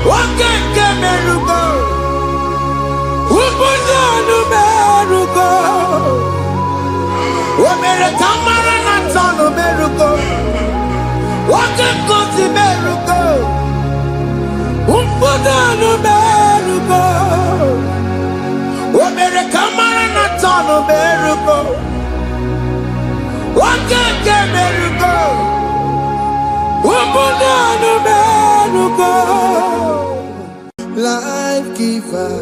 Wakeke meruko. Ubudonu meruko. Omere kamara na tonu meruko. Wakeke meruko. Ubudonu meruko. Omere kamara na tonu meruko. Wakeke meruko. Ubudonu meruko. Life giver,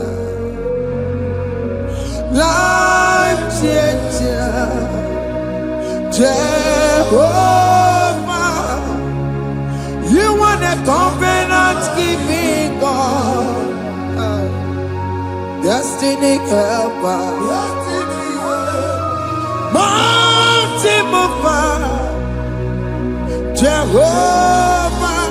life changer, Jehovah, you want a covenant keeping God, destiny helper, mountain mover, Jehovah,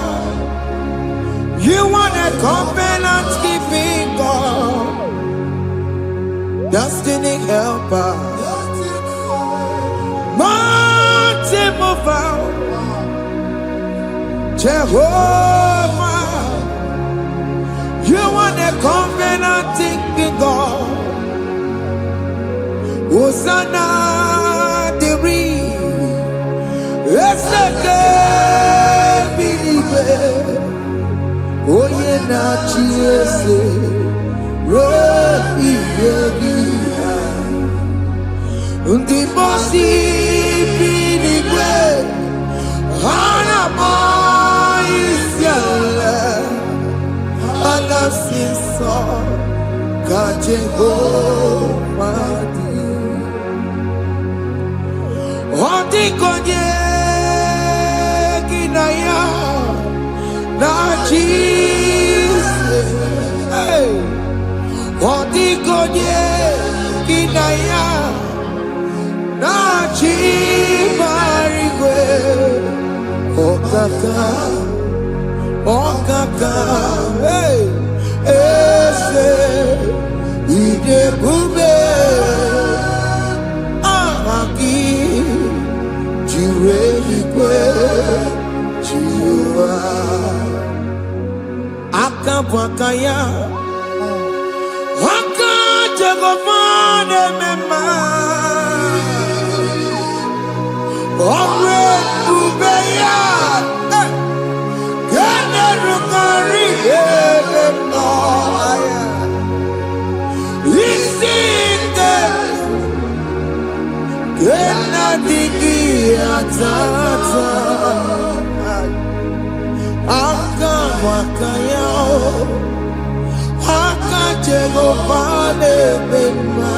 you want a covenant keeping God, destiny helper, mountain mover, Jehovah, you want a covenant keeping God. Hosanna diri, eseke bilibe. Oye na chiese rohi yegi undi bosi binigwe hana moisiala alasinso kajego madi odi konye kinaya na Jesus, hey, odi konye kinaya na chibarigwe, okaka, hey, ese ide bube, amaki, jireligwe, jiwa. Akabwakaya Wakajagomane mema Omre ubeya Gene rukari no aya Isinde Gena digi atata Akabwakaya Akajegopane bema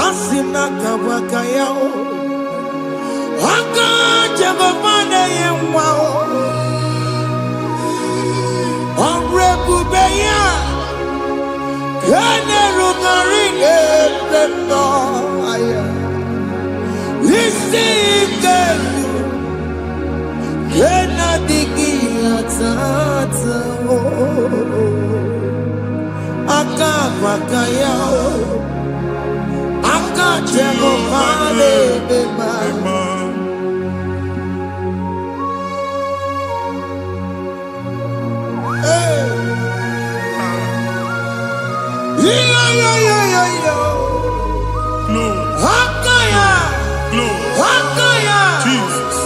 Asina kabwakaya Akajegopane yemwa Onrebubeya Kene rukarine bema Isike Kena digi atata Akabwakaya Akajegopane bema Hakaya Hakaya Jesus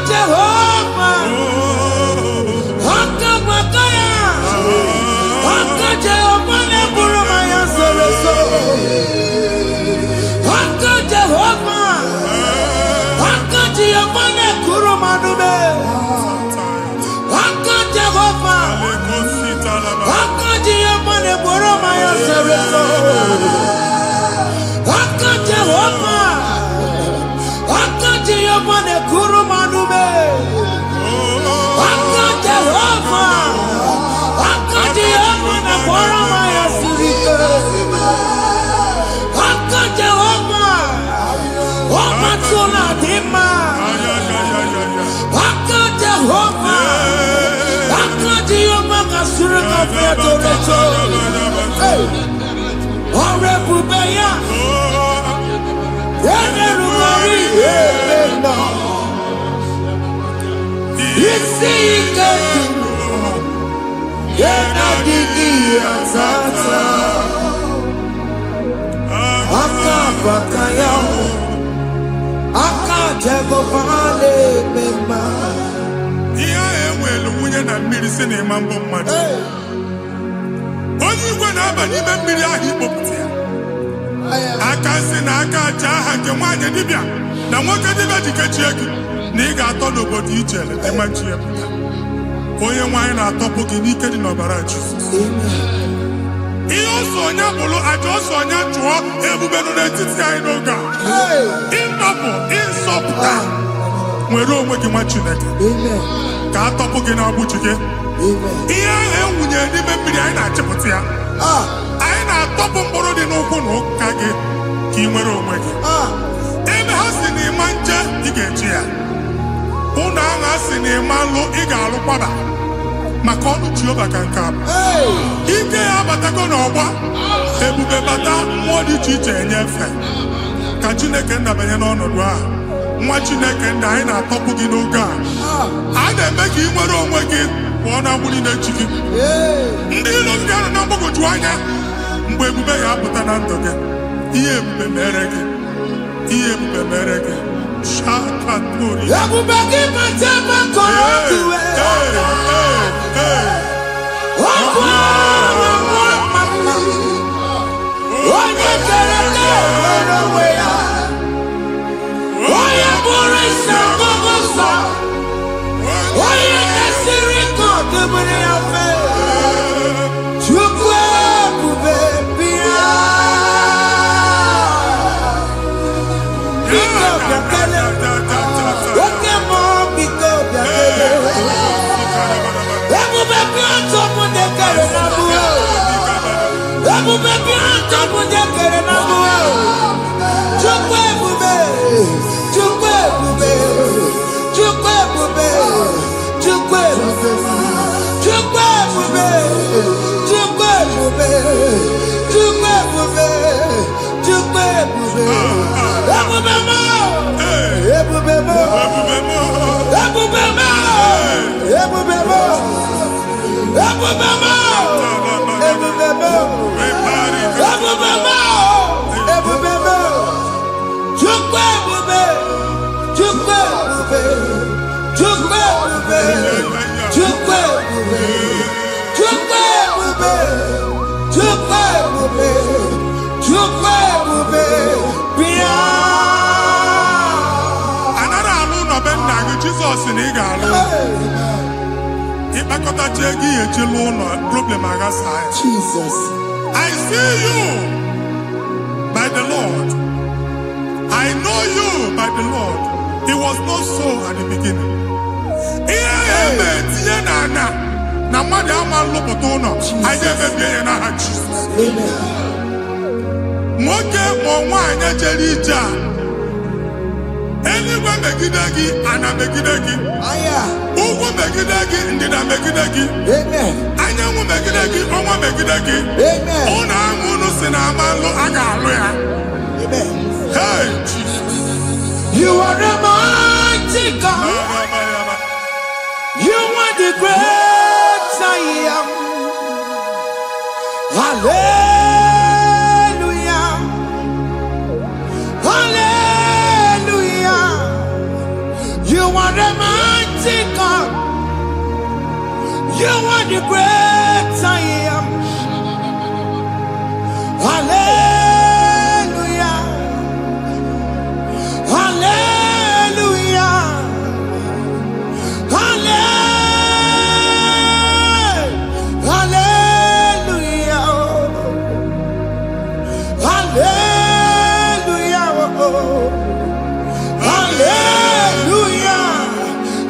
Jehovah Hakabwakaya Jehovah ne burumaya sereso Jehovah Jehovah ne kurumanube Jehovah Jehovah ne burumaya sereso Jehovah Jehovah ne kurumanube Jehovah Jehovah ne burumaya sirike Jehovah Omatuna dima Jehovah Jehovah kasurika fiatorecho Orebubeya Yenerumari Yebena Isike Yena digi atata. Aka bakaya. Aka tego vale bema. Iya ewelu wunye na mmiri si na ịma mbọ mmadụ. Onye igwe na-aba n'ime mmiri ahụ ikpopụta ya. Aka si na aka aja aha nke nwaanyị dibịa na nwoke dibịa ji kechie gị na ị ga-atọ n'obodo ijele ịma chi ya pụta. Onye nwaanyị na-atọpụ gị n'ike dị n'ọbara Jizọs. Ihe ọsọ onye bụrụ aja ọsọ onye chụọ ebube nọ n'etiti anyị n'oge a. Ịtọpụ ịsọpụta nwere onwe gị nwa Chineke ka atọpụ gị n'agbụji gị. Ihe ahụ ewunye n'ime mmiri anyị na-achịpụta ya. Anyị na-atọpụ mkpụrụ dị n'ụkwụ na ụka gị ka ị nwere onwe gị. Ebe ha si na ịma nje ị ga-eji ya. Ụlọ ahụ ha si na ịma nlụ ị ga-alụ kwaba maka ọnụ Jehova ka nke a bụ. Ike ya abatago n'ọgba ebube bata mmụọ dị iche iche enyefe ka Chineke ndabanye n'ọnọdụ a. Nwa Chineke ndị anyị na-atọpụ gị n'oge a. A na-eme ka ị nwere onwe gị pụọ na agbụrụ na-echi gị. Ndị ilo ndị ahụ na mgbagwoju anya mgbe ebube ya apụta na ndụ gị. Ihe ebube mere gị. Ihe ebube mere gị. Shakatori. Ebube gị bata maka ọdụ onye kere nwere onwe ya. Onye bụrụ isi ọgụgụ nsọ. Onye kesịrị ka ọ dịbụrụ ya mfe. Chukwu ebube bịa. Biko bịakele. Oke mmụọ biko bịakele. Ebube bịa tọpụ ndị kere na mbuo. Ebube bịa tọpụ ndị kere na mbuo. Chukwu ebube. Chukwu ebube. Chukwu ebube. Chukwu ebube. Chukwu ebube. Chukwu ebube. Chukwu ebube. Chukwu ebube. Ebube mo. Ebube mo. Ebube mo. Ebube mo. Ebube mo. Ebube mo. Ebube mo. Ebube mo. Chukwu ebube. Chukwu ebube. Chukwu ebube. Chukwu ebube. Chukwu ebube. Chukwu ebube. Chukwu ebube. Bịa. Anara alụ nọ be nna gị Jizọs na ị ga-alụ. Ịkpakọtacha ego ihe eji lụọ ụlọ problem aghasa ya. Jesus. I see you by the Lord. I know you by the Lord. It was not so at the beginning. Ihe eme tinye n'anya na mmadụ ama nlụpụta ụlọ anyị ga-emebie ya n'aha Jizọs. Nwoke ma nwaanyị jere ije a eluigwe megide gị ana megide gị. Ugwu megide gị ndịda megide gị. Anyanwụ megide gị ọnwa megide gị. Ụlọ ahụ unu si na ama nlụ a ga-alụ ya. Hey, Jesus. You are the mighty God. You are the great I am. Hallelujah. Hallelujah. You are the mighty God. You are the great I am. Hallelujah. Hallelujah. Hallelujah. Hallelujah. Hallelujah.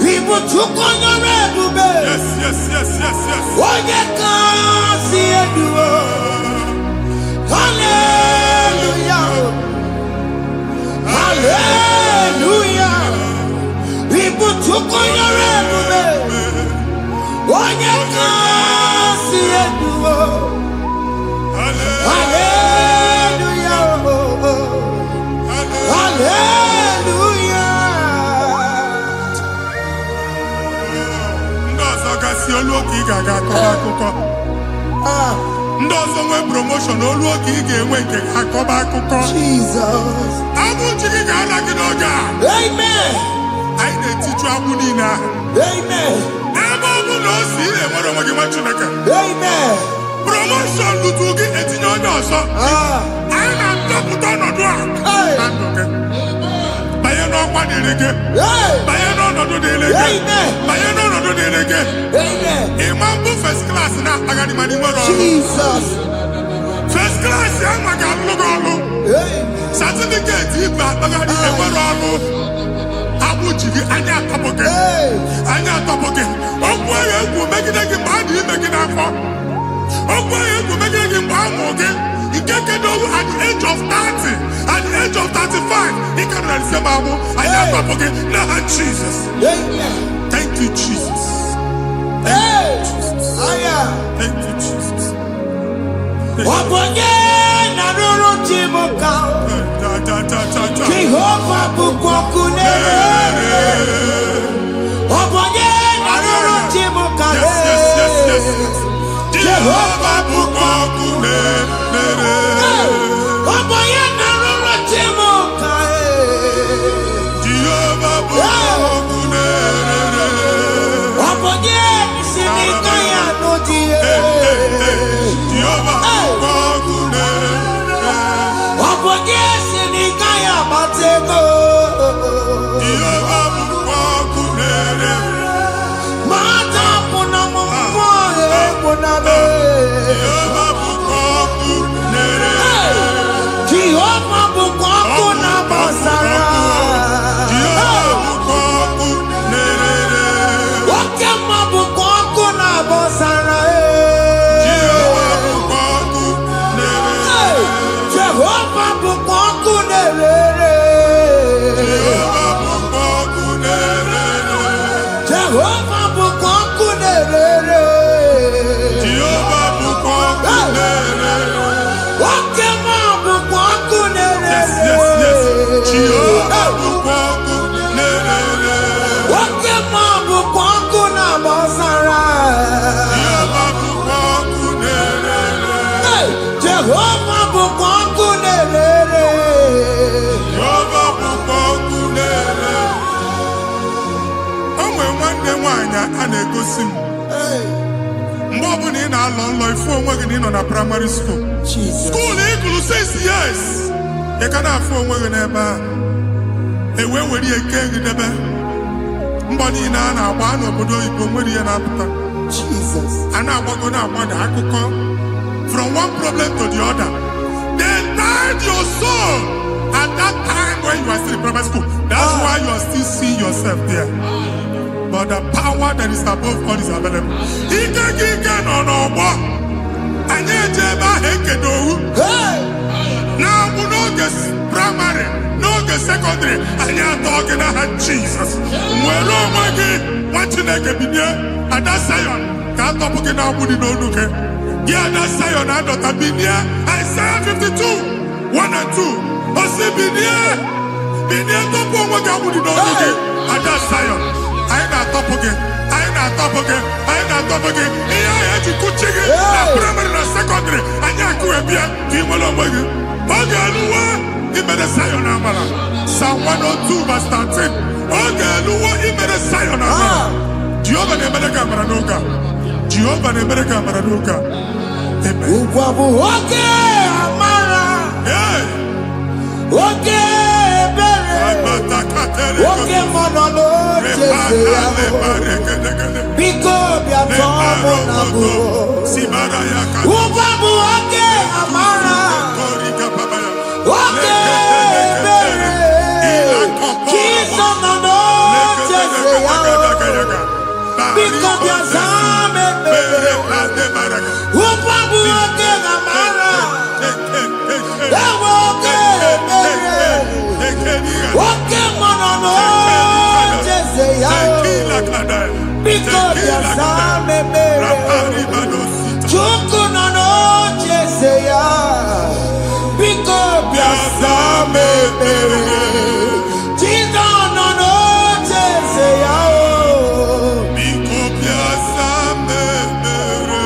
People took on the red bed. Yes, yes, yes, yes, yes. When you can't see it, hallelujah. Hallelujah. People took on your red bed. When you can't see it, hallelujah. Hallelujah. Ndị ọzọ gasị olu oke ị ga-aga akọrọ akụkọ. akụkọ. Ndị ọzọ nwee promotion olu oge ị ga-enwe nke akọba akụkọ. Jesus. Abụ chi gị ga-ala gị n'oge a. Amen. Anyị na-etiju agbụ niile ahụ. Amen. Ebe ọ bụ na o si ị na-enwere onwe gị nwa Chineke. Amen. Promotion lutu gị etinye onye ọzọ. Anyị na-atọpụta ọnọdụ a na ndụ gị. Banye n'ọkwa dịrị gị. Banye n'ọnọdụ dịrị gị. Banye n'ọnọdụ dịrị gị. Ịma mbụ first class na-akpagharị ma n'ime ọrụ. Jesus. First class ya nwa ga-alụ gị ọrụ. Certificate ibe akpagharị enwere ọrụ. Agbụ ji gị anya atọpụ gị. Anya atọpụ gị. Okwu ahụ egwu megide gị mgbe a dị ime gị n'afọ. Okwu ahụ egwu megide gị mgbe a mụrụ gị. Nke kedu at the age of 30, at the age of 35, he can receive abu. I am up again. Now, Jesus. Thank you, Jesus. Thank you, Jesus. Thank you, Jesus. Jehovah bukokune. Jehovah bukokune. A na-egosi m mgbe ọ bụla ị na-alọ nlọ ifu onwe gị na ị nọ na praịmarị skuul skuul ị gụrụ 6 years ị ka na-afụ onwe gị n'ebe a ewee were eke gị debe mbọ niile a na-agba n'obodo oyibo nwere ihe na-apụta a na-agbago na-agbada akụkọ from one problem to the other. They tied your soul at that time when you are still in primary school. That's why you are still seeing yourself there. But the power that is above all is available. Ike no more. Anye jeba hekedowu. Now we no get primary, no get secondary. Anye talking about Jesus. Mwelo mwagi wachineke binye. Ada Zion can't talk again now. Budi no look. Yeah, that Zion adota binye. Isaiah 52, 1 and 2. Osi binye topo mwagi budi no look. Ada Zion. I ain't top again. I ain't top again. I ain't top again. I had to go check it. Primary and secondary. I can't go here. Team along with you. Okay, Lua. He made a Zion Amala. Psalm 102 verse 13. Okay, Lua. He made a Zion Amala. Jehovah ne made a camera noga. Jehovah ne made a camera noga. Amen. Okay, Amara. Yeah. Okay. Oke monolo biko bia tomo nabu ubabu oke amara oke bere kiso nono jese yao biko bia zame bere ubabu oke amara oke bere oke monolo jese yao because yasame mere chuku nono jese yao because yasame mere chizo nono jese yao because yasame mere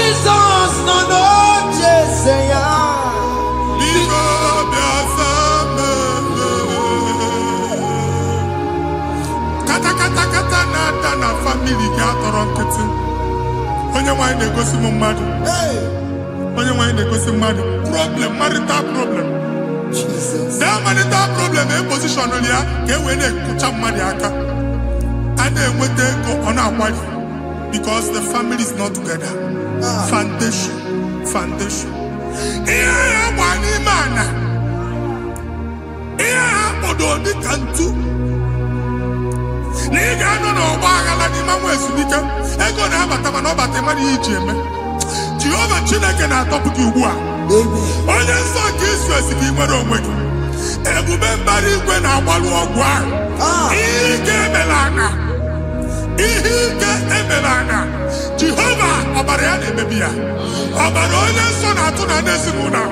Jesus no no Jeseya. Bigo biasame. Kata na family ga atọrọ nkịtị. Onye nwanyị na-egosi m mmadụ. Onye nwanyị na-egosi mmadụ. Problem, marital problem. Jesus. That marital problem e position ya ka e wee na-ekụcha mmadụ aka. A na-enweta ego ọ na-akwari because the family is not together. Foundation. Ihe ya gba n'ime ana. Ihe ha kpọdo dị ka ntu. Na ị ga-anọ n'ọgba aghara n'ime nwa ezumike. Ego na-abata mana ọ bata mmadụ ihe iji eme. Jehova Chineke na-atọpụ gị ugbu a. Onye nsọ nke Izrel ka ị nwere onwe gị. Ebube mbara igwe na-agbalụ ọgwụ ahụ. Ihe ike emela anya. Jehova ọbara ya na-emebi ya. Ọbara onye nsọ na-atụ na n'ezinụlọ.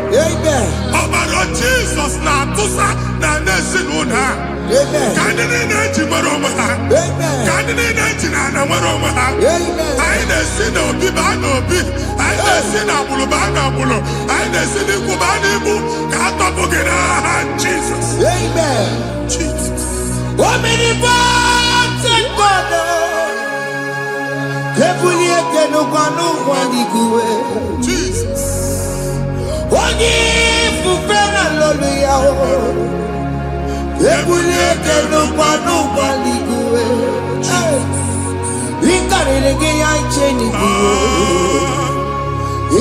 Ọbara Jizọs na-atụsa na n'ezinụlọ. Ka ndị niile eji nwere onwe ha. Ka ndị niile eji na ana nwere onwe ha. Anyị na-esi n'obi baa n'obi. Anyị na-esi n'agbụrụ baa n'agbụrụ. Anyị na-esi n'ikwu baa n'ikwu. Ka a tọpụ gị n'aha Jizọs. Jesus. Omnipotent God. Ebulieke n'ụkwanụ nwaniguwe. Jesus. Onye ifufe na lolu ya o. Ebulieke n'ụkwanụ nwaniguwe. Ịkarịrị gị ya iche n'iguwe.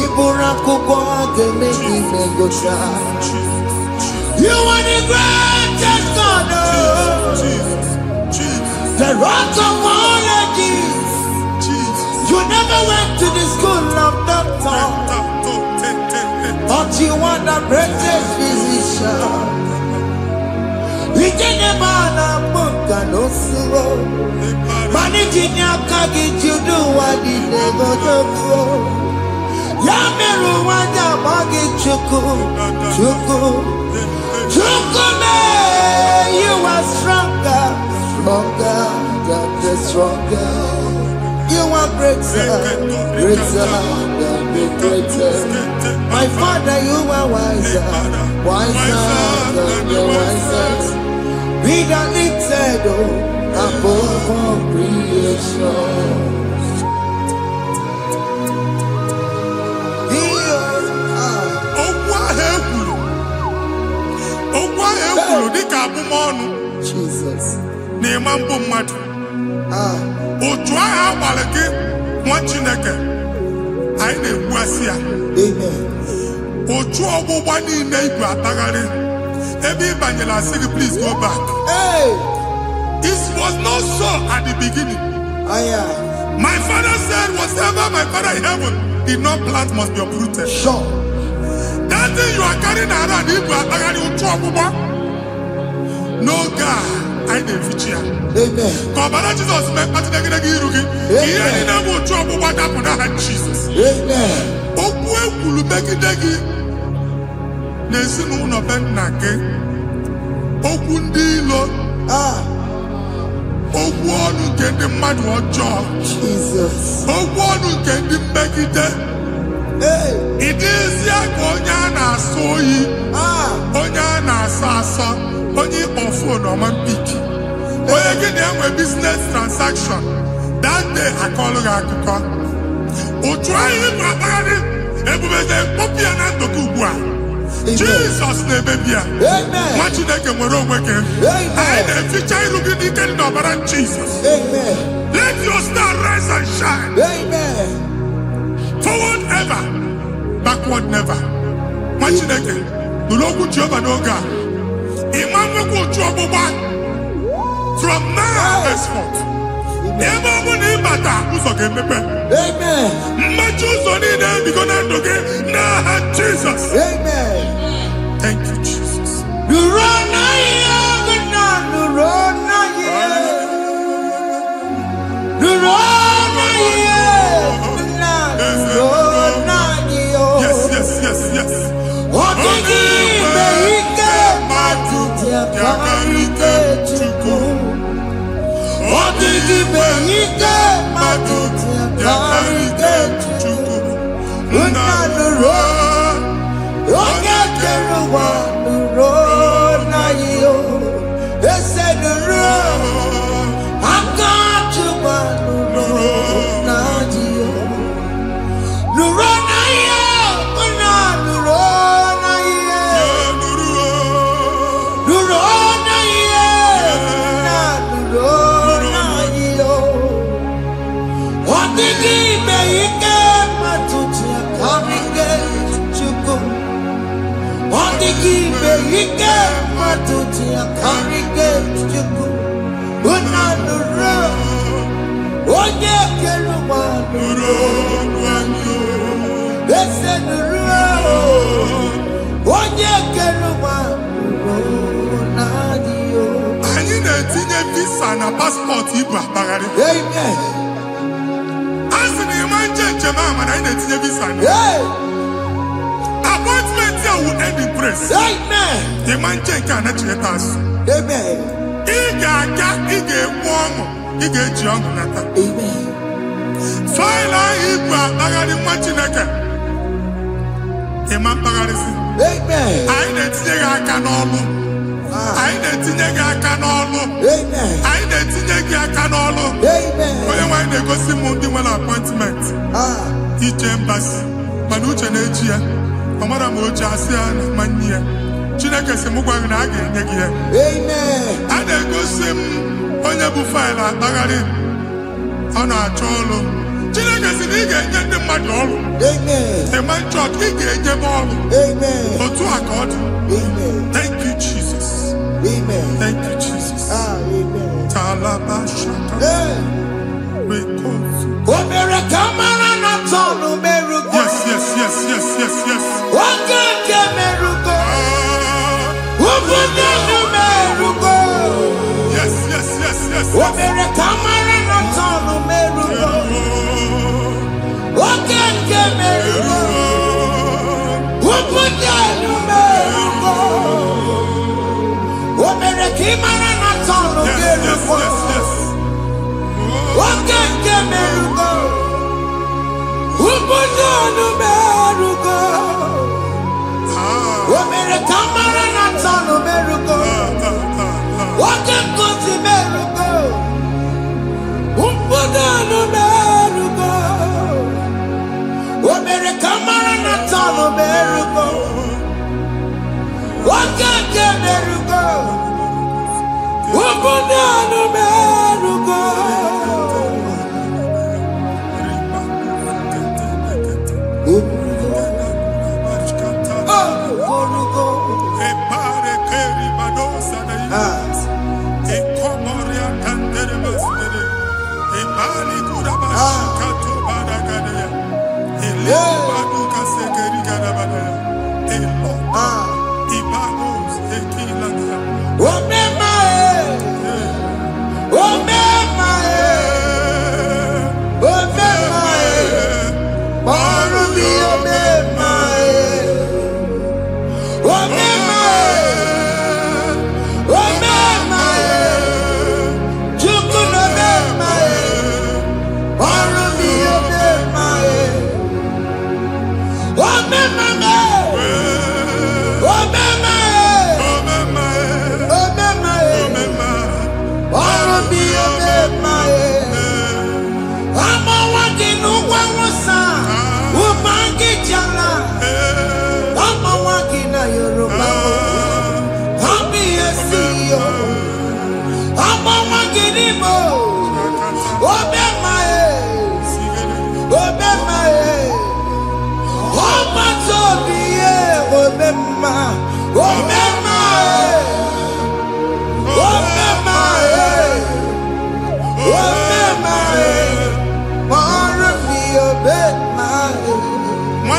Ịbụrụ akwụkwọ ga-eme gị megota. You are the greatest God. The rock of all ages. You never went to the school of doctor, but you are the greatest physician. We didn't man a book and no slow. Managing your carriage, you do what you never do. Yameru wanda magi chuku. You are stronger than stronger. You are greater than the greatest. My Father, you are wiser than the wisest. Be the lifted above all creation. Jesus. N'ịmambụ mmadụ. Otu ahụ agbalị gị nwa Chineke anyị na-egbu asị ya. Otu ọgbụgba niile igwe atagharị ebe ị banyere asị gị please go back. It was not so at the beginning. My father said whatever my father in heaven did not plant must be uprooted. Sure. That thing you are carrying around igwe atagharị otu ọgbụgba. No God, I didn't fit you. Amen. Kọbara Jesus mee kpatị negidegi iru gị. Ihe niile bụ otu ọgbụgba dapụ n'aha Jesus. Amen. Okwu ekwuru megide gị n'ezinụlọ be nna gị. Okwu ndị ilo. Okwu ọnụ nke ndị mmadụ ọjọọ. Jesus. Okwu ọnụ nke ndị mmegide. Ị dịzie ka onye a na-asọ oyi. Onye a na-asọ asọ. Onye ịkpọ fon ọma mpiki. Onye gị na-enwe business transaction. That day akọlụ gị akụkọ. Otu anyị ịkpa akpagharị ebubeze mkpọpụ ya na ndụ gị ugbu a. Jesus na-emebi ya. Nwa Chineke nwere onwe gị. Anyị na-eficha iru gị n'ike dị n'ọbara Jesus. Let your star rise and shine. Forward ever, backward never. Nwa Chineke nụrụ okwu Jehova n'oge a. Imam otu ọgbụgba from now henceforth. Ebe ọ bụ na ịbata ụzọ ga-emepe. Mmechi ụzọ niile ebigo na ndụ gị n'aha Jesus. Thank you, Jesus. Yes. Ike matuti akarike chuku. Unanuro. Onye keluwa nuro. Ese nuro. Onye keluwa nuro nadio. Anyị na-etinye visa na passport ibu akpagharị. Amen. Asị na ịma njem ama na anyị na-etinye visa na. Appointment ya will end in praise. Amen. Ịma nke a na-echeta asụ. Amen. Ị ga-aga, ị ga-ekwu ọṅụ, ị ga-eji ọṅụ nata. Amen. Faịlụ ahụ ibu akpagharị nwa Chineke. Ịma mkpagharịsị. Amen. Anyị na-etinye gị aka n'ọlụ. Anyị na-etinye gị aka n'ọlụ. Amen. Anyị na-etinye gị aka n'ọlụ. Amen. Onye nwe anyị na-egosi m ndị nwere appointment. Ije mbasi. Mana uche na-eji ya. Ọ mara ma o ji asị ya na mmanyi ya. Chineke sị m gwa gị na a ga-enye gị ya. Amen. A na-egosi m onye bụ faịlụ akpagharị. Ọ na-achọ ọlụ. Chineke sị na ị ga-enye ndị mmadụ ọrụ. Amen. The man chọt ị ga-enye m ọrụ. Amen. Otu a ka ọ dị. Amen. Thank you, Jesus. Amen. Thank you, Jesus. Amen. Talaba shaka. Rekozu. Omere kamara na tonu merugo. Yes, yes, yes, yes, yes, yes. Okeke merugo. Ubunye merugo. Yes, yes, yes, yes. Omere kamara na tonu merugo. Okeke merugo. Ubunye merugo. Omere kamara na tonu merugo. Okeke merugo. Ubunye merugo. Omere kamara na tonu merugo. Okeke merugo. Ubunye merugo. Omere kamara na tonu merugo. Okeke merugo. Ubunye merugo.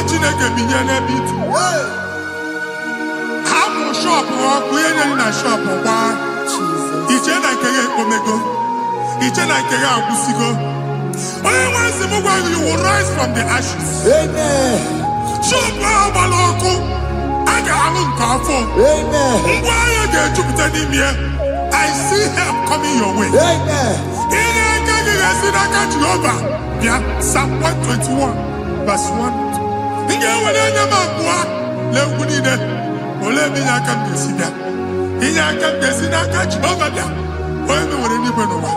Chineke binye n'ebe itu. Hapụ shọpụ ọkụ ihe nyere na shọpụ gbaa. Iche na nke ya ekpomego. Iche na nke ya agwụsigo. Onye nwe nsị m gwa you will rise from the ashes. Amen. Shọpụ ahụ gbara ọkụ. A ga-alụ nke afọ. Amen. Ngwa ahịa ga-ejupụta n'ime ya. I see help coming your way. Amen. Ihe aka gị ga-esi n'aka Jehova. Bịa Psalm 121 verse 1. Nga nwere anya m abụọ na-egwu niile ole ebe inye aka m ga-esi bịa inye aka m ga-esi n'aka Jehova bịa onye m nwere n'igwe n'ụwa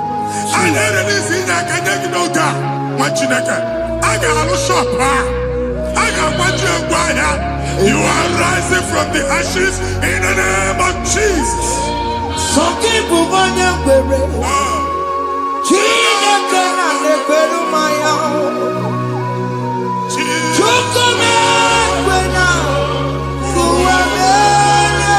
anya erere isi inye aka nye gị n'oge a nwa Chineke a ga-alụ shọpụ a ga-agbaji egwu ahịa. You are rising from the ashes in the name of Jesus. Sọkị bụ onye kwere Chineke na-ekwere mmanya Chukwu na-ekwe na ụwa mere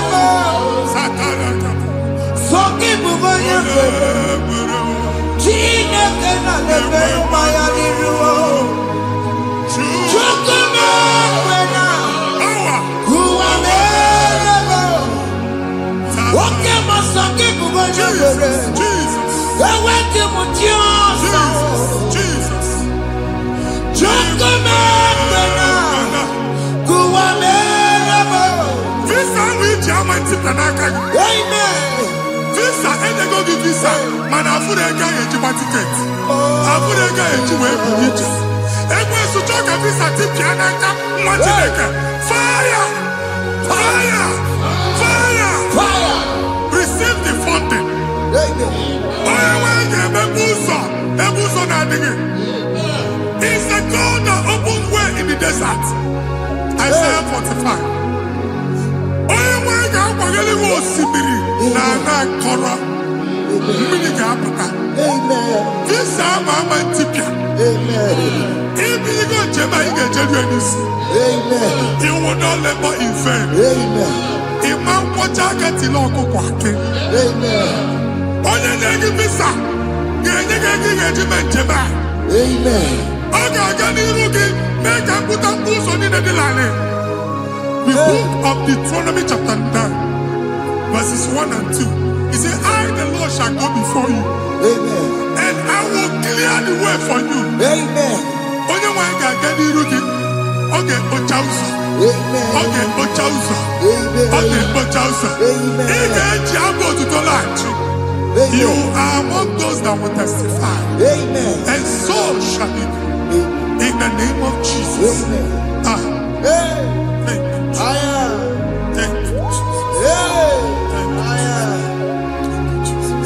Visa, and they go give visa. Man, I put a guy in my ticket. I put a guy in my ticket. And when you talk a visa, tip Yanaka, fire! Fire! Fire! Fire! Receive the funding. It's the God that opens way in the desert. Isaiah 45. This time I'm a tipia. If you go to Jamaica, you will not labor in vain. Imam Wataka Tiloko Kwake. Only negative visa. Amen. Make a put a boost on in the line. The book of Deuteronomy chapter 9, verses 1 and 2. He said, I, the Lord, shall go before you. Amen. And I will clear the way for you. Amen. Only one can get the root. Okay, Ochausa. Amen. Okay, Ochausa. Amen. Okay, Ochausa. Amen. You are among those that will testify. Amen. And so shall it be. In the name of Jesus. Amen. Thank you. Thank you, Jesus.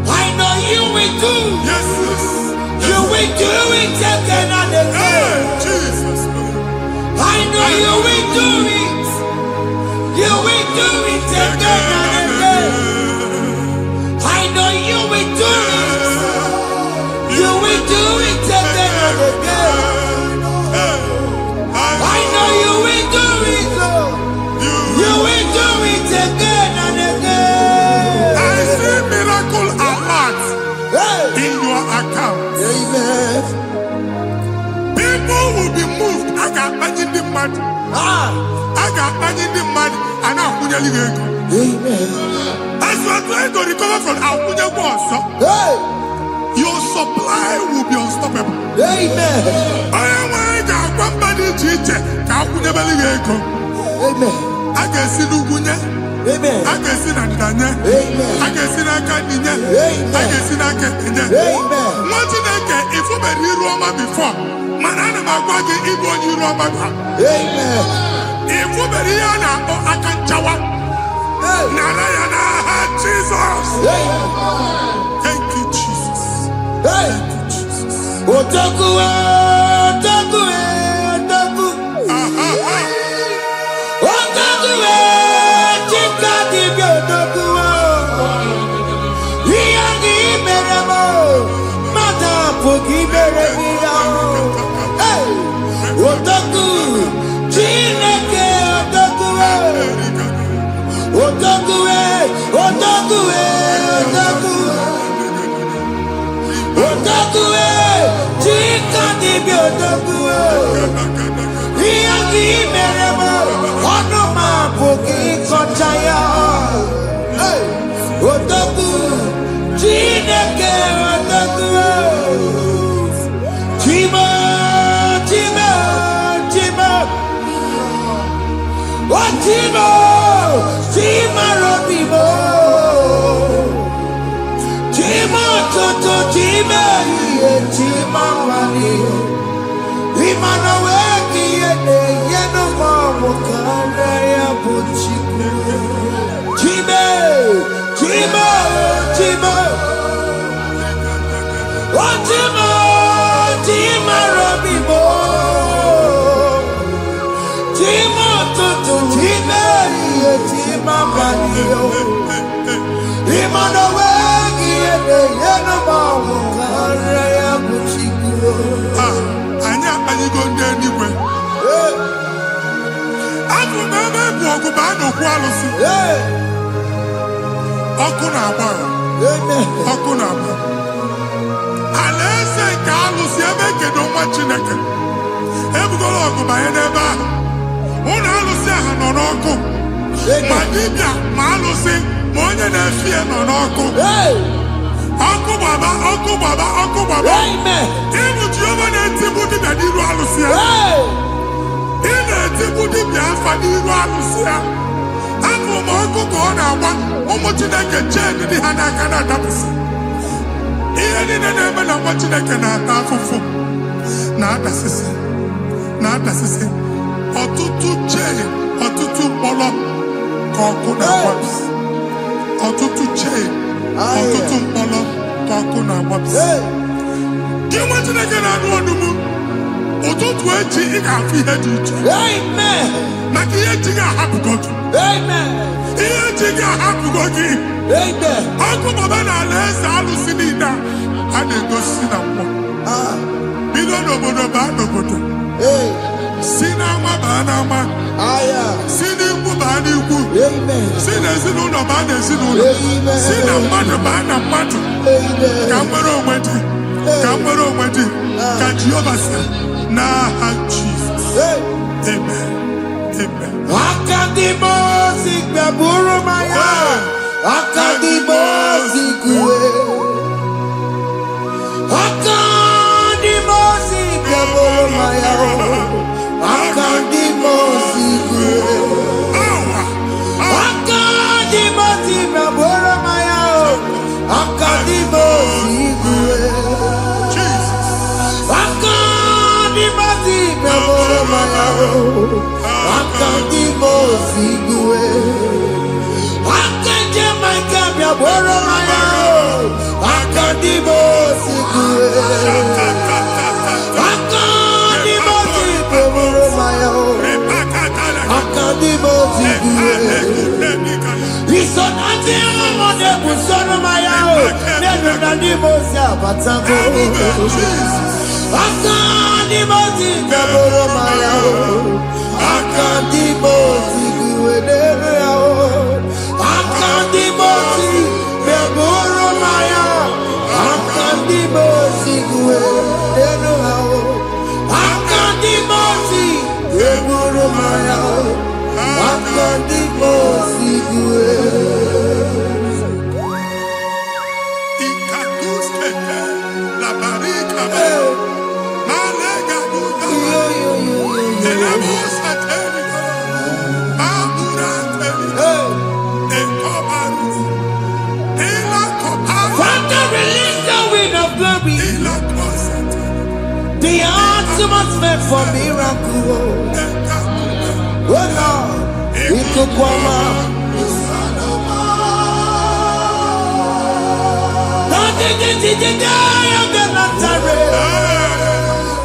I know you will do. Yes. You will do it again and again. Jesus. I know you will do it. You will do it again and again. I know you will do it. You will do it again and again. I know you will do it, Lord. You will do it again and again. I see miracle alert in your account. Amen. People will be moved. I can imagine the mad. I can imagine the mad. And I'm going to go. Amen. As you are trying to recover from Abuja, your supply will be unstoppable. Amen. I am Amen. I can see Lugunya. Amen. I can see Nadanya. Amen. I can see Nakaninya. Amen. I can see Nakaninya. Amen. If you were here Roma before, Manana Magwagi, Ibo, you Roma. Amen. If you were here now, I can Jawa. Narayana, Jesus. Thank you, Jesus. Thank you, Jesus. Otaku, Otaku, Otaku. Otaku, Chika, Otaku. We are the Meramo. Madam, forgive me. Hey, Otaku, Chineke, Otaku. Otaku, Otaku, Otaku. Otaku, Chika, Otaku. Iyagi meremo, onoma poki kochaya. Otaku, Chineke, Otaku. Chima, Chima, Chima. Oh, Chima, Chima, Robimo. Chima, Toto, Chima, Chima, Wani. Imanaweki, Yeno, Mawakana, Yabuchiku. Chima, Chima, Chima. Oh, ligo ndị eluigwe. Abụ m ebe bụ ọgụ bụ a n'okwu alụsị. Ọkụ na-agba. Ọkụ na-agba. Alaeze nke alụsị ebe kedu nwa Chineke. Ebugoro ọgụ banye n'ebe ahụ. Ụlọ alụsị ahụ nọ n'ọkụ. Ma dibịa ma alụsị ma onye na-efi ya nọ n'ọkụ. Ọkụ gbaba, ọkụ gbaba, ọkụ gbaba. Ịbụ Jehova na-etigbu dibịa n'iru alụsị ya. Ị na-etigbu dibịa afa n'iru alụsị ya. Abụ m ọkụ ka ọ na-agba ụmụ Chineke chee dị ha n'aka na-adapụsị. Ihe niile na-eme na nwa Chineke na-ata afụfụ na-adasịsị na-adasịsị. Ọtụtụ chee, ọtụtụ mkpọrọ ka ọkụ na-agbapụsị. Ọtụtụ chee, ọtụtụ mkpọrọ ka ọkụ na-agbapụsị. Gị nwa Chineke na-anụ ọdụm, ụtụtụ echi ị ga-afụ ihe dị iche. Maka ihe echi ga-ahapụgo gị. Ihe echi ga-ahapụgo gị. Ọkụ baba na alaeze alụsị niile a na-egosi na mmụọ. Bido n'obodo baa n'obodo. Si n'ama baa n'ama. Si n'ikwu baa n'ikwu. Si n'ezinụlọ baa n'ezinụlọ. Si na mmadụ baa na mmadụ. Ka nwere onwe dị. Ka nwere onwe dị. Ka Jehova sị n'aha Jizọs. Amen. Amen. Akadimosi gbaburu maya. Akadimosi kuwe. Akadimosi gbaburu maya. Akadimosi kuwe. Akadimosi gbaburu maya. Akadimosi kuwe. Akadimosi gbaburu maya. Akadimosi kuwe. Akadimosi gbaburu maya. Akadimosi kuwe. Akadimosi gbaburu maya. Akadimosi kuwe. Isonati amode busono maya. Nenu nadimosi abatago. Akadimosi gbaburu maya. Akadimosi kuwe. Akadimosi gbaburu maya. Akadimosi kuwe. Akadimosi gbaburu maya. Akadimosi kuwe. Ikakuskete la barika. Malega duda. Elamusa teligo. Amura teligo. Ekobaru. Ela koparu. Father, release the wind of glory. Ela kosete. The atmosphere for miracle. Oh Lord, Ikukwama.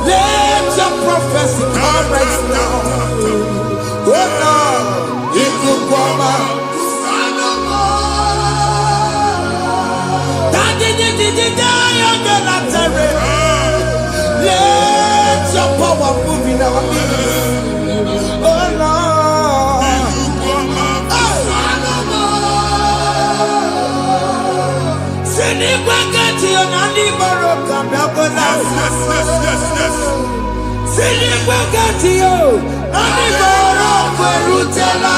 Let your prophecy come right now. Oh Lord, Ikukwama. Let your power move in our midst. Oh Lord. Sinikwakati onani baroka biakola. Sinikwakati yo nani baroka rutela.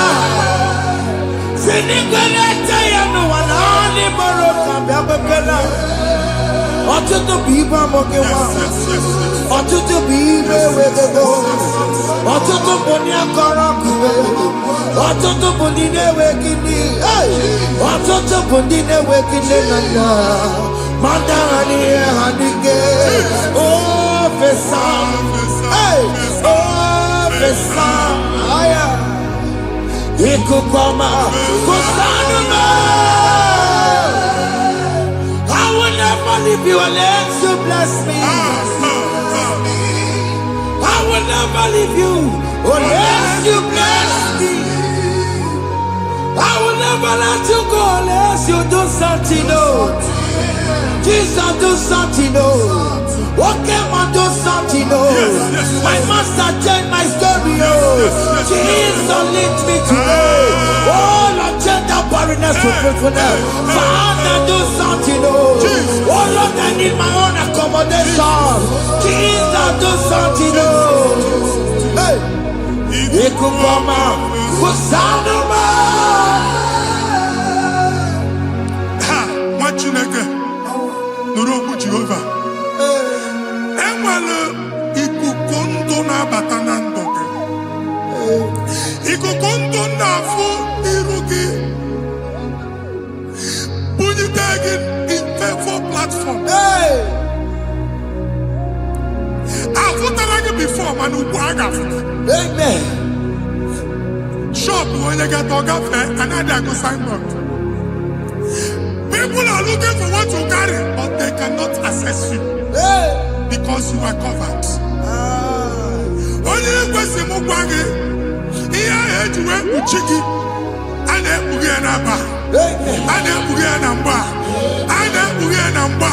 Sinikwakati ya no wanani baroka biakola. Ọtụtụ bụ ibe amụghị nwa. Ọtụtụ bụ ibe ewegego. Ọtụtụ bụ ndị akọrọ akụwe. Ọtụtụ bụ ndị na-enweghị nne. Ọtụtụ bụ ndị na-enweghị nne na nna. Ma ndị agha n'ihe ha n'ike. O fesa. O fesa. Ikuku ọma. Kụsanụ m. I will never leave you unless you bless me. I will never leave you unless you bless me. I will never let you go unless you do something. No, Jesus, do something. No, Okay, man, do something, oh. My master changed my story, oh. Jesus lift me today. Oh, Lord, change that barrenness to fruitfulness. Father, do something, oh. Oh, Lord, I need my own accommodation. Jesus, do something, oh. Hey. Ikukoma, kusanuma. Ha, machineke. Nuru Jehovah. Enwere ikuku ndụ na-abata na ndụ gị. Ikuku ndụ na-afụ iru gị. Bunyite gị info platform. Afụtara gị before mana ugbu a ga-afụta. Amen. Shop onye ga-atọ gafee anaghị agụ signboard. People are looking for what you carry, but they cannot access you because you are covered. Onye kwesị m gwa gị ihe ahụ eji wee kpuchi gị a na-ekpughe ya na mba, a na-ekpughe ya na mgba, a na-ekpughe ya na mgba.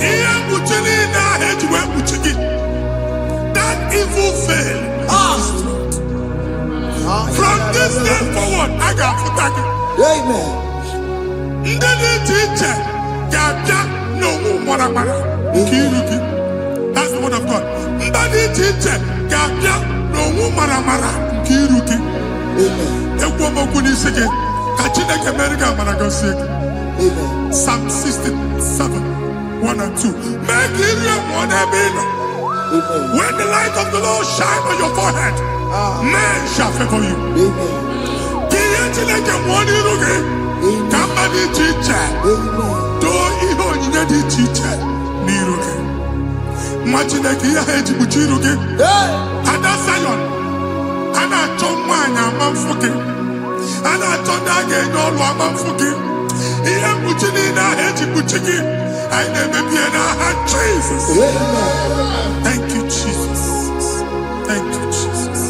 Ihe mkpuchi niile ahụ eji wee kpuchi gị, that evil veil. From this day forward, I got to gị. Amen. Ndị dị iche iche ga-abịa n'onwu maramara nke iru gị. That's the word of God. Ndị dị iche iche ga-abịa n'onwu maramara nke iru gị. Ekwu okwu n'isi gị ka Chineke mere gị amara gọzie gị. Psalm 67, 1 and 2. Mee ka iru enwe n'ebe ị nọ. When the light of the Lord shine on your forehead, men shall favor you. Ka ihe Chineke nwụọ n'iru gị. Ka mba dị iche iche doo ihe onyinye dị iche iche n'iru gị. Nwa Chineke ihe ha eji kpuchi iru gị. Ada Zion, a na-achọ nwaanyị ama mfụ gị. A na-achọ ndị a ga-enye ọlụ ama mfụ gị. Ihe mkpuchi niile ahụ eji kpuchi gị, anyị na-emebi ya n'aha Jesus. Thank you, Jesus. Thank you, Jesus.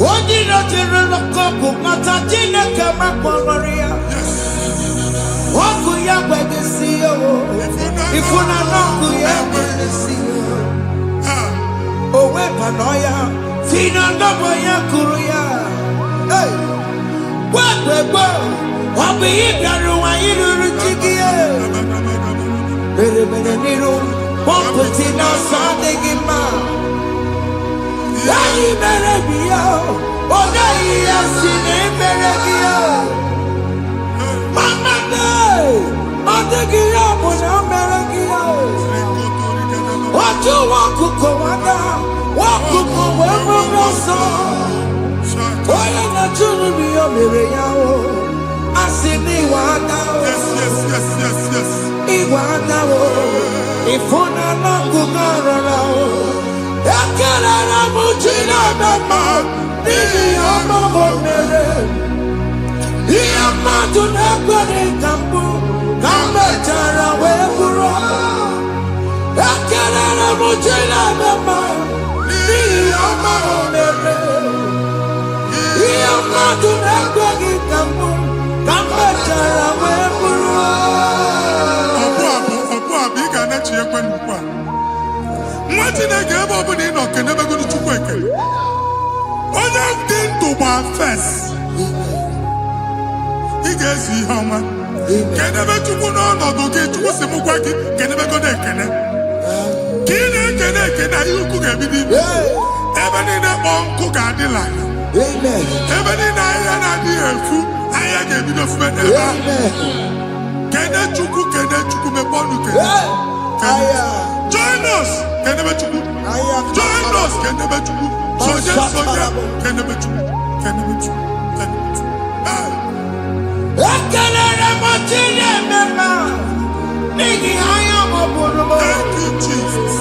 Onye na-ejere n'ọkụ mata Chineke makpọrọ ya. Ọkụ ya gbegesi ya o. Ifuna n'ọkụ ya gbegesi ya. O wepụnọ ya. Fina n'ọgbọ ya kụrụ ya. Gwagbegbo. Ọ bụ ihe bịara ụwa iruru chi gị ya. Mere n'iru. Pọmpụtị n'ọsọ adịghị mma. Anyị mere gị ya. Ọ gaghị ya si na emere gị ya. Mama ọ dịghị ya bụ na o mere gị ya. Otu nwakuku nwada, nwakuku wee bụrụ ọsọ. Onye na-achụrụ m ya mere ya o. Asị m ịwa ada o. Ịwa ada o. Ịfụna n'ọkụkọ rara o. Ekelere m Chineke ma n'ihi ọma o mere. Ihe mmadụ na-ekwere ka mbụ ka m mechara wee bụrụ. Ekelere m Chineke ma n'ihi ọma o mere. Ihe mmadụ na-ekweghị ka mbụ ka m mechara wee bụrụ. Ọbụ abụ ị ga-anachi ekwe n'ukwu a. Nwa Chineke ebe ọ bụla ị nọ kenebegoro Chukwu ekele. Onye dị ndụ gba fes. Ị ga-ezi ihe ọma. Kenebe Chukwu n'ọnọdụ gị, Chukwu si m gwa gị kenebegodo ekele. Ka ị na-ekene ekene ihe ukwu ga-ebido ime. Ebe niile kpọọ nkụ ga-adịla ya. Ebe niile ahịhịa na-adịghị efu, ahịhịa ga-ebido fube n'ebe ahụ. Kene Chukwu mepe ọnụ kene. Join us, kenebe Chukwu. Join us, kenebe Chukwu. Soje, kenebe Chukwu. Kenebe Chukwu. Kenebe Chukwu. Ekelere m Chineke ma n'ihi anya m bụrụ m. Thank you, Jesus.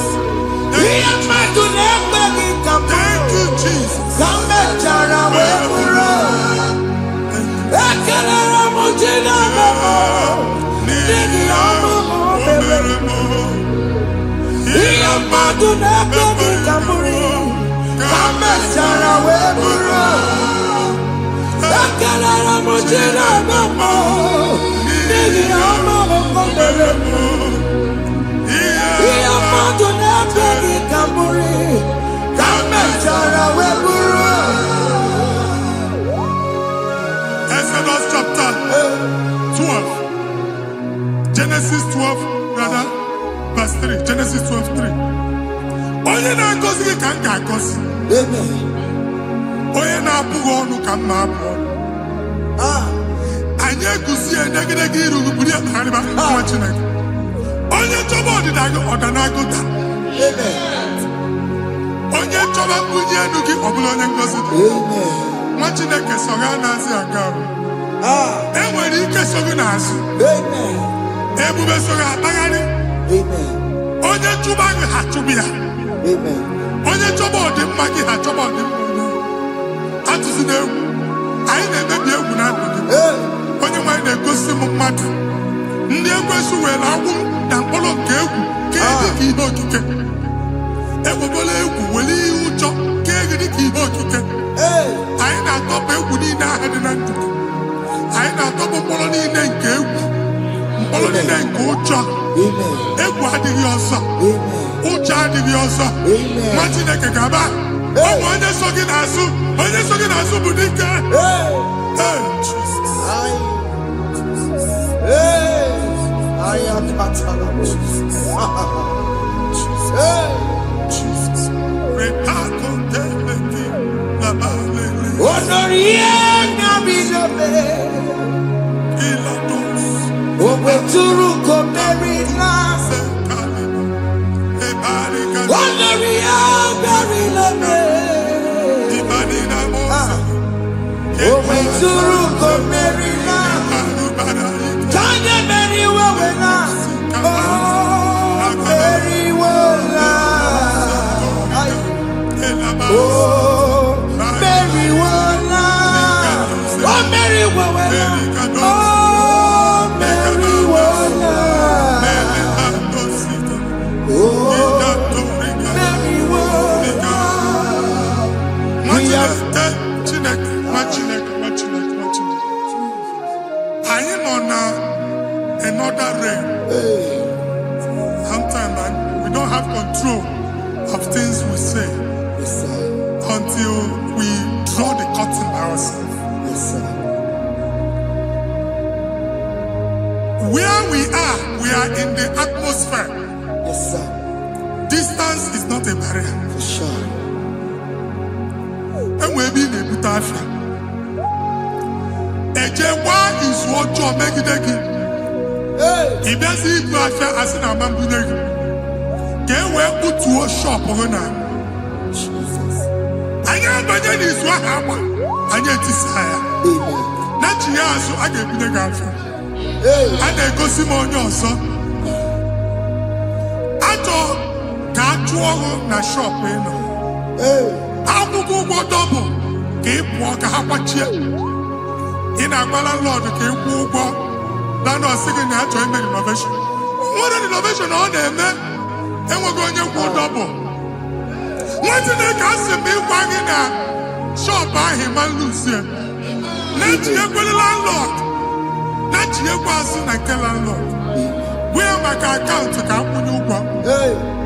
Ihe mmadụ na-ekweghị ka m Thank you, Jesus. ka m mechara wee bụrụ. Ekelere m Chineke ma n'ihi ọrụ m mere m. Ihe mmadụ na-ekweghị ka m bụrụ ka m mechara wee bụrụ. Ekelere m Chineke ma n'ihi ọrụ m mere m. Ihe mmadụ na-ekweghị ga-agọzi. Amen. Onye na-abụghị ọnụ ka mma abụọ. Anyị eguzie negedege iru buru ya kparịba nwa Chineke. Onye chọba ọdịda gị ọdanagụta. Onye chọba mbunye elu gị ọ bụla onye ngọzi dị. Nwa Chineke so ga na-azị aga ọrụ. Enwere ike so gị n'azụ. Ebube so gị akpagharị. Onye chụba gị ha chụba ya. Onye chọba ọdịmma gị ha chọba ọdịmma onye. Atụzi n'egwu. Anyị na-emebi egwu na ndụ gị. Onye nwanyị na-egosi m mmadụ. Ndị ekwensu were agwụ na mkpụrụ nke egwu kee dị ka ihe okike. Ekwebola egwu were ihe ụjọ kee gị dị ka ihe okike. Anyị na-atọpụ egwu niile ahụ dị na ndụ gị. Anyị na-atọpụ mkpụrụ niile nke egwu. Mkpụrụ niile nke ụjọ. Egwu adịghị ọzọ. Ụjọ adịghị ọzọ. Nwa Chineke ga-aba. Ọnwụ onye so gị n'azụ. Onye so gị n'azụ bụ dike. I am another realm. Sometimes we don't have control of things we say until we draw the curtain by ourselves. Where we are in the atmosphere. Distance is not a barrier. For sure. And we'll be in a butafia. Ejewa is what you make it again. If there's a butafia as in a man, get where put to a shop or not. I am is what happened. I get desire. Not you, so I get the girlfriend. And they go Simon also. Na shop eno. Akwụkwọ double ka ị pụọ ka ha kwachie. Ị na-agbala Lord ka ị kwụọ ụgwọ. Lana ọsị gị na-achọ ime renovation. Nwere renovation ọ na-eme enweghị onye kwụọ double. Nwetị na-eke asị m ịgwa gị na shop ahụ ma luzie. Na-etinyekwele landlord. Na-etinyekwa azụ na nke landlord. Wee maka akaụntụ ka akwụnye ụgwọ.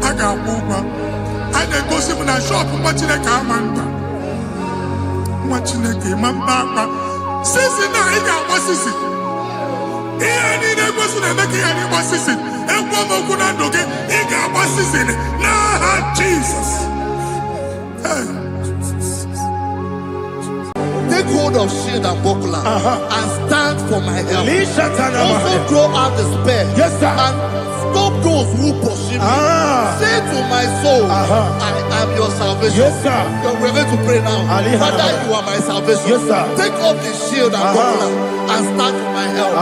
A ga-akwụ ụgwọ. A na-egosi m na shọpụ nwa Chineke ama nta. Nwa Chineke ma mba akwa. Sisi na ị ga-agba sisi. Ihe niile egosi na-eme ka ihe n'ịgba sisi. Ekwu m okwu na ndụ gị, ị ga-agba sisi n'aha Jizọs. Take hold of shield and buckler and stand for my help. Also throw out despair. Yes, sir. And stop those who pursue me. Say to my soul, I am your salvation. Yes, sir. We're going to pray now. Father, you are my salvation. Yes, sir. Take off the shield and buckler and stand for my help.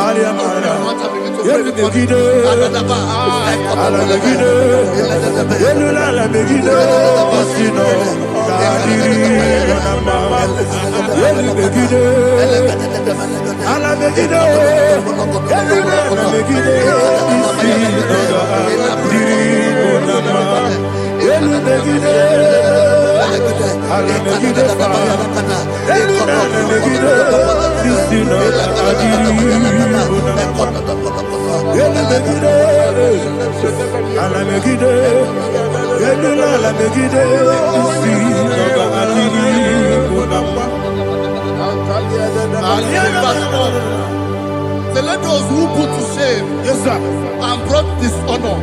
Let those who put to shame, Yes, sir. and brought dishonor,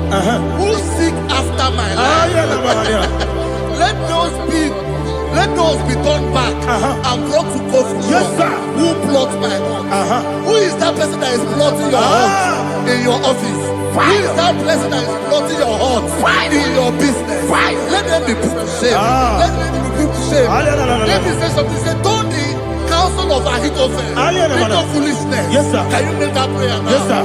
who seek after my life. Let those be turned back and brought to confusion. Yes, sir. Who plots my heart? Who is that person that is plotting your heart in your office? Who is that person that is plotting your heart in your business? Let them be put to shame. Let them be put to shame. Let me say something. Say, don't the counsel of Ahithophel think of foolishness. Yes, sir. Can you make that prayer now? Yes, sir.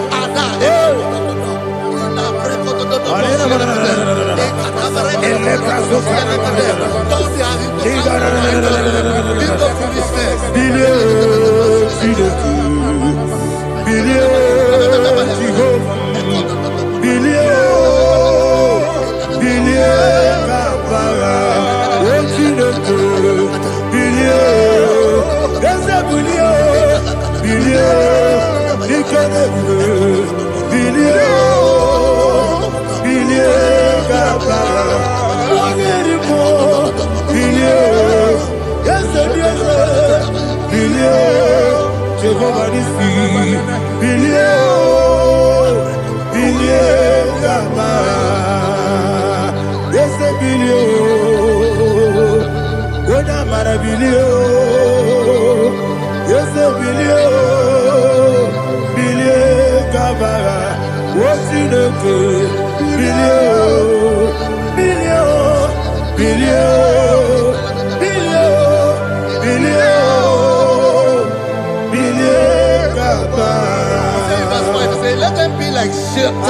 Let them be like shelter.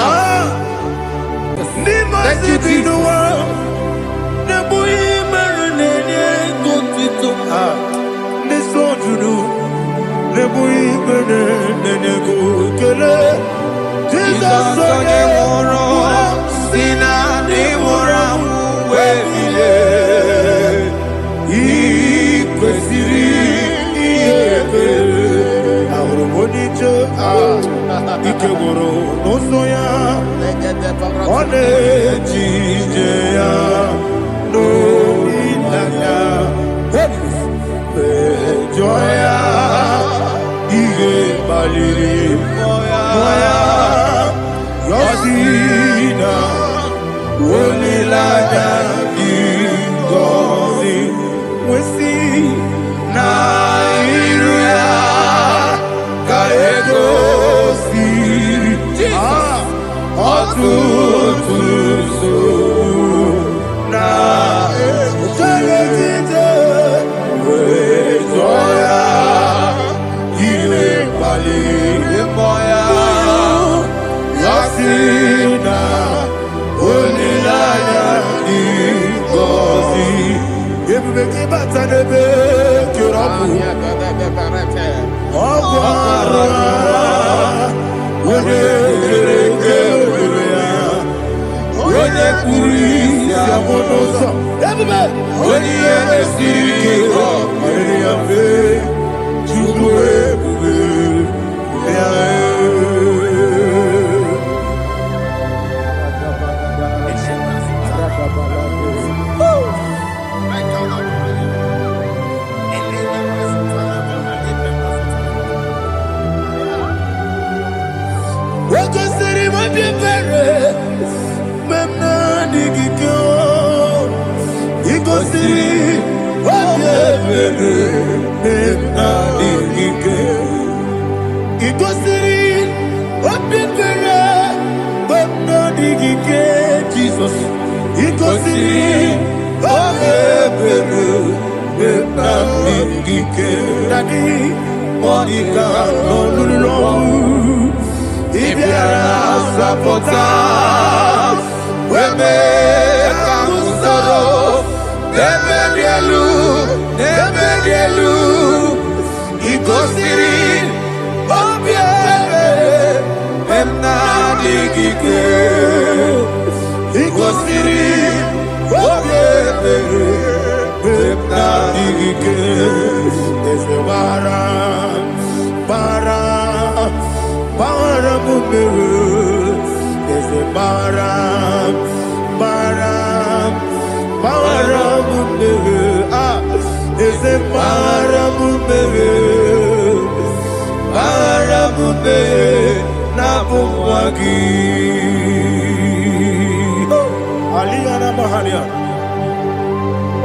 Thank you, Jesus.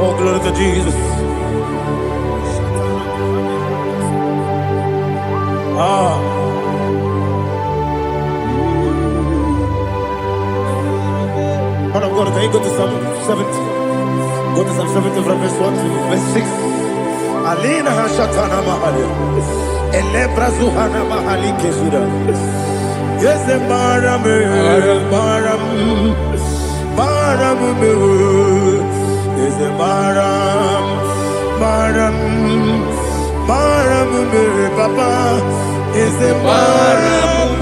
Oh, glory to Jesus. Ah. Man of God, can you go to Psalm 70? Go to Psalm 70 from verse 1 to verse 6. Alina Hashatana Mahalia. Elebra Zuhana Mahali Kesuda. Yes, the Maram, Maram, Maram, yes, the Maram, Maram, Maram, Papa, is the Maram,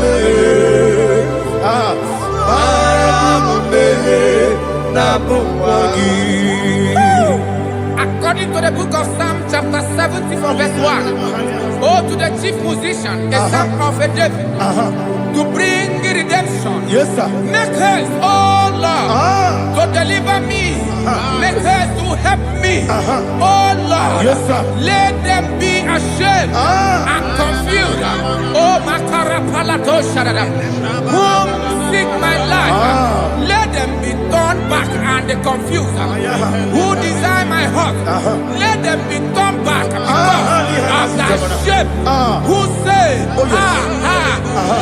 According to the book of Psalm chapter 70 from verse 1, oh, to the chief musician, a psalm of a David, to bring redemption. yes, sir. Make haste, oh Lord, to deliver me. Make haste to help me. Oh Lord, Yes, sir. let them be ashamed and confused. Oh Makarapalato Shadada, whom seek my life, let them be turned back and confused. Who desire my heart, let them be turned back because of that shame. Who say,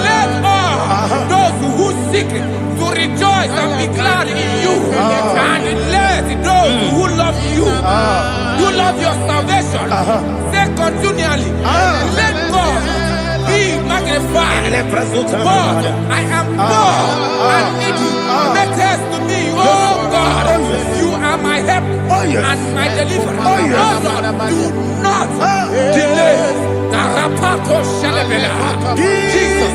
let all those who seek to rejoice and be glad in you, and let those who love you, who love your salvation, say continually, let God be magnified. God, I am poor and needy. Make haste to me, oh God. You are my help and my deliverer. Oh Lord, do not delay. Tarapato Shalabela. Jesus.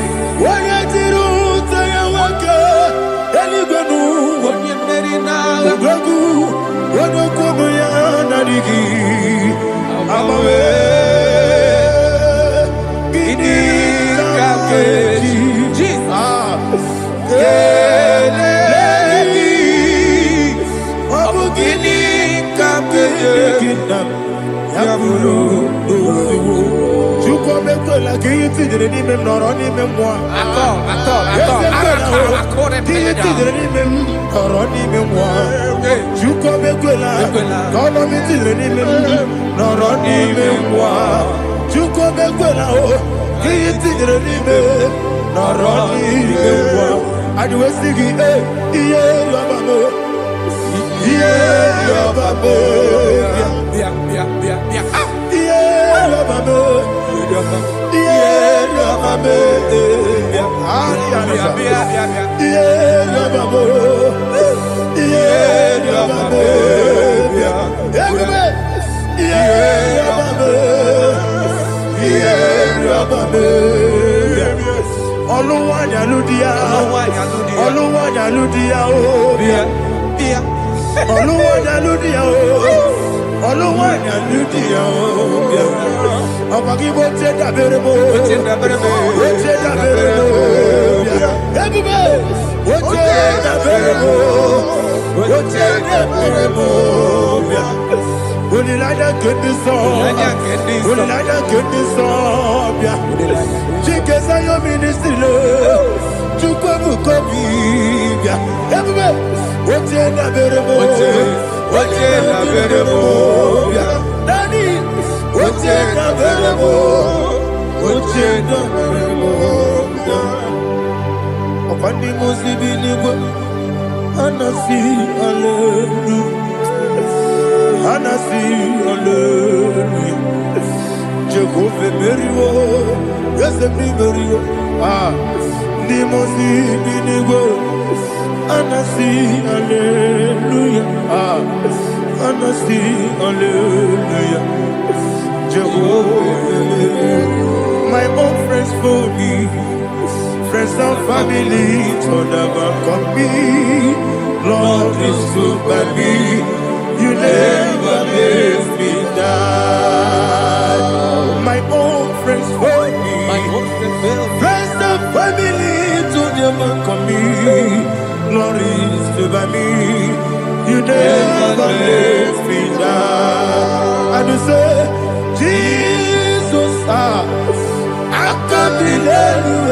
My own friends for me, friends and family to never come me. Lord is good by me, you never let me die. My own friends for me, friends and family to never come me. Lord is good by me, you never let me die. And you say, Jesus, I can't believe you.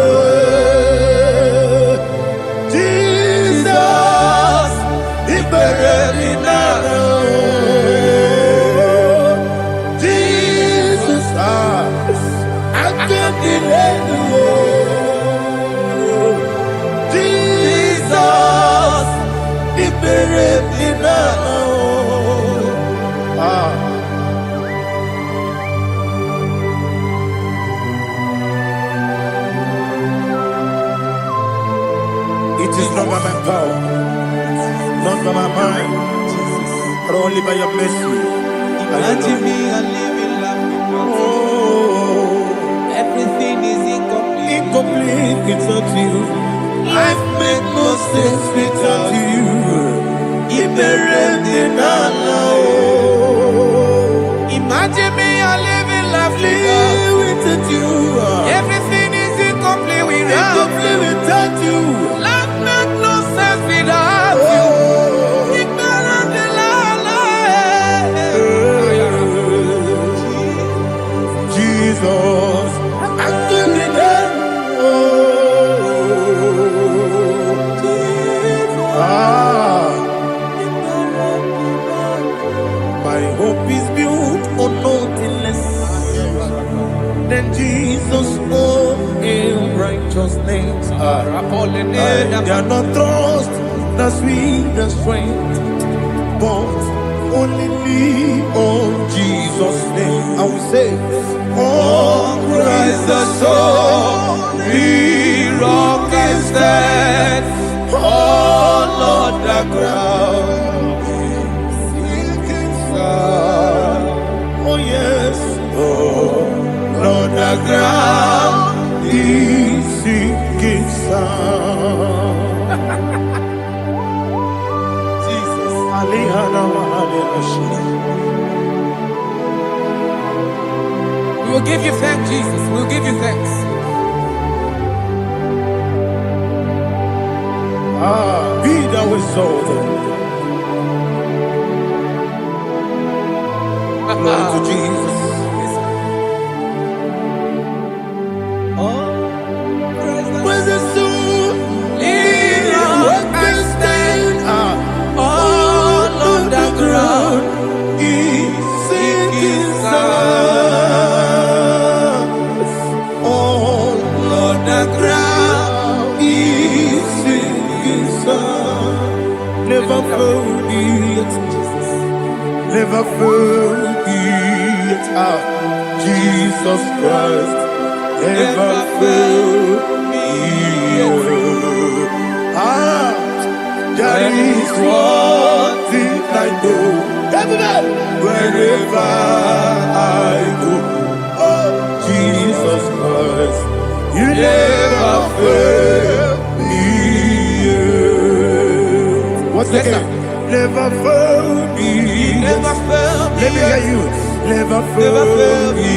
Jesus, he buried in only by your mercy. Imagine me and living life. Oh, Everything is incomplete. incomplete without you. Life makes no sense without you. Imagine me and living life Without you. Everything is incomplete without Incomplete without you. Life makes no sense without you. Jesus, I'm doing it. My hope is built on nothing less than Jesus' own in righteousness. I cannot trust the sweetest strength, but only lean on Jesus' name. I will say, On Christ the solid rock is stand. Oh Lord, the ground is sinking sand. oh yes, oh Lord, the ground is sinking sun. Jesus. We will give you thanks, Jesus. We will give you thanks. Be thou exalted. Glory to Jesus. Where's the soul? Lean and stand. All on the ground is sinking sun. All On the ground is sinking sun. Never forget, never forget, Jesus Christ. Never forget. There is one thing I know. Everybody, wherever I go, oh Jesus Christ, you never fail me. What's the name? Never fail me. never failed me. Let me hear you. Never fail me.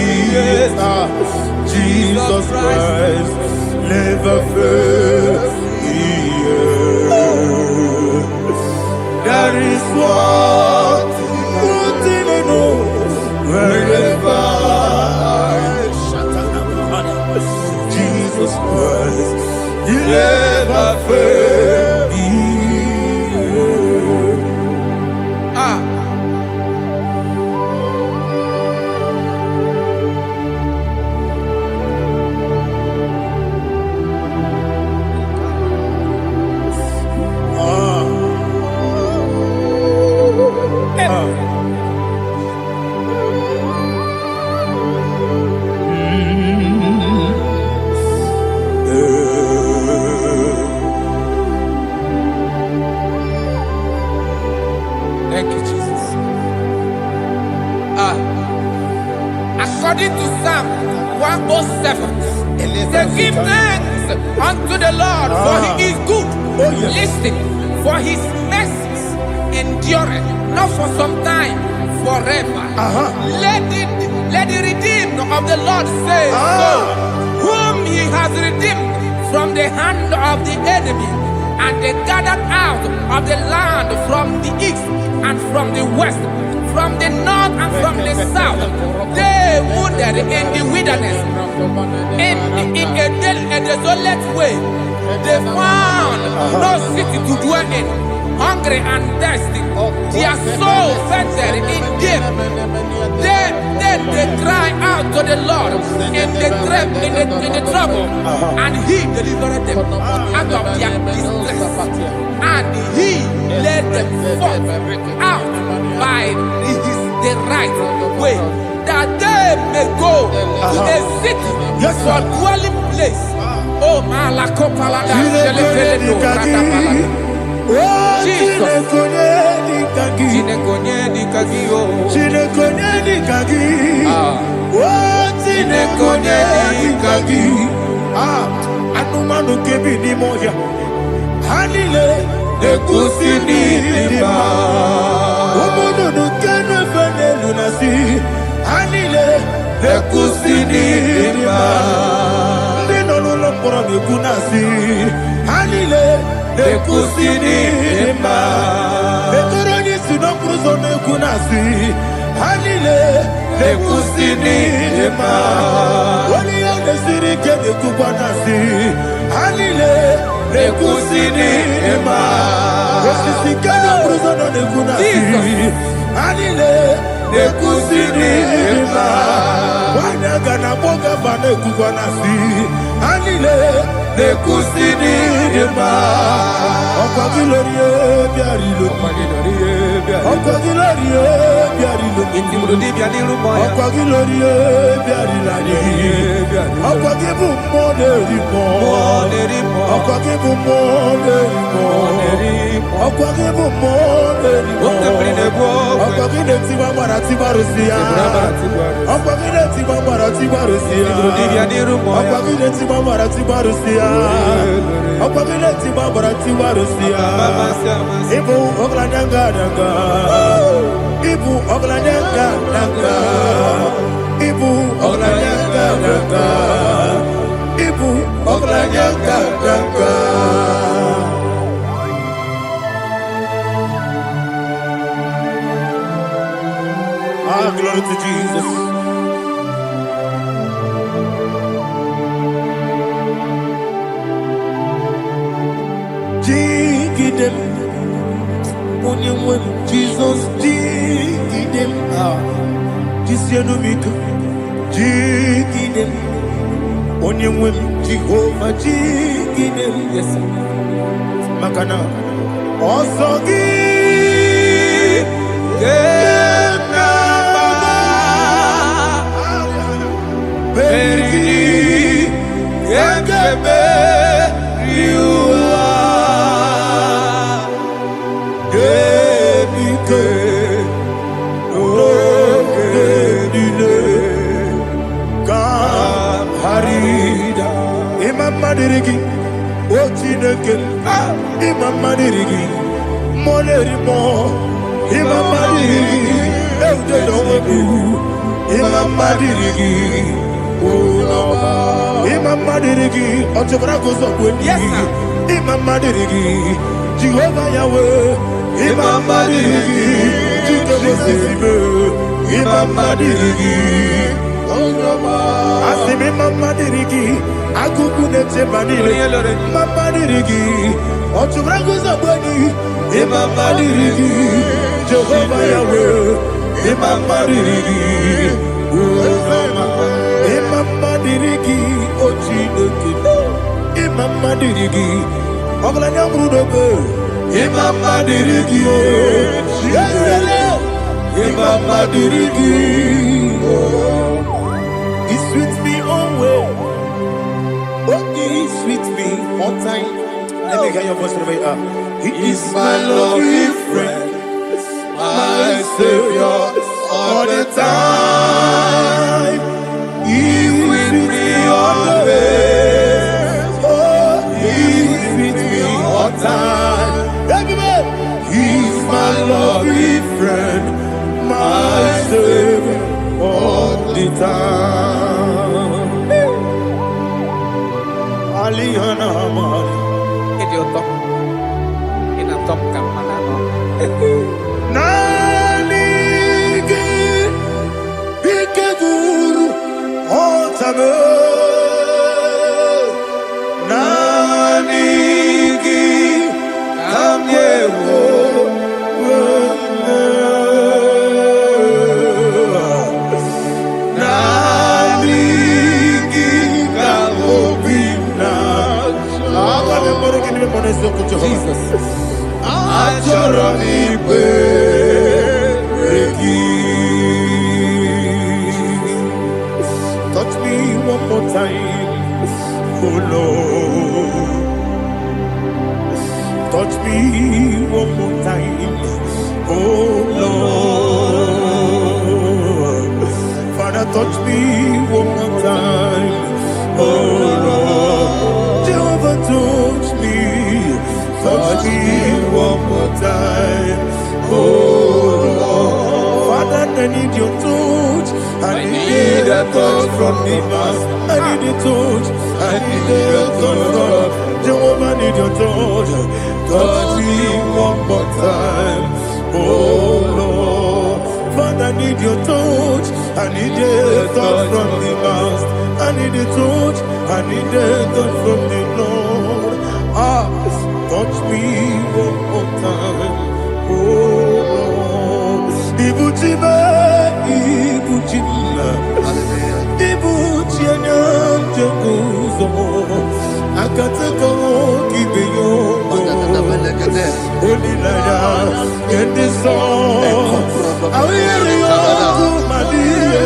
Jesus Christ, never fail me. There is one thing I know. Wherever Jesus Christ, you never fail me. Thank you, Jesus. According to Psalm 107, they give thanks unto the Lord, for he is good. Listen, for his mercies endureth not for some time, forever. Let the redeemed of the Lord say so, whom he has redeemed from the hand of the enemy, and they gathered out of the land from the east and from the west, from the north and from the south. They wandered in the wilderness, in a desolate way. They found no city to dwell in, hungry and thirsty. Their soul fainted in deep. Then they cry out to the Lord in the trouble, and he delivered them out of their distress, and he led them forth out by the right way, that they may go to a city for dwelling place. Oh, Malakopalada, Oh, Jesus. Chinekonyeni kagi. Chinekonyeni kagi, oh. Chinekonyeni kagi. Oh, Chinekonyeni kagi. Anumanu kebi ni moya. Hanile ekusi ni lima. Omono no kene fene lunasi. Hanile ekusi ni lima. Ndino no pora ni kunasi. Hanile ekusi ni lima. Etoroni sino kruzo ne kunasi. Hanile ekusi ni lima. Wali ane siri kene kupanasi. Hanile ekusi ni lima. Esisi kene kruzo ne kunasi. Hanile ekusi ni lima. Wanaga na boga bane kupanasi. Hanile ekusi ni lima. Ọkwa gilorie biarilo. Ọkwa gilorie biarilo. Ọkwa gilorie biarilani. Ọkwa gibu mo lerimo. Ọkwa gibu mo lerimo. Ọkwa gibu mo lerimo. Ọkwa gile tiwa mara tiwa rosia. Ọkwa gile tiwa mara tiwa rosia. Ọkwa gile tiwa mara tiwa rosia. Ọkwa gile tiwa mara tiwa rosia. Ibu oglanyanga danga. Ibu oglanyanga danga. Ibu oglanyanga danga. Ibu oglanyanga danga. Glory to Jesus. Jigidem, onye Jesus, jigidem, jisienumika, jigidem, onye Jehovah, jigidem, yes, makana, osogi, Madirigi, Ochineke, Imam Madirigi, Molerimo, Imam Madirigi, Eudedobu, Imam Madirigi, Imam Madirigi, Ochobrako Zobweni, Imam Madirigi, Jehovah Yahweh, Imam Madirigi, Jehovah Imam Madirigi, Asimi Mama Dirigi, Akuku Nete Manile, Mama Dirigi, Ochubrago Zabani, Imama Dirigi, Jehovah Yahweh, Imama Dirigi, Imama Dirigi, Ochineke, Imama Dirigi, Oglanya Brudobe, Imama Dirigi, Imama Dirigi, He's with me always. Oh, he's with me all time. Let me hear your voice from here. He is my lovely friend, my Savior all the time. He's with me always. Oh, he's with me all time. Everybody, he's my lovely friend, my Savior all the time. Aliana Amari. Idiota. Inatom ka manano. Nanigi Ikeguru Otame. Nanigi Kamyewo. Jesus. Touch me one more time, oh Lord. Touch touch me one more time. Oh Lord, Father, touch me one more time. Oh Lord, Jehovah, touch me one more time. Oh Lord, Father, I need your touch. I need a touch from the master. I need a touch. I need a touch from Jehovah. I need your touch. Touch me one more time. Oh Lord, Father, I need your touch. I need a touch from the master. I need a touch. I need a touch from the Lord. Touch me one more time. Oh Lord, Ibuchima, Ibuchima, Ibuchina, Jaguzo, Akatako, Kibeyo, Olilaya, and the song. I hear you, Madia,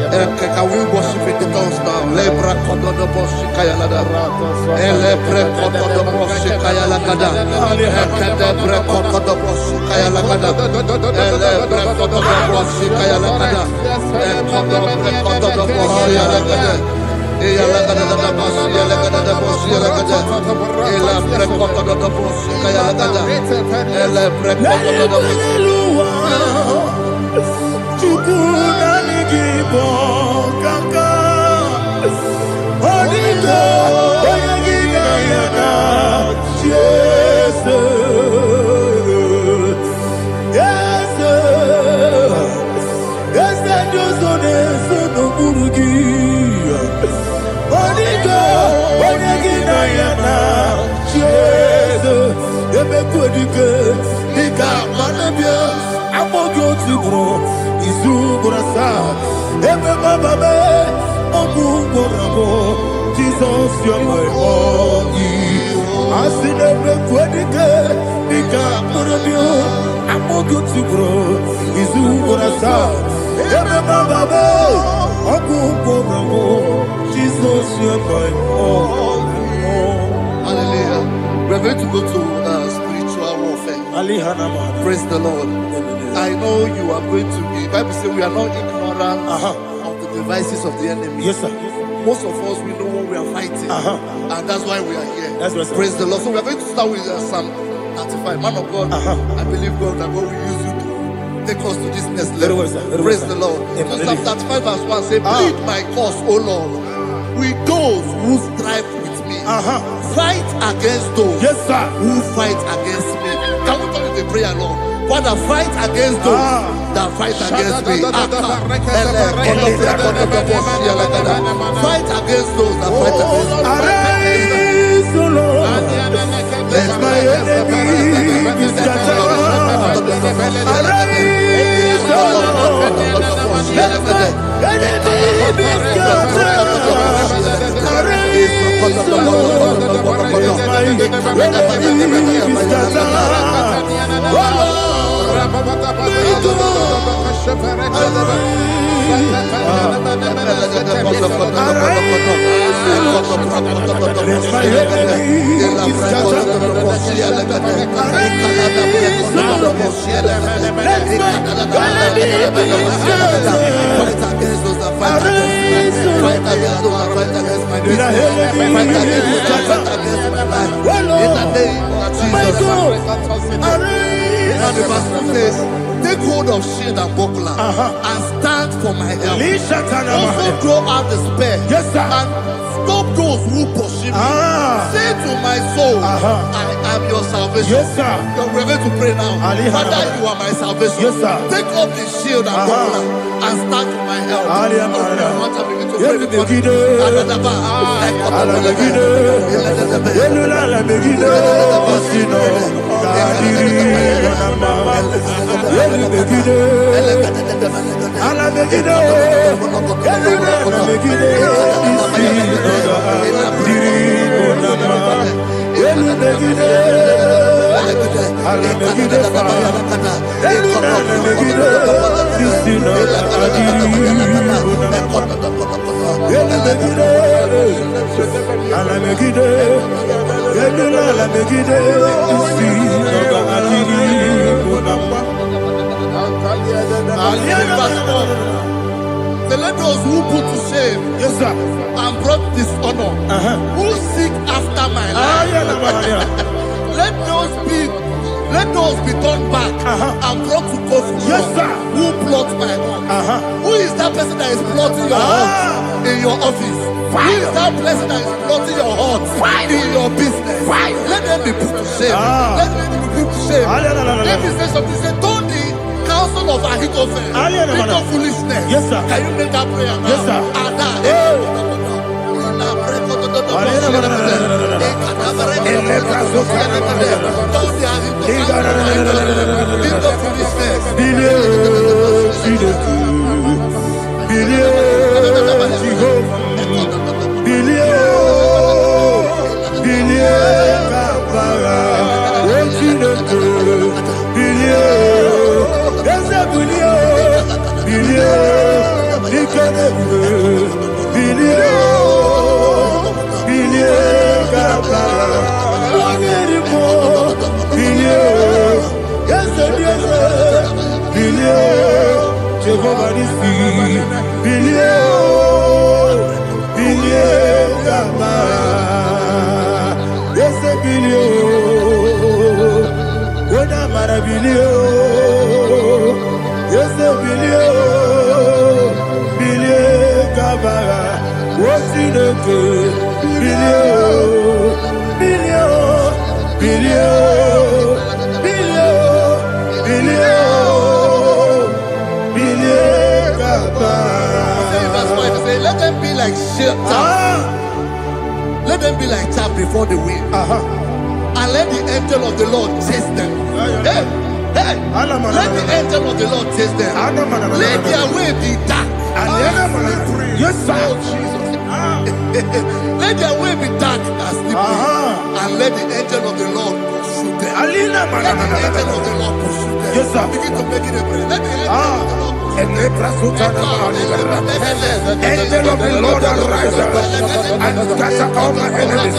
Can we worship in the tongues now? Lebra kodo do boshi kaya lada. Elebre kodo do boshi kaya lada. Ekede bre kodo do boshi kaya lada. Elebre kodo do boshi kaya lada. Ekodo bre kodo do boshi lada. Eya lada da boshi lada da boshi lada. Elebre kodo do boshi kaya lada. Elebre kodo do boshi. IGBO kaka Odito Oyagina yana Yes Yes Yes Josone Sono Burugi Odito Oyagina yana Yes Ebe Kodike Nika Manabia Amogo Tibro Izubrasa, Ebe Bababe, Obuborabo, Jesus, you're my only. I see the Quedica, Nika Murabio, Amogo Tibro, Izubrasa, Ebe Bababe, Obuborabo, Jesus, you're my only. Hallelujah. We're going to go to spiritual warfare. Praise the Lord. I know you are going to be. Bible says we are not ignorant of the devices of the enemy. Yes, sir. Most of us, we know what we are fighting, and that's why we are here. That's right, sir. Praise the Lord. So we are going to start with Psalm 35. Man of God, I believe God that God will use you to take us to this next level. Very well, sir. Very Praise well, the sir. Lord. Amen. So Psalm 35 verse 1 says, plead my cause, O Lord, with those who strive with me. Fight against those who fight against me. Can we come with a prayer, Lord? Father, fight against those that fight against me. Fight against those that fight against me. Arise, O Lord, let my enemy be scattered. Arise, O Lord, let my enemy be scattered. Arise, O Lord, let my enemy be scattered. Oh Lord, take hold of shield and buckler and stand for my help. Also throw out despair and stop those who pursue me. Say to my soul, I am your salvation. You're ready to pray now. Father, you are my salvation. Take up the shield and buckler and stand for my help. Let those who put to shame, Yes, sir. and brought dishonor, who seek after my life, let those be turned back and brought to confusion. Yes, sir. Who plot my own? Who is that person that is plotting your heart in your office? Who is that person that is plotting your heart in your business? Let them be put to shame. Let them be put to shame. Let me say something. Say, don't the counsel of Ahithophel think of foolishness. Yes, sir. Can you make that prayer now? Yes, sir. Let them be like chaff. Let them be like chaff before the wind. And let the angel of the Lord chase them. Hey, let the angel of the Lord chase them. Let their way be dark. Yes, sir. Let their way be dark and slippery. And let the angel of the Lord pursue them. Let the angel of the Lord pursue them. Yes, sir. Begin to make it a prayer. Let the angel of the Lord Angel of the Lord arise and scatter all my enemies.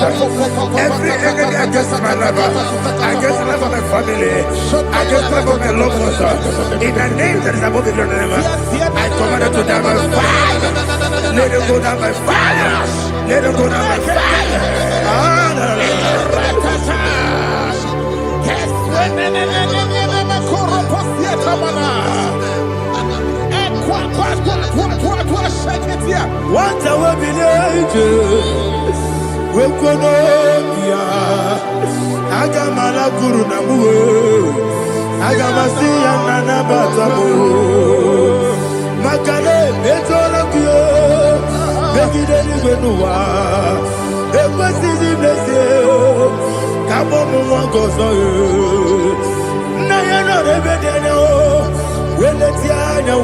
Every enemy against my life, against the life of my family, against the life of my loved ones. In the name that is above the name, I command it to die by fire. Let it go down by fire. Let it go down by fire. What I will be we Wekonomia Agamala Guru Namu Agamasiya Nana Batamu Makale Betolakio Begideni Benua Ekwesizi Blessio Kabomu Wankoso Nayano Rebedeno Weletianya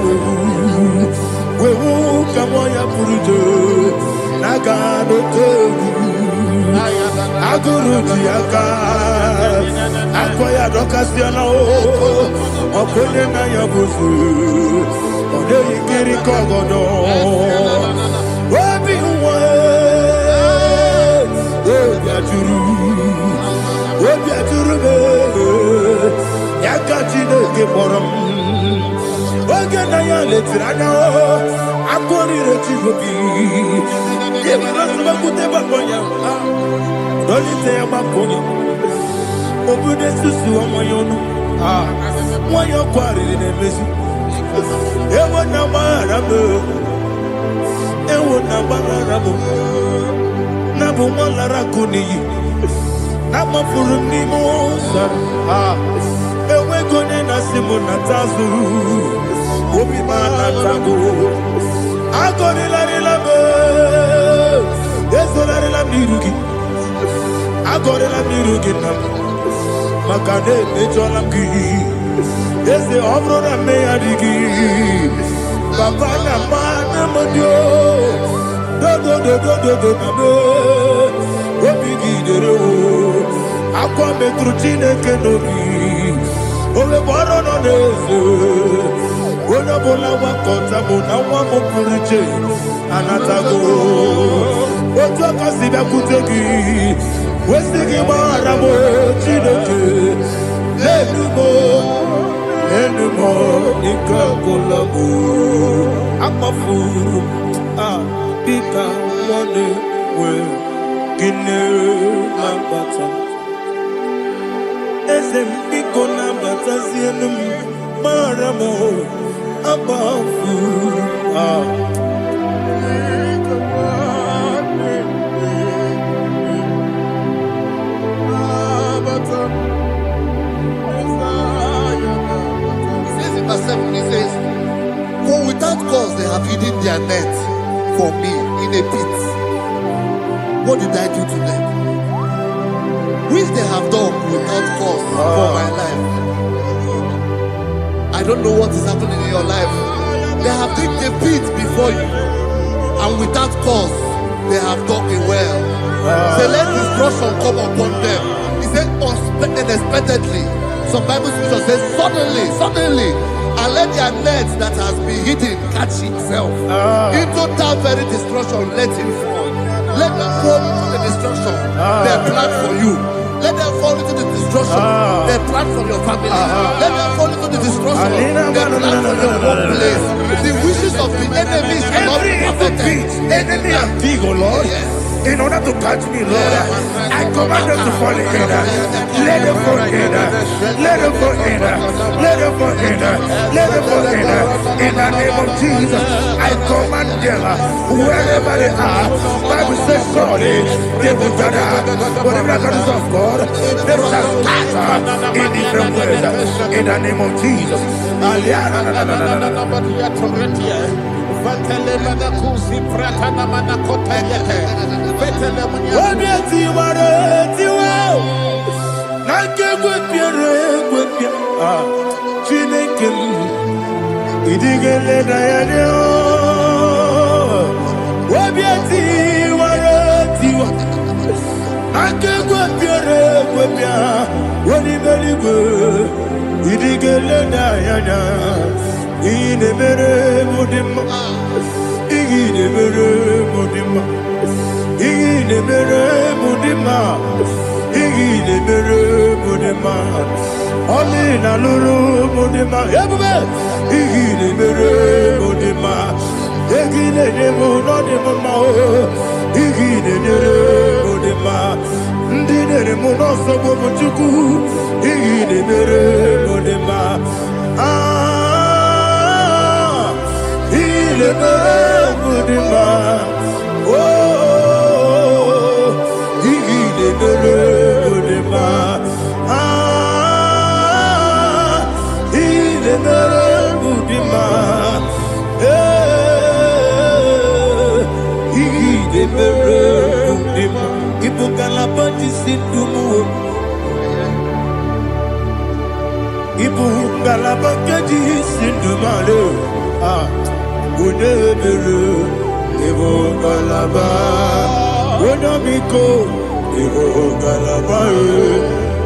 Wewu Kamoya Purujo Nagano Tegu Aguru Tiaka Akoya Dokasiana Okone Nayabusu Ode Ikiri Kogodo Obi Uwe Obi Aturu Yakachine Keporam Oge Nayale Tirana Akoni Rechigobi Yebarasubakuteba Boya Dolite Yabakonya Obude Susu Amoyono Moyo Kwari Nemesu Ewo Namarabu Ewo Namarabu Nabu Malarakuni Nama Furuni Mosa Ewe Gone Nasimu Natazu Obi Manatago Agoni Larilabe Yesolari la mirugi Agoni la mirugi Makade Mejolamgi Ese obro na me adigi. Papa na mana modio. Do na me. Obigi dero. Akwa metru Chineke nobi. Ole boro no neze. Ona bola wakota mona wamo puriche. Anatago. Ojo kasida kutegi. Wesigi maramo Chineke. Enumo ikakolabu. Amafu. Bika one we. Gine mabata. Ezembiko na batasi enum maramo abafu. He says, for without cause they have hidden their net for me in a pit. What did I do to them? Which they have done without cause for my life. I don't know what is happening in your life. They have digged a pit before you, and without cause they have dug a well. Say, let destruction come upon them. He said, unexpectedly. Some Bible scripture says, suddenly, and let their net that has been hidden catch itself. Into that very destruction, let it fall. Let them fall into the destruction they plan for you. Let them fall into the destruction they plan for your family. Let them fall into the destruction they plan for your workplace. The wishes of the enemies shall not be perfected. Enemy and dig, oh Lord. Yes. In order to catch me, Lord, I command them to fall in. Let them fall in. Let them fall in. Let them fall in. Let them fall in. In the name of Jesus, I command them wherever they are. Bible says, surely they will gather. But the miracles of God, they shall scatter in different ways. In the name of Jesus.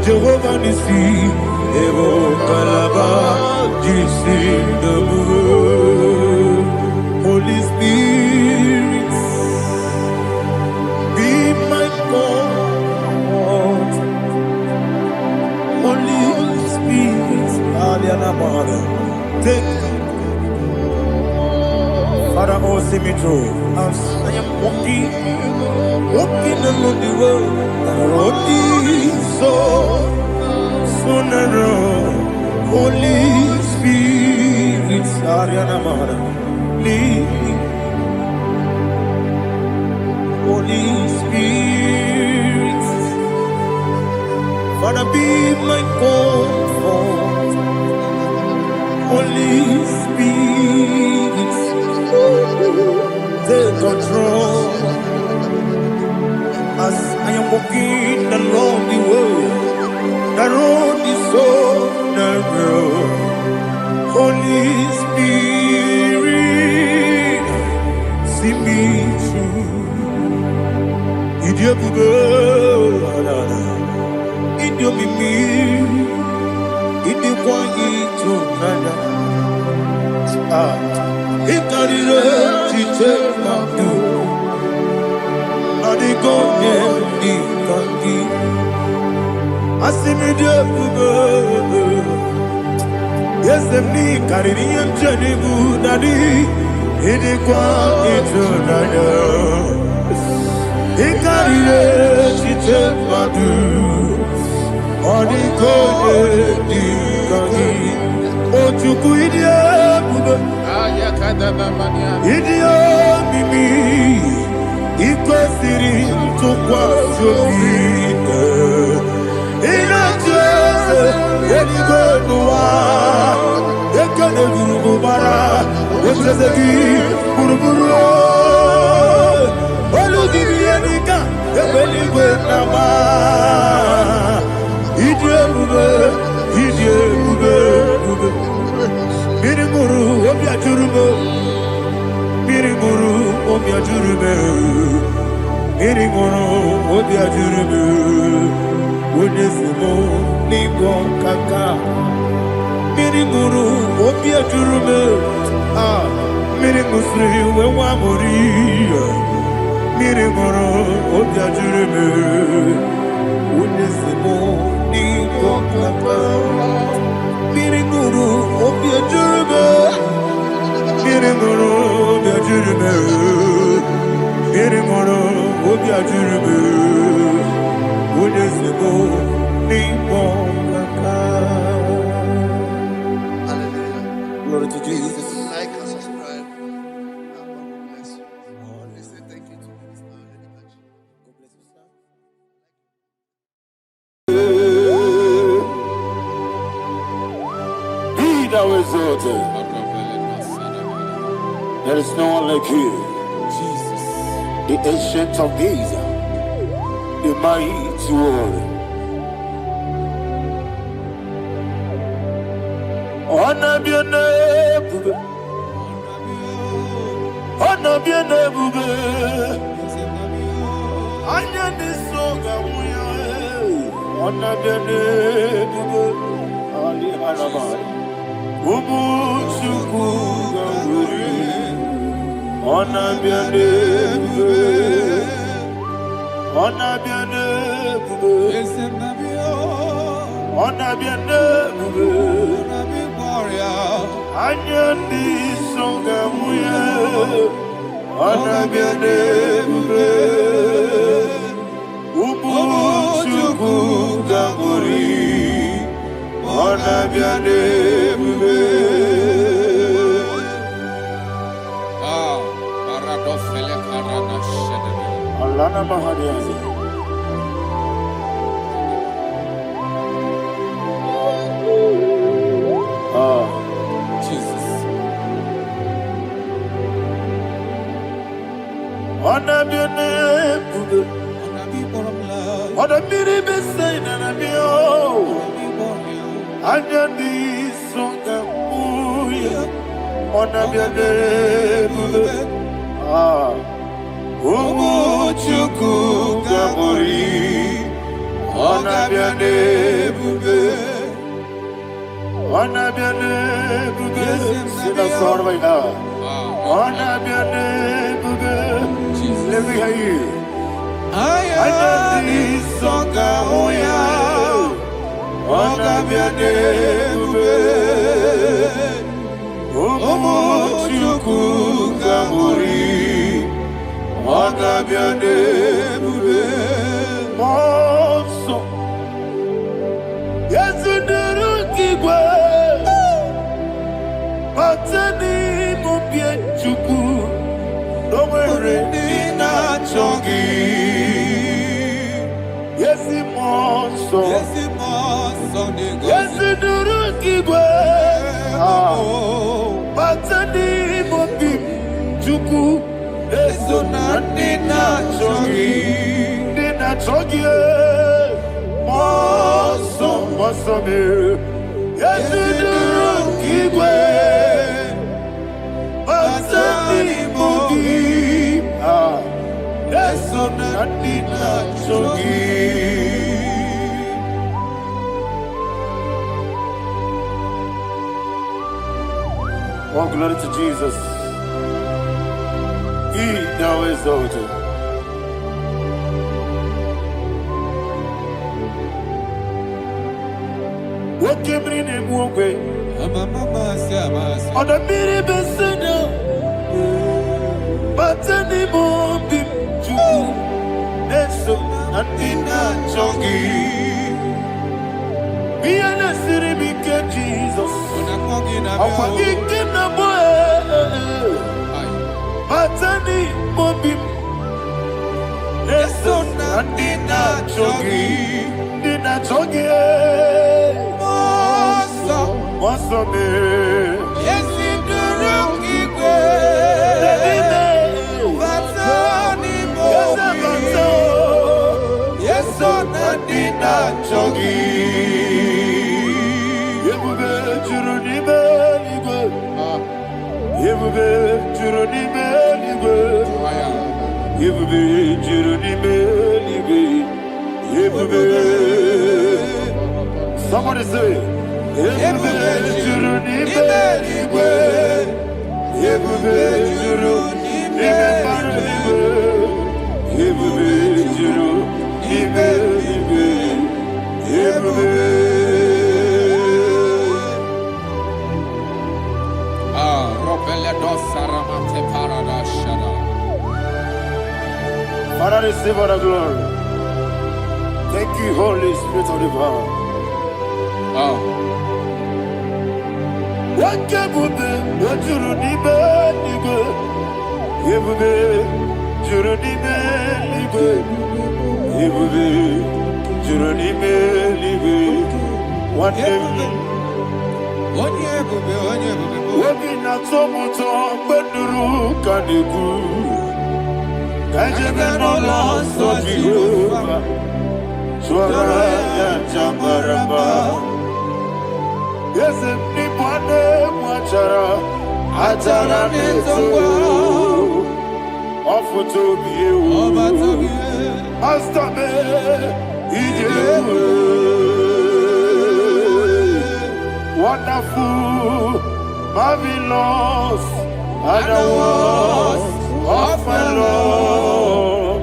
Jehovah Nissi, Evo Kalaba, Holy Spirit, be my God. Holy Spirit, take Father, oh, see me through. As I am walking along the road, the road is so narrow. Holy Spirit, lead me. Holy Spirit, Father, be my comfort. Holy Spirit, take control. As I am walking along the road, Naroni so narrow. Holy Spirit, see me through. Idio bugo, idio mimi, idio kwa ito nana. Ikarire chite mabdu, adigo ne ikangi. Asimi idio bugo. Yes, me carry him journey good daddy. He did quite into nana. He carried it, she took my do. On the code, oh, to quit idiot, mimi. Equal city to quite your feet. In a chest, when you go to war. Bara, what's the key? Buruburu, Oludibianika, the belly with Nama. Idiot, Mirimuru, Obia Jurubo, Mirimuru, Obia Jurubo, Mirimuru, Obia Jurubo, Woodesimo, Nigo Kaka. Mirimuru, Obia Jurume, Mirimusri, Wamori, Mirimuru, Obia Jurume, Unisimo, Nigo Kaka, Mirimuru, Obia Jurume, Mirimuru, Obia Jurume, Mirimuru, Obia Jurume, Unisimo, Nigo Kaka. Glory to Jesus. Like and subscribe. God bless you. Please say thank you to Minister Lady Kachi. God bless you, sir. Be thou exalted. There is no one like you. Jesus. The ancient of days. The mighty warrior. Honor be a neighbor. Honor be a neighbor. Anya ni soga muya. Honor be a neighbor. Ali alabari. Ubu chuku gamburi. Honor be a neighbor. Honor be a neighbor. Honor be a neighbor. Anya di songa muya, ana biane bube, ubu chuku gamburi, ana biane bube. Paradofele karana shedebe. Allah na mahadiyazi. Jesus. Ona biane bube, ona biri besai na bio, anya di songa muya, ona biane bube, umu chuku gamburi, ona biane bube. Ona biane bube, sina sorva ina. Ona biane bube, let me hear you. Anya di songa muya, ona biane bube, umu chuku gamburi, ona biane bube. Monso, yesu duru kigwe. Matani mupie chuku, nomere nina chongi. Yesi monso, yesi duru kigwe. Matani mupie chuku, yesu nina chongi, nina chongi. Monso. Wasome. Yesiduru Igwe. Basani Mogi. Yeso Nadina Chogi. All glory to Jesus. He now exalted. What came in him one way? On the mini besino, but any more big Jew. Neso Nadina Chogi. Be an city because Jesus. I'm forgetting the boy. Batani Mobim. Neso Nadina Chogi. Dina Chogi. Wasome. Yesiduru Igwe. Batani Mogi. Yeso Nadina Chogi. Yebube Jurunime Ligwe. Yebube Jurunime Ligwe. Yebube Jurunime Ligwe. Yebube. Somebody say. Yebube Jurunime Ligwe. Yebube Jurunime Ligwe. Yebube Jurunime Ligwe. Yebube. Father, receive all the glory. Thank you, Holy Spirit of the power. What can we do? What you need, nigga? Yebube, Jurunime, nigga. Yebube, Jurunime, nigga. One day. Wabina tomuto beduru kaniku. Kajebe no lost of Jehovah. Swara ya chamaraba. Yes, ni pwane mwachara. Achara netongo. Ofu tobiye u. Astame ijewe. Wonderful, marvelous, and the words of my Lord.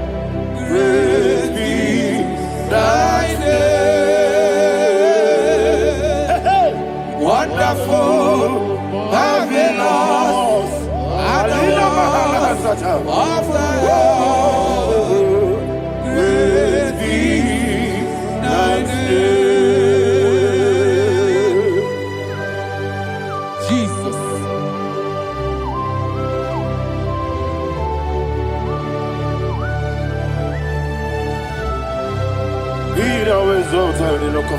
Praise be thy name. Wonderful, marvelous, and the words of my Lord. Praise be thy name.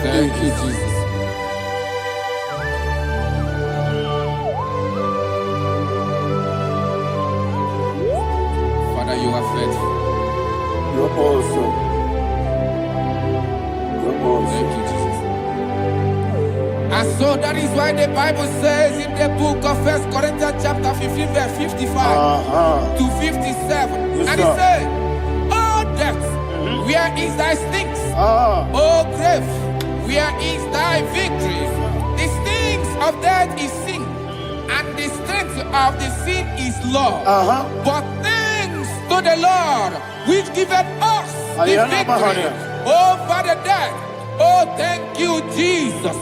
Thank you, Jesus. Father, you are faithful. You're awesome. You're awesome. Thank you, Jesus. And so that is why the Bible says in the book of 1 Corinthians chapter 15, verse 55 to 57. Yes, and it says, "Oh death, where is thy stings? Oh grave, where is thy victory? The stings of death is sin, and the strength of the sin is law. But thanks to the Lord, which giveth us the victory over the death. Oh, thank you, Jesus."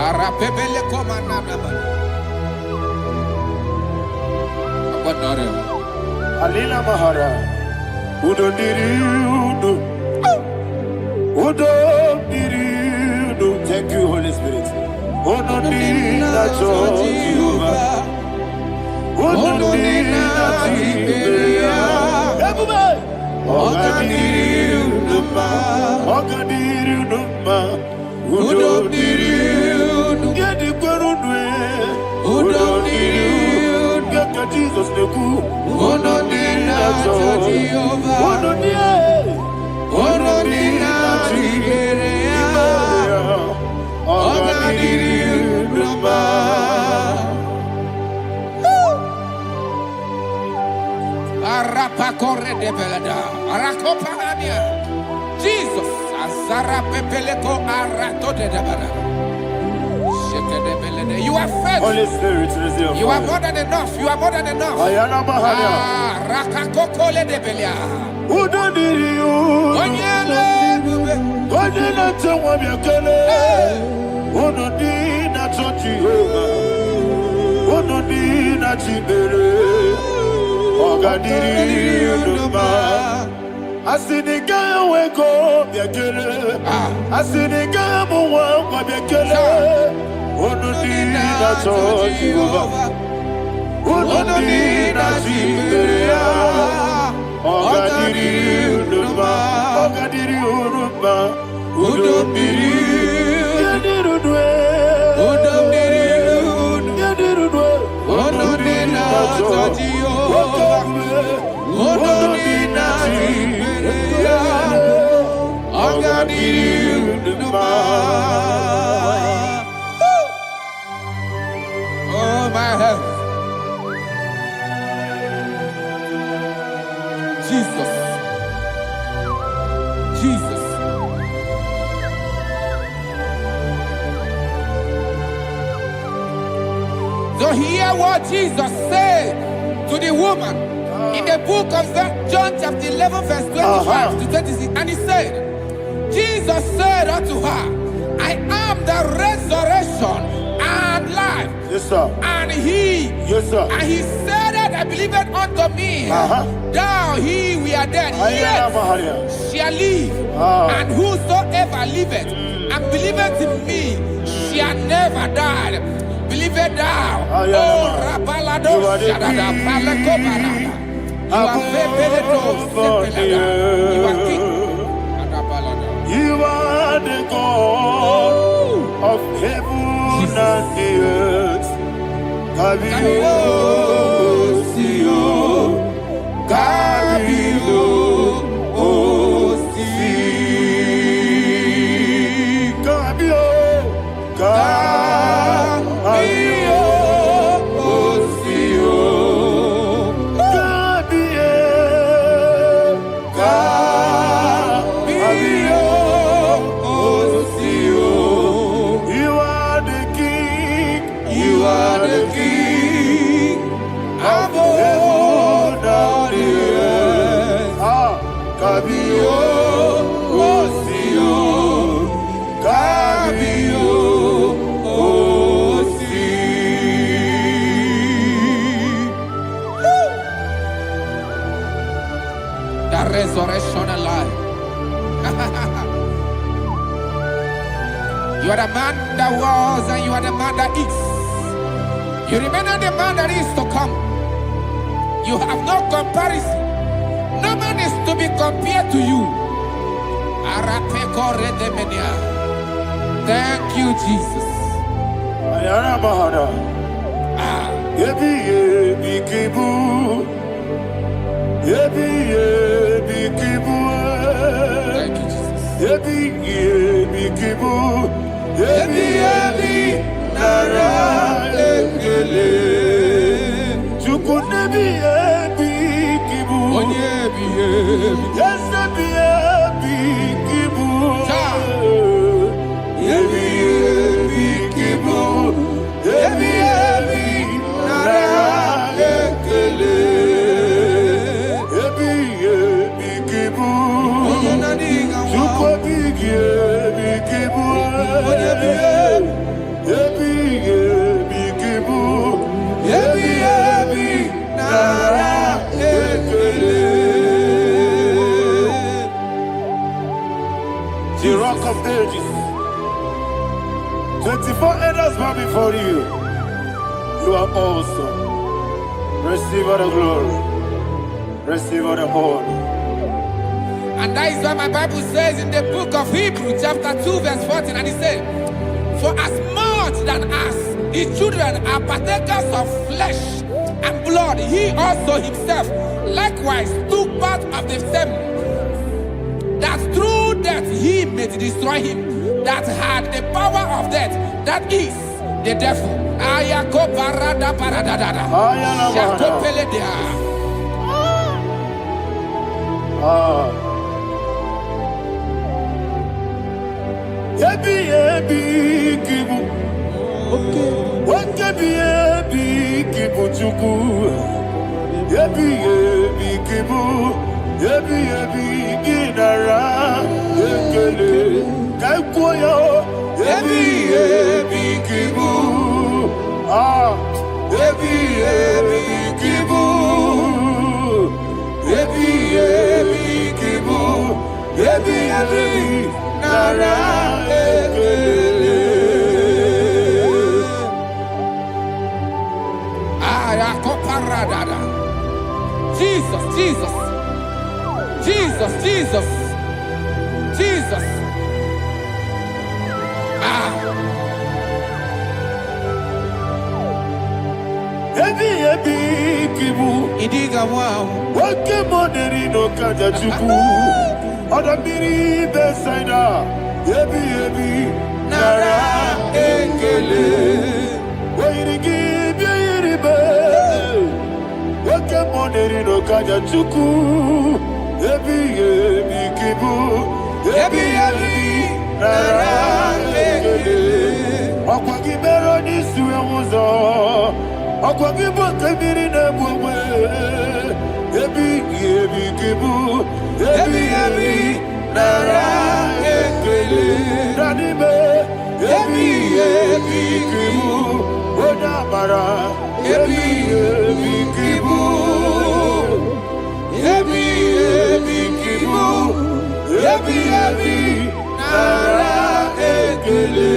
Arapebele komana Alina Mahara, Udo Diriudo, Udo Diriudo. Thank you, Holy Spirit. Udo Dina Jehovah, Udo Dina Jehovah. Everybody, Ogadiriudo, Ogadiriudo, Udo Diriudo, Yedi Gurudwe, Udo Diriudo. Jesus the good, Ono Dina Jehovah, Ono Dina Tiberea, Ogadiriuba. Arapa corre de belada, Arakopania, Jesus, Azara Pepeleko Arato de Dabara. You are faithful. Holy Spirit, resume. You are more than enough. You are more than enough. Ayana Mahania. Rakakokole de Belia. Udo Diriu. Onyele. Onyele Tewa Biakele. Udo Dina Jehovah. Udo Dina Tibere. Ogadiriuba. Asinika weko Biakele. Asinika muwa Biakele. Ono Dina Jehovah, Ono Dina Tiberea, Ogadiriuba, Ogadiriuba, Udo Diriu, Yadirudwe, Udo Diriu, Yadirudwe, Ono Dina Jehovah, Ono Dina Tiberea, Ogadiriuba. Oh, my health. Jesus. Jesus. So hear what Jesus said to the woman in the book of John chapter 11 verse 25 to 26. And he said, Jesus said unto her, I am the resurrection and life. Yes, sir. And he, yes, sir. And he said that I believed unto me, thou he we are dead, yet shall live, and whosoever liveth and believeth in me shall never die. Believe it thou, oh Rabalado Shadada Palakobarada. You are faithful, you are king. You are the God of heaven and the earth. Kabio, Sio, Kabio, Si, Kabio, Kabio, Sio, Kabio, Kabio, Sio. You are the king. You are the king of heaven and the earth. Kabio, Sio, Kabio, Si. The resurrection and life. You are the man that was and you are the man that is. You remember the man that is to come. You have no comparison. No man is to be compared to you. Thank you, Jesus. Ayana Mahara. Yebi yebi kibu. Yebi yebi kibu. Thank you, Jesus. Yebi yebi kibu. Yebi yebi nara ekele. Chuku nebi yebi kibu. Onyebi yebi. Yes nebi yebi kibu. Yebi yebi kibu. Yebi yebi nara ekele. Yebi yebi kibu. Chuku yebi kibu. ages. 24 elders bow before you. You are awesome. Receive all the glory. Receive all the honor. And that is why my Bible says in the book of Hebrews, chapter 2, verse 14, and it says, for as much than us, his children are partakers of flesh and blood, he also himself likewise took part of the same, that through death he may destroy him that had the power of death, that is the devil. Yebi yebi kibu, wakebi yebi kibu chuku. Yebi yebi kibu, yebi yebi ginara ekele kaikoyo. Yebi yebi kibu, yebi yebi kibu, yebi yebi kibu, yebi yebi nara ekele. Jesus, Jesus, Jesus, Jesus, Jesus. Yebi yebi kibu, Idiga wow. wake moneri no kaja chuku. Odamiri besaida. Yebi yebi nara ekele. Wairigi biiribe. Wake moneri no kaja chuku. Yebi yebi kibu. Yebi yebi nara ekele. Akwagi bero ni suwe muzo. Akwagi bote miri ne bwewe. Yebi yebi kibu. Yebi yebi nara ekele. Nanibe. Yebi yebi kibu. Odamara. Yebi yebi kibu. Yebi yebi kibu. Yebi yebi nara ekele.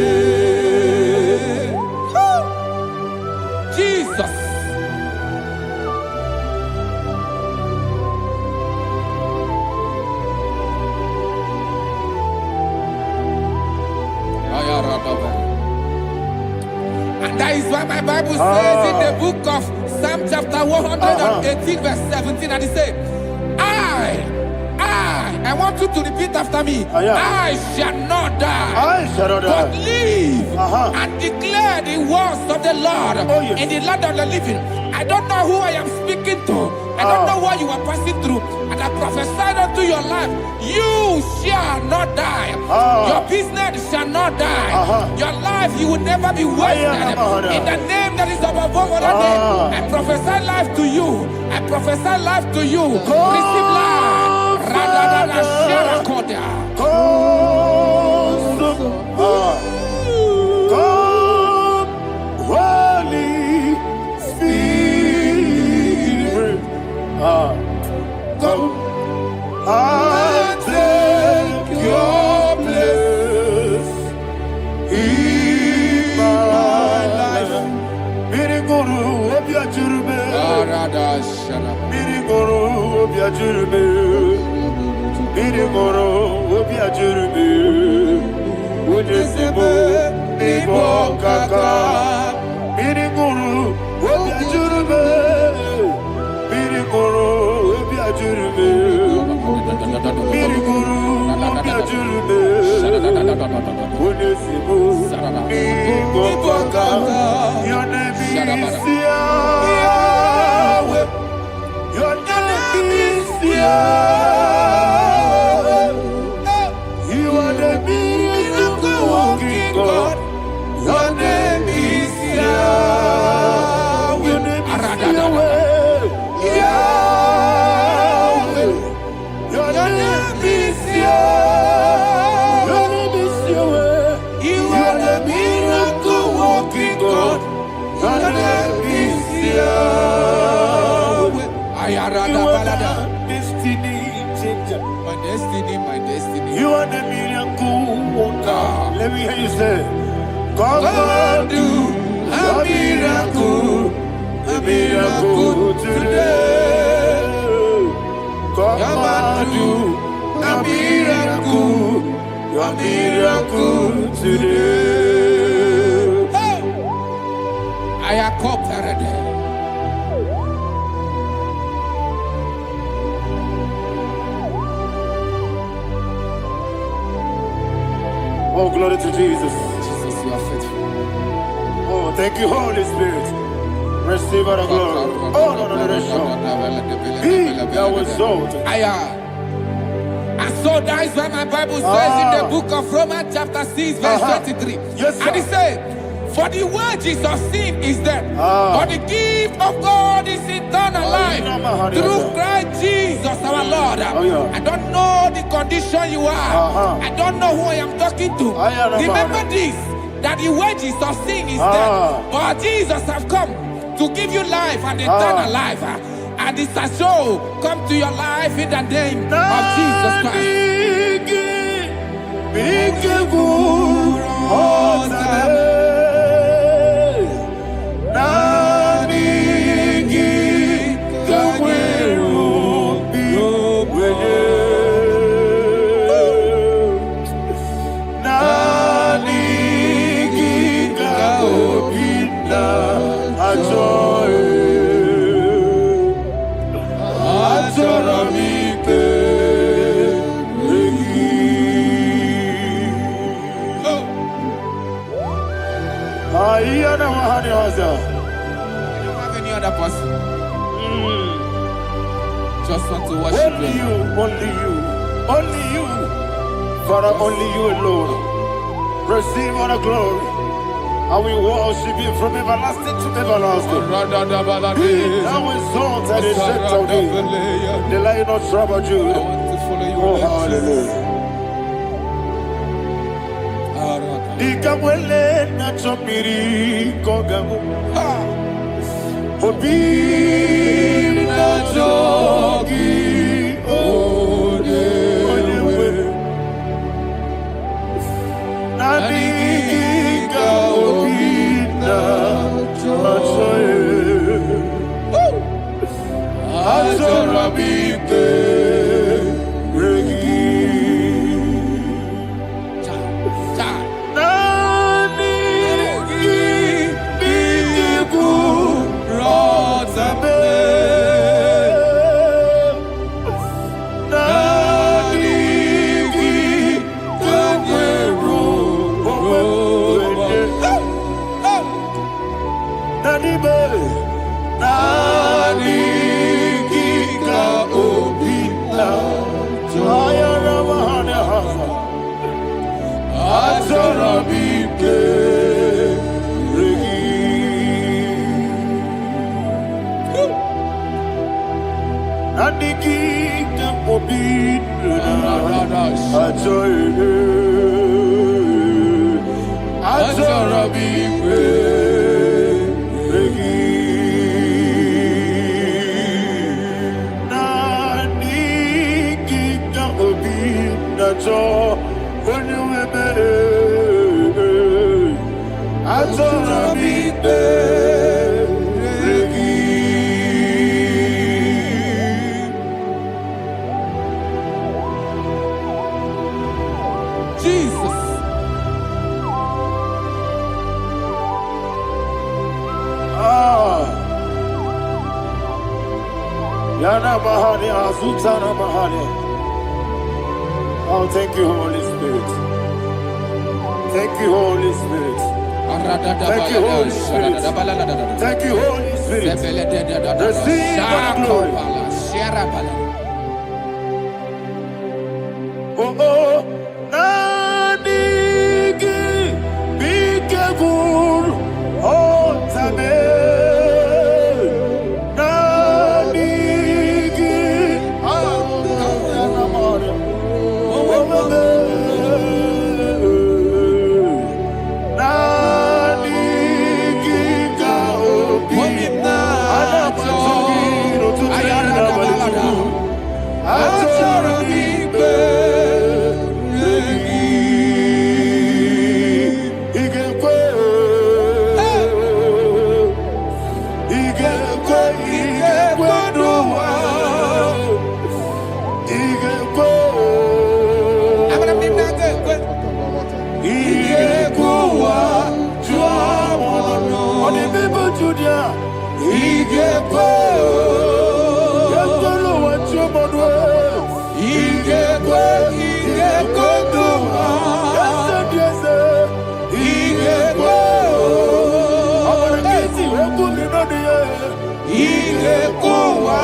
Jesus. And that is why my Bible says in the book of Psalm chapter 118 verse 17, and it says, I want you to repeat after me. I shall not die, I shall not but die. live and declare the words of the Lord in the land of the living. I don't know who I am speaking to. I don't know what you are passing through. And I prophesied unto your life, you shall not die. Your business shall not die. Your life, you will never be wasted. In the name that is above all other name, I prophesy life to you. I prophesy life to you. Receive life. Radadada Sharakoda. Come, Holy Spirit. Come and take your place in my life. Miriguru obiajurube. Miriguru obiajurube. Miriguru obiajurube. Ujesimo ibo kaka. Miriguru obiajurube. Miriguru obiajurube. Miriguru obiajurube. Ujesimo ibo kaka. Your name is Yahweh. Your name is Yahweh. You are the miracle working God. Your name is Yahweh. Your name is Yahweh. Yahweh. Your name is Yahweh. Your name is Yahweh. You are the miracle working God. Your name is Yahweh. You are the destiny changer. My destiny, my destiny. You are the miracle worker. Let me hear you say, come and do a miracle today. Come and do a miracle today. Hey! I am cooperated. Oh, glory to Jesus. Jesus, you are faithful. Oh, thank you, Holy Spirit. Receive our glory. Oh, no. Be thou exalted. And so that is why my Bible says in the book of Romans chapter 6 verse 23. Yes, sir. And it says, for the wages of sin is death, but the gift of God is eternal life through Christ Jesus our Lord. I don't know the condition you are. I don't know who I am talking to. Remember this, that the wages of sin is death, but Jesus have come to give you life and eternal life. And this has so come to your life in the name of Jesus Christ. I don't have any other person. Just want to worship only you, only you, Father, only you alone. Receive all the glory. I will worship you from everlasting to everlasting. Be thou exalted and set of thee, the Lion of Tribe of Judah. Oh, hallelujah. Ikamwele na chomiri kogamu. Obi na jogi onewe. Naniga obi na choe. Azorabike regi. Oh, thank you, Holy Spirit. Thank you, Holy Spirit. Thank you, Holy Spirit. Thank you, Holy Spirit. Receive the glory. Oh, oh, Nanigi, Bigagul, oh, Tame. Julia. IGBO. Yandolo wachomodwe. IGBO. IGBO. Yes. IGBO. Abarakisi wekuninonie. IGBO wa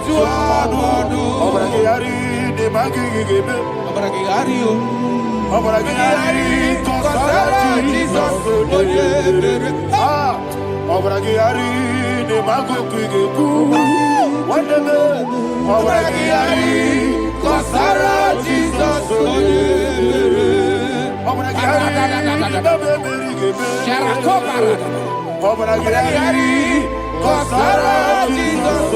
tuadodo. Abarakiyari de magigigebe. Abarakiyari o. Abarakiyari kosara Jesus. Abarakiyari de magigigegu. Wandeme. Abarakiyari kosara Jesus. Abarakiyari de beberigebe. Sharakobara. Abarakiyari kosara Jesus.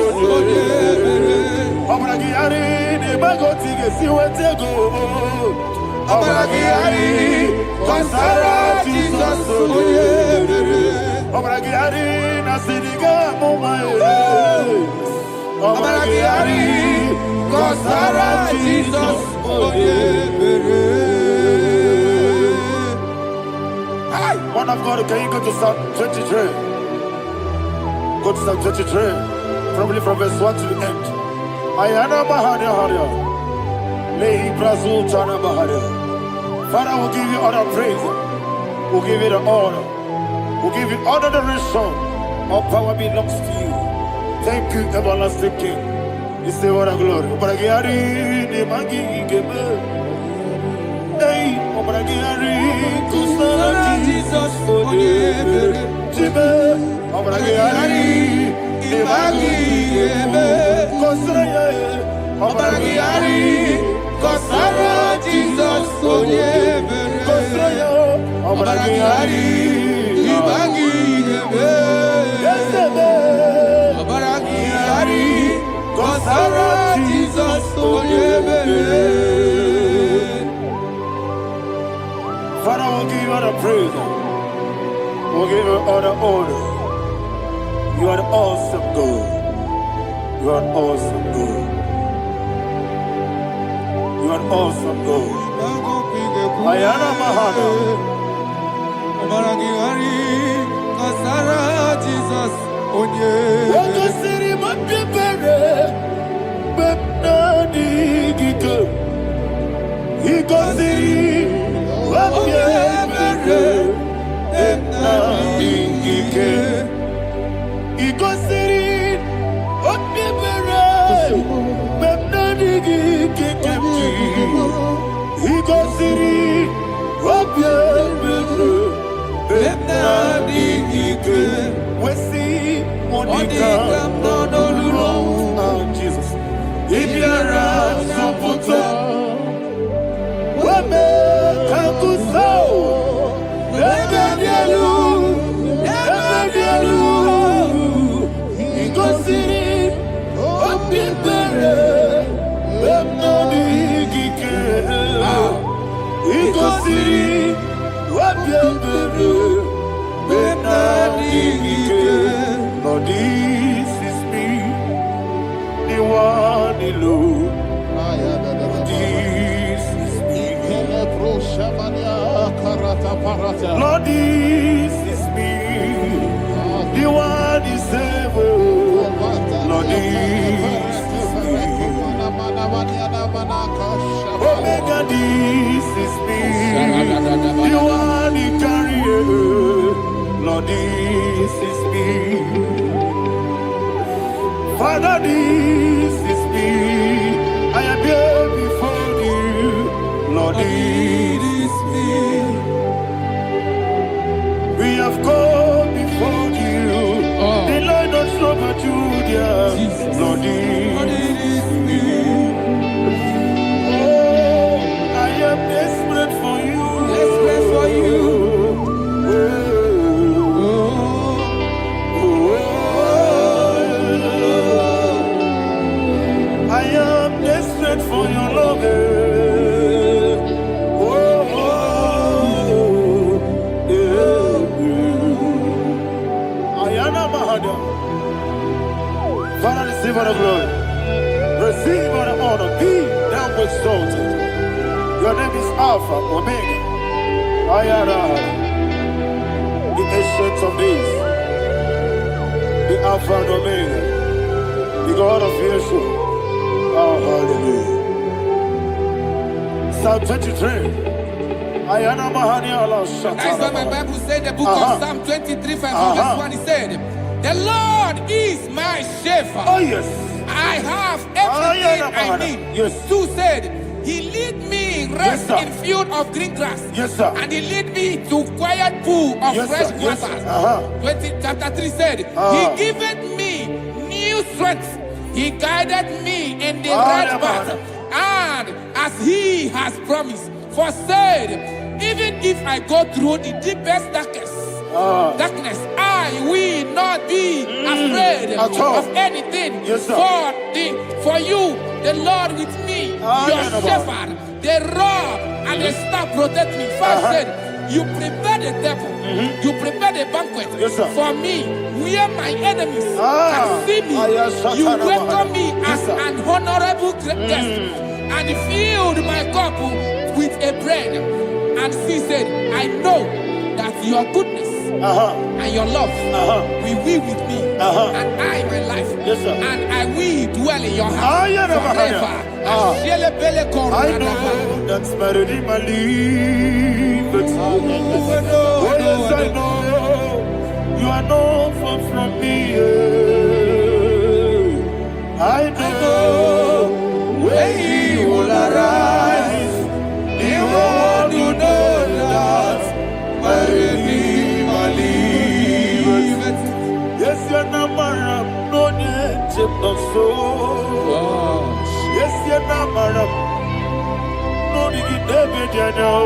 Abarakiyari de magotige siwetego. Abarakiyari kosara Jesus. Abarakiyari nasiriga mumae. Abarakiyari kosara Jesus. Man of God, can you go to Psalm 23? Go to Psalm 23, probably from verse 1 to the end. Ayana Mahania Haria. Lehi Prazu Chana Mahania. Father, we'll give you all the praise. We'll give you the honor. We'll give you all the adoration. All power belongs to you. Thank you, everlasting King. You say what a glory. Obragiari, the Magi Gebe. Hey, Obragiari, Kusara Jesus, Jibe, Obragiari, the Magi Gebe. Kusara, Obragiari, Kusara Jesus, Kusara, Obragiari, the Magi Gebe. Obragiari, Kusara Jesus, Father, we'll give you all the praise. We'll give you all the honor. You are the awesome God. You are an awesome God. You are an awesome God. Ayana Mahana. Obaragiyari Kasara Jesus. Waka siri mapipere. Bepnani gike. Iko siri. Jesus. If you're Lord, this is me, the one alone. This is me. Lord, this is me, the one is ever. Lord, this is me. Omega, this is me, the one in carrier. Lord, this is me. Father, this is me. I am here before you. Lord, this is me. We have come before you. The Lord of Super Judah. Lord, this is me. Oh, I am desperate for you. Desperate for you. For your love, Ayana Mahada. Father, receive all the glory, receive all the honor. Be thou exalted. Your name is Alpha, Omega. Ayana, the ancient of days, Alpha and Omega, the God of creation. Oh, hallelujah. Psalm 23. Ayana Mahani Allah Shata. That's why my Bible said, the book of Psalm 23, 5, verse 1, he said, the Lord is my shepherd. Oh, yes. I have everything I need. Yes. 2 said, he lead me rest Yes, in field of green grass. Yes, sir. And he lead me to quiet pool of Yes, fresh sir. Yes, waters. sir. Chapter 3 said, he giveth me new strength. He guided me in the right path. And as he has promised, for said, even if I go through the deepest darkness, I will not be afraid of anything. Yes, sir. For you, the Lord with me, your shepherd, the rod and the staff protect me. First said, you prepare the table, you prepare the banquet for me, where my enemies can see me. You welcome me as an honorable guest, and filled my cup with a bread. And she said, I know that your goodness and your love will be with me, and I, my life, and I will dwell in your house forever. I know that's better than my life. Oh, yes, I know you are not far from me. I know when he will arise, he will do that. Yes, you're not married, no need to so. Yes, you're not married, no need to David, you know.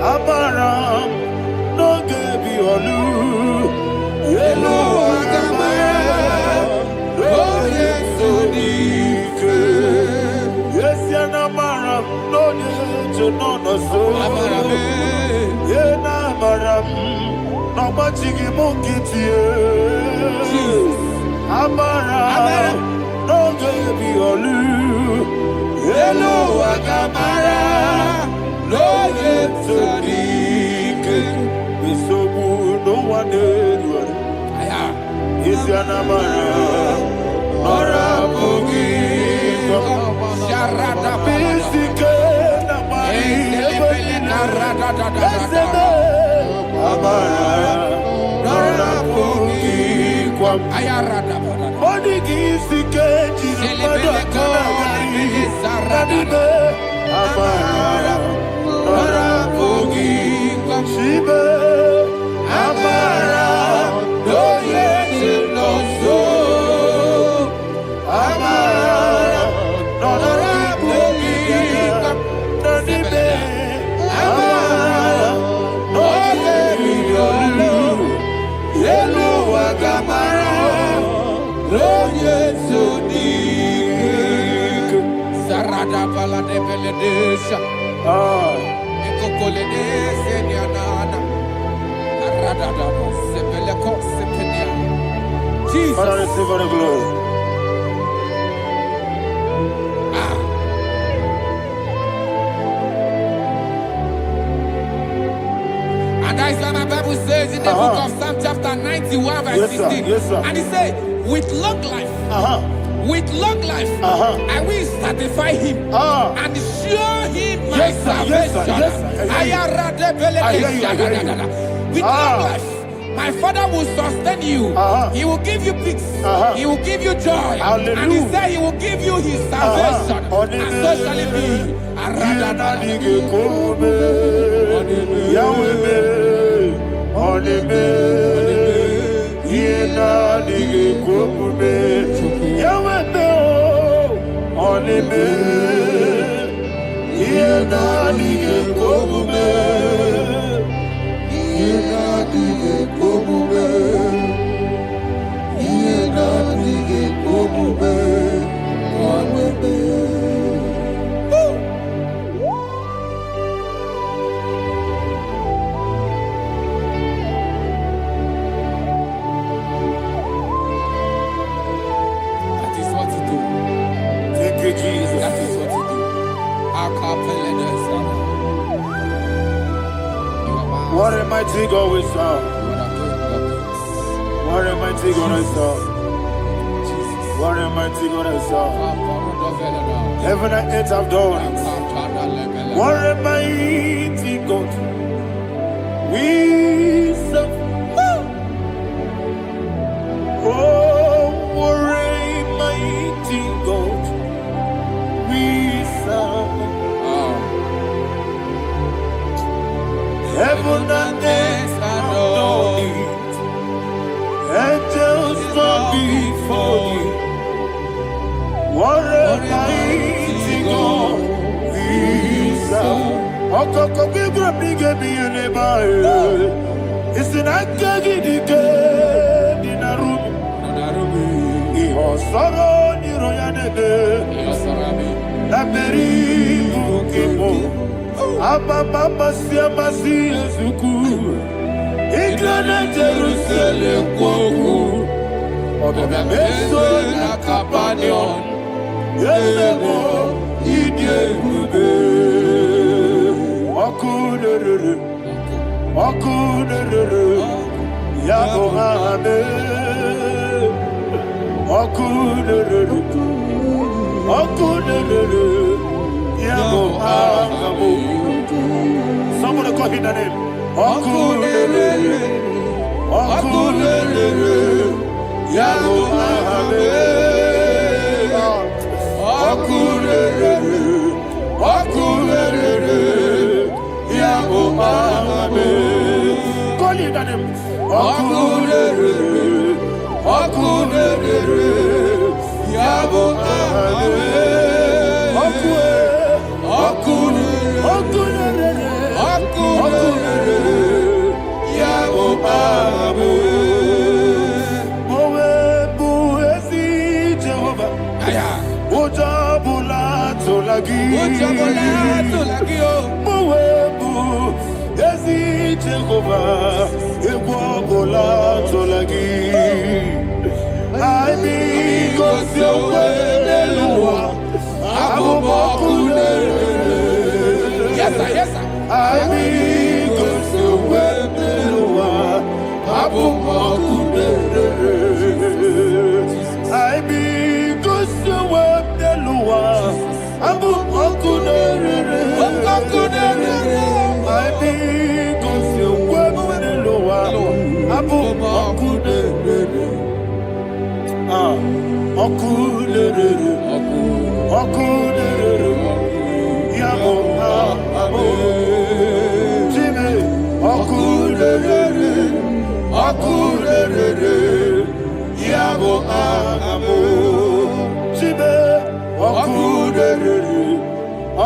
Amaram, no give you a loo. Yellow, oh, yes, so deep. Yes, you're not married, no need to know so. Yena maram, no machigi mukiti. Amara, no gebi olu. Hello, agamara, no yetsodik. Bisobu no one did. Is yanamara, ora bogi. Sharada Bisike namari. Jesus. Father, receive all the glory. And that is why my Bible says in the book of Psalm chapter 91 verse 16. Yes, sir. And he said, with long life, I will satisfy him and show him my salvation. With long life, my Father will sustain you. He will give you peace. He will give you joy. Hallelujah. And he said he will give you his salvation. And so shall it be. What a mighty God we serve. What a mighty God I serve. What a mighty God I serve. Heaven and earth have done it. What a mighty God we serve. Oh, what a mighty God we serve. Heaven and earth have done it. Angels bow before you. What a mighty God we serve. Okoko bibra bige bi eneba. It's an akagidike dinarubi. Iho soro ni royanebe. Laberi bukipo. Ababa siamasi ezuku. Iglana Jerusalem kwoku. Obebe meso na kapanion. Yesemo idie gube. Okunere. Okunere. Yabo hame. Okunere. Okunere. Yabo hame. Somebody call him the name. Okunere. Okunere. Yabo hame. Okunere. Okunere. Yabo hame. Call him the name. Okunere. Okunere. Yabo hame. Yes, sir. Yes, sir. I mean, go so well, I mean, go so well, Abu Makunere. I mean, go so well, Abu Makunere. Ah, Makunere. Makunere. Yabo. Jimmy, Akunere, Yabo Amo, Jimmy,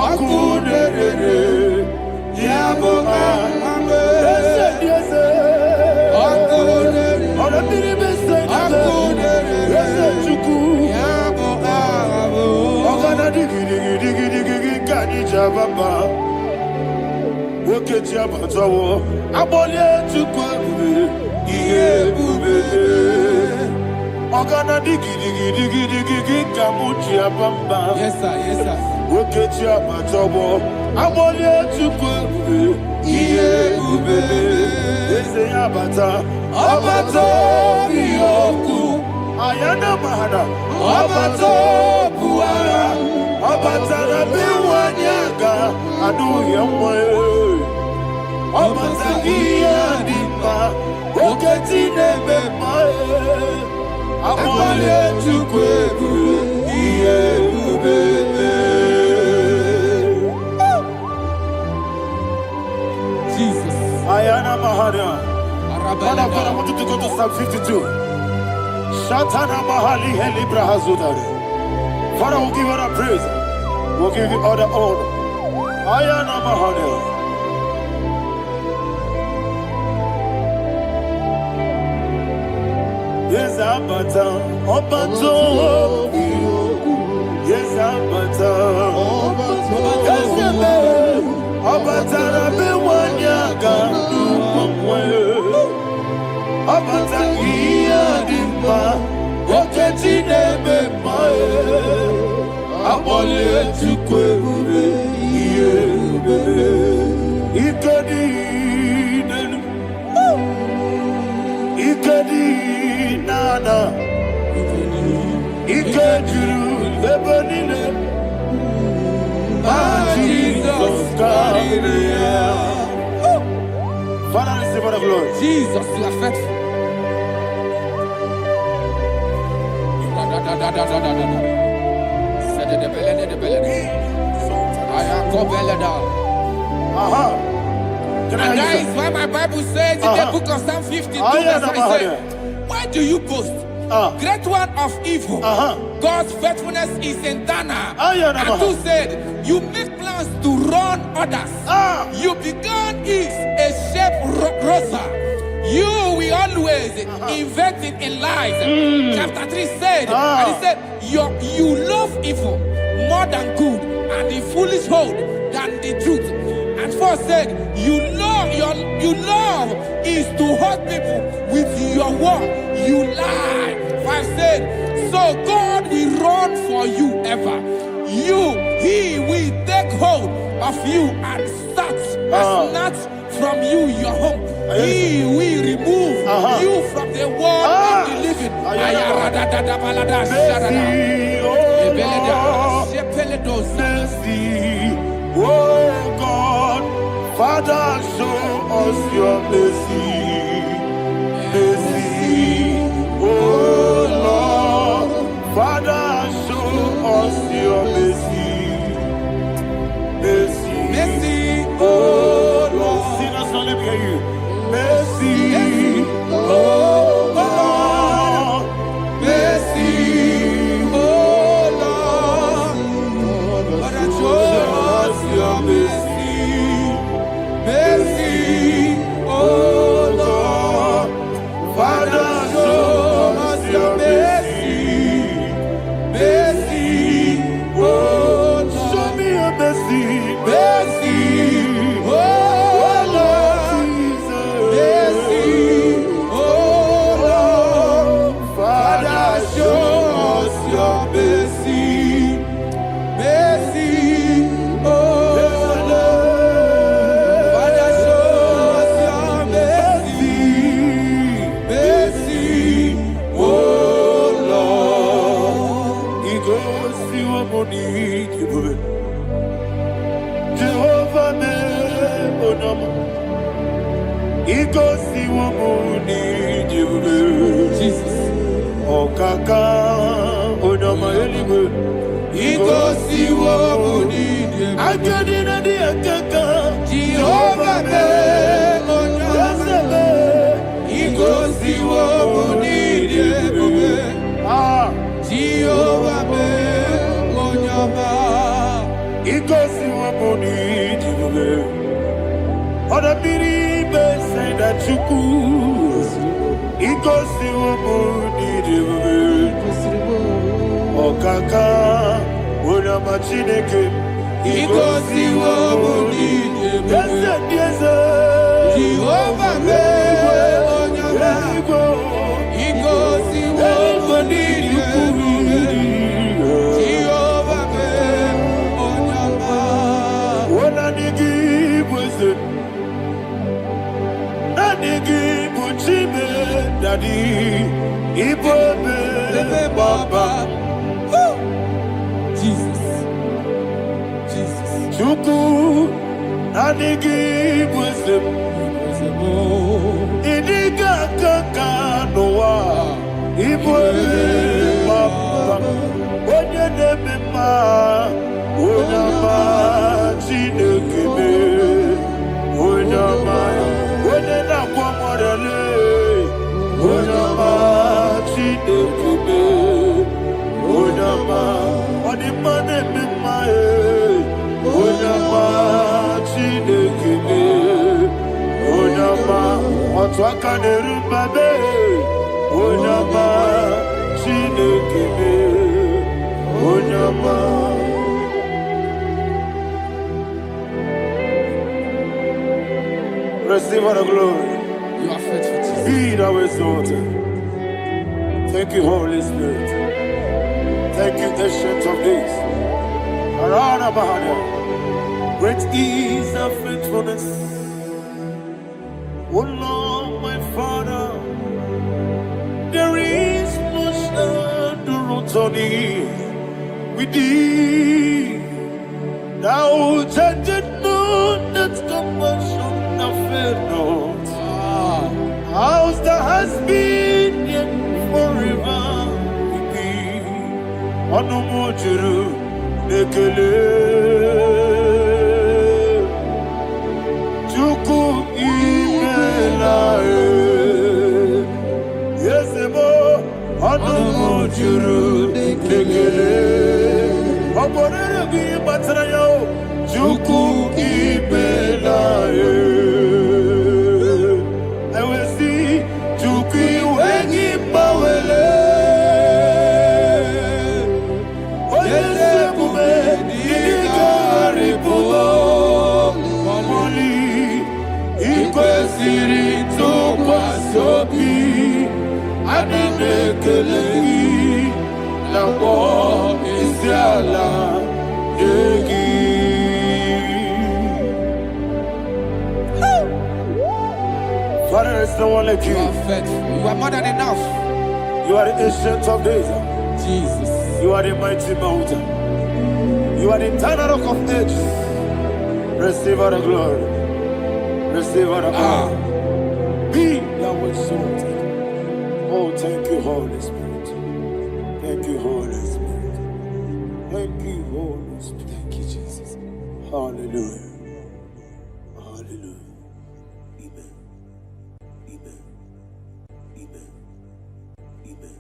Akunere, Yabo Amo, yes, Akunere, on a minimum say, yes, Chuku, Yabo Amo, Ogana digi, Jababa. Oketi abatawo abole tukwa iye bube ogana digi kamuchi abamba. Yes, sir. Yes, sir. Oketi abatawo abole tukwa iye bube ese abata biyoku ayana mahana abato buara abatara biwanyaga adu yamwe Obazagia dimba, oketi nebe mae, amale chukwebu, iye ubebe. Jesus. Ayana Mahana. Man of God, I want you to go to Psalm 52. Shatana Mahali Helibra Hazudari. Father, we'll give you the praise. We'll give you all the honor. Ayana Mahana. Yes, Abata, Obato, yes, Abata, yes, Abata, Bewanyaga, Abata, Iadimba, Oketi Nebe, Abole, Tukwe, Ikadi, Jesus, God. Father, receive all the glory. Jesus, you are faithful. And that is why my Bible says in the book of Psalm 52, verse 9 says, why do you boast? Great one of evil. God's faithfulness is eternal. And who said, you make plans to run others. You began is a shape rosa. You will always invent it in lies. Chapter 3 said, and he said, you love evil more than good, and the foolish hold than the truth. And 4 said, you love is to hurt people with your word. You lie. 5 said, so God will run for you ever. He will take hold of you and snatch from you your home. He will remove you from the world of the living. Oh God, Father, show us your mercy. Mercy, oh Lord, Father, show us your mercy. Mercy, Mercy, oh Lord. Sinners, let me hear you. Mercy, oh Lord. mercy, oh Lord. Father, show us your mercy. Mercy, oh Lord. Father, show us your mercy. Mercy, oh Lord. Show me your mercy. Mercy, oh Lord. Mercy, oh Lord. Father, show us your mercy. Mercy, oh Lord. Father, show us your mercy. Mercy, oh Lord. He goes to a money. Jehovah me onama. He goes to a money. Jesus. Okaka onama eligwe. He goes to what we need. I get in the akaka. Jehovah me onama. He goes to what we need. Jehovah me onama. He goes to a money. Other people say that you could. He goes to a money. Okaka, onama chineke. He goes to what we need. Jehovah me onama. He goes to what we need. Jehovah me onama. Daddy, Ibobe, Baba, Jesus. Jesus. Chuku, Nanigi, wisdom, Idiga, Kaka, Noa, Ibobe, Baba, Onya Nebima, Onyama, Chinekebe, Onyama, Onena Kwamorele, Onyama, Chinekebe, Onyama, Onimane Bimae, Onyama, Chinekebe, Onyama, Otwakane Rumbabe, Onyama, Chinekebe, Onyama. Receive all the glory. You are faithful, Jesus. Be thou exalted. Thank you, Holy Spirit. Thank you, Ancient of Days. Arana Bahana. Great is thy faithfulness. Oh Lord, my Father, there is much endurance Tony, we did. Now, judged not that compassion of not. House that has been yet forever with thee. Onomojuru nekele. Chuku imelae. Yesebo onomojuru nekele. Oborere bi batrayo. Chuku imelae. Father, there's no one like you. You are faithful. You are more than enough. You are the ancient of days. Jesus. You are the mighty mountain. You are the eternal rock of ages. Receive all the glory. Receive all the honor. Be thou exalted. Oh, thank you, Holy Spirit. Thank you, Holy Spirit. Thank you, Holy Spirit. Thank you, Jesus. Hallelujah. Hallelujah. Amen. Amen. Amen. Amen.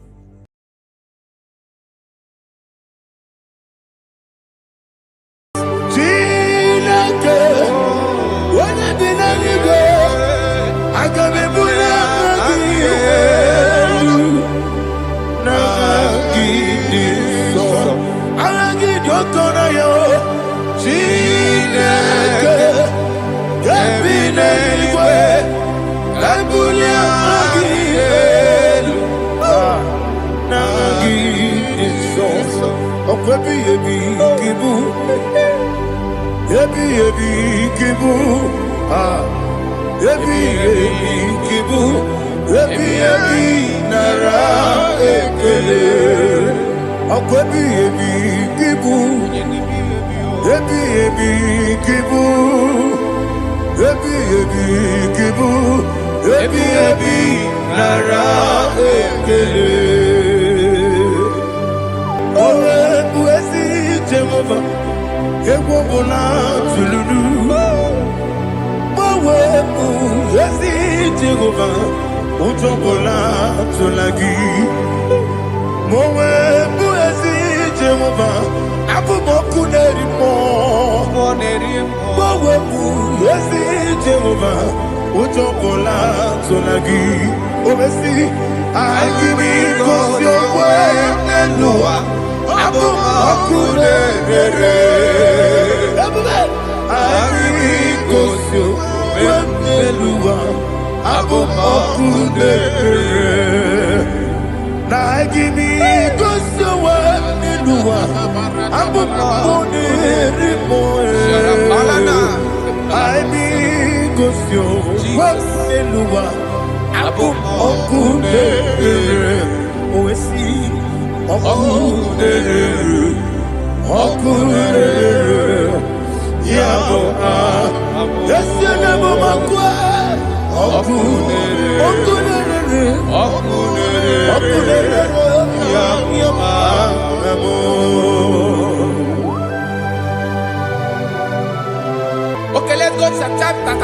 Okay, let's go to chapter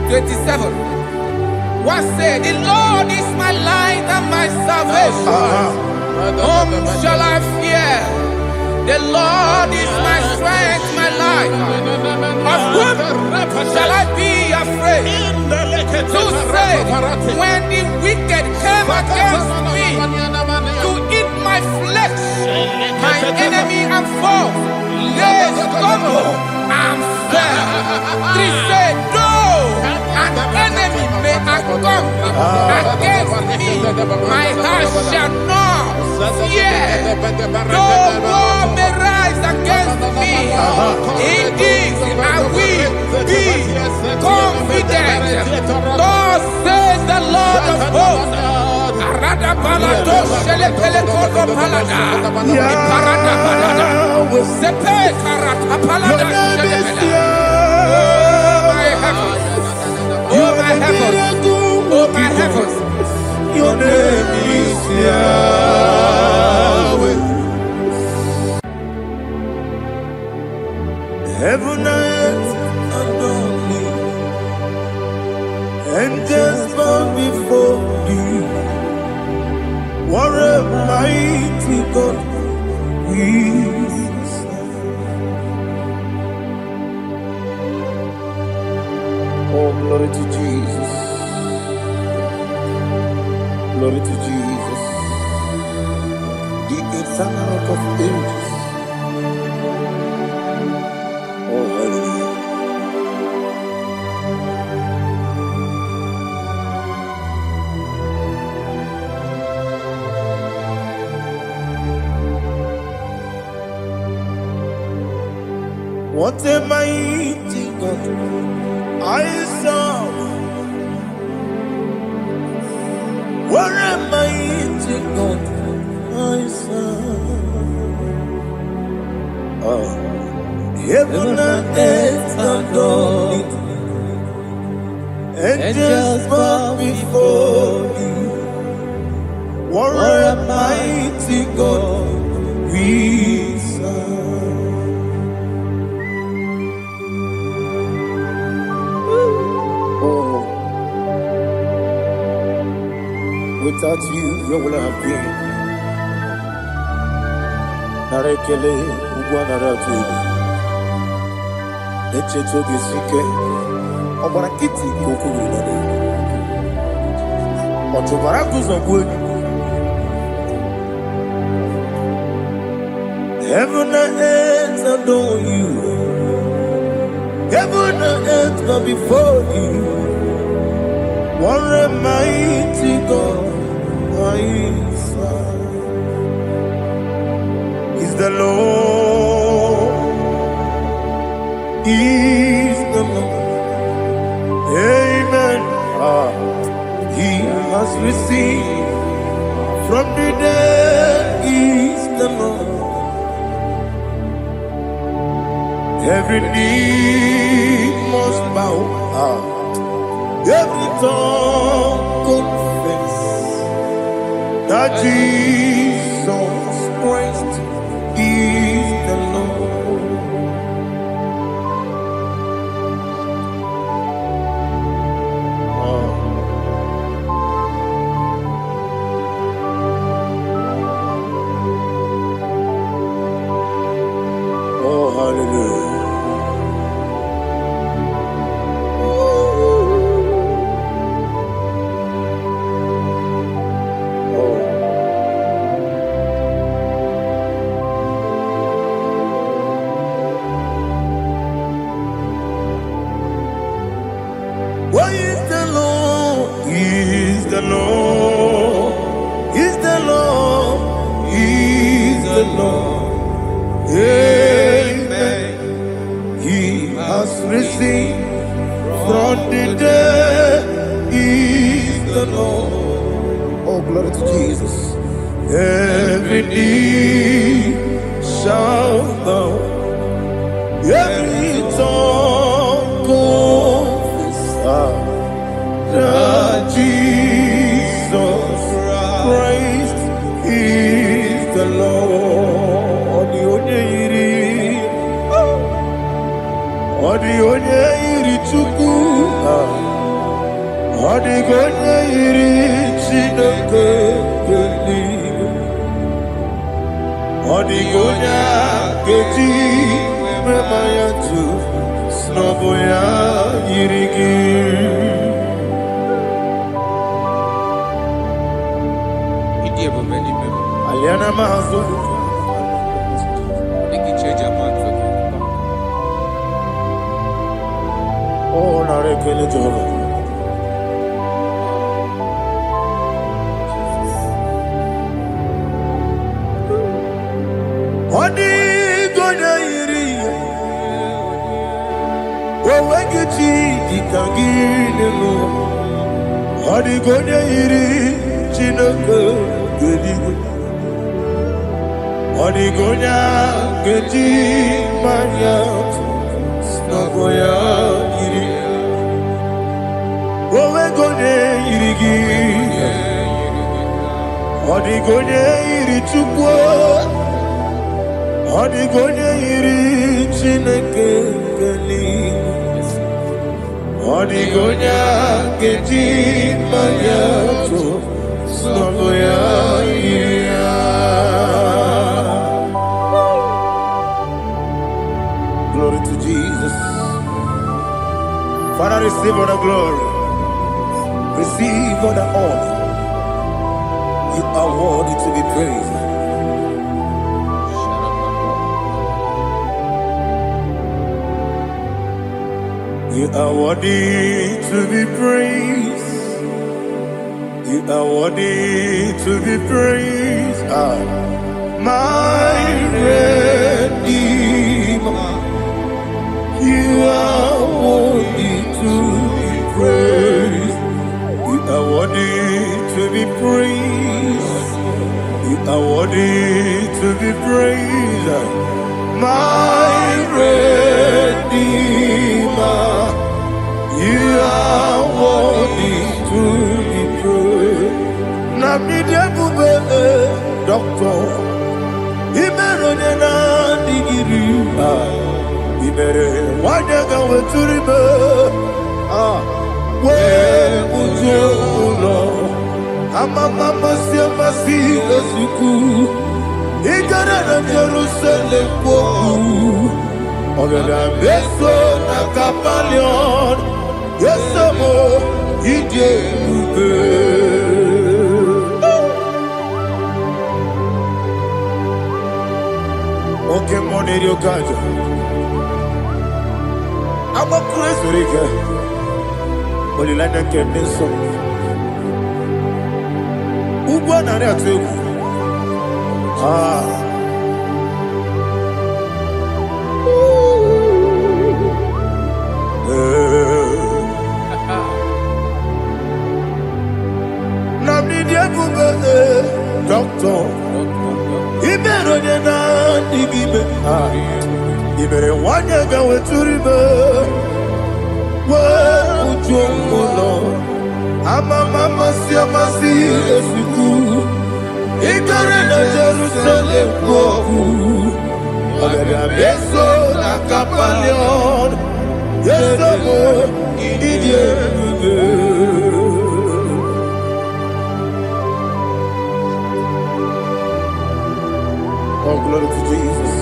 27. What said, the Lord is my light and my salvation. Whom shall I fear? The Lord is my strength, my life. Of whom shall I be afraid? To say, when the wicked came against me to eat my flesh, my enemy and foe, they stumble and fell. 3 said, though an enemy may come against me, my heart shall not fear. Though war may rise against me, in this I will be confident. Thus says the Lord of hosts. Iparada balado shele pele kono palada. Iparada balada. Sepe karata palada shele pele. Oh my heavens. Oh my heavens. Your name is Yahweh. Heaven and earth adore me, angels bow before you. What a mighty God we serve. Oh, glory to Jesus. Glory to Jesus, the eternal rock of ages. Oh, hallelujah. What a mighty God I serve. What a mighty God I serve. Oh, heaven and earth adore it, angels bow before you. What a mighty God we serve. Oh, without you, where would I have been? Narekele ugwanaratu echeto gesike obara kiti kokuru nade otobara kuzogwe. Heaven and earth adore you. Heaven and earth bow before you. What a mighty God I serve. Is the Lord, is the Lord. Amen. He has received from the dead, is the Lord. Every knee must bow, every tongue confess that Jesus Christ is the Lord. Oh, hallelujah. What is the Lord? Is the Lord? Is the Lord? Is the Lord? Amen. He has risen from the dead. Is the Lord. Oh, glory to Jesus. Every knee shall bow, every tongue confess that Jesus Christ is the Lord. The onye iri Chukwu, ọ dịghị onye iri Chineke eluigwe, ọ dịghị onye a ga-eji mema ya tụ sị na ọ bụ ya yiri gị. Aliana Mahazo. Oh, Narekele Jehovah. Odi gonya iri, wawagiti dikangine mo. Odi gonya iri, chino Chineke geligwe Odigonya geji manya Snagoya iri Owe gonye irigi Odigonye iri chukwu Odigonye iri Chineke geligwe Odigonya geji manya Snagoya iri Glory to Jesus. Father, receive all the glory. Receive all the honor. You are worthy to be praised. You are worthy to be praised. You are worthy to be praised. My Redeemer. You are worthy to be praised. You are worthy to be praised. You are worthy to be praised. My Redeemer. You are worthy to be praised. Namidia Bube, Doctor. Imeronena Digiri. Ibere wanyaga weturibe we ujulo amama masi esuku igara na Jerusalem kwoku ogada beso na kapalion yesamo ije ube oke moneri okajo I'm a crazy rigger. But you like that getting so. Who won on that too? Doctor. He better than I You better want to go to the river. Where would you go, Lord? I'm a mama, see a siku. Ignorant of Jerusalem, go. I'm beso na kapalion. Yes, I'm Oh, glory to Jesus.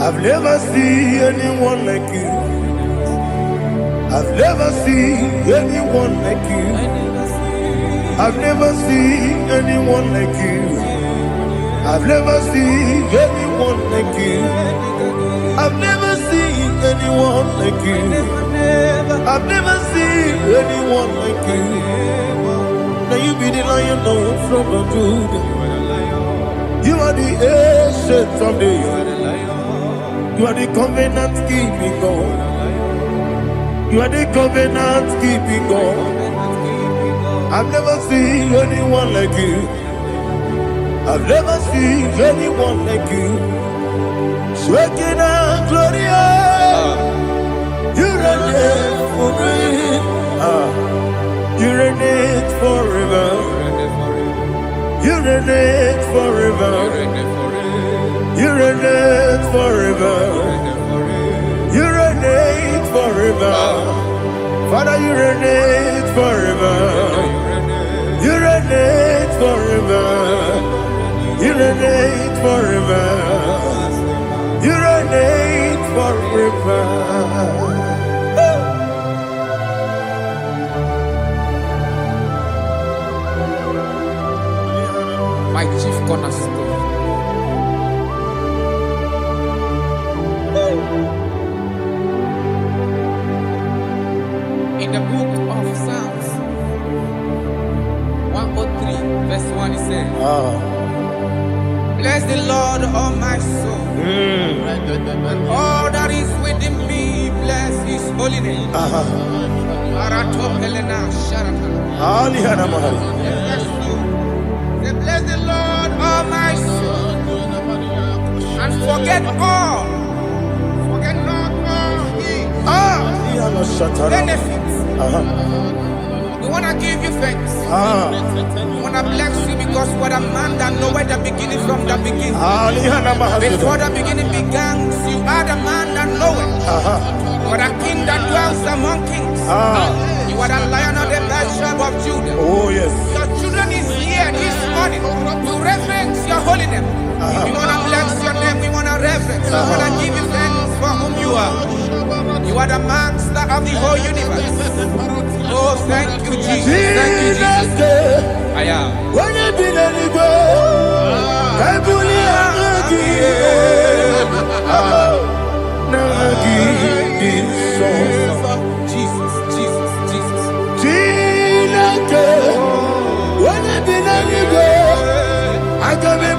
I've never seen anyone like you. I've never seen anyone like you. I've never seen anyone like you. I've never seen anyone like you. I've never seen anyone like you. I've never seen anyone like you. Now you be the lion from the Judah. You are the ancient of days. You are the covenant keeping God. You are the covenant keeping God. I've never seen anyone like you. I've never seen anyone like you. Shaking and glorious. You reign forever. You reign forever. You reign forever. You reign forever. You reign forever. Father, you reign forever. You reign forever. You reign forever. You reign forever. My chief cornerstone. In the book of Psalms 103, verse 1, it says, bless the Lord, all my soul, and all that is within me, bless holy name. Arato Helena Sharata. Alihana Mahali. Say, bless the Lord, all my soul, and forget all. Forget not all his benefits. We want to give you thanks. We want to bless you because what a man that knoweth the beginning from the beginning. Before the beginning began, you are the man that knoweth. You are the king that dwells among kings. You are the lion of the tribe of Judah. Oh, yes. Your children is here this morning to reverence your holiness. We want to bless your name. We want to reverence. We want to give you thanks for whom you are. You are the master of the whole universe. Oh, thank you, Jesus. Thank you, Jesus. I am. When I did anywhere, I Jesus, Jesus, Jesus. when I did anywhere, I can be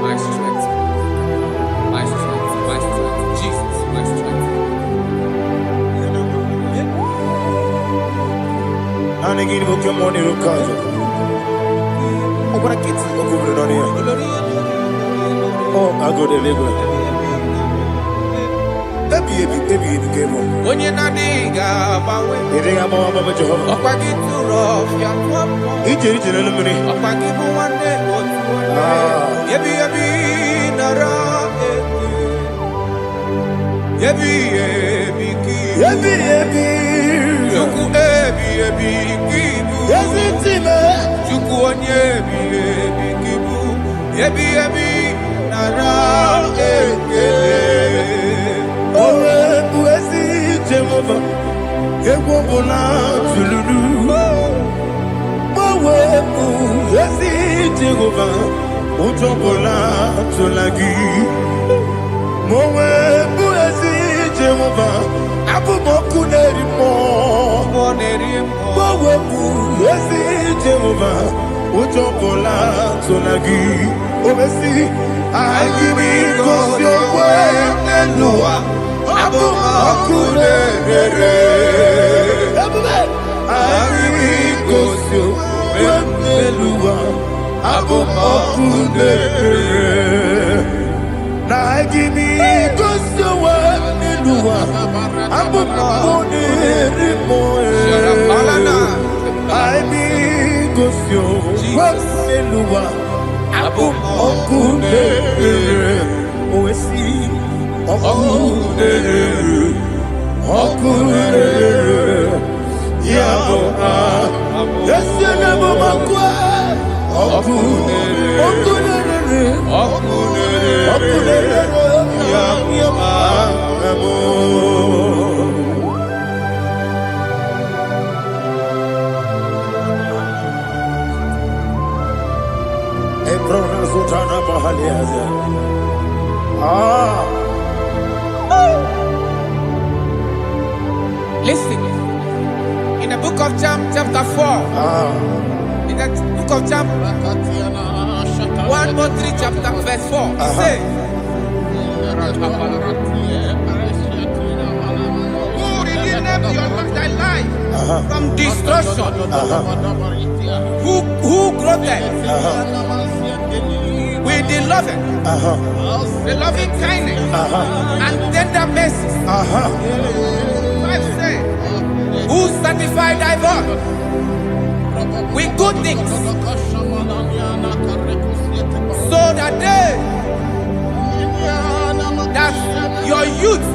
My strength, my strength, my strength, Jesus, my strength. And again, we come on here, Kaja. Oh, what a kid, oh, I go to live. Baby, came on. When you're not diga, You think I'm on Mama Jehovah? up I get too rough, young one. He did it in a minute. Up I give you one day, Yebi, Nara, Yebi, Juku, Kibu, Yes, it's him. Juku, on Kibu, Yebi, Nara, Oh, Wesi Jehovah, Ewobola Tululu. Wesi Jehovah, Utobola Tulagi. Wesi Jehovah, Abumoku Nerimo. Wesi Jehovah, Utobola Tulagi. Wesi, I give it 'cause your way and Noah. Listen, in the book of John, chapter 4, in the book of John, 1:3, chapter verse 4, it says, who redeemed thy life from destruction, who groweth with the loving kindness and tender mercies. 5 says, satisfy thy voice with good things, so that your youth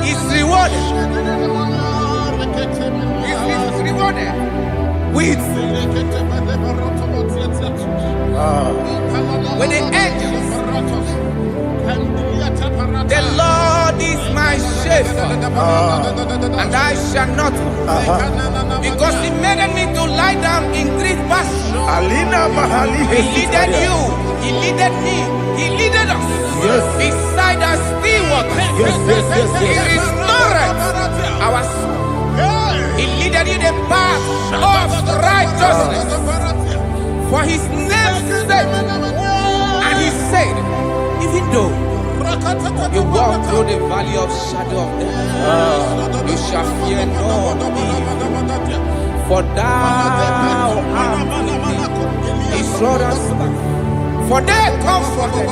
is rewarded. Is rewarded with the angels. The Lord is my shepherd, and I shall not want, because He made me to lie down in green pastures. He leaded you, He leaded me, He leaded us beside the still waters. He restored our soul. He leaded you the path of righteousness for His name's sake. And He said, even though you walk through the valley of shadow of death, you shall fear no evil, for thou art with me. His rod and staff, for they comforted.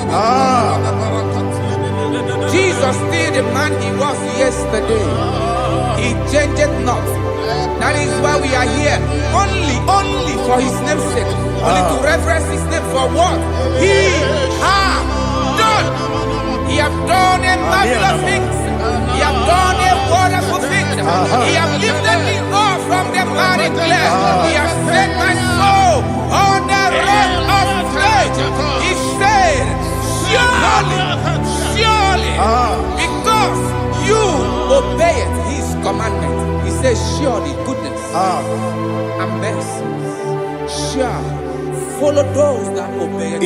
Jesus still the man He was yesterday. He changed not. That is why we are here, only for His name's sake, only to reference His name for what He has done. He have done a marvelous things. He have done a wonderful thing. He have lifted me up from the miry clay. He has set my soul on the rock of faith. He said, surely, because you obeyed His commandment. He says, surely goodness and mercy shall follow those that obey Him.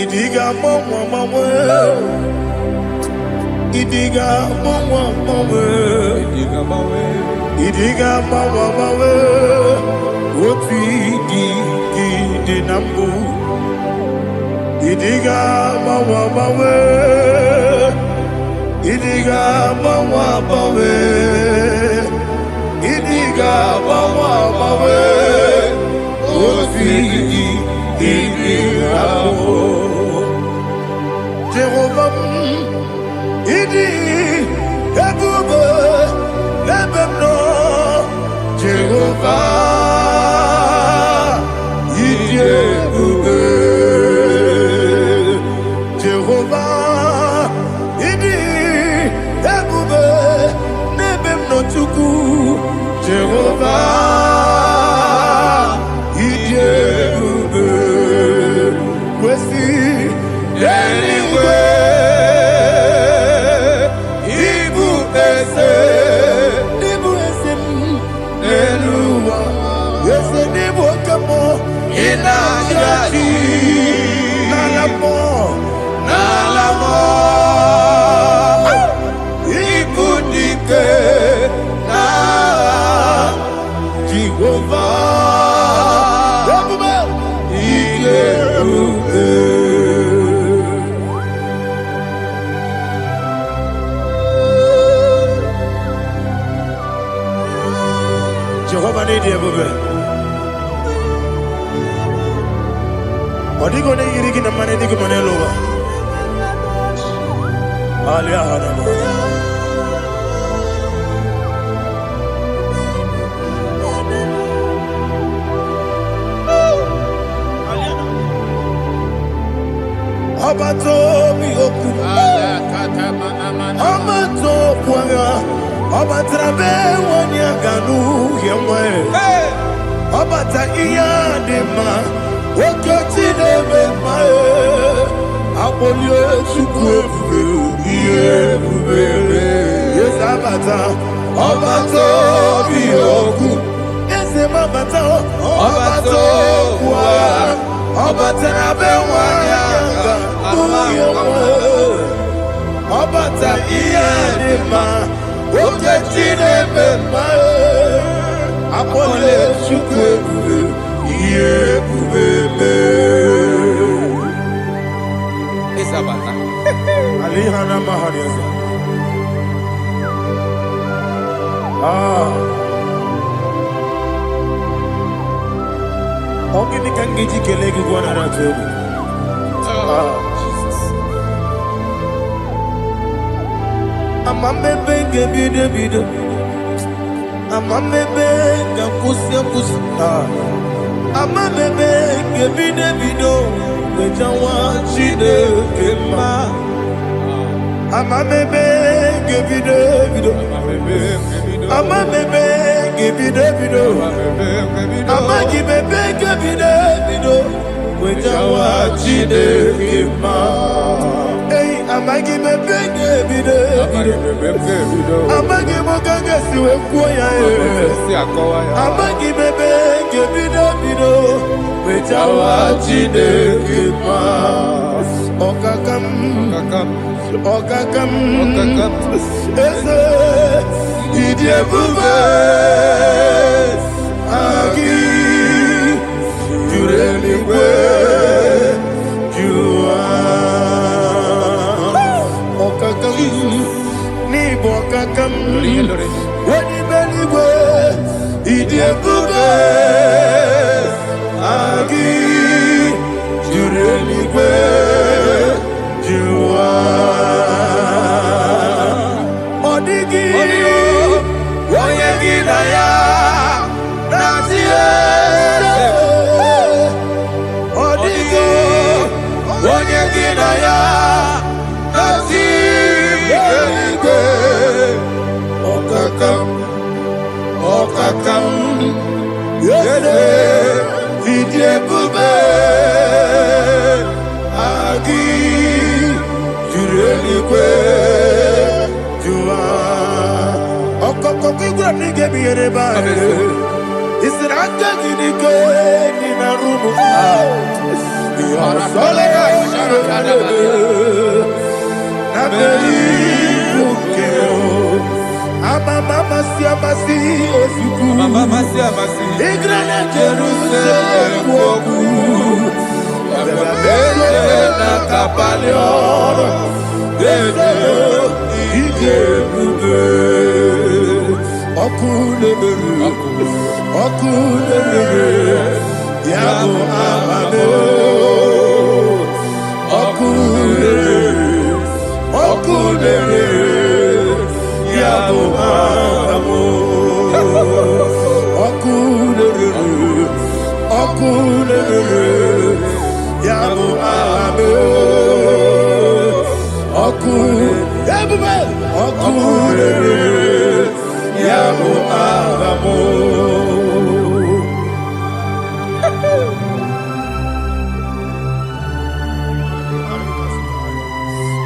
Idiga mawe, idiga mawe, woti di nambu. Idiga mawe, idiga mawe, idiga mawe, woti di nambu. Jehovah. Idi Ebube Lebemno Jehovah Idi Ebube Jehovah Idi Ebube Lebemno Tuku Jehovah Idi Ebube Kwesi anyway. Jehovah need you, baby. What are you going to get in the money? You can over. Abato bihoku, Abato kwanga, Abatrabe wanyaganu yemwe, Abata iyadema, Wakatine memae, Abolio chukwefu, yes Abata, Abato bihoku, yes Abata, Abato kwa, Abatrabe wanyaganu Abata iyadema, Wakatine memae, Apole chukwefu, Isabata. Alihana Mahariasa. Ogini kangiji kelegi gwana ratobu. Jesus. Amambe benge bide bide. Amamebe ngakusi. Amamebe ngebido. Bejawa Chineke ma. Amamebe ngebido. Amamebe ngebido. Amagibebe ngebido. Bejawa Chineke ma. Hey, amagibebe ngebido. Amagimogaga siwe kuya. Amagibebe ngebido. Bejawa Chineke ma. Okakam. Eze idiebube agi jureligwe jua okakam ni bokakam wani beligwe idiebube agi jureligwe jua Okakam yede idiebube agi jureligwe jua okokokigwa nigemi yereba isiranga gidike nina rumu sole nabei ukeo Mama siamasi osuku Mama siamasi Igrane Jerusalem woku Bebe na kapaleon Bebe igebube Okunere Yabo amame Okunere Yabo amo, okunere, yabo amo, okunere, yabo amo.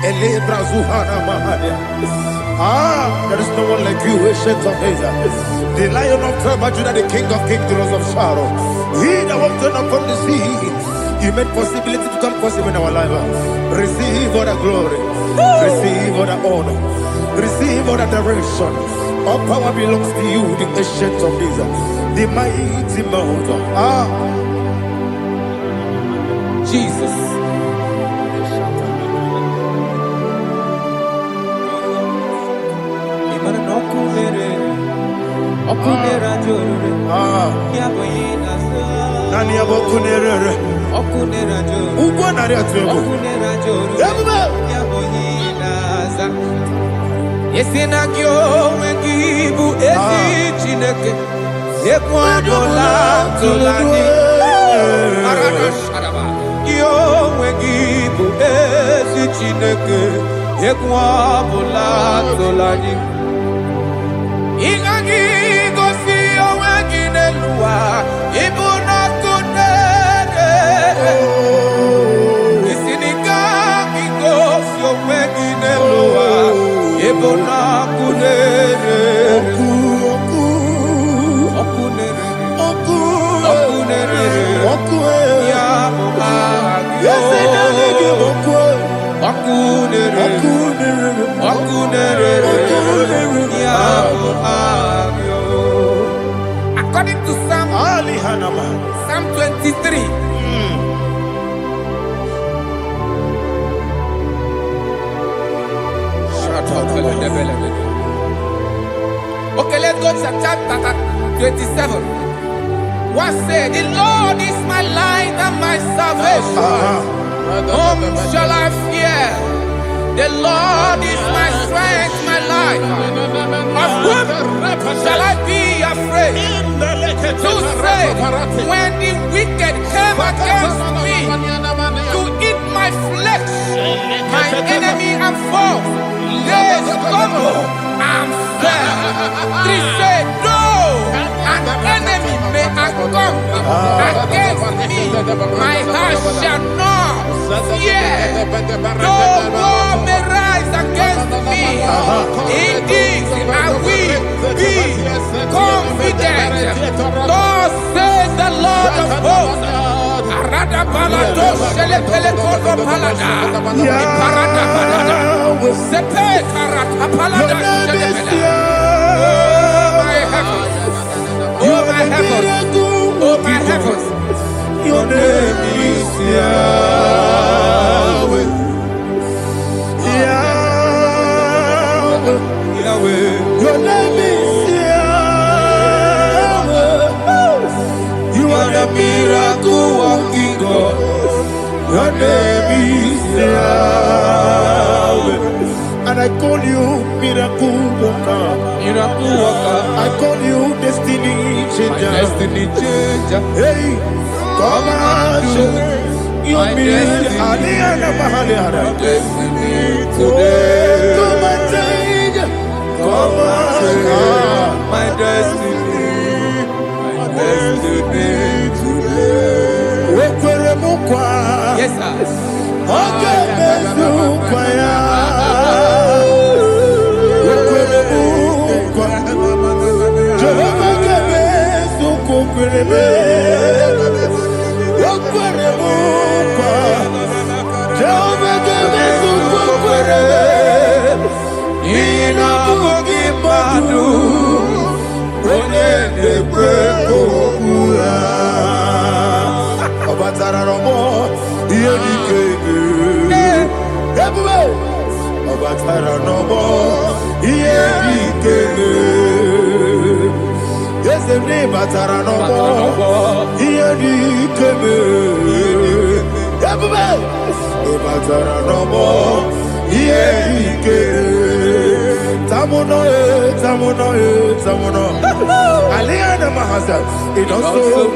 Ele brazuhana mahania. There is no one like you, ancient of days. The Lion of tribe of Judah, the King of kings, the Rose of Sharon. He that walked upon the sea. You made possibility to come possible in our life. Receive all the glory. Receive all the honor. Receive all the direction. All power belongs to you, the ancient of days. The mighty mountain. Jesus. Okunera jore, yaboyina so. Nani abokunere? Okunera jore. Ugo nari atuego. Okunera jore. Yaboyina za. Yesina kyo wengibu esi chineke. Ekwadola tolani. Arana sharaba. Kyo wengibu esi chineke. Ekwadola tolani. Igagi gosi oweginelua ibuna kunere isinika gosi oweginelua ibuna kunere okunere ya According to Psalm 23. Okay, let's go to chapter 27. What said? The Lord is my light and my salvation. Whom shall I fear? The Lord is my strength, my life. Of whom shall I be to say, when the wicked came against me to eat my flesh, my enemy and foe, they stumble and fell. 3 say, though an enemy may come against me, my heart shall not fear. Though war may rise against me, in this I will be confident. Thus says the Lord of hosts. Arada balado shele pele kodo palada. Iparada balada. Sepe karata palada shele pele. Oh my heavens. Oh my heavens. Your name is Yahweh. Yahweh. Yahweh. Your name is Yahweh. You are the miracle working God. Your name is Yahweh. And I call you miracle worker. Miracle worker. I call you destiny changer. Destiny changer. Hey, come on, show you destiny. Destiny today. Come and change. Come on, my destiny. My destiny today. Yes, sir. Okay, it also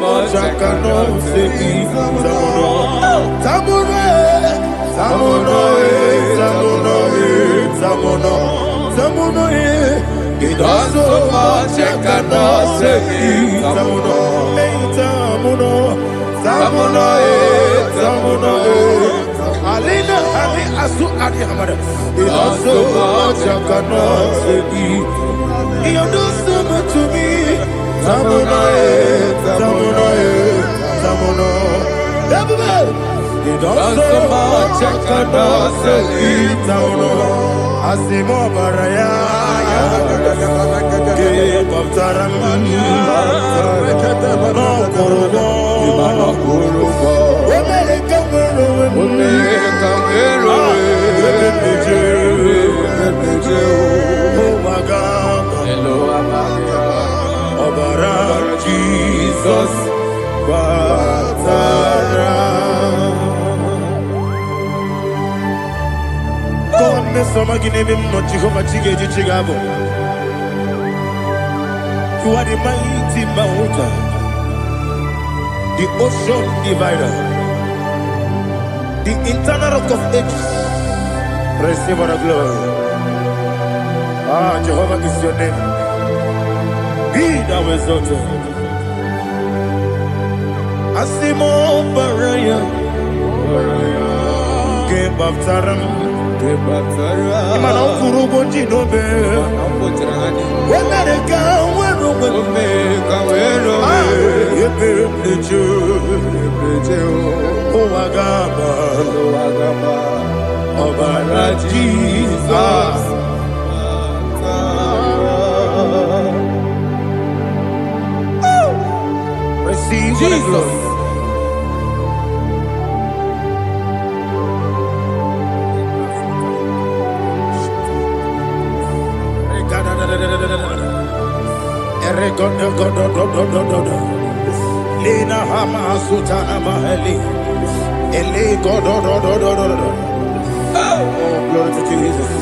much I cannot say. It also much I cannot say. Alina, Ali Asu Adi Hamada. It also much I cannot say. You do so much to me. Tamuno. It also much I cannot say. Tamuno. Asimo Baraya. Give up Taram. No Kurubo. Jesus, God, me some again him not Jehovah Chigabo. You are the mighty mountain, the ocean divider, the internal rock of ages. Receive our glory. Ah, Jehovah is your name. Be thou exalted. Asimo Baraya, Give up Taram, Imano Kuruboji Nobe, when they come, when the Jew, oh Agama, Obara Jesus. Receive the glory. Lina Hama Sutana Mahali. Ele God. Oh, glory to Jesus.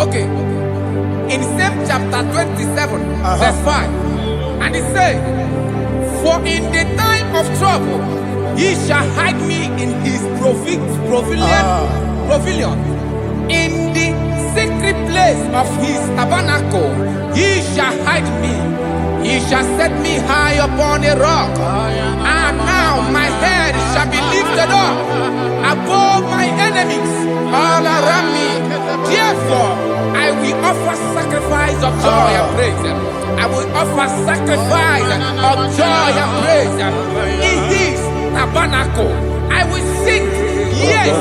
Okay. 47, verse 5. And it says, for in the time of trouble, he shall hide me in his pavilion. In the secret place of his tabernacle, he shall hide me. He shall set me high upon a rock. And now my head shall be lifted up above my enemies all around me. Therefore, I will offer sacrifice of joy and praise. I will offer sacrifice of joy and praise in his tabernacle. I will sing, yes,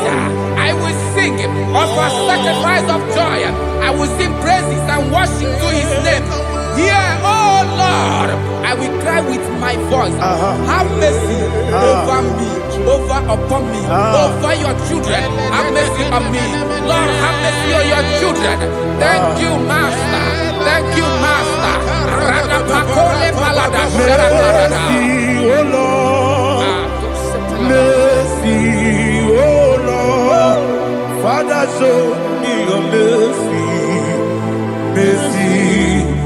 I will sing, offer sacrifice of joy. I will sing praises and worship to his name. Here, oh Lord, I will cry with my voice. Have mercy over me, upon me, over your children. Have mercy on me. Lord, have mercy on your children. Thank you, Master. Thank you, Master. Mercy, oh Lord. Mercy, oh Lord. Father, show me your mercy. Mercy,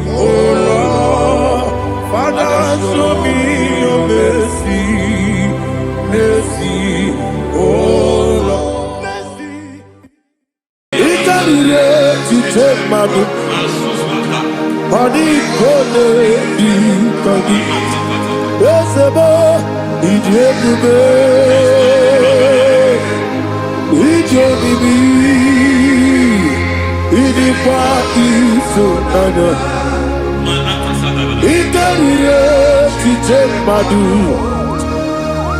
oh Lord. Father, show me your mercy. Mercy, oh Lord. Mercy. Ikarire tite madu. Madi kone di kagi. Esebo idiebube. Idionibi. Idikwa isonana. Ikarire tite madu.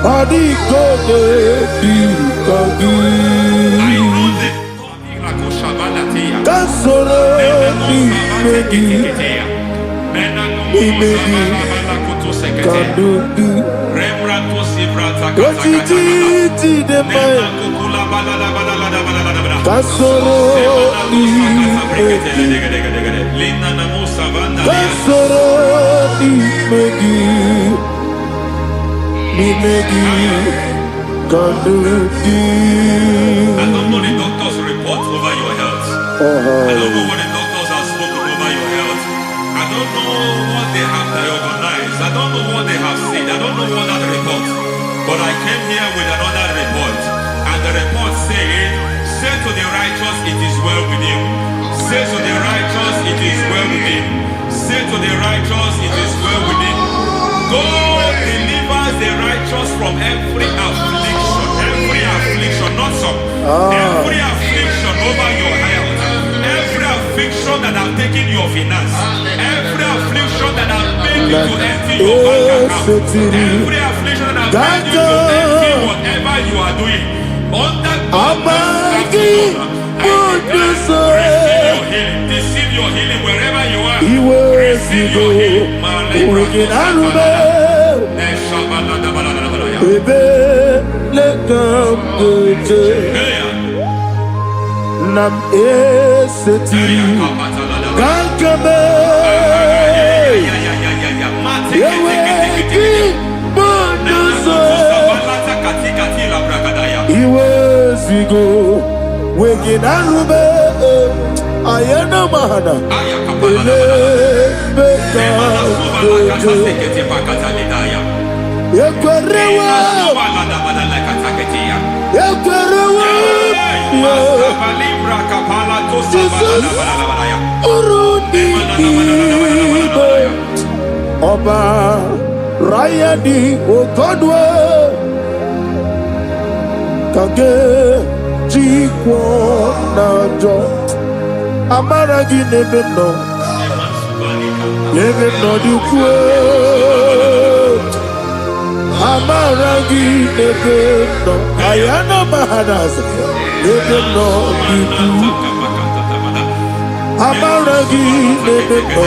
Madi kone di kagi. Kasoro ni megi. Imegi kadudu Kojiti de mai Kasoro ni megi Kasoro ni megi Imegi kadudu. I don't know the doctor's report over your health. I don't know what the doctors have spoken over your health. I don't know what they have diagnosed. I don't know what they have said. I don't know what that report. But I came here with another report. And the report said, say to the righteous, it is well with him. Say to the righteous, it is well with him. Say to the righteous, it is well with him. God delivers the righteous from every affliction. Every affliction, not some. Every affliction over your health. Every affliction that have taken your finance. Every affliction that have made you to empty your bank account. Every affliction that have made you to empty whatever you are doing. Under God's receive your healing. Receive your healing wherever you are. Receive your healing. Nam esetiri kankame yeweki bonuso iwezigo weginarube ayana mahana ele beka yekwerewa Jesus Urudi Ibo Oba Rayadi Ogodwe Kage Jikwo Najo Amaragi Nebeno Nebeno Dukwe Amaragi Nebeno Ayana Mahanas Nebeno Dukwe Amaragi Nebeno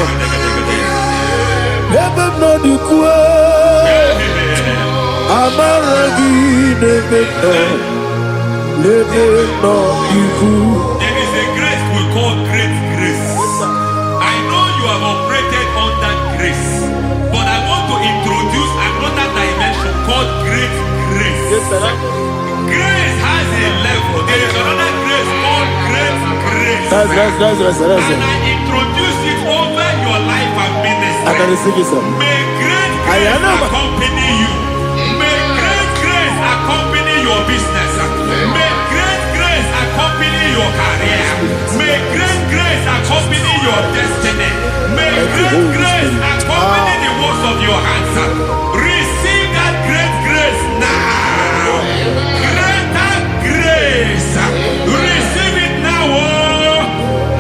Nebeno Dukwe Amaragi Nebeno Nebeno Dukwe. There is a grace we call great grace. I know you have operated under grace, but I want to introduce another dimension called great grace. Grace has a level. There is another grace called great grace. That's And I introduce it over your life grace. May great grace accompany you. May great grace accompany your business. May great grace accompany your career. May great grace accompany your destiny. May great grace accompany the works of your hands. Receive that great grace now. Greater grace. Receive it now.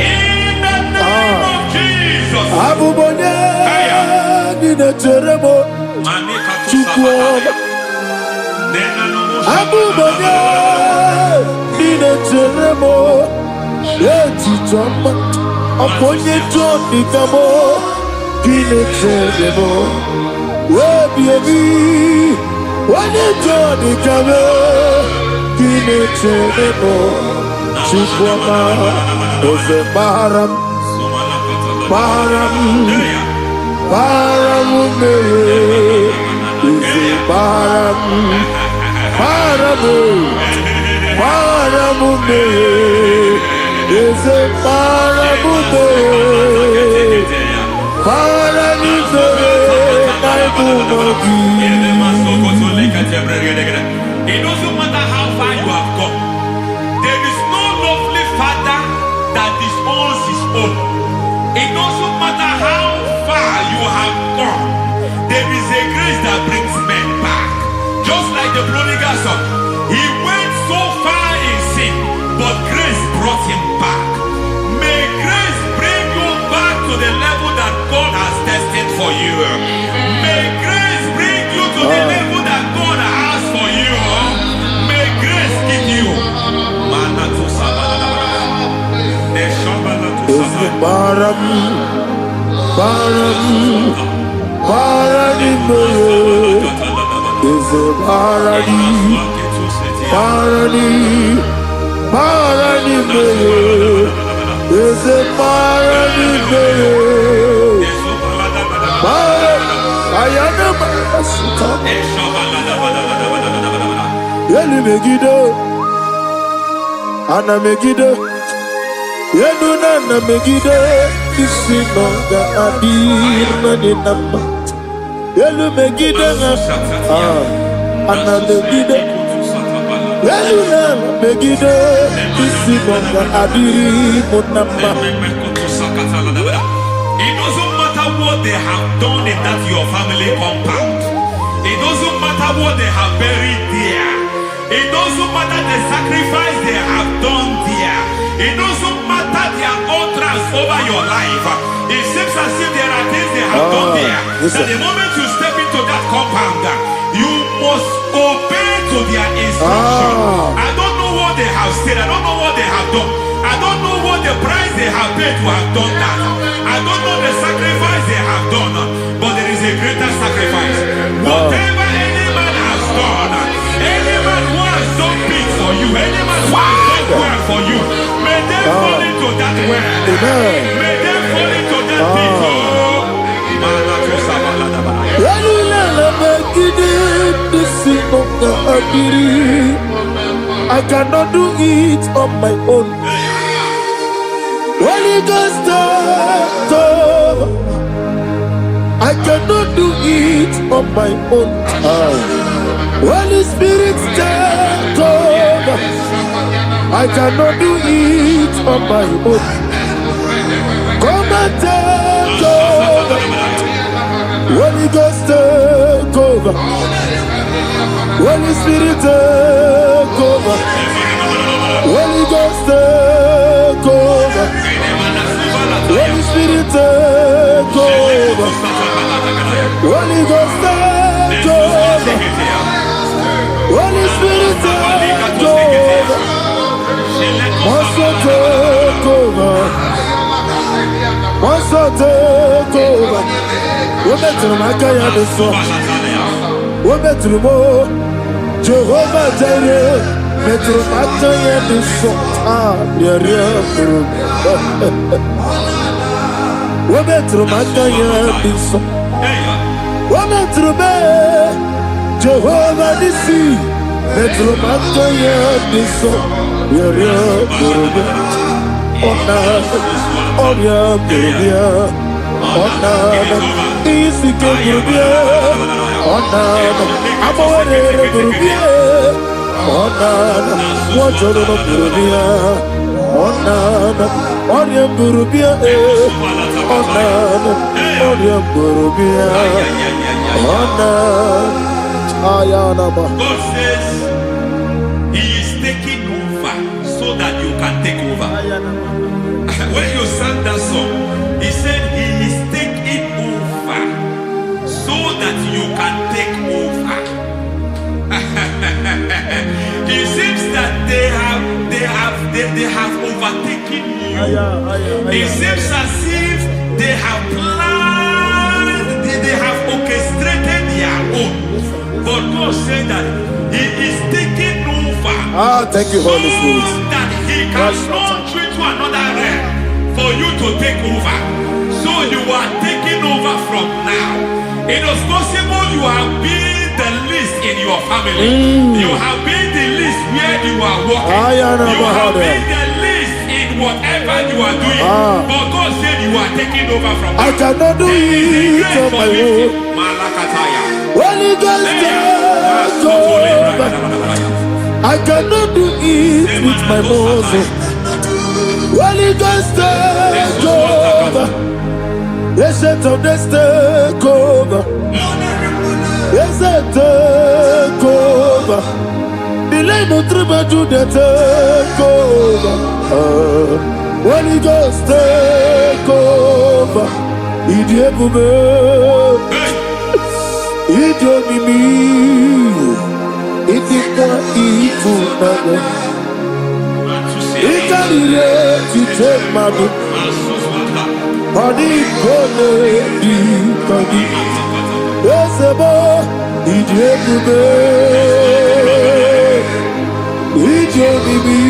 In the name of Jesus. Aponye Johnny Kamo, Kine Chedemo, Webi, Wane Johnny Kamo, Kine Chedemo, Chikwama, Ose Baram, Baram, Ose Baram, is a parabude, parabude, it doesn't matter how far you have gone. There is no lovely father that disowns his own. It doesn't matter how far you have gone. There is a grace that brings men back. Just like the prodigal son, he went so far in sin, but grace brought him back. May grace bring you back to the level that God has destined for you. May grace bring you to the level that God has for you. May grace give you. Yeli Megido, Anna Megido, Yeluna Megido, Isinonga Adir Nadinamba, Yelu Megido, Anna Megido, Yeluna Megido, Isinonga Adir Munamba. It doesn't matter what they have done in that your family compound. It doesn't matter what they have buried there. It doesn't matter the sacrifice they have done there. It doesn't matter their utterance over your life. It seems as if there are things they have done there. That the moment you step into that compound, you must obey to their instruction. I don't know what they have said. I don't know what they have done. I don't know what the price they have paid to have done that. I don't know the sacrifice they have done. But there is a greater sacrifice. Whatever any man has done, any man who has done big for you, any man who has done well for you, may they fall into that well. May they fall into that pit. I cannot do it on my own. Holy Ghost, I cannot do it on my own. Holy Spirit, take over. I cannot do it on my own. Come and take over. Holy Ghost, take over. Holy Spirit, take over. Holy Ghost, take over. Holy Spirit, take over. Holy Ghost, take over. Holy Spirit, take over. Master, take over. Master, take over. We're better than I can understand. We're better than more. Jehovah Jireh, better than I can understand. We're better than I can understand. We're better than Jehovah Nissi, better than I can understand. Onana, Isike Burubia, Onana, Amore Burubia, Onana, Wajoro Burubia, Onana, Oriam Burubia, Onana, Oriam Burubia, Onana, Ayanama. God says He is taking over so that you can take over. When you sang that song, He said He is taking over so that you can take over. It seems that they have overtaken you. It seems as if they have planned, they have orchestrated their own. But God said that He is taking over. Thank you, Holy Spirit. So that He can launch you to another realm for you to take over. So you are taking over from now. It is possible you have been the least in your family. You have been the least where you are working. You have been the least in whatever you are doing. But God said you are taking over from now. I cannot do it on my own. Holy Ghost, take over. I cannot do it with my muscle. Holy Ghost, take over. Yes, of this take over. Yes, take over. Delay no trouble to the take over. Holy Ghost, take over. Idiabube, Idiomimi, Idikwa Ifunana. Ikarire Titemadu. Adi kone di kadi, esebo idiebube, idionibi,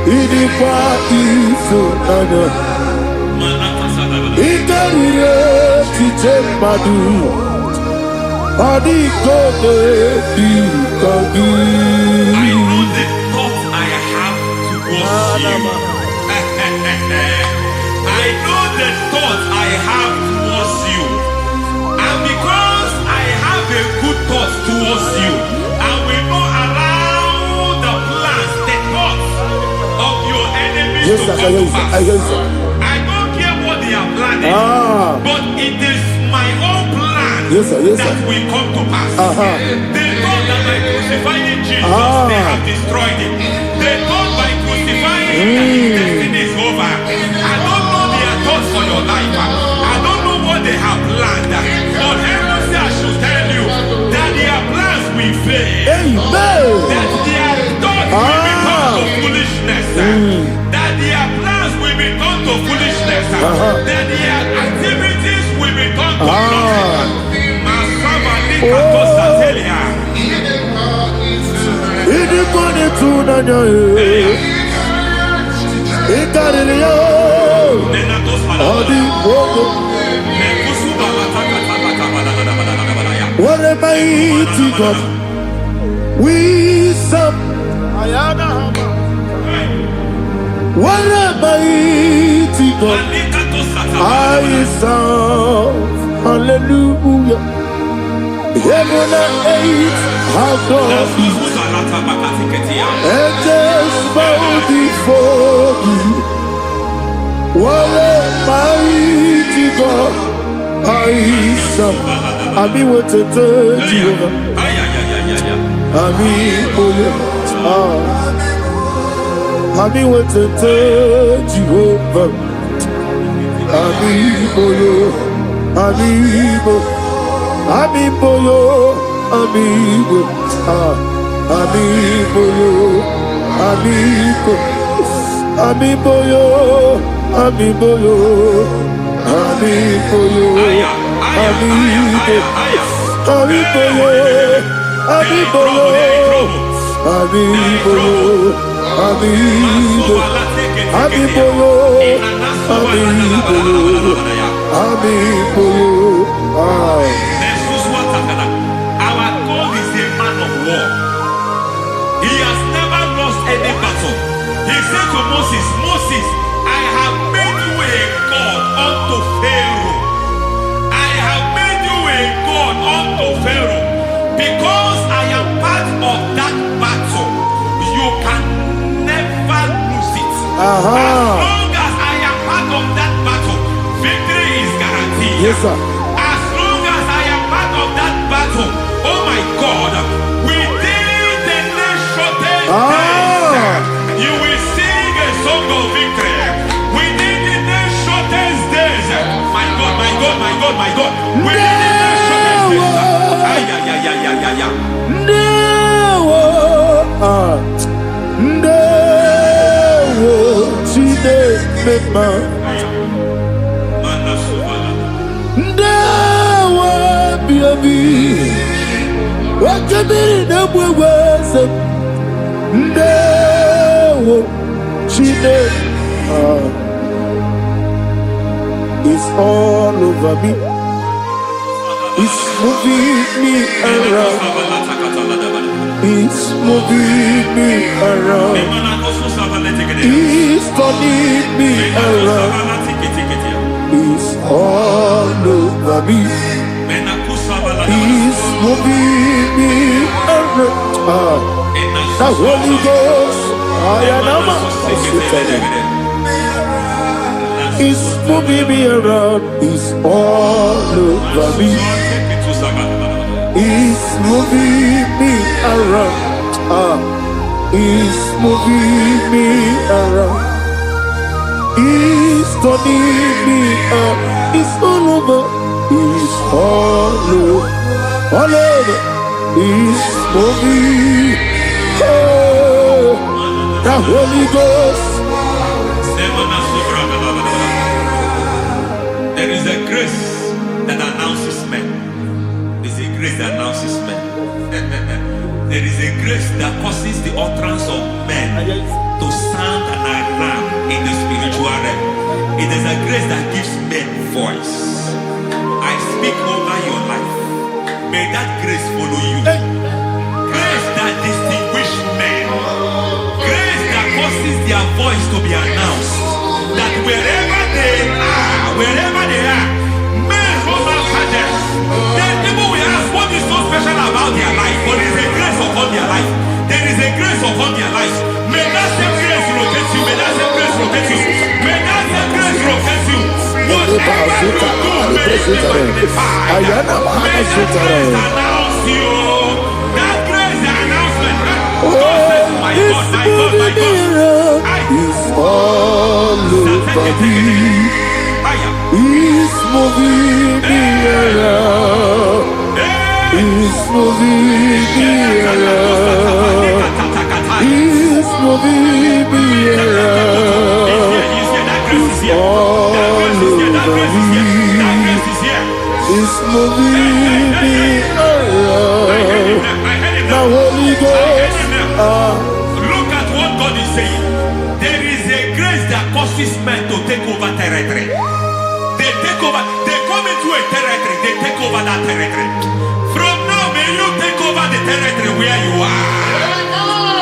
idikwa ifunana, ikarire titemadu, adi kone di kadi. I know the thoughts I have towards you. I know the thoughts I have towards you. And because I have a good thought towards you, I will not allow the plans, the thoughts of your enemies to come to pass. I don't care what they are planning, but it is my own plan that will come to pass. They thought that by crucifying Jesus, they have destroyed it. They thought by crucifying him that his destiny is over. I don't know their thoughts for your life. I don't know what they have planned. But heaven says I should tell you that their plans will fail. That their thoughts will become to foolishness. That their plans will become to foolishness. That their activities will become to nothing. What a mighty God we serve. What a mighty God I serve. Hallelujah. Heaven and earth have done it. Angels bow before you. What a mighty God I serve. Ami wote Jehovah. Ami boyo. Ami wote Jehovah. Ami boyo. Ami boyo. Amiboyo, amigo, amiboyo, amigo, amiboyo, amiboyo, amiboyo, amigo, amiboyo, amiboyo, amiboyo, amigo, amiboyo, amiboyo, amiboyo. Our God is a man of war. He has never lost any battle. He said to Moses, Moses, I have made you a God unto Pharaoh. I have made you a God unto Pharaoh. Because I am part of that battle, you can never lose it. As long as I am part of that battle, victory is guaranteed. Yes, sir. As long as I am part of that battle, oh my God, within the next shortest days, you will sing a song of victory. Within the next shortest days, my God, my God, my God, my God, within the next shortest days, ay, ay, ay, ay, ay, ay, ay. It's all over me. It's moving me around. It's moving me around. It's turning me around. It's all over me. It's moving me around. The Holy Ghost, it's moving me around. It's all over me. It's moving me around. It's moving me around. It's turning me up. It's all over. It's all over. All over. It's moving. Oh, the Holy Ghost. There is a grace that announces men. There's a grace that announces men. There is a grace that causes the utterance of men to sound an alarm in the spiritual realm. It is a grace that gives men voice. I speak over your life. May that grace follow you. Grace that distinguishes men. Grace that causes their voice to be announced. That wherever they are, men hold out them. Then people will ask what is so special about their life. But there is a grace upon their life. There is a grace upon their life. May that same grace rotate you. May that same grace rotate you. May that same grace rotate you. Whatever you do, may it be magnified. May that grace announce you. That grace announcement. God says, my God, my God, my God. It's all over me. It's moving me around. It's moving me around. It's moving me around. It's all over me. It's moving me around. The Holy Ghost. Look at what God is saying. There is a grace that causes men to take over territory. They take over. They come into a territory. They take over that territory. From now, may you take over the territory where you are.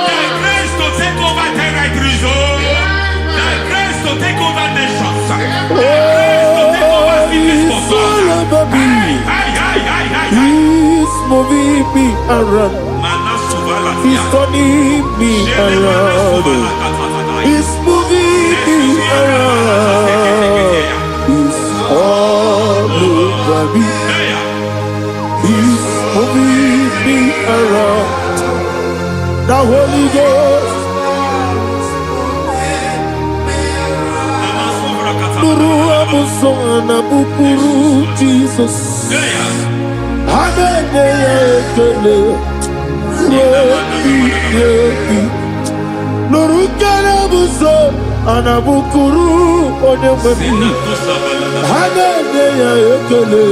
The grace to take over territories. The grace to take over nations. The grace to take over cities for God. He's moving me around. He's turning me around. He's moving me around. He's all over me. He's moving me around. The Holy Ghost. Nuru amusona bukuru Jesus. Anene ekele. Nuru karabuso anabukuru onememi. Anene ekele.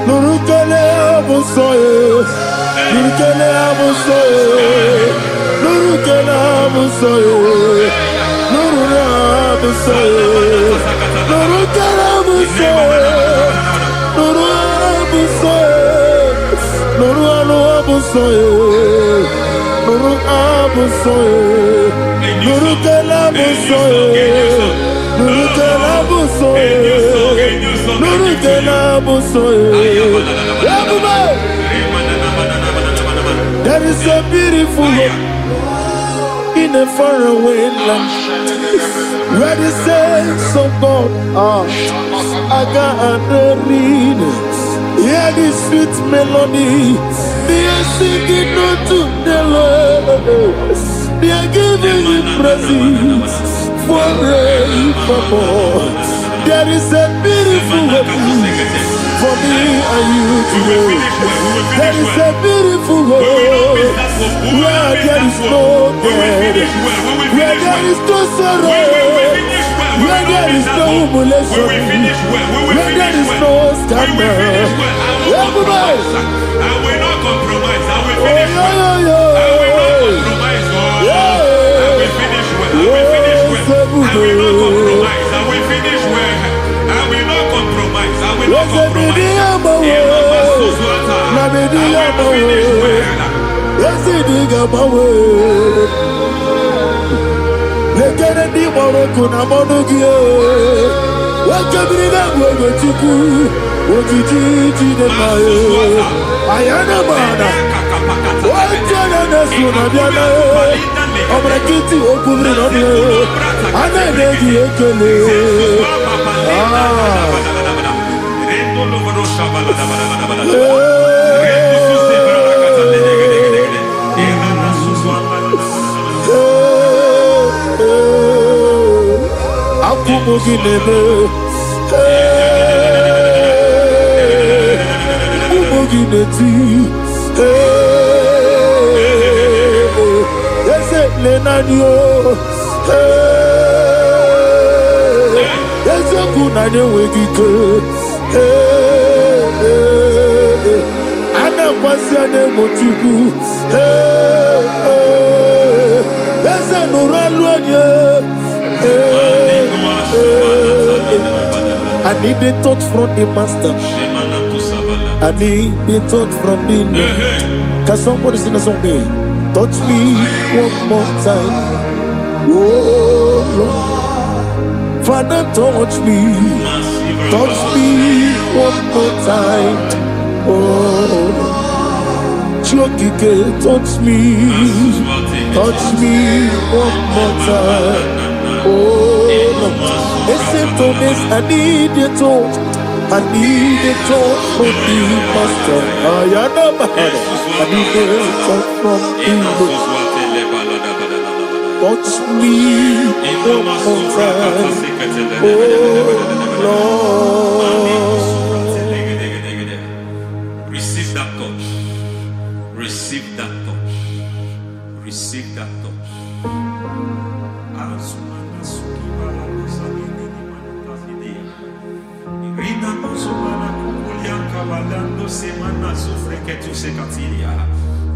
Nuru kele amusoye. Nuru kele amusoye. Nuru kele amusoye. Nuru amusoye. Nuru kele amusoye. Nuru amusoye. Nuru amusoye. Nuru amusoye. Nurutela Busoe, Nurutela Busoe, Nurutela Busoe. There is a beautiful hope in a faraway land where the saints of God are gathering. Hear the sweet melody, they are singing unto the Lord. They are giving Him praise forevermore. There is a beautiful hope for me and you today. There is a beautiful hope where there is no death, where there is no sorrow, where there is no humiliation, where there is no scandal. Everybody, I will not compromise. I will oh, finish well. I will not compromise. I will finish well. I will finish well. I will not compromise. I will finish well. I will not compromise. I will not compromise. I need a touch from the master. I need a touch from the Lord. Can somebody sing a song there? Touch me one more time. Oh Lord, Father, touch me. Touch me one more time. Oh, Chokike, touch me. Touch me one more time. Oh Lord. Except on this, I need a touch. I need a touch from the master. I need a touch from the Lord. Touch me one more time. Oh Lord. Receive that touch. Receive that touch. Receive that touch.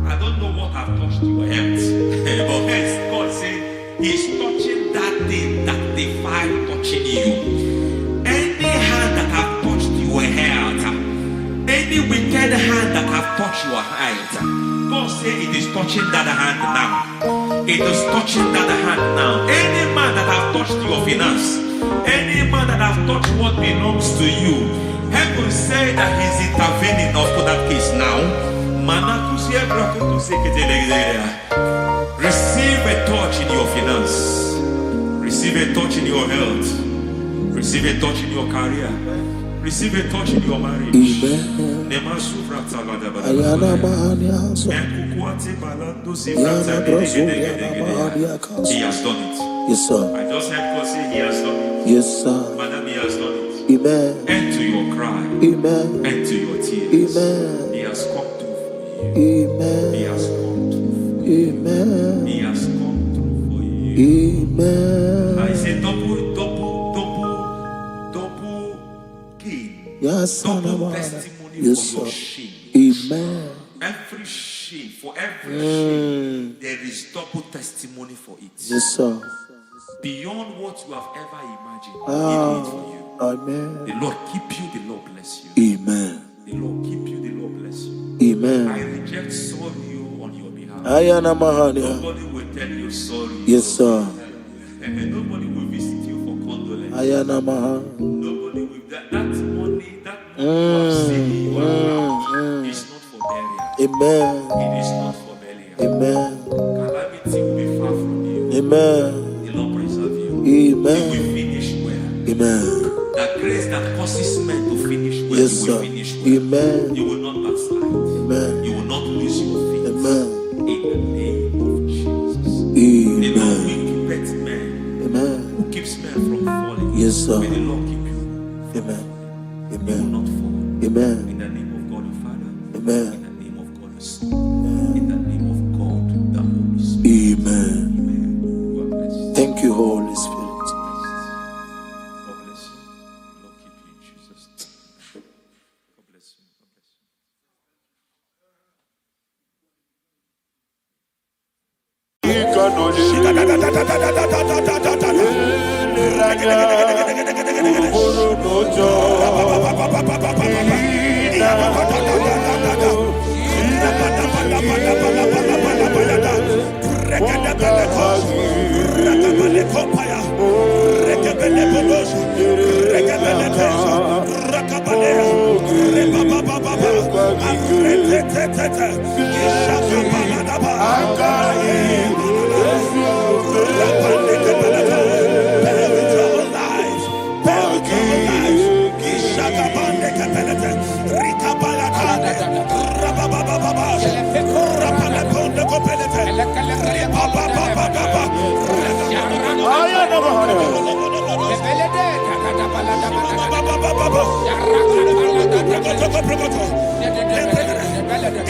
I don't know what I've touched your health, but hence God said He's touching that thing that defied touching you. Any hand that have touched your health, any wicked hand that have touched your health, God said it is touching that hand now. It is touching that hand now. Any man that have touched your finance, any man that have touched what belongs to you, heaven said that He's intervening of that case now. Receive a touch in your finance. Receive a touch in your health. Receive a touch in your career. Receive a touch in your marriage. He has done it. Yes, sir. I just heard God say He has done it. Yes, sir. Madam, He has done it. Amen. End to your cry. Amen. End to your tears. Amen. He has come through for you. Amen. He has come through for you. Amen. He has come through for you. Amen. I say double gain. Yes, Double testimony yes, for your sir. shame. Amen. Every shame, for every shame, there is double testimony for it. Yes, sir. Beyond what you have ever imagined, He did it for you. Amen. The Lord keep you, the Lord bless you. Amen. The Lord keep you, the Lord bless you. Amen. I reject sorrow on your behalf. Ayana Mahania. Nobody will tell you're sorry. Yes, sir. And nobody will visit you for condolence. Ayana Maha. Nobody will. That money you have seen you have is not for burial. Amen. It is not for burial. Amen. Calamity will be far from you. Amen. The Lord preserve you. Amen. You will finish well. Amen. That grace that causes men to finish well, Yes, you will sir. finish well. Amen. You will not backslide. Amen. You will not lose your faith. Amen. In the name of Jesus. The Lord Amen. will keep men. Amen. Who keeps men from falling. Yes, sir. May the Lord keep you. Amen. You will Amen. not fall. Amen. In the name of God the Father. Amen. In the name of God the Son. In the name of God the Holy Spirit. Amen. Amen. God bless you. Thank you, Holy Spirit. God bless you. The Lord keep you in Jesus' name. God bless you. God bless you.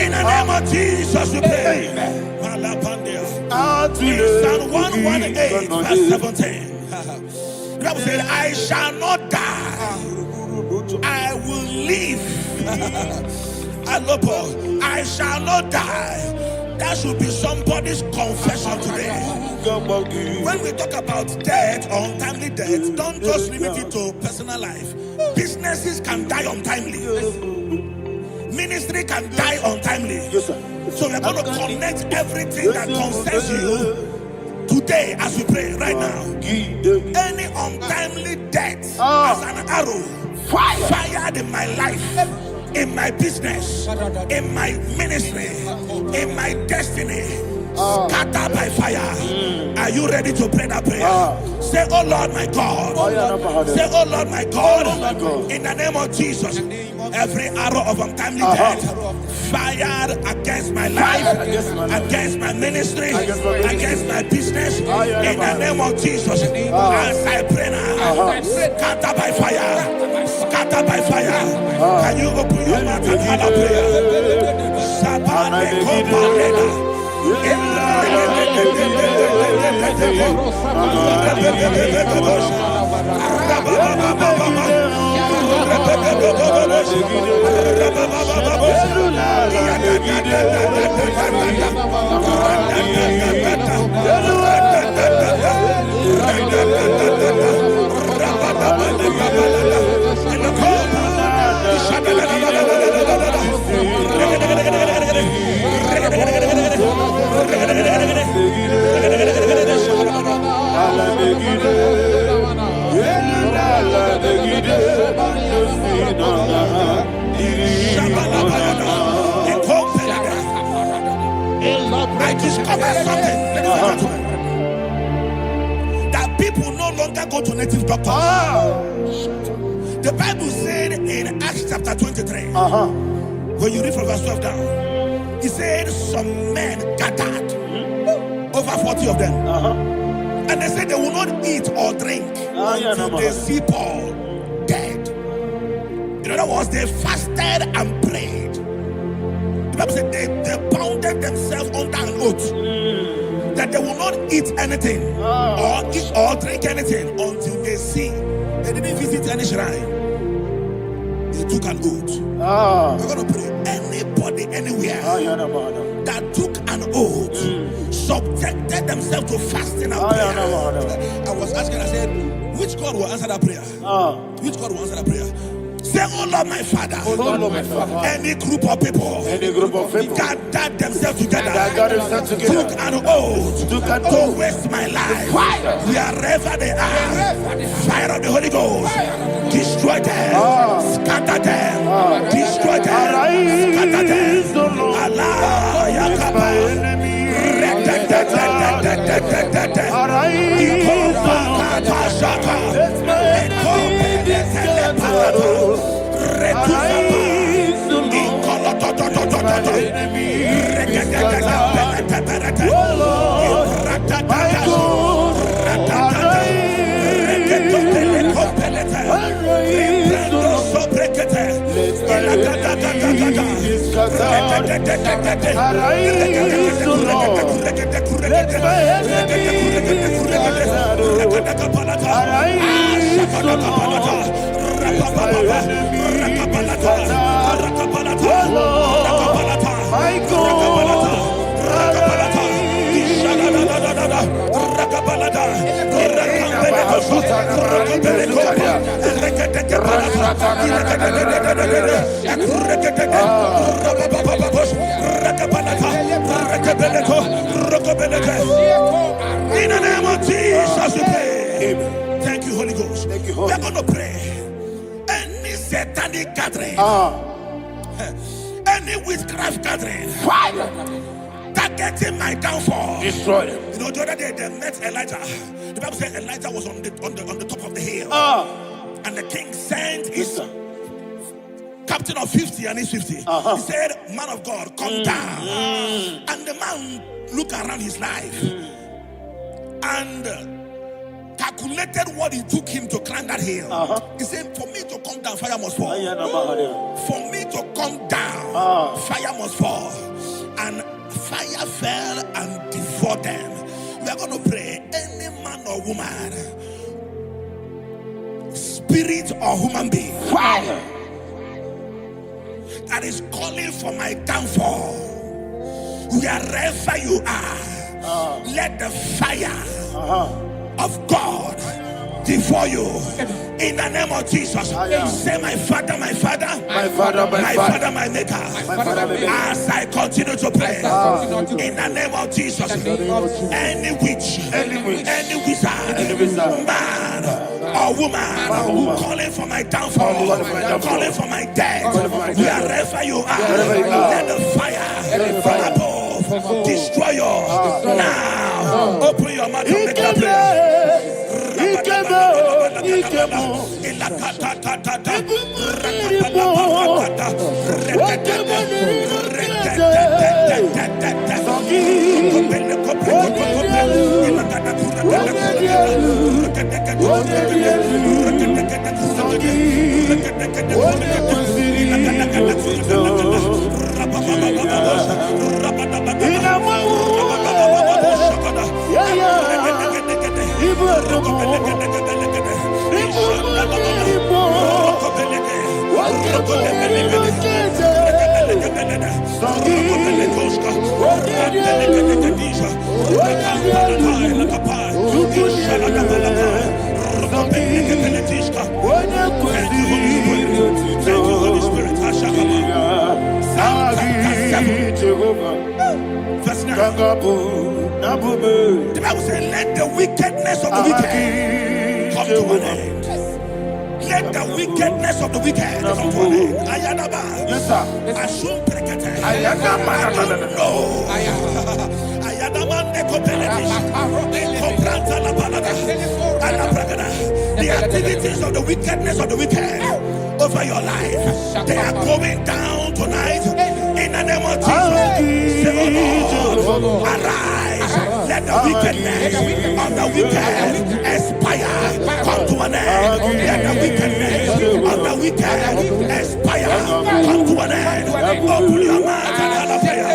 In the name of Jesus, we pray. In Psalm 118, verse 17, the Bible said, I shall not die, I will live. I shall not die. That should be somebody's confession today. When we talk about death or untimely death, don't just limit it to personal life. Businesses can die untimely. Ministry can die untimely. Yes, sir. So we're going to connect everything that concerns you today as we pray right now. Any untimely death as an arrow fired in my life, in my business, in my ministry, in my destiny, scattered by fire. Are you ready to pray that prayer? Say, oh Lord my God. Say, oh Lord my God. In the name of Jesus, every arrow of untimely death fired against my life, against my ministry, against my business, in the name of Jesus, as I pray now, scatter by fire, scatter by fire. Can you open your mouth and have a prayer? Sabane Kopalena. I discovered something, ladies and gentlemen, that people no longer go to native doctors. The Bible said in Acts chapter 23, when you read from verse 12 down, it said some men gathered, over 40 of them, and they said they will not eat or drink until they see Paul dead. In other words, they fasted and prayed. The Bible said they bounded themselves under an oath that they will not eat anything or eat or drink anything until they see. They didn't visit any shrine. They took an oath. We're going to pray. Anybody, anywhere that took an oath, subjected themselves to fasting and prayer. I was asking, I said, which God will answer that prayer? Which God will answer that prayer? Say, oh Lord, my Father. Oh Lord, my Father. Any group of people. Any group of people. Gathered themselves together. Took Took an oath. To waste my life. Wherever they are. Fire of the Holy Ghost. Destroy them. Scatter them. Destroy them. Scatter them. Allah Yakaba. In the name of Jesus, we pray. Thank you, Holy Ghost. We are going to pray. Any satanic gathering, any witchcraft gathering, targeting my downfall, destroy them. You know, the other day they met Elijah. The Bible said Elijah was on the top of the hill, and the king sent his captain of 50 and his 50. He said, "Man of God, come down." And the man looked around his life and calculated what it took him to climb that hill. He said, "For me to come down, fire must fall. For me to come down, fire must fall." And fire fell and devoured them. We are going to pray. Any man or woman, spirit or human being, that is calling for my downfall, wherever you are, let the fire of God devour you in the name of Jesus. Say, my Father, my Father, my Father, my Father, my Maker. As I continue to pray in the name of Jesus, any witch, any wizard, man or woman calling for my downfall, calling for my death, wherever you are, let the fire from above destroy you now. Open your mouth and make a prayer. Verse 9. The Bible says, let the wickedness of the wicked come to an end. Let the wickedness of the wicked come to an end. Ayadaba. Yes, sir. Assume prekete. Ayadaba. No. Ayadaba nekopeletish. Nekopranta la balada. Alabrakada. The activities of the wickedness of the wicked over your life, they are going down tonight in the name of Jesus. Say, oh Lord, arise. Let the wickedness of the wicked expire. Come to an end. Let the wickedness of the wicked expire. Come to an end. Open your mouth and have a prayer.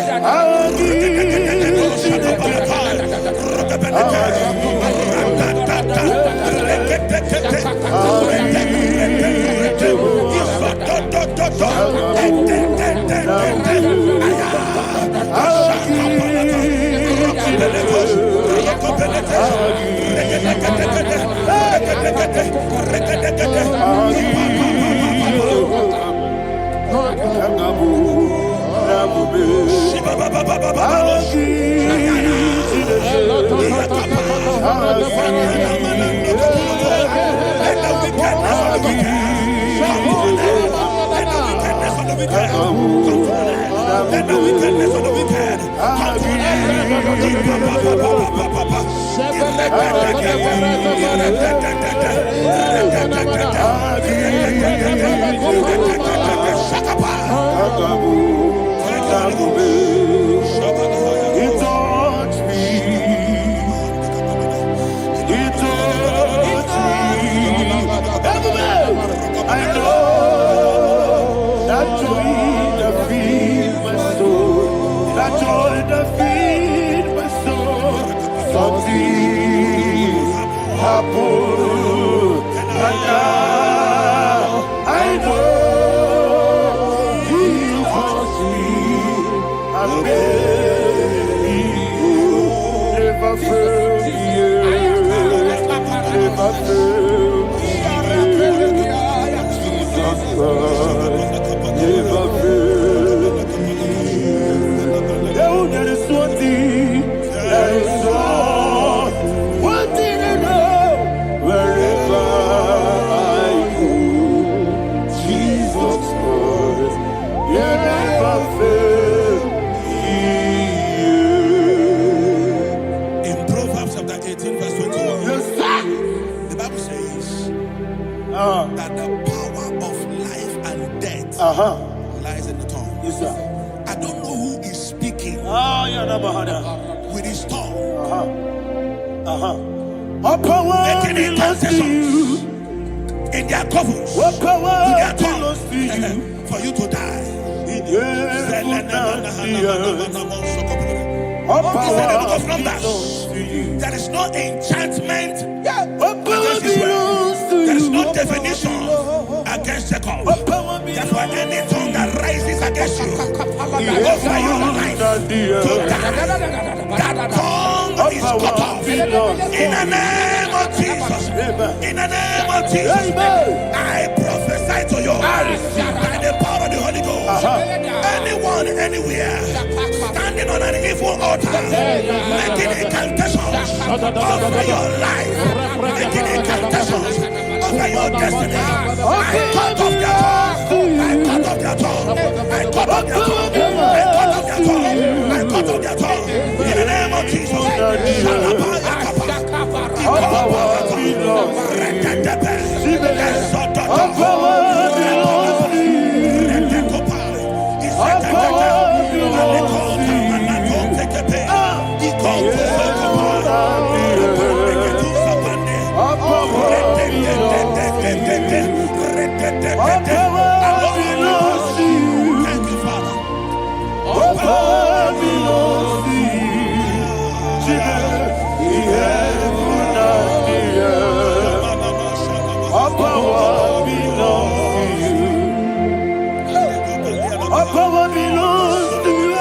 the wickedness of the wicked. Come to an He touched me. He touched me. I know that joy that feeds my soul. That joy that feeds my soul. Something happened, and now I know He touched me. And baby, never failed me. Never failed me. Jesus Christ, never failed me. There is one thing, there is one thing I know. Wherever I go, Jesus Christ, you never fail me. In Proverbs chapter 18, verse 21, Yes, sir. the Bible says that the power of life and death lies in the tongue. Yes, sir. I don't know who is speaking with his tongue, All power making belongs to you. incantations in their couples All power with their belongs to you. tongue for you to die. In heaven and the earth. All He said in the book of power Numbers, belongs to you. there is no enchantment All power against Israel. belongs to you. There is no definition against Jacob. All power Therefore, belongs any tongue that rises against you over your life to the to earth. die, that tongue All is cut power off. belongs to In the name of Jesus. In the name of Jesus. Amen. I prophesy to you by the power of the Holy Ghost. Anyone, anywhere, standing on an evil altar, making incantations over your life, making incantations over your destiny. I cut off their tongue. I cut off their tongue. I cut off their tongue. I cut off their tongue. I cut off their tongue. In the name of Jesus. All power belongs to you. All power belongs to you. All power belongs to you. All power belongs to you. Thank you, Father. All power belongs to you. The heaven and the earth. All power belongs to you. All power belongs to you.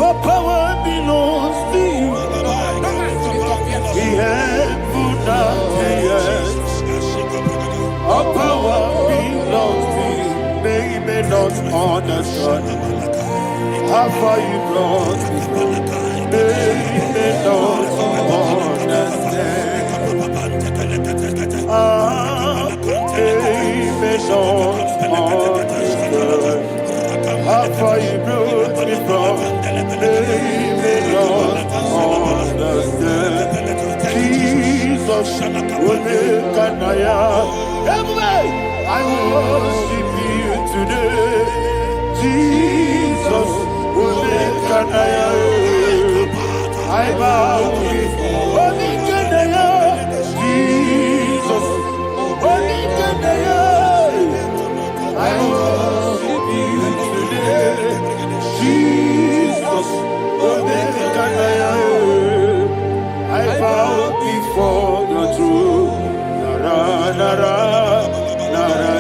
All power belongs to you. The heaven and the earth. All power belongs to you. They may not understand how far you brought me from. They may not understand. They may not understand how far you brought me from. They may not understand. Jesus will make an I worship you today. Jesus will make an I bow before Jesus will make an I worship you today. Jesus will make an I bow before the throne. Nara, nara, nara,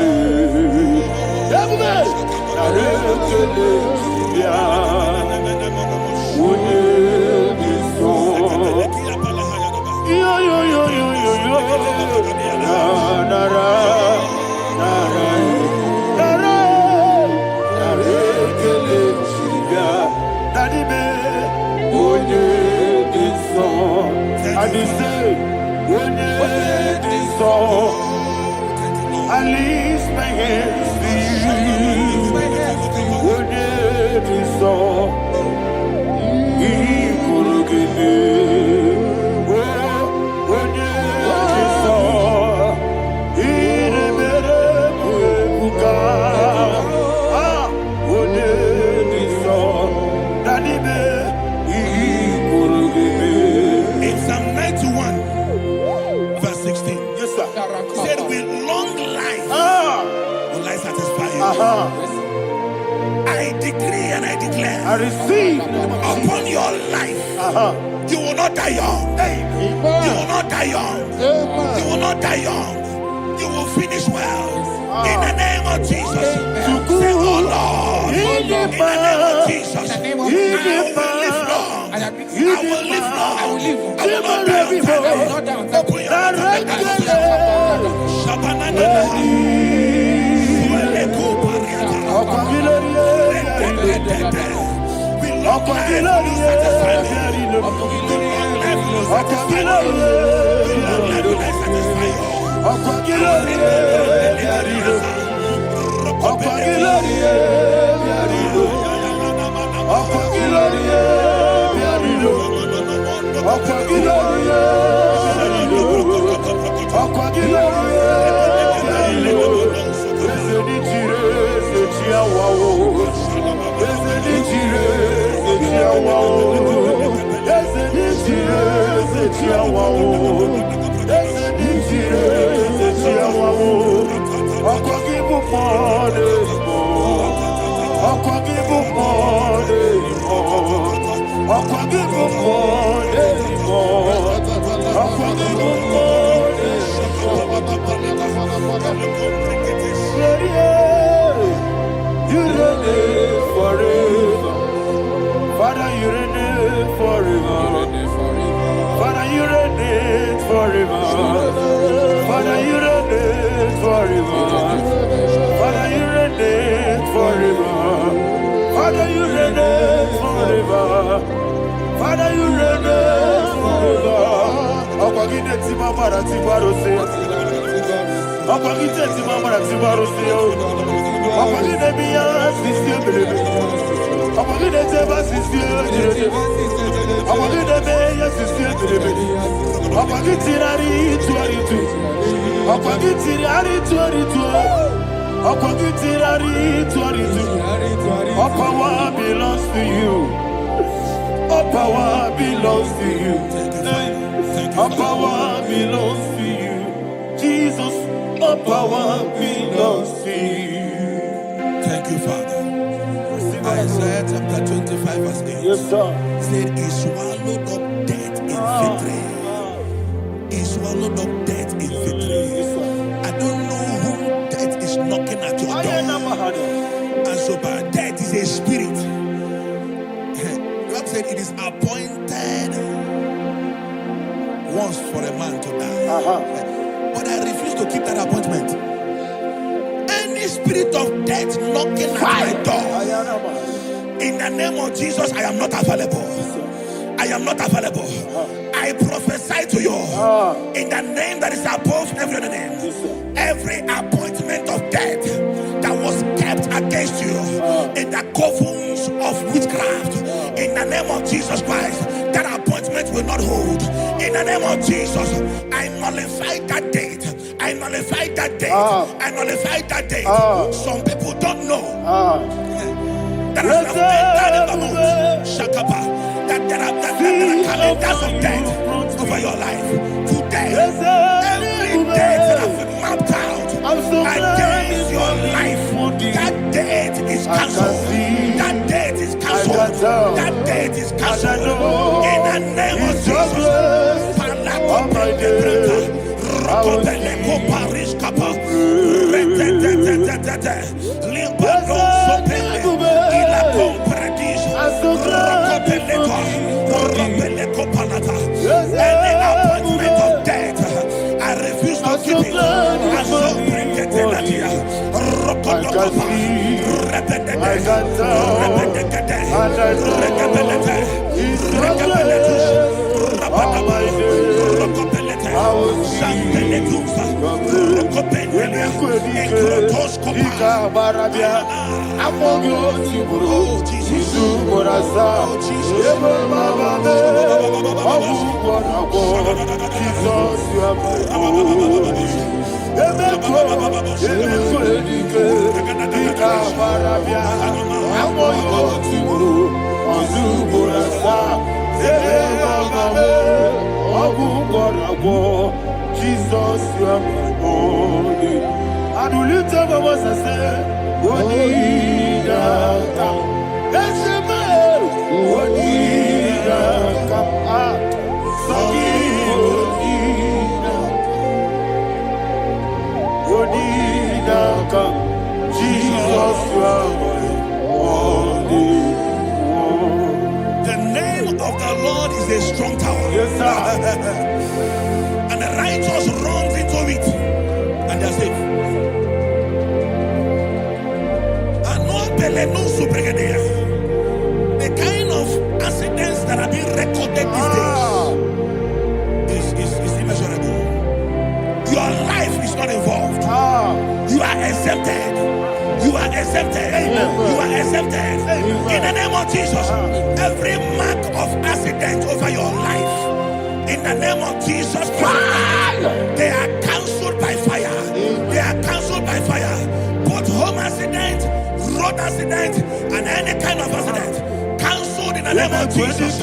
I lift my hands to you. Your name is all. He could give me. Your name is all. He never buka. Your name is all. Daddy me. He could give me. In Psalm 91, verse 16, Yes, sir. he said, with long life will I satisfy you. I decree and I declare I receive. upon your life, you will not die young. You will not die young. You will not die young. You will finish well. In the name of Jesus. Say, oh Lord, in the name of Jesus, I will live long. I will live long. I will not die on time. Open your You reign forever. Father, you reign forever. Father, you reign forever. Father, you reign forever. Father, you reign forever. Father, you reign forever. Father, you reign forever. Akwagide ti mama ra ti baro se. Akwagide ti mama ra ti baro se. Akwagide mi ya sisi ebelebe. Akwagide te ba sisi ebelebe. Akwagide me ya sisi ebelebe. Akwagide rari tuari tu. Akwagide rari tuari tu. Akwagide rari tuari tu. All power belongs to you. All power belongs to you. All power belongs to you. Jesus, all power belongs to you. Thank you, Father. Isaiah chapter 25, verse 8. Yes, sir. Said, he swallowed up death in victory. He swallowed up death in victory. I don't know who death is knocking at your door. And so, but death is a spirit. God said it is appointed once for a man to die. But I refuse to keep that appointment. Any spirit of death knocking at my door, in the name of Jesus, I am not available. I am not available. I prophesy to you in the name that is above every other name. Every appointment of death that was kept against you in the covens of witchcraft, in the name of Jesus Christ, that appointment will not hold. In the name of Jesus, I nullify that date. I nullify that date. I nullify that date. Some people don't know that as you have entered in the month, Shakapa, that there are calendars of death over your life. Today, every date that has been mapped out against your life, that date is cancelled. That date is cancelled. That date is cancelled. In the name of Jesus. Any appointment of death, I refuse to keep it. I shall bring it in here. barabia. Amogo tiburu. Isu borasa. Ebe baba me. Ogu borabo. Jesus you are my Lord. Emeko edike. Ika barabia. Amogo tiburu. Isu borasa. Ebe baba me. Ogu borabo. Jesus you are my Lord. Adulite baba sase. Wodidaka, Eseme, Wodidaka, Sagi, Wodidaka, Jesus, you are my only one. The name of the Lord is a strong tower. Yes, sir. And the righteous runs into it, and they're safe. The kind of accidents that are being recorded these days is immeasurable. Your life is not involved. You are exempted. You are exempted. You are exempted. In the name of Jesus, every mark of accident over your life, in the name of Jesus Christ, they are cancelled by fire. They are cancelled by fire. Both home accident, road accident, and any kind of accident, cancelled in the name of Jesus.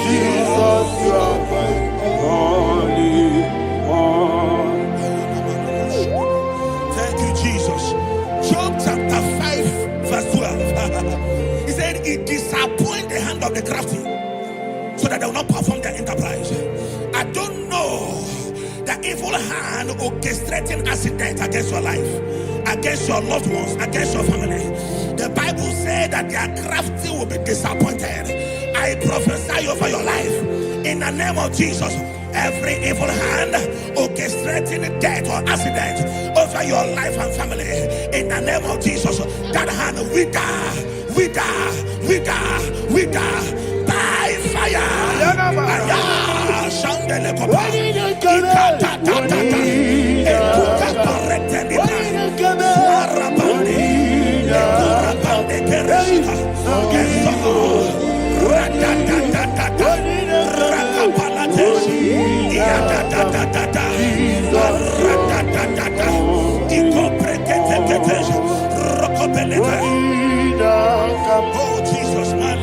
Jesus, you are my only one. Thank you, Jesus. Job chapter 5, verse 12. He said, it disappoints the hand of the crafty, so that they will not perform their enterprise. I don't know the evil hand orchestrating accident against your life, against your loved ones, against your family. The Bible said that their crafty will be disappointed. I prophesy over your life in the name of Jesus. Every evil hand orchestrating death or accident over your life and family, in the name of Jesus, that hand wither by fire. Oh Jesus, my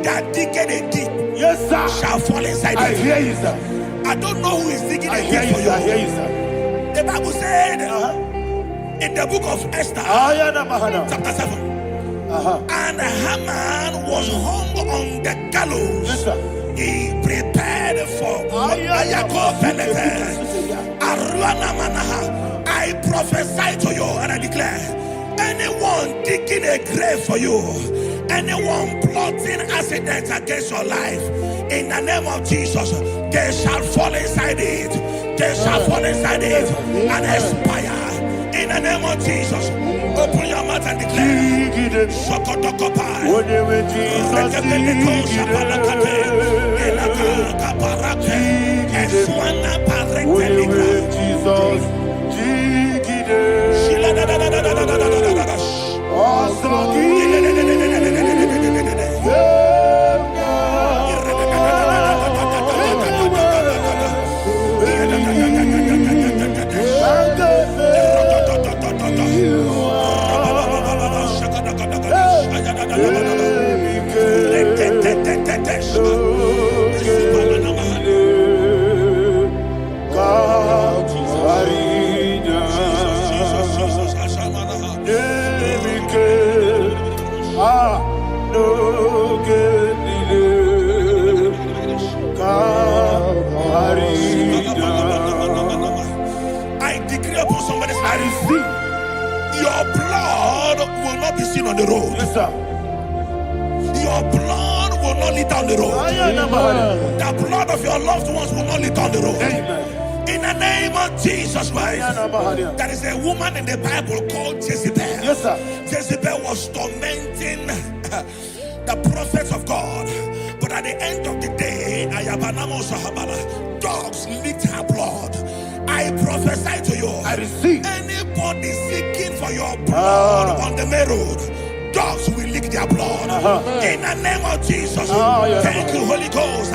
that digging a deep Yes, sir. shall fall inside I it. hear you, sir. I don't know who is digging I a hear deep you, for sir. I you. hear you, sir. The Bible said in the book of Esther, Ayana Mahana. chapter 7, and Haman was hung on the gallows. Yes, sir. He prepared for Ayako Penete. Aruana Manaha. I prophesy to you and I declare, anyone digging a grave for you, anyone plotting accidents against your life, in the name of Jesus, they shall fall inside it. They shall fall inside it and expire. In the name of Jesus, open your mouth and declare. Shokotokopai. I decree upon somebody's life, your blood will not be seen on the road. Yes, sir. Your blood will not lead down the road. The blood of your loved ones will not lead down the road. Amen. In the name of Jesus Christ, there is a woman in the Bible called Jezebel. Yes, sir. Jezebel was tormenting the prophets of God. But at the end of the day, dogs licked her blood. I prophesy to you, I receive. anybody seeking for your blood on the main road, dogs will lick their blood. In the name of Jesus. Thank you, Holy Ghost.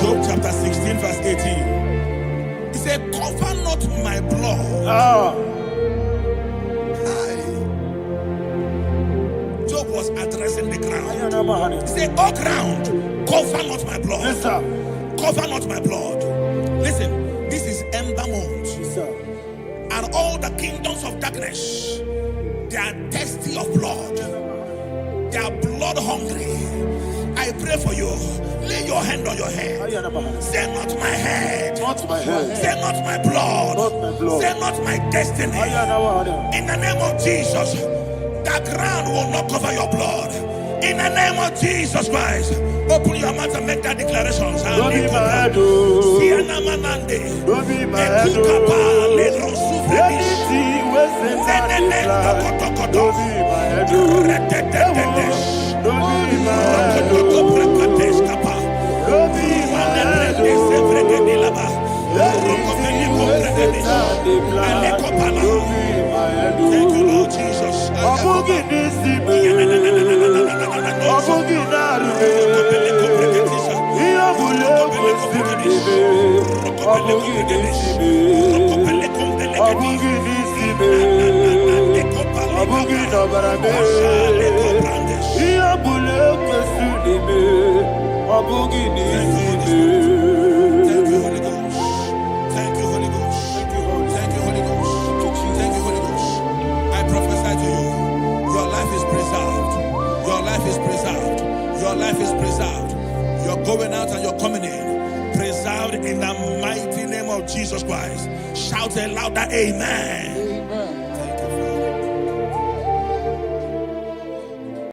Job chapter 16 verse 18. He said, cover not my blood. Job was addressing the ground. He said, oh ground, cover not my blood. Yes, sir. Cover not my blood. Listen, this is ember month. Yes, sir. And all the kingdoms of darkness, they are thirsty of blood. They are blood hungry. I pray for you. Lay your hand on your head. Say not my head. Not my head. Say not my blood. Not my blood. Say not my destiny. In the name of Jesus, the ground will not cover your blood. In the name of Jesus Christ, open your mouth and make that declaration. Don't be my head. Don't be my head. Anything was in my life. Don't be my head. Don't be my head. Don't be my head. Thank you, Lord Jesus. I prophesy to you. life is preserved. Your life is preserved. You're going out and you're coming in. Preserved in the mighty name of Jesus Christ. Shout a louder amen. Thank you, Father.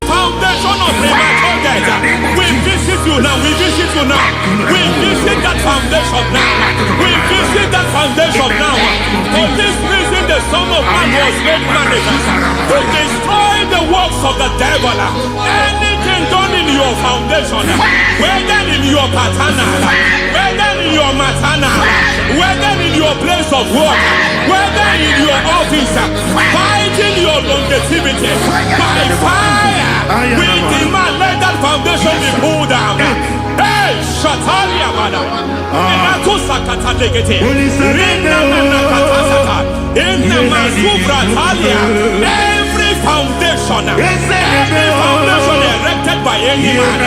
Foundation of premature death. We visit you now. We visit you now. We visit that foundation now. We visit that foundation now. For this reason, the Son of Man was made manifest to destroy the works of the devil. Anything done in your foundation, whether in your paternal, whether in your maternal, whether in your place of work, whether in your office, fighting your longevity by fire. We demand let that foundation be pulled down. Hey, Shatalia Bada. Inato Sakata Legete. Rina Manakatasata. Inna Masubra Talia. Every foundation erected by any man.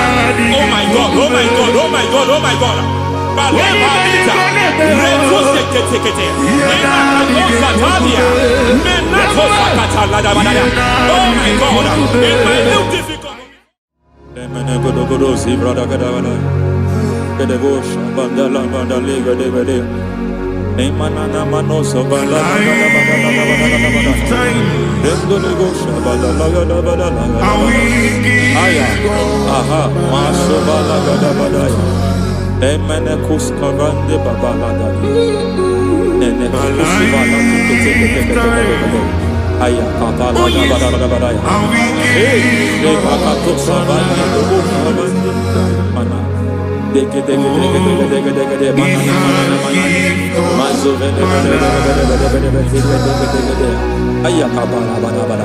Oh my God, oh my God, oh my God, oh my God. Baleba Lita. Reto Sekete. Inato Satalia. Menato Sakata Ladabada. Oh my God. In my new difficult. Aya kapala da ba da ya. Hey, de pakato sabani do sabani mana. Deke mana. Mazo vene. Aya kapala ba da.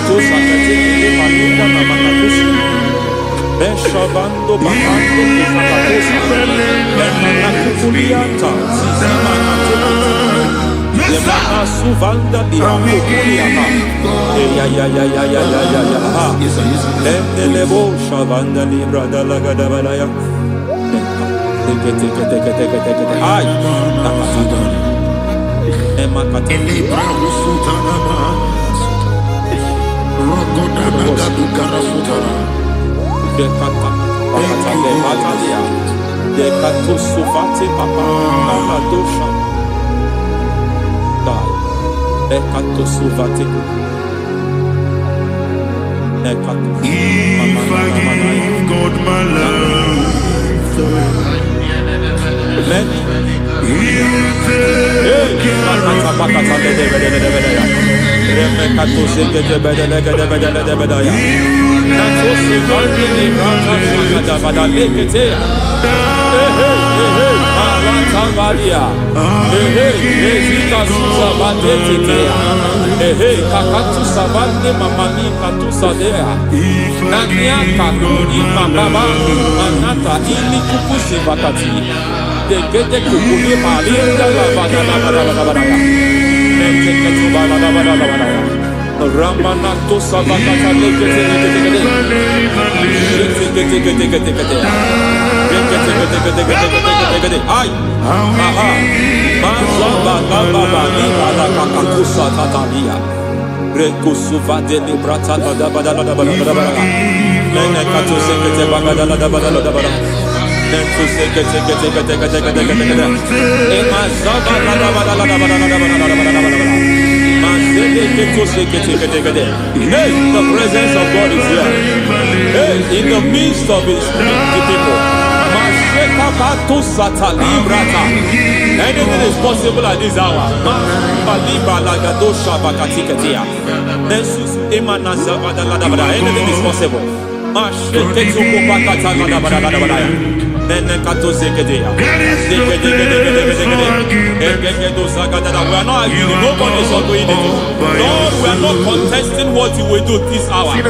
To sakati de malinda na manakusi. Beshavando bahando de kakakosa. Mana kukulianta. Mana Lemana suvanda bihakuliama. Ya. Endelebo shavanda libra dalaga dabalaya. Teke. Ay. Emakata. Libra usutana ma. Rogoda nagadu karasutana. Dekata. Pakata lebatalia. Dekato suvati papa. Amadosha. Ekato suvati. Ekato. If I give God my love, Many. He'll take care Ramanato Savakata Ay, aha, Mazaba Baba Nibala Kakakusa Tatalia, Rekusuva de Librata Badabada, Nenekato Sekete Bagadala Dabada, Nentu Sekete, Emazaba Hey, the presence of God is here. Hey, in the midst of his people. Anything is possible at this hour. Anything is possible. We are not arguing, nobody is agreeing. Lord, we are not contesting what you will do this hour. We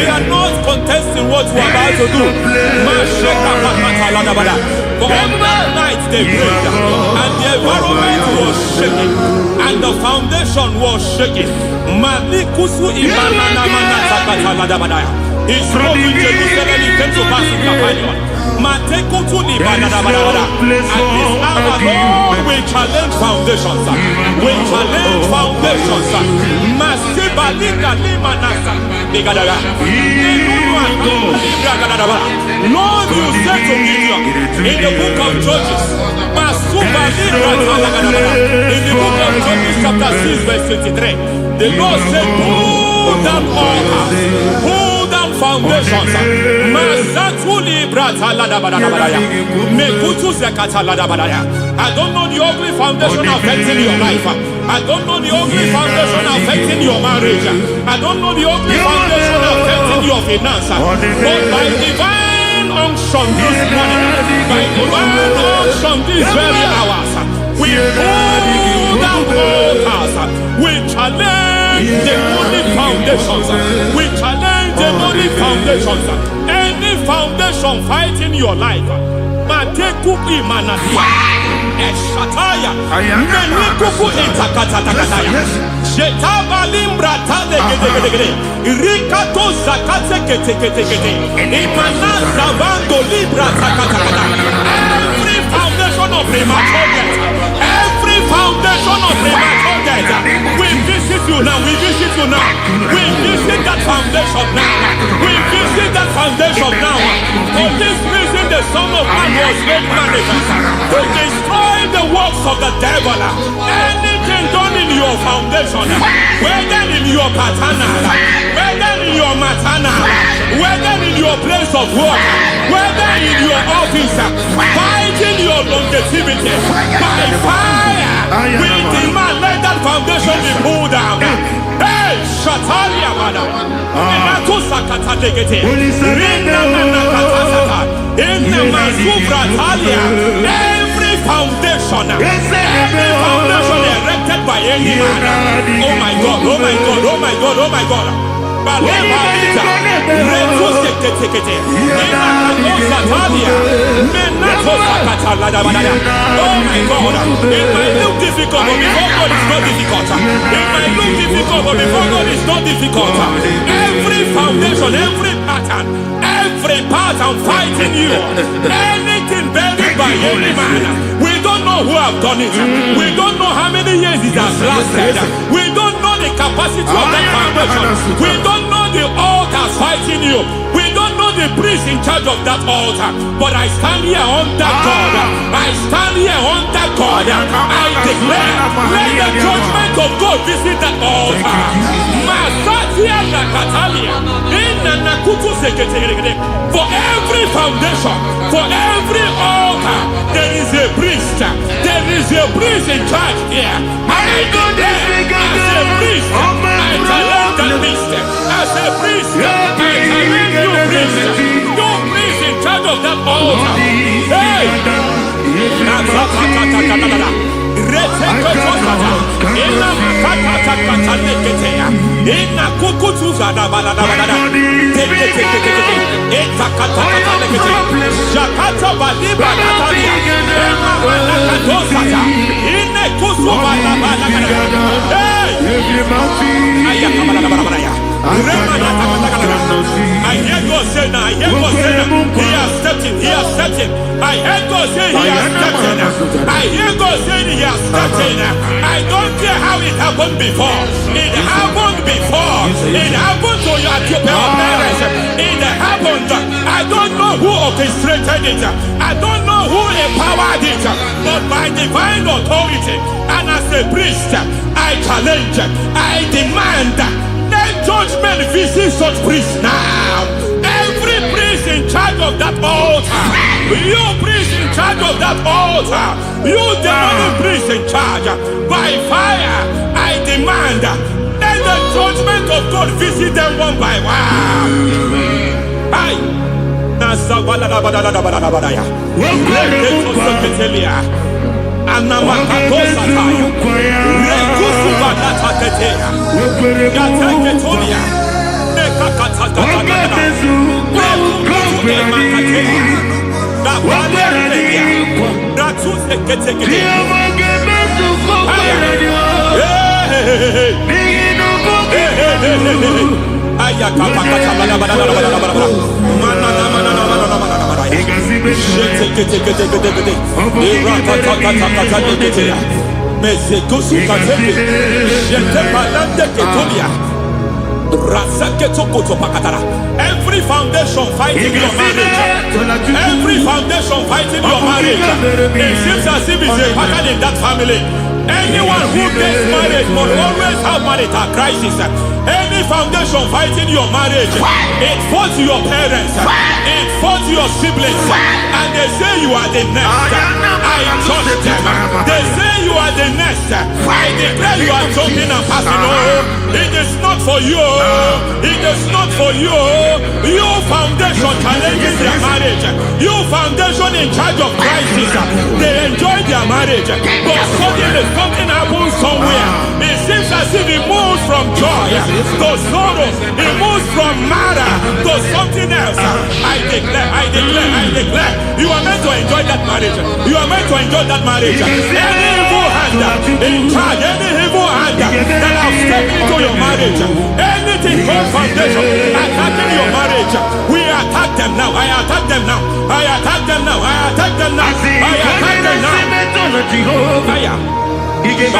are not contesting what you are about to do. For on that night they prayed, and the environment was shaking, and the foundation was shaking. He spoke in Jerusalem, it came to pass in Capernaum. Matekutuni badadabadabada. At this hour, Lord, we challenge foundations. We challenge foundations. Masibalika limanasa. Bigadara. Lord, you said to Gideon in the book of Judges, in the book of Judges chapter 6 verse 23, the Lord said, pull down altars, pull down foundations. I don't know the ugly foundation affecting your life. I don't know the ugly foundation affecting your marriage. I don't know the ugly foundation affecting your finance. But by divine unction this morning, by divine unction these very hours, we pull down altars. We challenge demonic foundations. We challenge demonic foundations. Any foundation fighting your life, Matekuki Manasia, Eshataya, Menikuku Itakatatakataya, Shetabalimbra Tadegede, Rikato Zakate Ketekete, Imanaza Vando Libra Takatakata. Every foundation of premature death, every foundation of premature death, we visit you now, we visit you now, we visit that foundation now, we visit that foundation now. For this reason, the Son of Man was made manifest to destroy the works of the devil. Anything done in your foundation, whether in your paternal, whether in your maternal, whether in your place of work, whether in your office, fighting your longevity by fire, we demand let that foundation be pulled down. Hey, Shatalia Bada, Natusakata Legate, Rina Nakatasaka, in the Masufra Talia, every foundation erected by any man. Oh my God, oh my God, oh my God, oh my God. Balebalita, Retusekete, Nakatasatalia, Menatosakata Ladabada. Oh my God, it might look difficult, but before God is not difficult. It might look difficult, but before God is not difficult. Every foundation, every pattern fighting you, anything buried by any man, we don't know who have done it. We don't know how many years it has lasted. We don't know the capacity of that foundation. We don't know the altars fighting you. We don't know the priest in charge of that altar. But I stand here under God. I stand here under God. I declare, let the judgment of God visit that altar. For every foundation, for every altar, there is a priest. There is a priest in charge here. I declare, as a priest, I challenge that priest. As a priest, I challenge you priest. You priest in charge of that altar. Hey! I hear God say now, I hear God say now, he has stepped in, he has stepped in. I hear God say he has stepped in. I hear God say he has stepped in. I don't care how it happened before. It happened before. It happened to your parents. It happened. I don't know who orchestrated it. I don't know who empowered it. But by divine authority and as a priest, I challenge, I demand, let judgment visit such priests now. Every priest in charge of that altar, you priest in charge of that altar, you demonic priest in charge, by fire, I demand, let the judgment of God visit them one by one. Aye. I Every foundation fighting your marriage, every foundation fighting your marriage, it seems as if it's a pattern in that family. Anyone who gets married must always have marital crisis. Any foundation fighting your marriage, it fought your parents, it fought your siblings, and they say you are the next. I judge them. They say you are the next. I declare you are jumping and passing. Oh, it is not for you. It is not for you. You foundation challenging their marriage. You foundation in charge of crisis. They enjoy their marriage, but suddenly something happens somewhere. It seems as if it moves from joy to sorrow. It moves from matter to something else. I declare, you are meant to enjoy that marriage. You are meant to enjoy that marriage. Any evil hand in charge, any evil hand that have stepped into your marriage, anything called foundation attacking your marriage, we attack them now. I attack them now. I attack them now. I attack them now. I attack them now. It is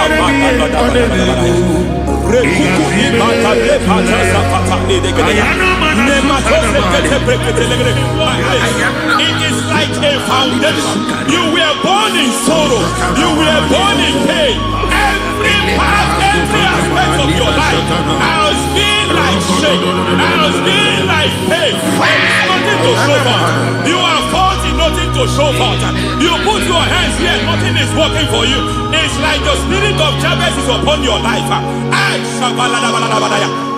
like a foundation. You were born in sorrow. You were born in pain. Every part, every aspect of your life has been like shame. Has been like pain. There is nothing to show for. You are faulty, nothing to show for. You put your hands here, nothing is working for you. It's like the spirit of Jabez is upon your life.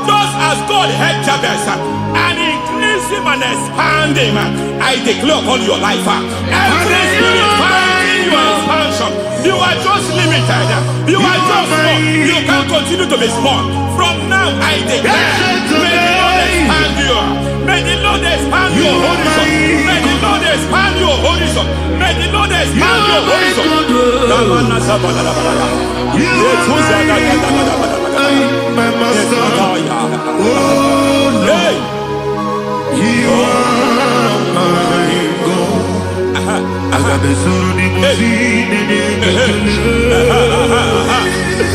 Just as God had Jabez and increased him and expand him, I declare upon your life. Every spirit fighting your expansion, you are just limited. You are just small. You can't continue to be small. From now, I declare, may the Lord expand you. May the Lord expand your horizon. May the Lord expand your horizon. May the Lord expand your horizon. My master, oh Lord, you are my God. I got the soul in my feet,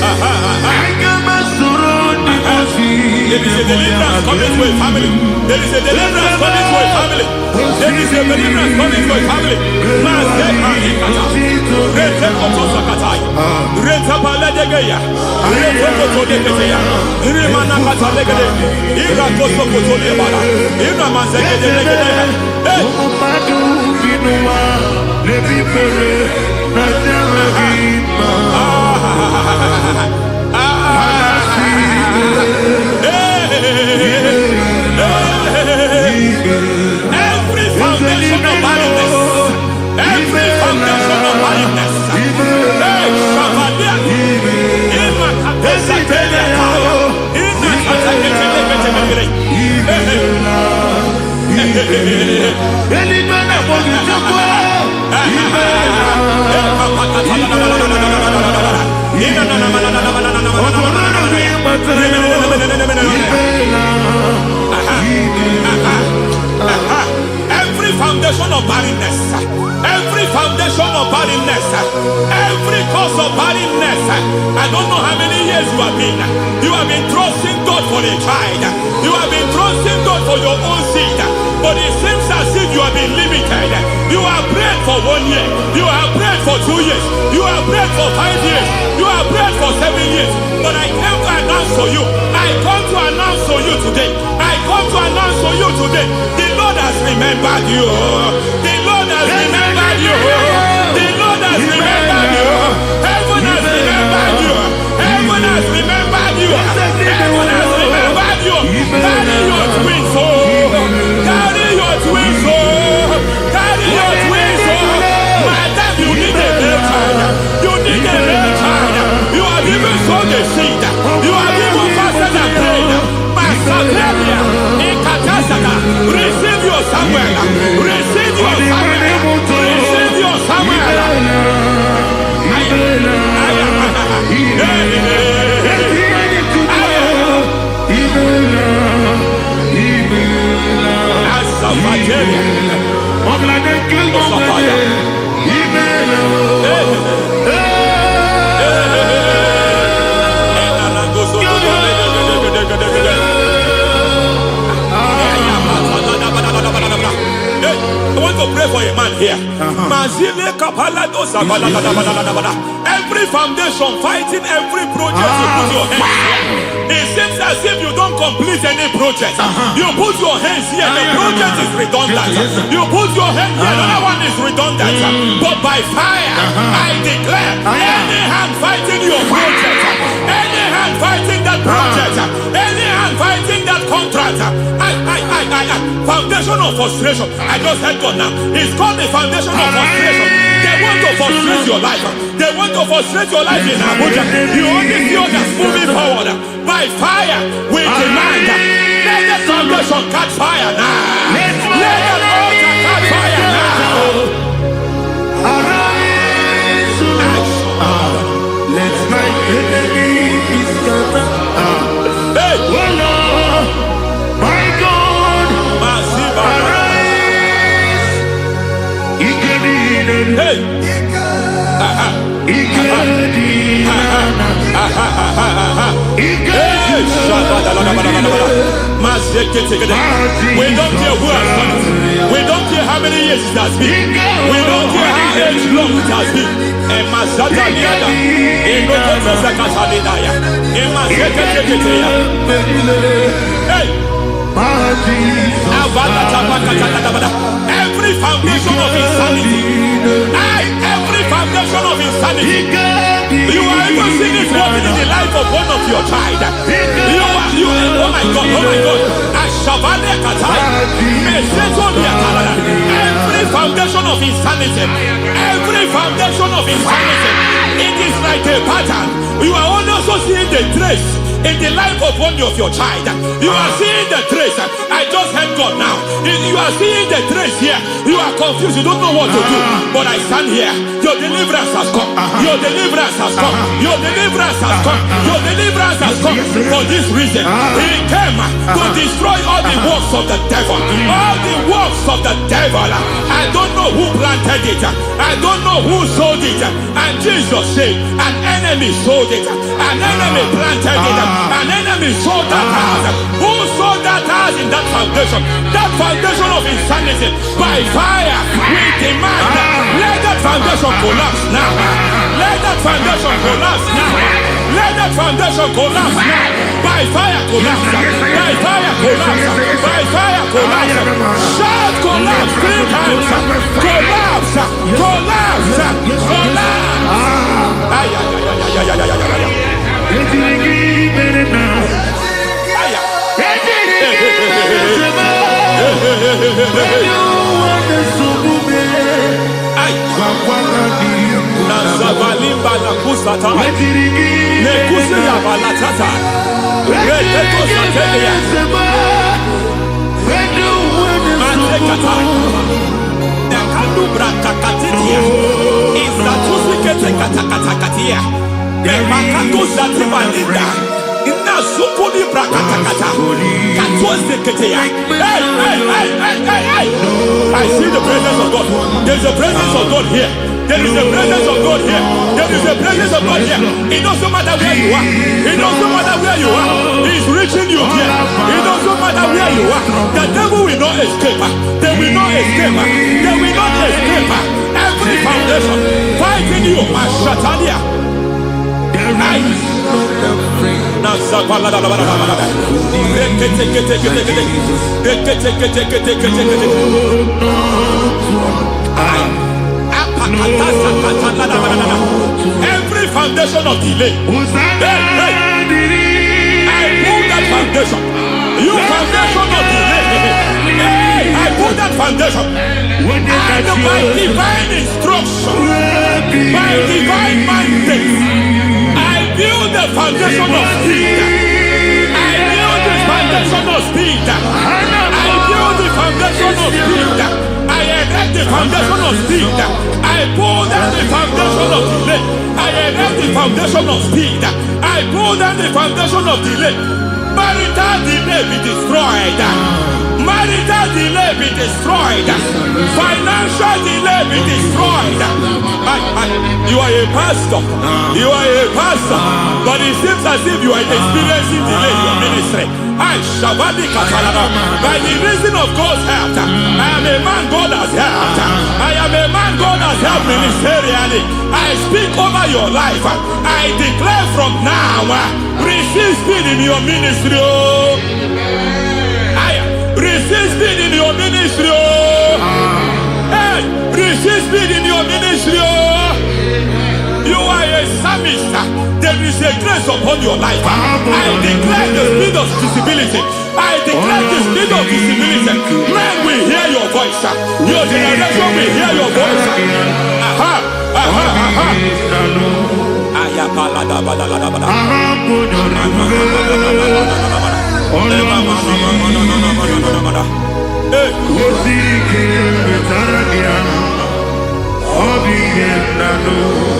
I got my soul in my feet. There is a deliverance coming to a family. There is a deliverance coming to a family. There is a deliverance coming to a family. Every foundation of barrenness, every foundation of barrenness, every foundation of barrenness, every foundation of barrenness, every cause of barrenness. I don't know how many years you have been trusting God for a child. You have been trusting God for your own seed, but it seems as if you have been limited. You have prayed for 1 year, you have prayed for 2 years, you have prayed for 5 years, you have prayed for 7 years. But I came to announce for you, I come to announce for you today, I come to announce for you today, the Lord has remembered you. The Lord has remembered you. The Lord has remembered you. Heaven has remembered you. Heaven has remembered you. Heaven has remembered you. Carry your twins, oh. Carry your twins, oh. Carry your twins, oh. Madam, you need a male child. You need a male child. You have even sown the seed. You have even fasted and prayed. Masapelia, Ekatasaka, receive your Samuel. Receive your Samuel. Receive your Every foundation fighting every project you put your hands here. It seems as if you don't complete any project. You put your hands here, the project is redundant. You put your hand here, another one is redundant. But by fire, I declare, any hand fighting your project, any hand fighting that project, any hand fighting that contract, foundation of frustration. I just heard God now. It's called the foundation of frustration. They want to frustrate your life. They want to frustrate your life in Abuja. You only see others moving forward. By fire, we demand. Let the foundation catch fire now. Let the altar catch fire now. Arise, let my enemy be scattered. Hey, Oh Lord, my God, arise. hey. We don't care who has done it. We don't care how many years it has been. We don't care how long it has been. Hey. Every foundation of insanity, every foundation of insanity, you are even seeing it working in the life of one of your child. Oh my God, every foundation of insanity, it is like a pattern. You are also seeing the trace in the life of one of your child. You are seeing the trace. I just heard God now. You are seeing the trace here. You are confused. You don't know what to do. But I stand here. Your deliverance has come. Your deliverance has come. Your deliverance has come. Your deliverance has come. For this reason, He came to destroy all the works of the devil. All the works of the devil. I don't know who planted it. I don't know who sold it. And Jesus said, an enemy sold it. An enemy planted it. An enemy sold that house. Who sold that house in that foundation? That foundation of insanity. By fire, we demand, let that foundation collapse now. Let that foundation collapse now. Let that foundation collapse now. By fire, collapse. By fire, collapse. By fire, collapse. Shout collapse 3 times. Collapse. Collapse. Collapse. I see the presence of God. There's a presence of God here. There is a presence of God here. There is a presence of God here. It doesn't matter where you are. It doesn't matter where you are. He's reaching you here. It doesn't matter where you are. The devil will not escape. They will not escape. They will not escape. Every foundation fighting you, Mashatalia. Every foundation of delay, I pull that foundation. You foundation of delay, I pull that foundation. And by divine instruction, by divine mandate, I build the foundation of speed. I build the foundation of speed. I build the foundation of speed. I erect the foundation of speed. I pull down the foundation of delay. I erect the foundation of speed. I pull down the foundation of delay. Marital delay be destroyed. Marital delay be destroyed. Financial delay be destroyed. You are a pastor. You are a pastor. But it seems as if you are experiencing delay in your ministry. I Shabadi Katalada. By the reason of God's help, I am a man God has helped. I am a man God has helped ministerially. I speak over your life. I declare from now, receive speed in your ministry. Receive speed in your ministry. Hey, receive speed in your ministry. You are a psalmist. There is a grace upon your life. I declare the speed of visibility. I declare the speed of visibility. Men will hear your voice. Your generation will hear your voice. Aha, aha, aha.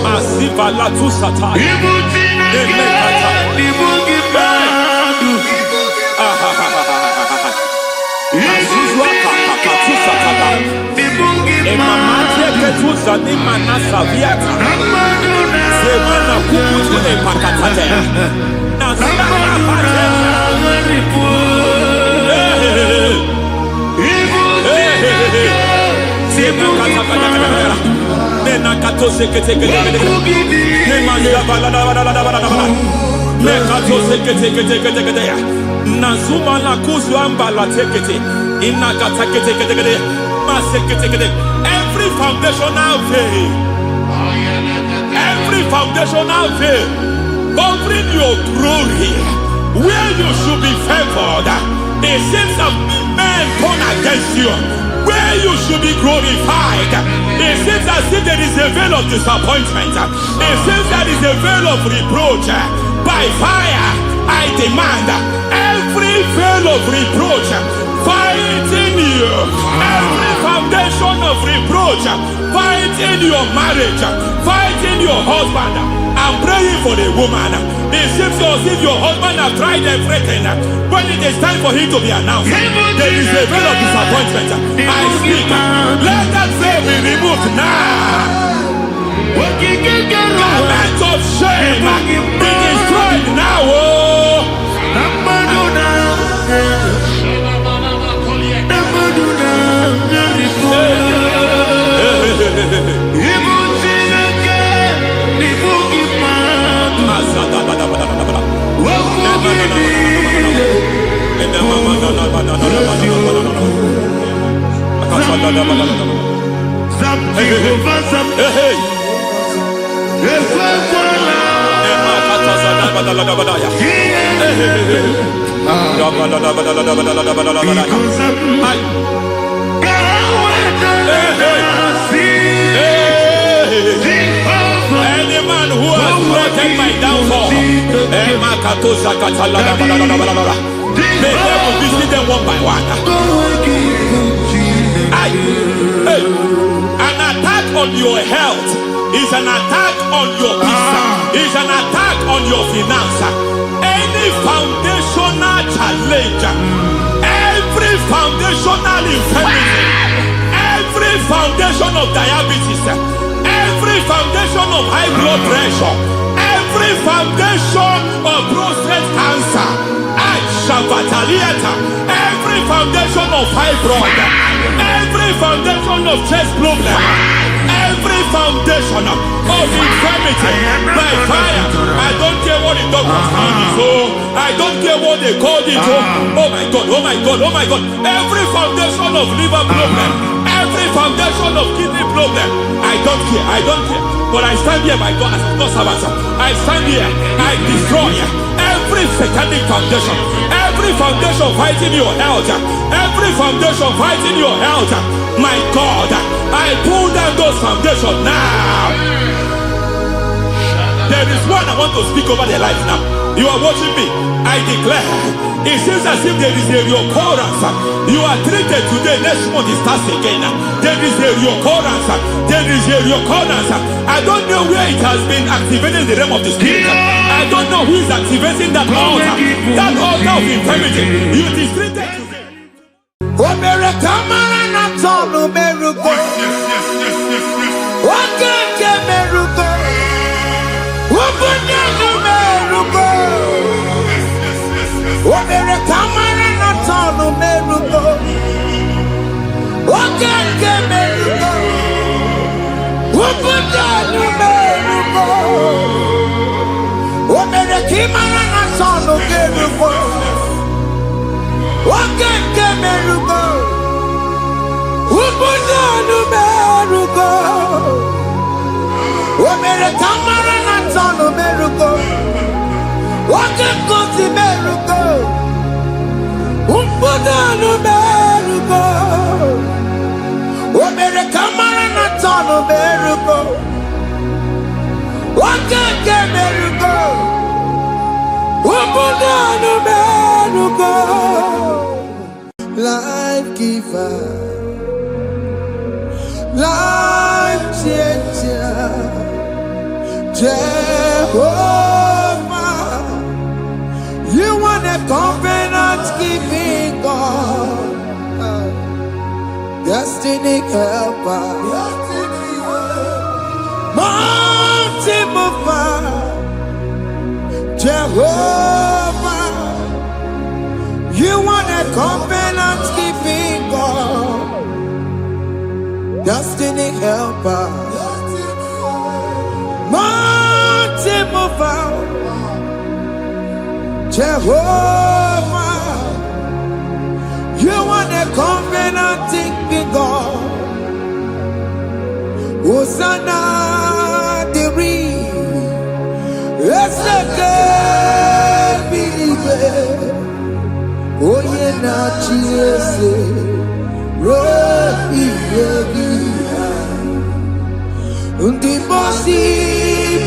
Masiva la tu sataya. Nazuma la kuzwamba la tekete inagata kete masekete. Every foundational veil, every foundational veil covering your glory, where you should be favored, it seems that men turn against you. Where you should be glorified, it seems as if there is a veil of disappointment. It seems there is a veil of reproach. By fire, I demand every veil of reproach fighting you, every foundation of reproach fighting your marriage, fighting your husband. I'm praying for the woman. It seems as if your husband has tried everything. When it is time for him to be announced, there is a veil of disappointment. I speak. Let that veil be removed now. Garment of shame be destroyed now. Any man who has threatened my downfall, may devil visit them one by one. An attack on your health is an attack on your peace, is an attack on your finance. Any foundational challenge, every foundational infirmity, every foundation of diabetes, every foundation of high blood pressure, every foundation of prostate cancer, every foundation of fibroid, every foundation of chest problem, every foundation of infirmity by fire. I don't care what the doctors call it, so I don't care what they call it. Oh my God, oh my God, oh my God. Every foundation of liver problem, every foundation of kidney problem, I don't care, I don't care. But I stand here by God as a God servant. I stand here, I destroy every satanic foundation, every foundation fighting your health, every foundation fighting your health. My God, I pull down those foundations now. There is one I want to speak over their life now. You are watching me. I declare, it seems as if there is a reoccurrence. You are treated today, next month it starts again. There is a reoccurrence. There is a reoccurrence. I don't know where it has been activated in the realm of the spirit. I don't know who is activating that altar of infirmity. You is treated today. Yes. Imara na sono kerugo. Wake kemerugo. Ubudo numerugo. Omere tamara na sono merugo. Wake kosi merugo. Ubudo numerugo. Omere kamara na sono merugo. Wake kemerugo. Life giver, life changer, Jehovah, you want a covenant keeping God, destiny helper, mountain mover. Jehovah, you want a covenant keeping God, destiny helper, mountain mover. Jehovah, you want a covenant keeping God. Hosanna, the Yes, I can believe. Oh, yeah, not Jesus. Undi bosi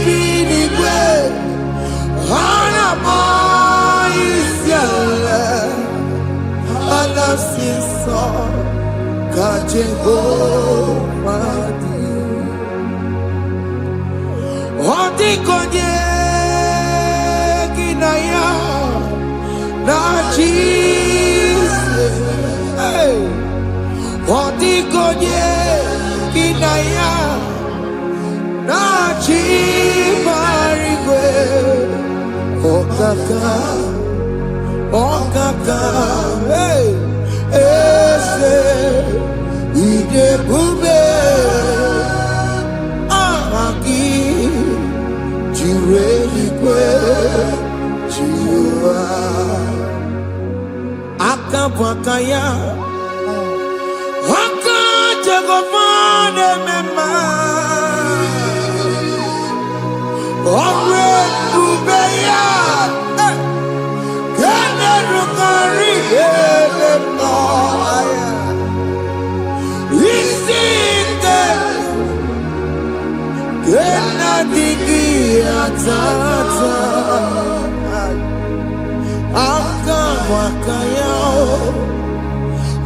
pinigwe, hana moisiala, ana sinso Jehovah. Odi konye kinaya na Jesus. Odi konye kinaya na chibarigwe. Okaka, okaka, ese ide bube. Akabwakaya Akajagofane mema Omre Ubeya Kene Rukari Elema Isinde Kena Digi Atata Akabwakaya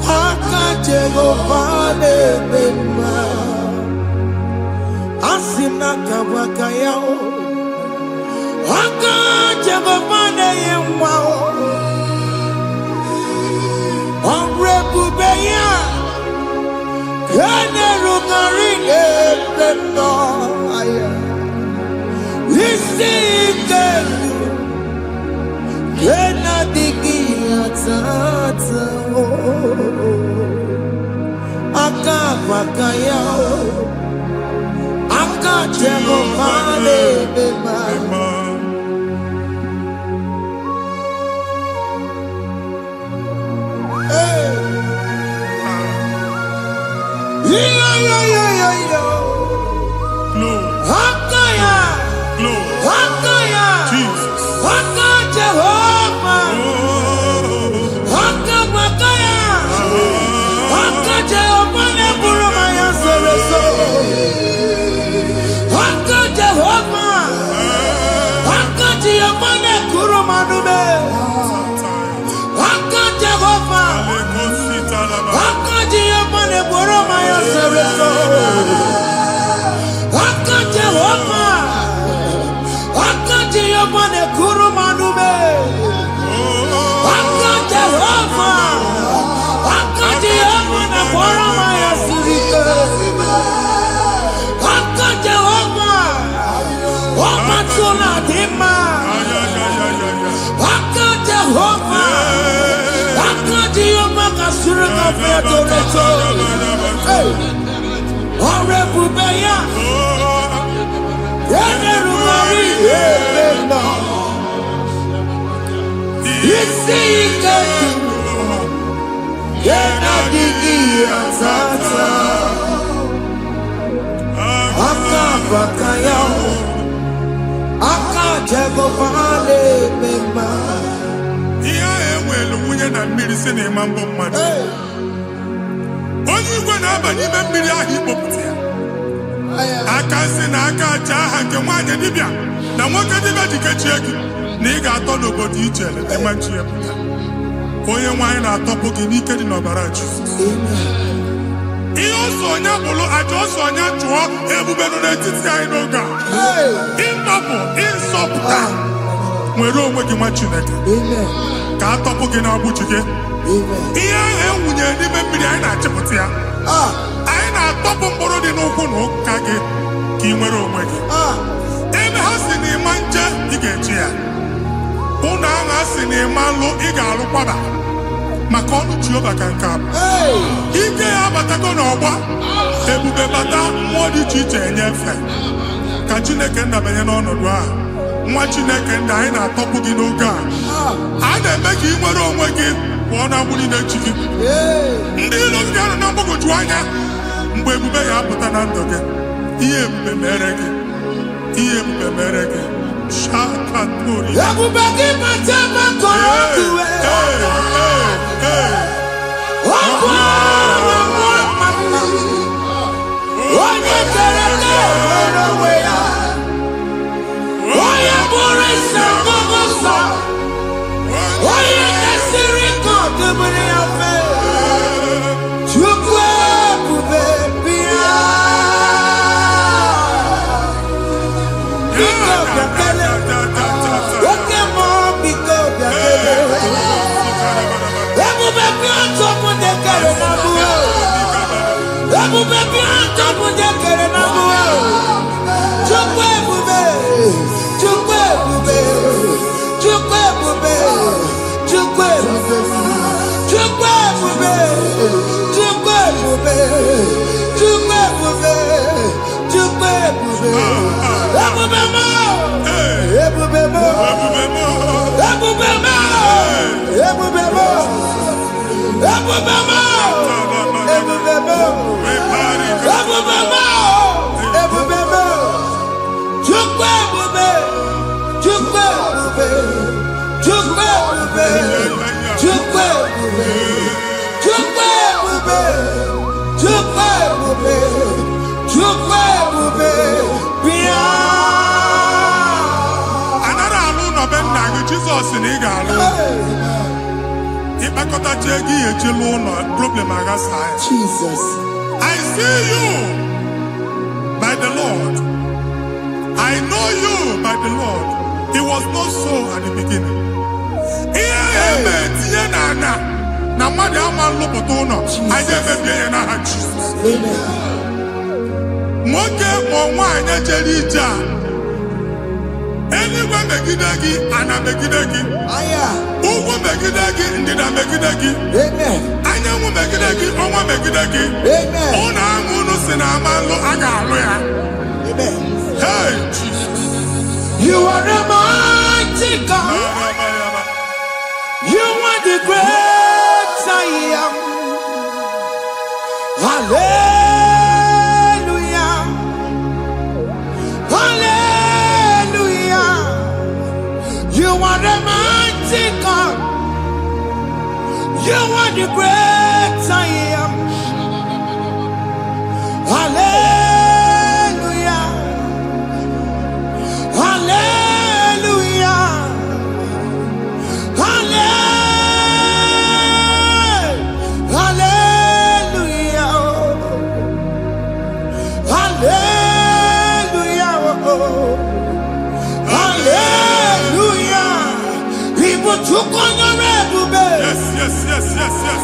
Akajagofane mema Asina kabwakaya Akajagofane yemwa Omrebubeya Kene Rukari Elema Isinde Kena digi atata Akabakaya Akajagofane mema Akaya Akaya Jesus. Jehovah Akabakaya Akajagofane Burumaya Sereso Akajagofane Akajagofane Kurumanume Akajagofane Akajagofane Burumaya Sereso Akajagofane Akajagofane Kurumanume Akajagofane Akajagofane Burumaya Sereso Akajagofane Omatuna Dima Akajagofane Akajagofane Surika Featoreto Orebubeya Kene Rukari Elema Isika Yena digi azata Aka bakaya Aka jego vale mema Iya ewelu munye na mmiri si na mambo mmadu onye igwe na-aba n'ime mmiri ahụ ikpopụta ya aka si na aka aja aha nke nwaanyị dibịa na nwoke dibịa ji kechie gị na ị ga-atọ n'obodo ijele ịmachi ya pụta onye nwaanyị na-atọpụ gị n'ike dị n'ọbara Jizọs ihe ọsọ onye bụrụ aja ọsọ onye chụọ ebube nọ n'etiti anyị n'oge a ịtọpụ ịzọpụta nwere onwe gị nwa Chineke ka atọpụ gị na-agbụchi gị ihe ahụ ewunye n'ime mmiri anyị na-achịpụta ya anyị na-atọpụ mkpụrụ dị n'ụkwụ na ụka gị ka ị nwere onwe gị ebe ha si na ịma nje ị ga-eji ya ụlọ ahụ ha si na ịma nlụ ị ga-alụkwaba maka ọnụ Jehova ka nke a ike ya abatago n'ọgba ebube bata mmụọ dị iche iche enyefe ka Chineke ndabanye n'ọnọdụ a nwa Chineke ndị anyị na-atọpụ gị n'oge a na-eme ka ị nwere onwe gị pụọ na agbụrụ na-echi gị ndị ilo gị anọ na mgbagwoju anya mgbe ebube ya apụta na ndụ gị ihe ebube mere gị ihe ebube mere gị shakatori ebube gị mata maka ọdụwe onye kere nwere onwe ya onye bụrụ isi ọgụgụ nsọ onye kesịrị ka ọdụbụrụ ya fe Chukwu ebube bịa biko bịakele oke mmụọ biko bịakele ebube bịa tọpụ dekere na mụọ ebube bịa tọpụ dekere na mụọ Chukwu ebube Chukwu ebube Chukwu ebube Chukwu ebube Chukwu ebube Chukwu ebube Chukwu ebube Chukwu ebube ebube mo ebube mo ebube mo ebube mo ebube mo ebube mo ebube mo ebube mo Chukwu ebube Chukwu ebube Chukwu ebube Chukwu ebube Chukwu ebube Chukwu ebube Chukwu ebube bịa anara alụ nọbe nna gị Jizọs na ị ga-alụ ịkpakọtacha ego ihe eji lụọ ụlọ problem aghasa ya Jesus I see you by the Lord I know you by the Lord it was not so at the beginning ihe eme tinye na ana na mmadụ ama nlụpụta ụlọ anyị emebie ya n'aha Jizọs nwoke ma nwaanyị jere ije a eluigwe megide gị ana megide gị ugwu megide gị ndịda megide gị anyanwụ megide gị ọnwa megide gị ụlọ ahụ unu si na ama nlụ a ga-alụ ya hey Jesus you are a mighty God you are the great I am hallelujah hallelujah you are the mighty God you are the great I am hallelujah hallelujah yes yes yes yes yes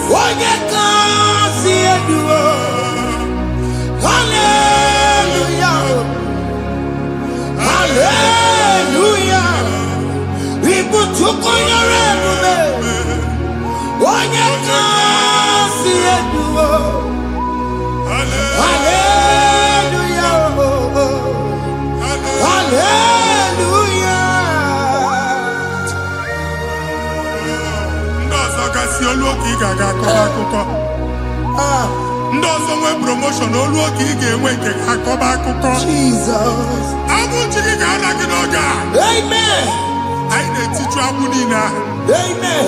hallelujah hallelujah isi olu oke ị ga-aga akọba akụkọ. Ndị ọzọ nwee promotion olu oke ị ga-enwe nke akọba akụkọ. Jesus. Abụ chi gị ga-ala gị n'oge a. Amen. Anyị na-etiju abụ niile ahụ. Amen.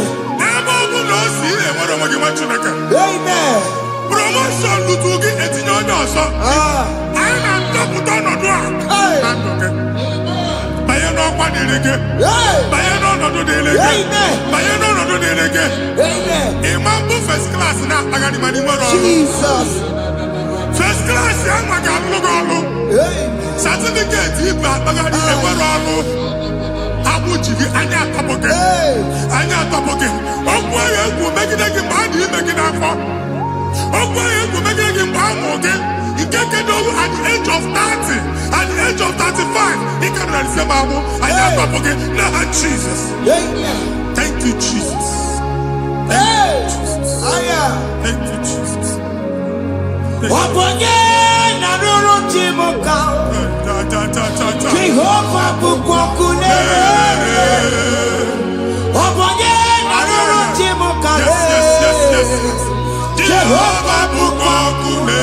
Ebe ọ bụ na o si ị na-enwere onwe gị nwa Chineke. Amen. Promotion lutu gị etinye onye ọzọ. Anyị na-ndọpụta ọnọdụ a na ndụ gị. Banye n'ọkwa dịrị gị. Banye n'ọnọdụ dịrị gị. Banye n'ọnọdụ dịrị gị. Ịma mbụ first class na-akpagharị ma n'ime ọrụ. Jesus. First class ya nwa ga-alụ gị ọrụ. Certificate ibu akpagharị enwere ọrụ. Abụ ji gị anya atọpụ gị. Anya atọpụ gị. Okwu ahụ egwu megide gị mgbe a dị ime gị n'afọ. Okwu ahụ egwu megide gị mgbe a mụrụ gị. Nke kedu at the age of 30, at the age of 35, he can receive abu. I am not forget. Now, Jesus. Thank you, Jesus. Thank you, Jesus. Thank you, Jesus. Jehovah bukokune. Jehovah bukokune.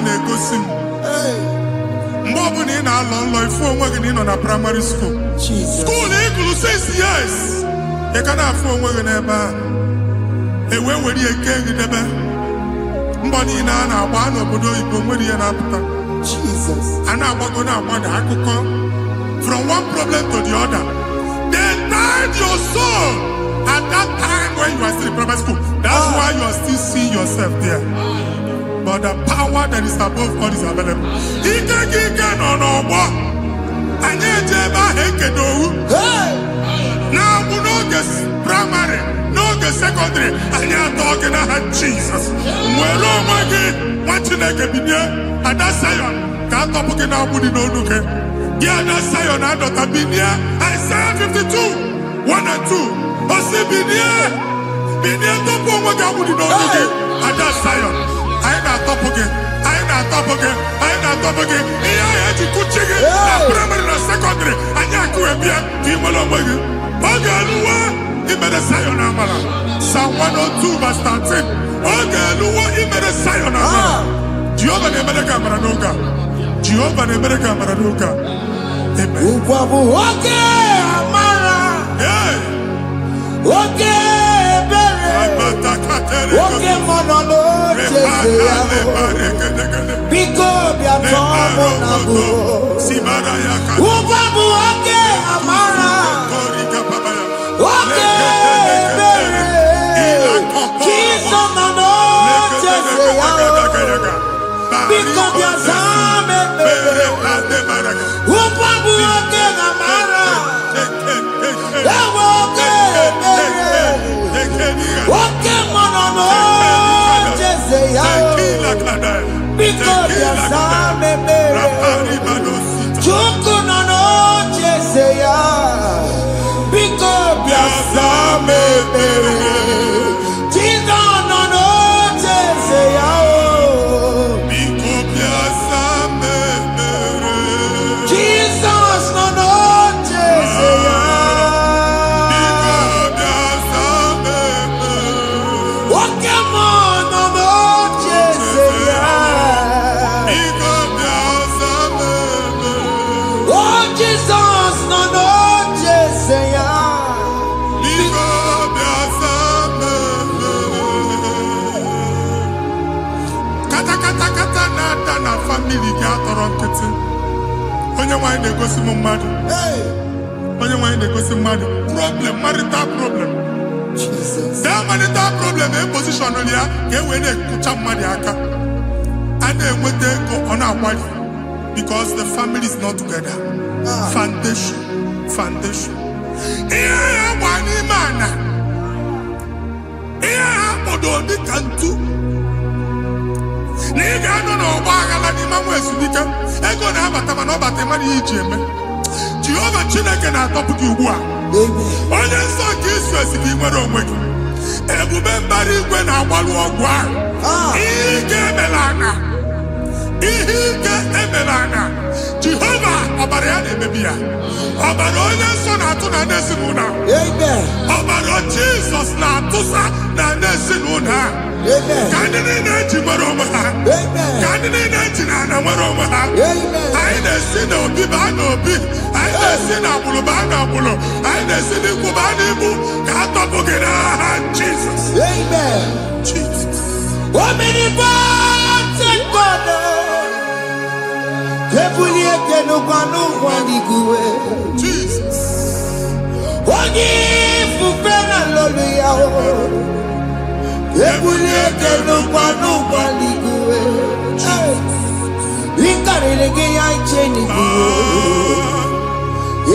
na-egosi m mgbe ọ bụla ị na-alọ nlọ ifu onwe gị na ị nọ na primary school school ị gụrụ 6 years ị ka na-afụ onwe gị n'ebe a ewe were eke gị debe mbọ niile a na-agba n'obodo oyibo nwere ihe na-apụta a na-agbago na-agbada akụkọ from one problem to the other. They tied your soul at that time when you are still in primary school. That's why you are still seeing yourself there. But the power that is above all is available. Ike no no bo. Anye jeba hekedowu. Now we no get primary, no get secondary. Anye talking about Jesus. Mwelo magi, wachineke binye. Ada Zion, can't talk again now. Budi no nuke. Yeah, that Zion and Dr. Binye. Isaiah 52, 1 and 2. Osi Binye topo magi budi no nuke. Ada Zion. I ain't top again. I ain't top again. I ain't top again. I had to coach again. Primary and secondary. I can't go and be a team along with you. Ogaluwa, he made a Zion Amala. Psalm 102 verse 13. Ogaluwa, he made a Zion Amala. Jehovah ne made a camera noga. Jehovah ne made a camera noga. Amen. Okay, Amara. Yeah. Okay. Oke monolo Biko biatomo nabu Ubabu oke amara Oke bere Kiso nano jese yao Biko biatame bere Ubabu oke amara Ewo oke bere Oke monolo jese yao Biko biatame bere Chuku nono jese yao Biko biatame bere Chizo nono jese yao Pokemon no no Jeseya. Oh Jesus no no Jeseya. Kata na family ga atọrọ nkịtị. Onye nwanyị na-egosi m mmadụ. Onye nwanyị na-egosi mmadụ. Problem, marital problem. Jesus. That marital problem in position on ya ka e wee na-ekụcha mmadụ aka. A na-enweta ego ọ na-akwali because the family is not together. Foundation. Ihe ya gba n'ime ana. Ihe ha kpọdọ dị ka ntu. Na ị ga-anọ n'ọgba aghara n'ime nwa ezumike. Ego na-abata mana ọ bata mmadụ ihe iji eme. Jehova Chineke na-atọpụ gị ugbu a. Onye nsọ nke Israel gị nwere onwe gị. Ebube mbara igwe na-agbalụ ọgwụ ahụ. Ihe ike emela anya. Jehova ọbara ya na-emebi ya. Ọbara onye nsọ na-atụ na n'ezinụlọ. Ọbara Jizọs na-atụsa na n'ezinụlọ. Ka ndị niile eji nwere onwe ha. Ka ndị niile eji na ana nwere onwe ha. Anyị na-esi na obi baa n'obi. Anyị na-esi na agbụrụ baa n'agbụrụ. Anyị na-esi n'ikwu baa n'ikwu. Ka a tọpụ gị n'aha Jizọs. Jesus. Omnipotent God. Ebulieke n'ụkwanụ nwaniguwe. Jesus. Onye ifufe na lolu ya o. Ebulieke n'ụkwanụ nwaniguwe. Ịkarịrị gị ya iche n'iguwe.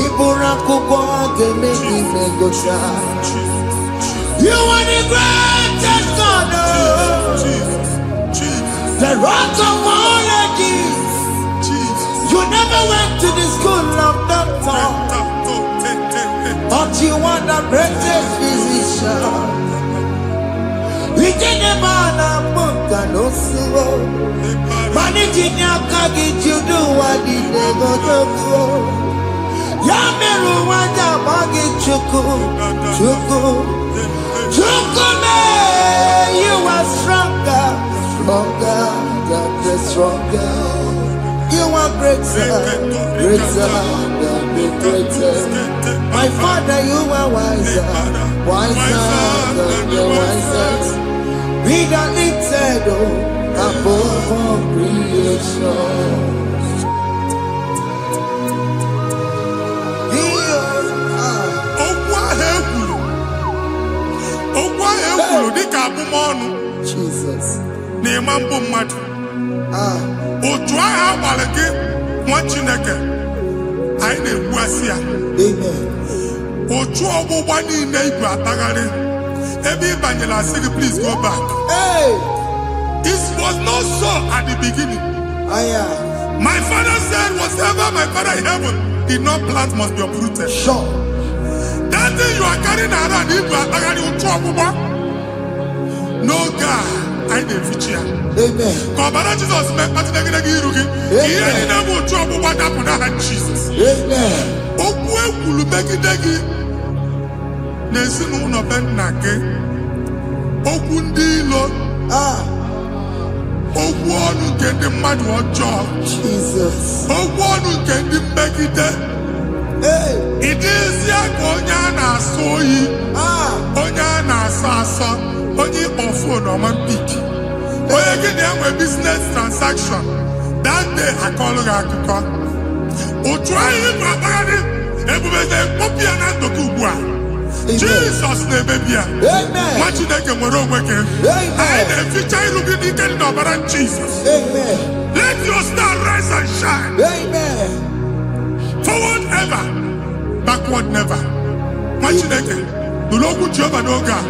Ịbụrụ akwụkwọ ga-eme gị megocha. You are the greatest God. The rock of all ages. You never went to the school of doctor, but you are the greatest physician. We did the man of book and also managing your carriage, you do what you never do. Yameru wanda magi chuku, you are stronger, stronger. You are greater than the greatest. My Father, you are wiser than the wisest. Be the lifted above all creation. Jesus. Otu agha agbara gị nwa Chineke anyị na-egbu asị ya. Otu ọgbụgba niile igwe atagharị ebe ị banyere asị gị please go back. It was not so at the beginning. My father said whatever my father in heaven did not plant must be uprooted. Sure. That thing you are carrying around igwe atagharị otu ọgbụgba. No God. I didn't ya. Amen. Kọbara Jizọs mee mkpatụ negidegi iru gị. Ihe niile bụ otu ọgbụgba dapụ n'aha Jizọs. Amen. Okwu ekwuru megide gị n'ezinụlọ be nna gị. Okwu ndị ilo. Okwu ọnụ nke ndị mmadụ ọjọọ. Jesus. Okwu ọnụ nke ndị mmegide. Ị dịzịa ka onye a na-asọ oyi. Onye a na-asọ asọ. Onye ịkpọ fon ọma mpiki. Onye gị na-enwe business transaction. That day akọlụ gị akụkọ. Otu anyị bụ akpagharị ebube na-ekpọpụ ya na ndụ gị ugbu a. Jizọs na-emebi ya. Nwa Chineke nwere onwe gị. Anyị na-eficha iru gị n'ike dị n'ọbara Jizọs. Let your star rise and shine. Forward ever, backward never. Nwa Chineke nụrụ okwu Jehova n'oge a.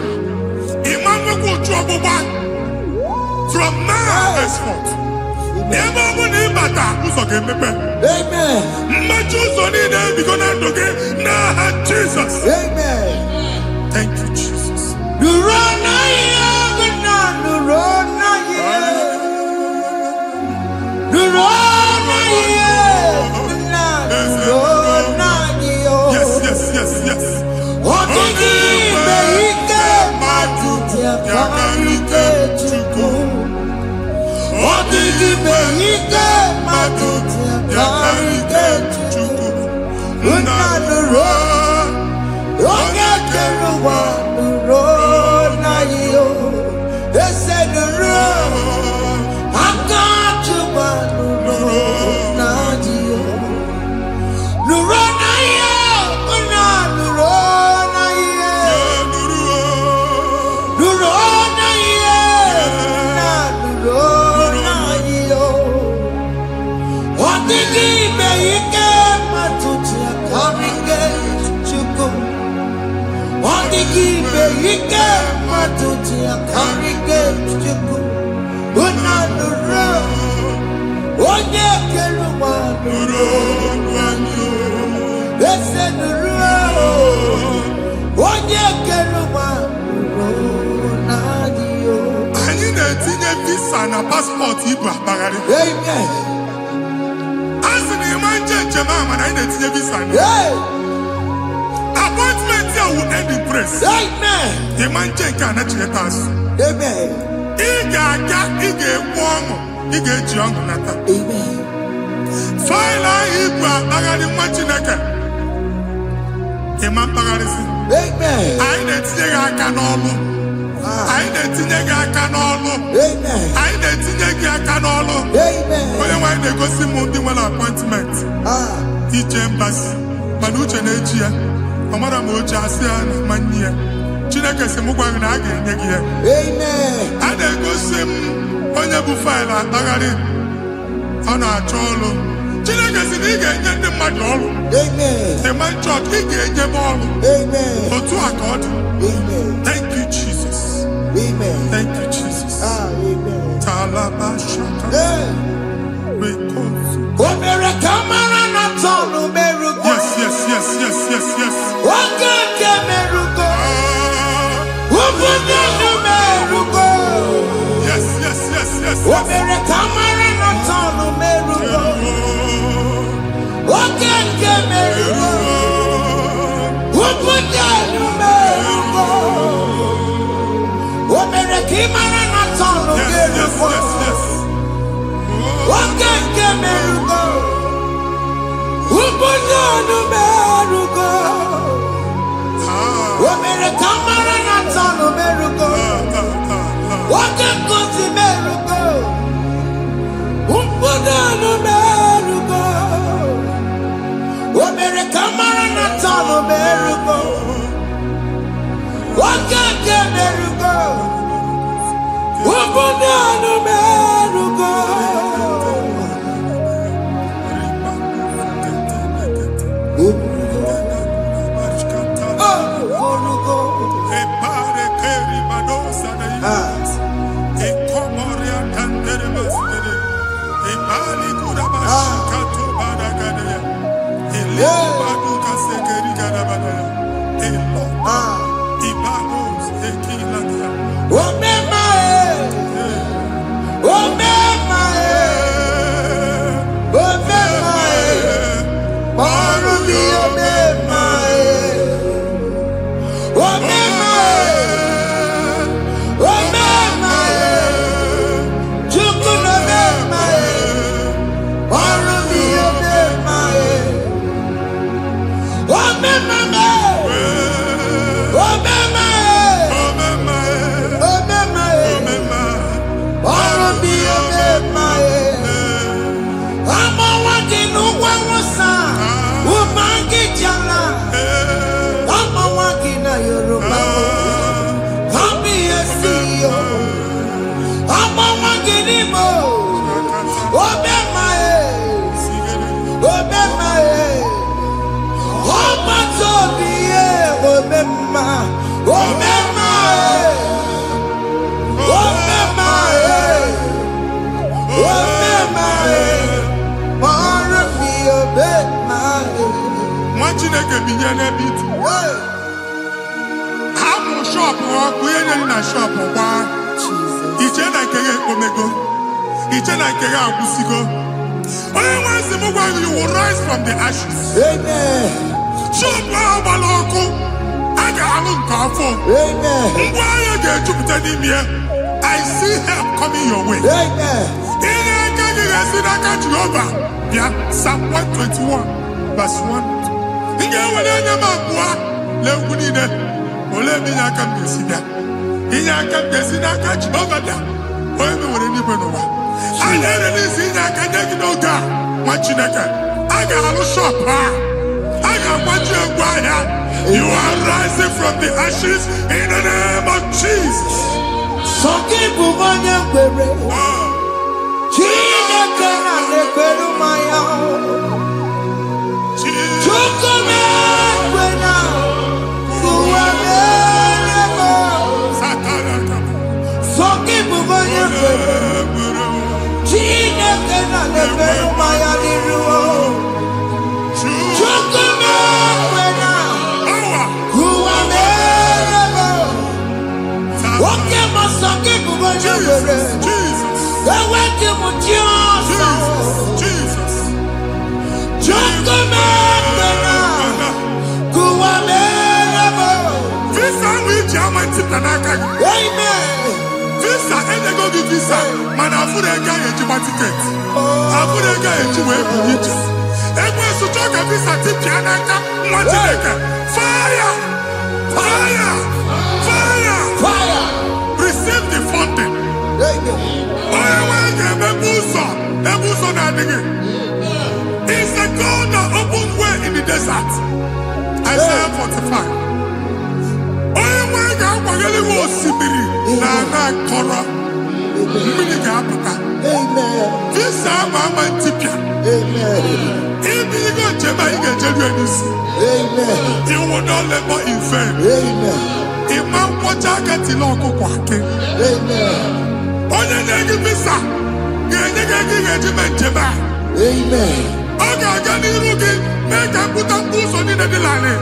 From now henceforth, ebe ọ bụ na ịbata ụzọ ga-emepe. Mmechi ụzọ niile ebigo na ndụ gị n'aha Jizọs. Thank you, Jesus. Yes. karike chuku. Odigi beike matuti karike chuku. Unaduro, oge keruwa nuro na yo. Ese nuro, akachuba nuro na yo. Nuro na yo, una nuro na yo. Nuro na yo, una nuro na yo. Odigi beike matuti karike chuku. Odigi beike matuti karike chuku. Una nuro, oye keruwa nuro na yo. Ese nuro, oye keruwa nuro na yo. Anyị na-etinye visa na paspọtụ ibu akpagharị. Amen. Asị na ịma njem ahụ mana anyị na-etinye visa na. Hey. Appointment ya will end in praise. Amen. Ịma njem nke a na-echeta azụ. Amen. Ị ga-aga, ị ga-ekwu ọṅụ, ị ga-eji ọṅụ nata. Amen. Faịlụ ahụ ibu akpagharị nwa Chineke. Ịma mkpagharịsị. Amen. Anyị na-etinye gị aka n'ọlụ. Anyị na-etinye gị aka n'ọlụ. Amen. Anyị na-etinye gị aka n'ọlụ. Amen. Onye nwaanyị na-egosi m ndị nwere appointment ije mbasi mana uche na-eji ya ọ mara ma oche asị ya na nwanne ya. Chineke sị m gwa gị na a ga-enye gị ya. Amen. A na-egosi m onye bụ faịlụ akpagharị ọ na-achọ ọrụ. Chineke sị na ị ga-enye ndị mmadụ ọrụ. Amen. Demand chọt ị ga-enye m ọrụ. Amen. Otu a ka ọ dị. Amen. Thank you Jesus. Amen. Thank you Jesus. Amen. Talaba shaka. Hey. Rekosu. Omere kamara na tonu merugo. Yes, yes, yes, yes, yes, yes. Okeke merugo. Ah, Ubunya nu merugo. yes, yes, yes, yes, yes. Omere kamara na tonu merugo. Okeke merugo. Ubunya nu merugo. Omere kamara na tonu Yes, yes, merugo. yes, yes. Okeke merugo. Ubunya nu merugo. Ah, Omere kamara na tonu merugo. Okeke si merugo. Ubunya nu merugo. Omere kamara na tonu merugo. Okeke merugo. Ubunya nu merugo. nwa Chineke binye n'ebe itu. Hapụ shọpụ ọkụ ihe nyere na shọpụ gbaa. Iche na nke ya ekpomego. Iche na nke ya agwụsigo. Onye nwe nsị m gwa you will rise from the ashes. Amen. Shọpụ ahụ gbara ọkụ. A ga-alụ nke afọ. Amen. Ngwa agha ga-ejupụta n'ime ya. I see help coming your way. Amen. Ihe aka gị ga-esi n'aka Jehova bịa. Psalm 121 verse 1. Ị ga-ewere anya m abụọ lee ugwu niile. Olee ebe inye aka m ga-esi bịa? Inye aka m ga-esi n'aka Jehova bịa. Onye mewere n'igwe n'ụwa. A na-ere n'isi inye aka nye gị n'oge a nwa Chineke. A ga-alụ shọpụ a. A ga-agbaji egwu ahịa. You are rising from the ashes in the name of Jesus. Sọkị bụ onye kwere. Chineke na-ekwere mmanya. Chukwu na-ekwe na ụwa mere m. Sọkị bụ onye kwere. Chineke na-ekwere mmanya n'iru. Chukwu na-ekwe na ụwa mere m. Nwoke ma sọkị bụ onye kwere. Enweghị m chi ọzọ. Chukwu na-ekwe na ụwa mere m. Visa ahụ iji ama ntịpụta n'aka gị. Amen. Visa enyego gị visa mana afụrụ ego ahụ ejikwa tiketi. Afụrụ ego ahụ eji wee bụ ije. Ekwensu chọọ ka visa tipịa n'aka nwa Chineke. Fire! Fire! Fire! Fire. Receive the funding. Amen. Onye nwere ga-emepe ụzọ ebe ụzọ na-adịghị. It's a God that opens way in the desert. Isaiah 45. Onye nwere ga-akwanyere gị osimiri na ana akọrọ. Mmiri ga-apụta. Amen. Visa ama ama ntipịa. Amen. Ibigo njem anyị ga-ejeru ya n'isi. Amen. You will not labor in vain. Amen. Ịma nkwọcha aka tili ọkụkọ akị. Amen. Onye nye gị visa ga-enye gị ego ị ga-eji mee njem a. Amen. Ọ ga-aga n'iru gị mee ka mpụta mkpu ụzọ niile dị larịị.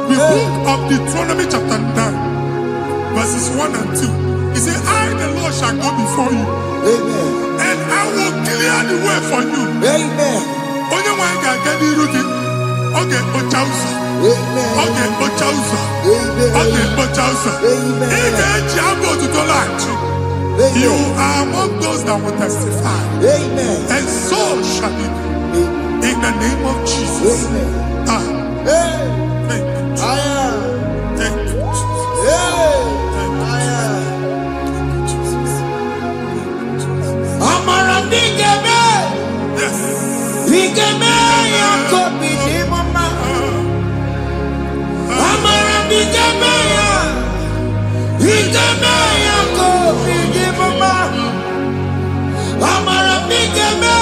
The book of Deuteronomy chapter 9 verses 1 and 2. He said, I the Lord shall go before you Amen. and I will clear the way for you. Amen. Onye nwe anyị ga-aga n'iru gị. Ọ ga-ekpocha ụzọ. Amen. Ọ ga-ekpocha ụzọ. Amen. Ọ ga-ekpocha ụzọ. Amen. Ị ga-eji abụ otuto laghachi. You are among those that will testify. Amen. And so shall it be. In the name of Jesus. Amen. Ah, Hey. thank you, Jesus. I am. Thank you, Jesus. Hey. Thank you, I am. Jesus. Amara bigeme. Yes. Bigeme ya kopi di mama. Amara bigeme ya. Bigeme ya kopi di mama. Amara bigeme.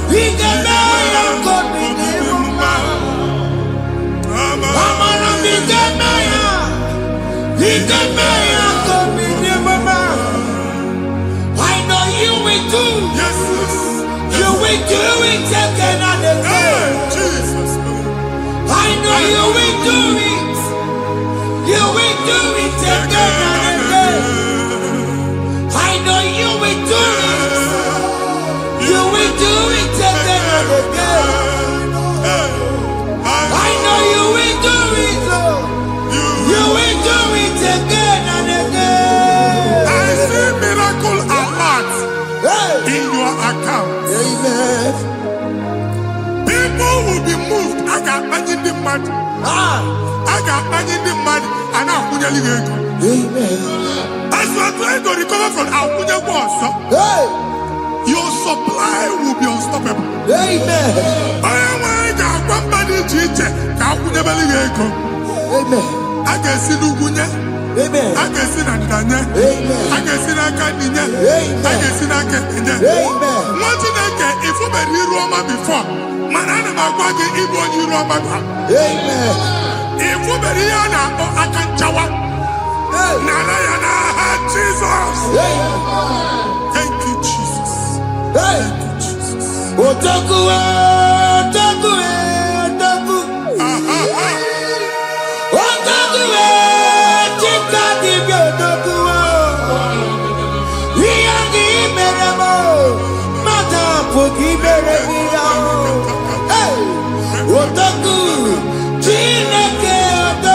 Bigeme ya kopi di mama. Amara bigeme ya. Bigeme ya kopi di mama. I know you will do. Yes, yes. You will do it again and Hey, again. Jesus. I know you will do it. You will do it again and again. I know you will do it. You will do it again and again. I know you will do it, Lord. You will do it again and again. I see miracle alert Hey. in your account. Amen. People will be moved. I got imagine the mad. Ah. I got imagine the mad. And I'm going to go. Amen. As you are trying to recover from Abuja Boss, Hey. your supply will be unstoppable. Amen. I am going to somebody teacher. Abuja Belly. Amen. I can see Lugunya. Amen. I can see Nandanya. Amen. I can see Nakaninya. Amen. I can see Nakaninya. Amen. One thing I can, if you were here Roma before, man, I'm going to give you Roma. Amen. If you were here now, I can chawa. Hey. Narayana, Jesus. Hey. Thank you, Jesus. Hey. Thank you, Jesus. Otaku, otaku, otaku. Otaku, chika dibi otaku. Iya di meremo, mata pogi meremia. Hey. Otaku, chineke otaku.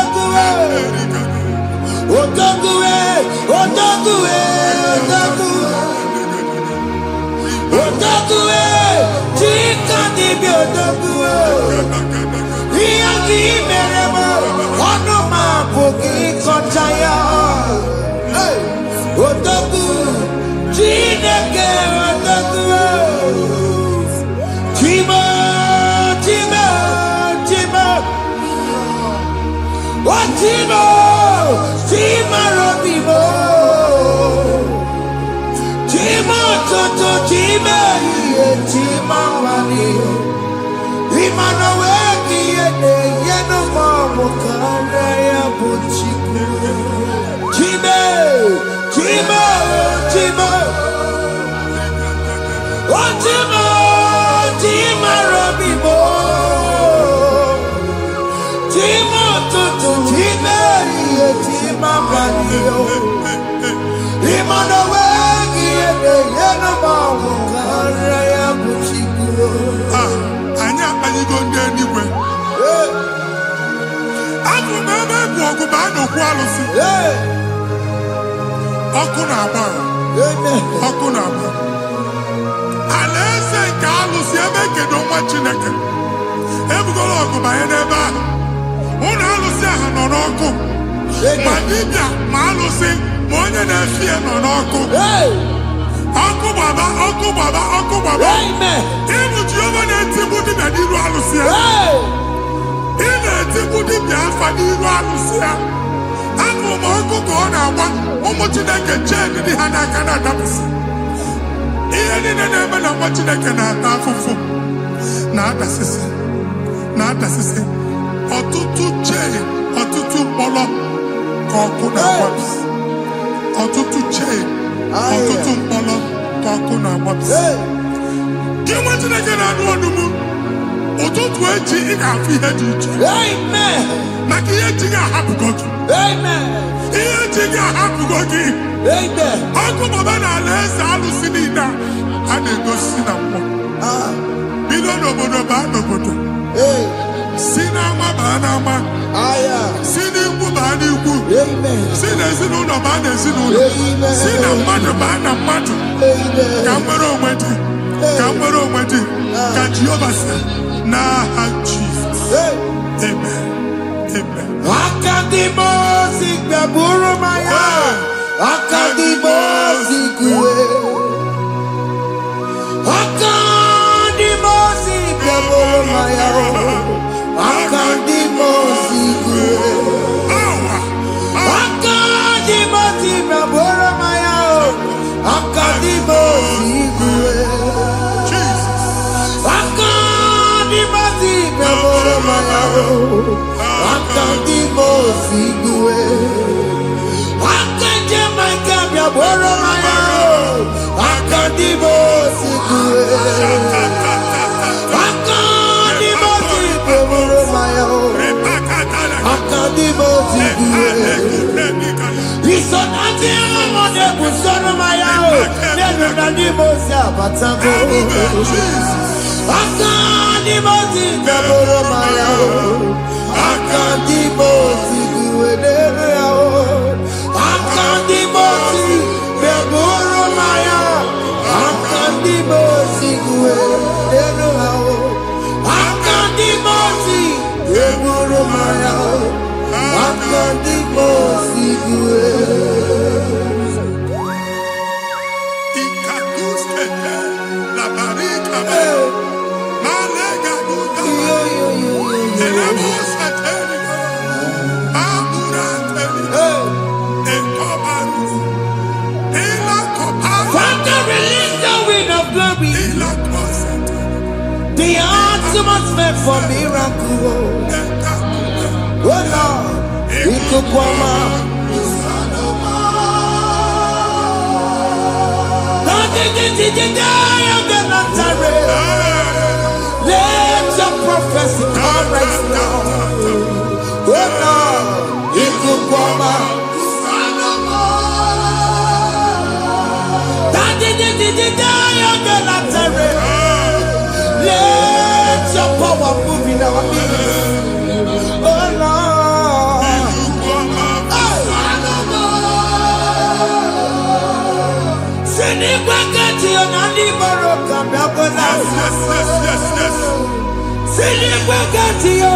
Sinigwegatio,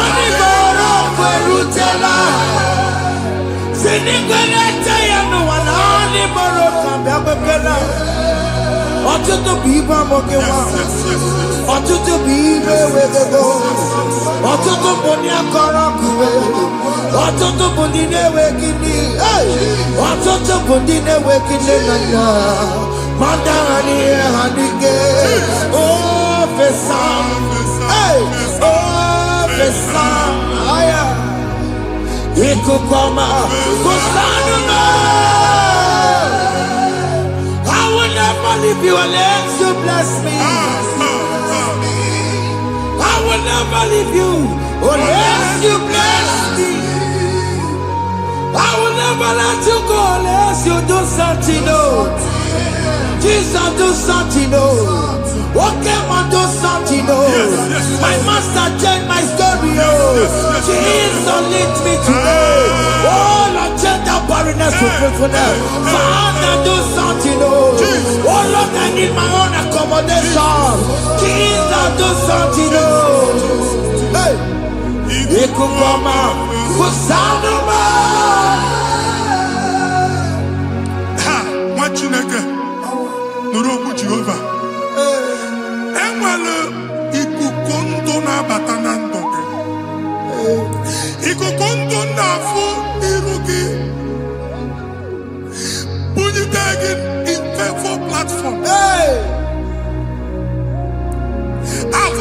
Aniboro Ferutela. Sinigwegatio, no one, Aniboro Kababela. Otutu biba mokewa. Otutu bibe wegego. Otutu bonia korakuwe. Otutu bondine wekini. Otutu bondine wekini nana. Mandani hanike. Oh, Fesam. Hey, oh, Fesam. Aya. Ikukoma. Kusanuma. I will never leave you unless you bless me. I will never leave you unless you bless me. I will never let you go unless you do something. No. Jesus, do something. No. What came on do something? No. My master changed my story. Jesus, lead me today. Oh, Lord, change that barrenness to fruitfulness. Father, do something. Oh, Lord, I need my own accommodation. Jesus, do something. Hey, Ikukoma, Kusanuma. Ha, Machineke, Nurobu Jehovah. Enwale ikukondo na batanando. Ikukondo na fu irugi. Bunitagin in favor platform. Hey, I've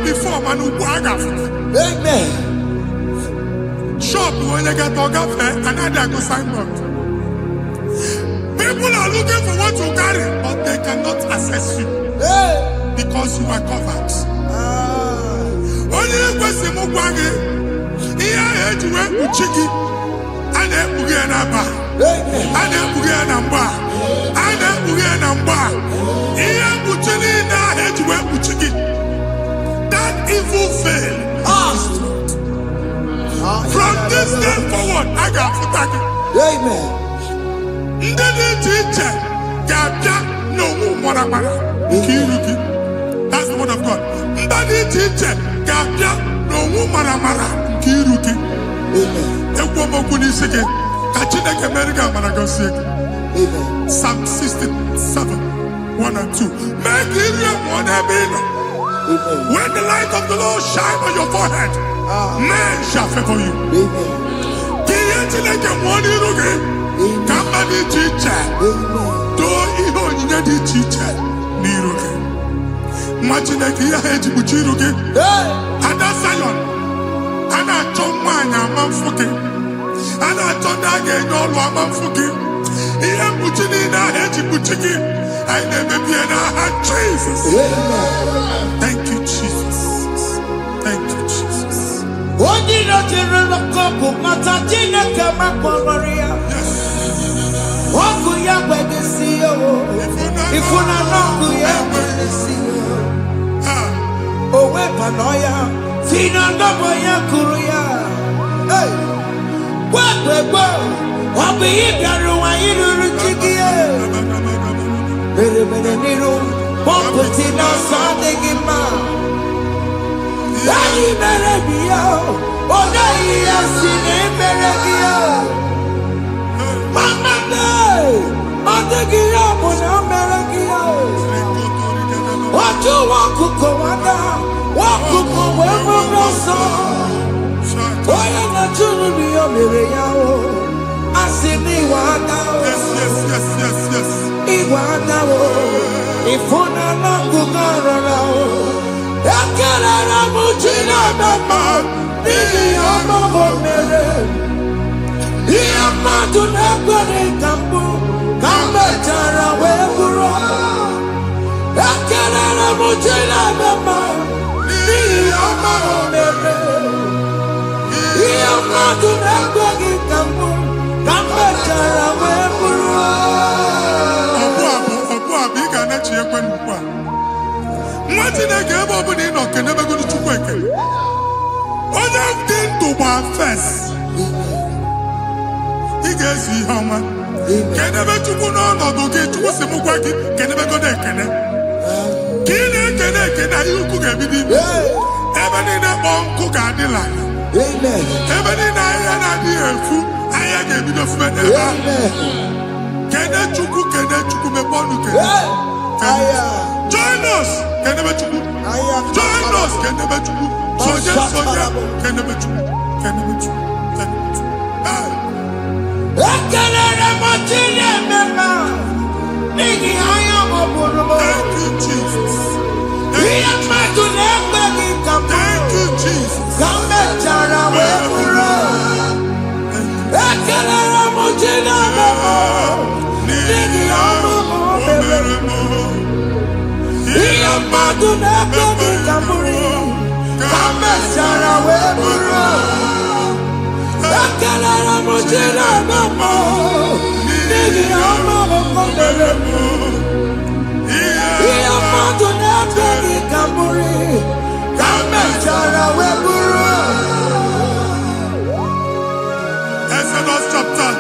before, man, who amen. Shop when they get to fair, another go sign up. People are looking for what you carry, but they cannot access you because you are covered. Only question Mugwangi, here I had to work with Chiki, and then Bugianaba, and then Bugianamba, and then Bugianamba. Here Buchini, I had to work with Chiki. That evil fail. From this day forward, I got to thank you. Amen. That's the word of God. Psalm 67, 1 and 2. When the light of the Lord shine on your forehead, men shall favor you. Somebody teacher, do you need a teacher? Niruke. Imagine a kia head to Buchiruke. And that's Zion. And I told mine, I'm fucking. And I told that again, all I'm fucking. Here, Buchina, head to Buchiki. I never be an Jesus. Thank you, Jesus. Thank you, Jesus. What did I tell the couple? Matatina Kamakoria. What could you have to see? If you not know, you have to see. Oh, Wepanoya, Fina Noboya Kuria. Hey, what? I'll be here, you Chikia. Bereniro, Pomputina, Sadegima. Daddy Berebia, oh, Daddy, I've seen him Berebia. Mama, I'm taking up on America. What you want to go on? What to go where we're not. Why am I to be a miracle? I see me one now. Yes. Iwana, if one not go around, I can't Muchina, Mama, Mama, Mary. I'm to never come back to where we're all. I can't Muchina, Mama, Mama, Mary. I'm to never come back to where we're all. Imagine I gave up in Enoch and never go to work. All I've done to my face. He gets you, how man. Can never to go on or get to what's the Mugwaki, can never go there, can Kine kene yuku gebidi. Ebe ni na bonku gadila. Amen. Ebe ni na aya na di efu aya gebido fumene. Amen. Kene chuku me bonu kene. Join us kene be chuku. Join us kene be chuku. Soja kene be chuku. Kene be chuku. Ekelere motile mema. Nigi aya mobulu. Thank you, Jesus. Iya matu nebegi kamu. Thank you, Jesus. Kame jara weburo. Ekelere motile mema. Nigi aya mobulu. Iya matu nebegi kamu. Kame jara weburo. Ekelere motile mema. Nigi aya mobulu. Iya matu nebegi kamu. Kame jara weburo. Exodus chapter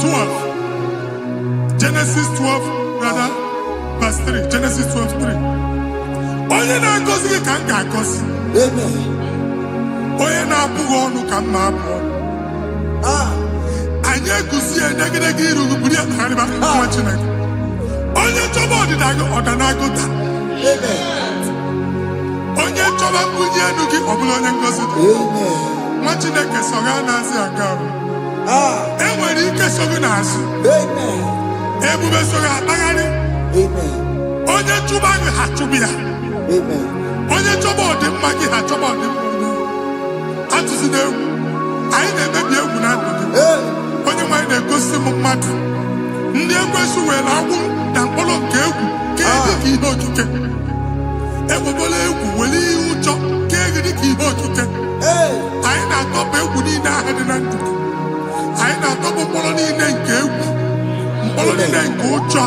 12. Genesis 12, rather, verse 3. Genesis 12, 3. Onye na-agọzi gị ka m ga-agọzi. Amen. Onye na-abụghị ọnụ ka m na-abụ ọnụ. Anyị eguzie edegedege iru gị buru ya kparịba nwa Chineke. Onye chọba ọdịda gị ọda na-agụta. Onye chọba mbunye elu gị ọ bụla onye ngọzi dị. Nwa Chineke so gị na-azị aga arụ. E nwere ike so gị n'azụ. Ebube so gị akpagharị. Onye chụba gị ha chụbụ ya. Onye chọba ọdịmma gị ha chọba ọdịmma onye. Atụzina egwu. Anyị na-emebi egwu na ndụ gị. Onye nwaanyị na-egosi m mmadụ. Ndị ekwesu were agwụ na mkpụrụ nke egwu kee gị ka ihe okike. Egbebola egwu were ihe ụjọ kee gị ka ihe okike. Anyị na-atọpụ egwu niile ahụ dị na ndụ gị. Anyị na-atọpụ mkpọrọ niile nke egwu. Mkpọrọ niile nke ụjọ.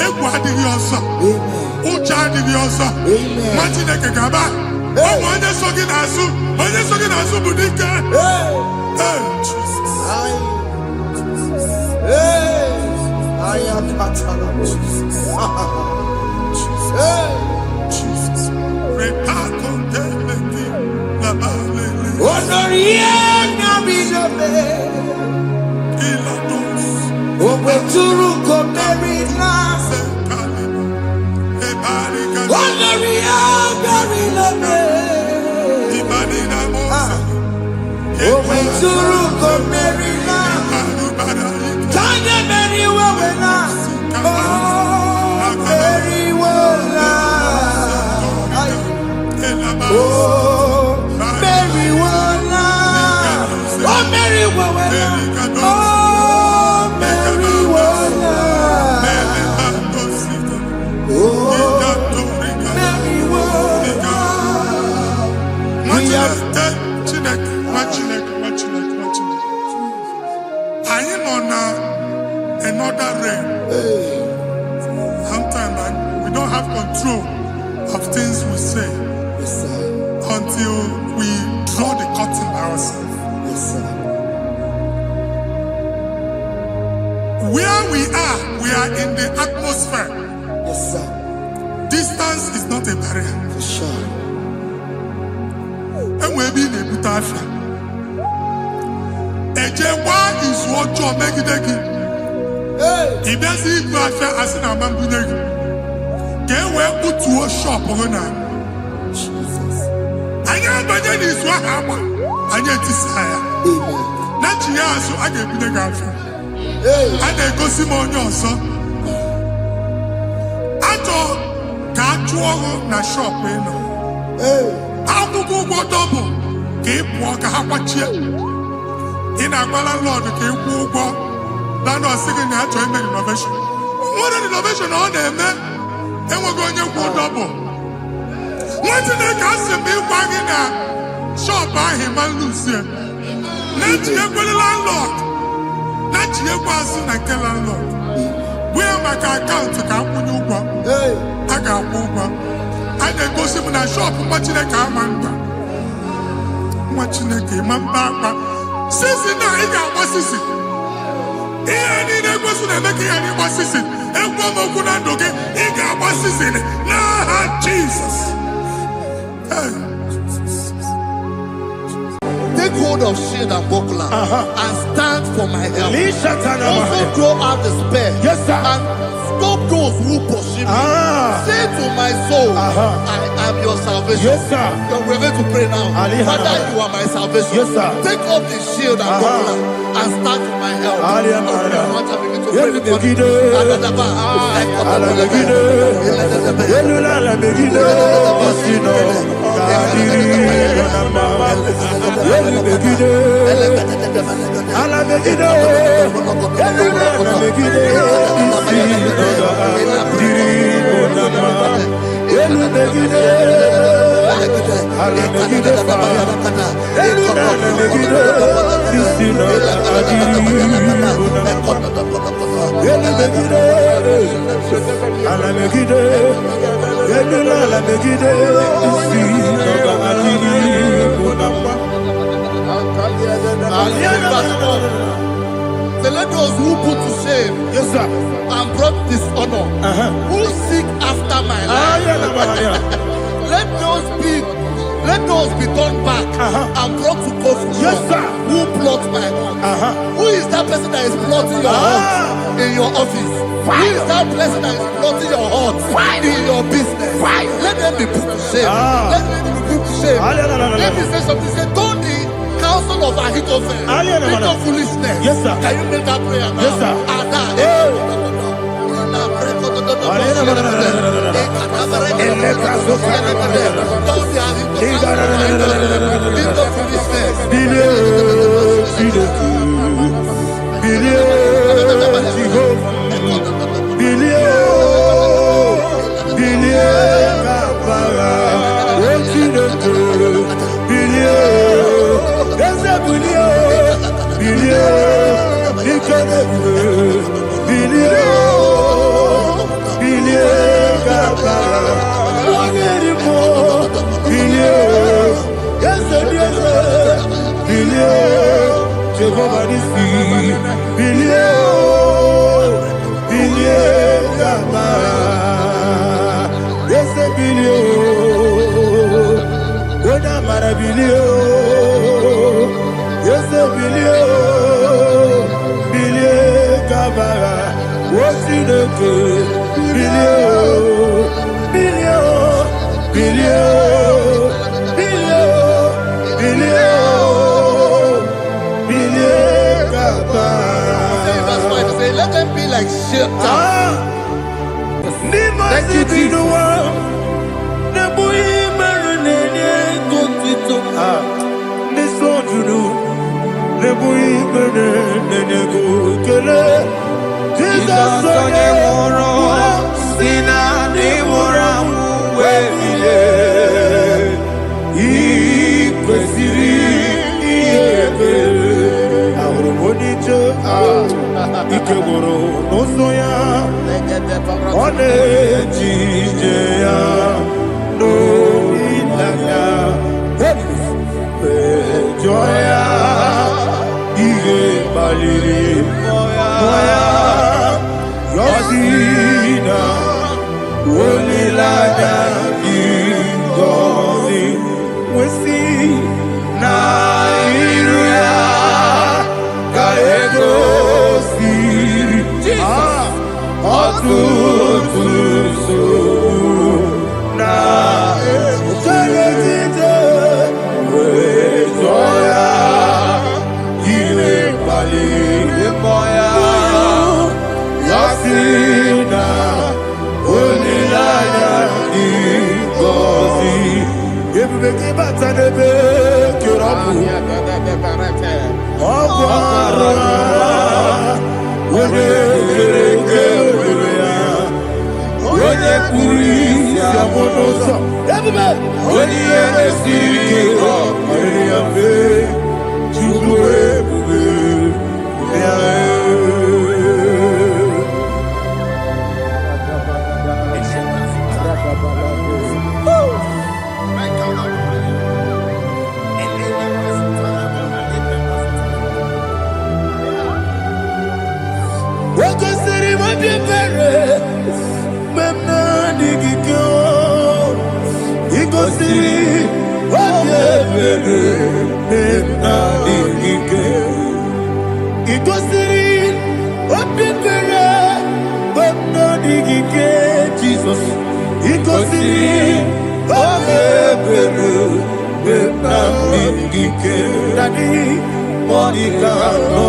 Egwu adịghị ọzọ. Ụjọ adịghị ọzọ. Nwa Chineke gaba. Ụmụ onye so gị n'azụ. Onye so gị n'azụ bụ dike. I am Jesus. Another rain. Sometimes we don't have control of things we say until we draw the curtain by ourselves. Where we are in the atmosphere. Distance is not a barrier. For sure. And we'll be in a butafia. Ejewa is what you're making. If there's a butafia, as in a man, get where put to a shop or not. I am Bajan is what happened. I get desire. Not you, so I get the girlfriend. And they go Simon son. I thought, can't you na shop, you know? I'll go double. Keep walk a half in a landlord, keep walk. Landlord singing that to make innovation. What an innovation on there, man. And we're going to go double. What did they cast me wagging at? Shop by him and Lucia. Let you go the landlord. Let you go and kill landlord. Where my account to come when you go? I got over. I then go see when I shop, watching the car man. Watching the game, man, Papa. Since now, I got what's this? Here, I need a ekwensu na-emeke ya n'ịgba season. Ekwu m okwu na ndụ gị, ị ga-agba season n'aha Jesus. Take hold of shield and buckler and stand for my help. Also throw out despair. Yes, sir. And stop those who pursue me. Say to my soul, I am your salvation. Yes, sir. We're going to pray now. Father, you are my salvation. Yes, sir. Take up the shield and buckler and stand for my help. So let those who put to shame, Yes, sir. and brought dishonor, who seek after my life, let those be turned back and brought to confusion. Yes, sir. Who plot my hurt? Who is that person that is plotting your hurt in your office? Who is that person that is plotting your hurt in your business? Let them be put to shame. Let them be put to shame. Let me say something. Say, don't the counsel of Ahithophel think of foolishness. Yes, sir. Can you make that prayer now? Yes, sir. Let them be like shelter. Thank you, Yasina, Onilaya, Wakosiri mabibere. Memna digikyo. Ikosiri mabibere. Memna digikyo. Ikosiri mabibere. Memna digikyo. Jesus. Ikosiri mabibere. Memna digikyo. Daddy. Monica no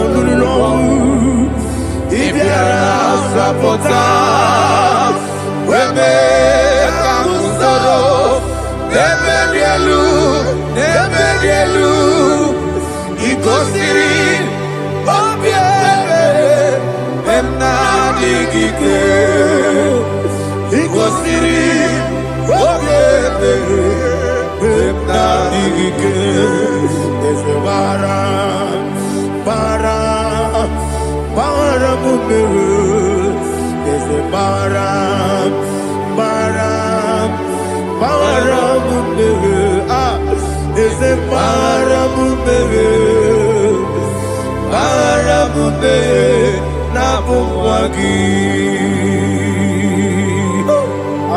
Ibiara sapota Weme kamusoro Nebedielu Ikosiri Obiere Memna digike Ikosiri Obiere Memna digike Ezebara Bara mumere, ese bara mumere, ese bara mumere, na bumwagi.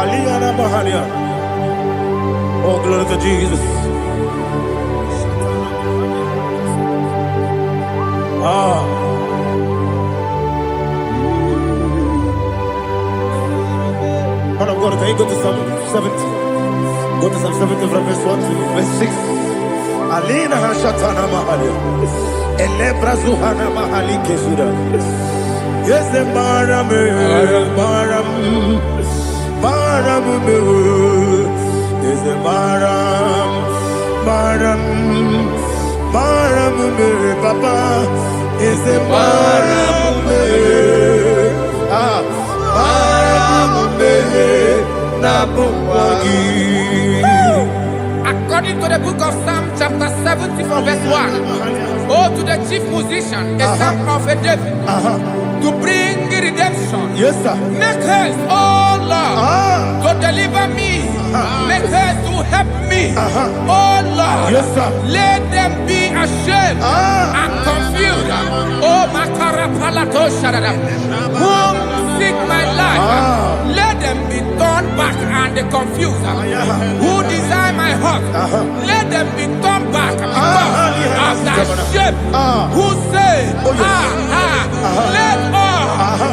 Aliyah na mahalia. Oh, glory to Jesus. Man of God, can you go to Psalm 70? Go to Psalm 70 from verse 1 to verse 6. Alina hashatana mahalia. Elebra zuhana mahali kesuda. Yes, the maram. Yes, the maram, papa. Yes, the maram. According to the book of Psalm chapter 70 from verse 1, oh, to the chief musician, a psalm of a David, to bring redemption. Yes, sir. Make haste, oh Lord, to deliver me. Make haste to help me. Oh Lord, yes, sir. Let them be ashamed and confused. Oh, Makarapalato Shadada, whom seek my life. Let them be turned back and confused. Who desire my heart, let them be turned back because of that shame. Who say, let all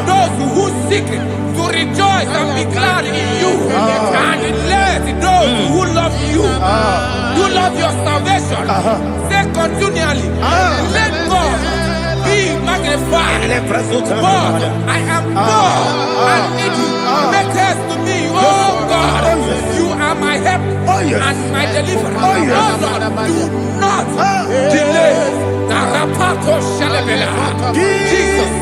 those who seek to rejoice and be glad in you, and let those who love you, who love your salvation, say continually, let God be magnified. God, I am poor and needy. Make haste to me, oh God. You are my help and my deliverer. Oh Lord, do not delay. Tarapato Shalabela. Jesus.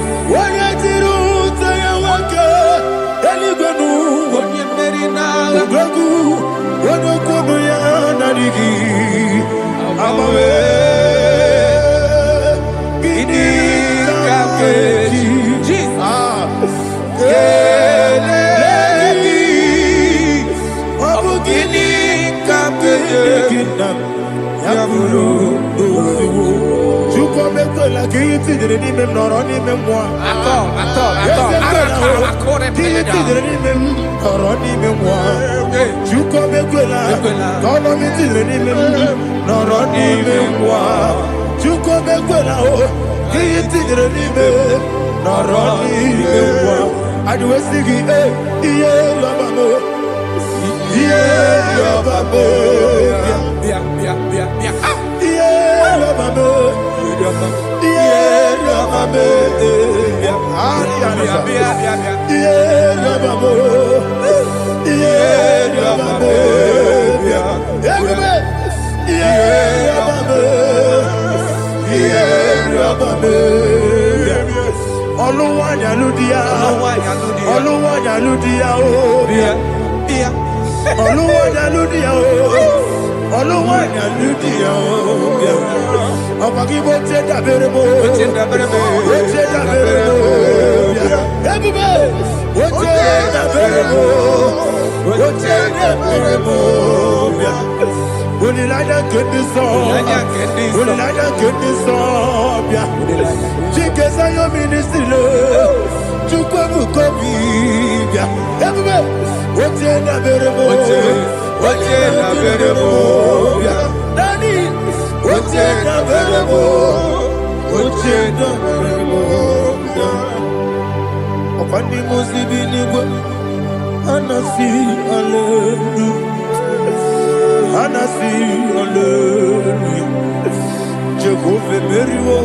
Jehovah Merio,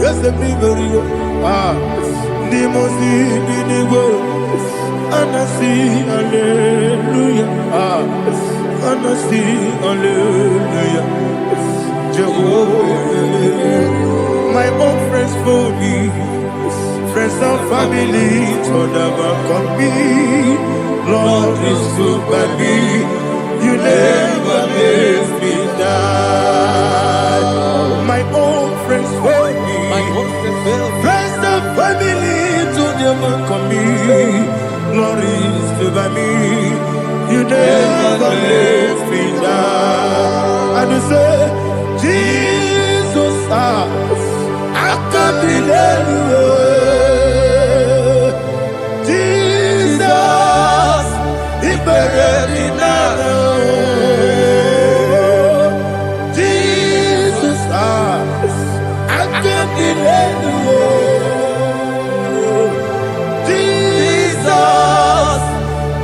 yes, the Merio, Nimosi, Binigo, Anasi, Alleluia, Anasi, Alleluia, Jehovah, my own friends for me, friends and family, told never come me, Lord is good by me, you never let me die. My own friends for me, friends and family, to never come me. Glory is to by me. You never let me die. And you say, Jesus, I can't be anywhere. Jesus, He buried me now. Jesus,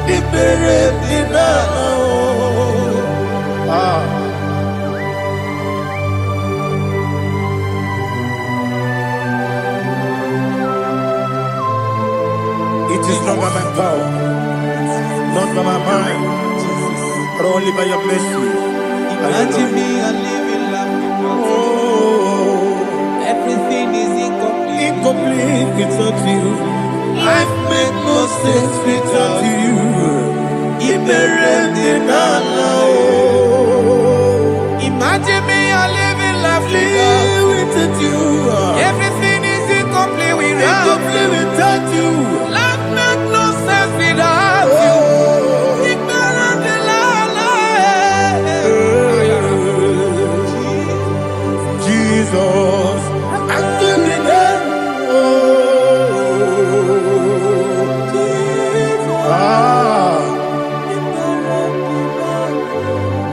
He buried me now. It is not by my power, not by my mind, but only by your mercy. Imagine me a living life. Everything is incomplete. Incomplete without you. Life makes no sense without you. Imagine me a living life without you. Everything is incomplete without you. Life makes no sense without you. Jesus,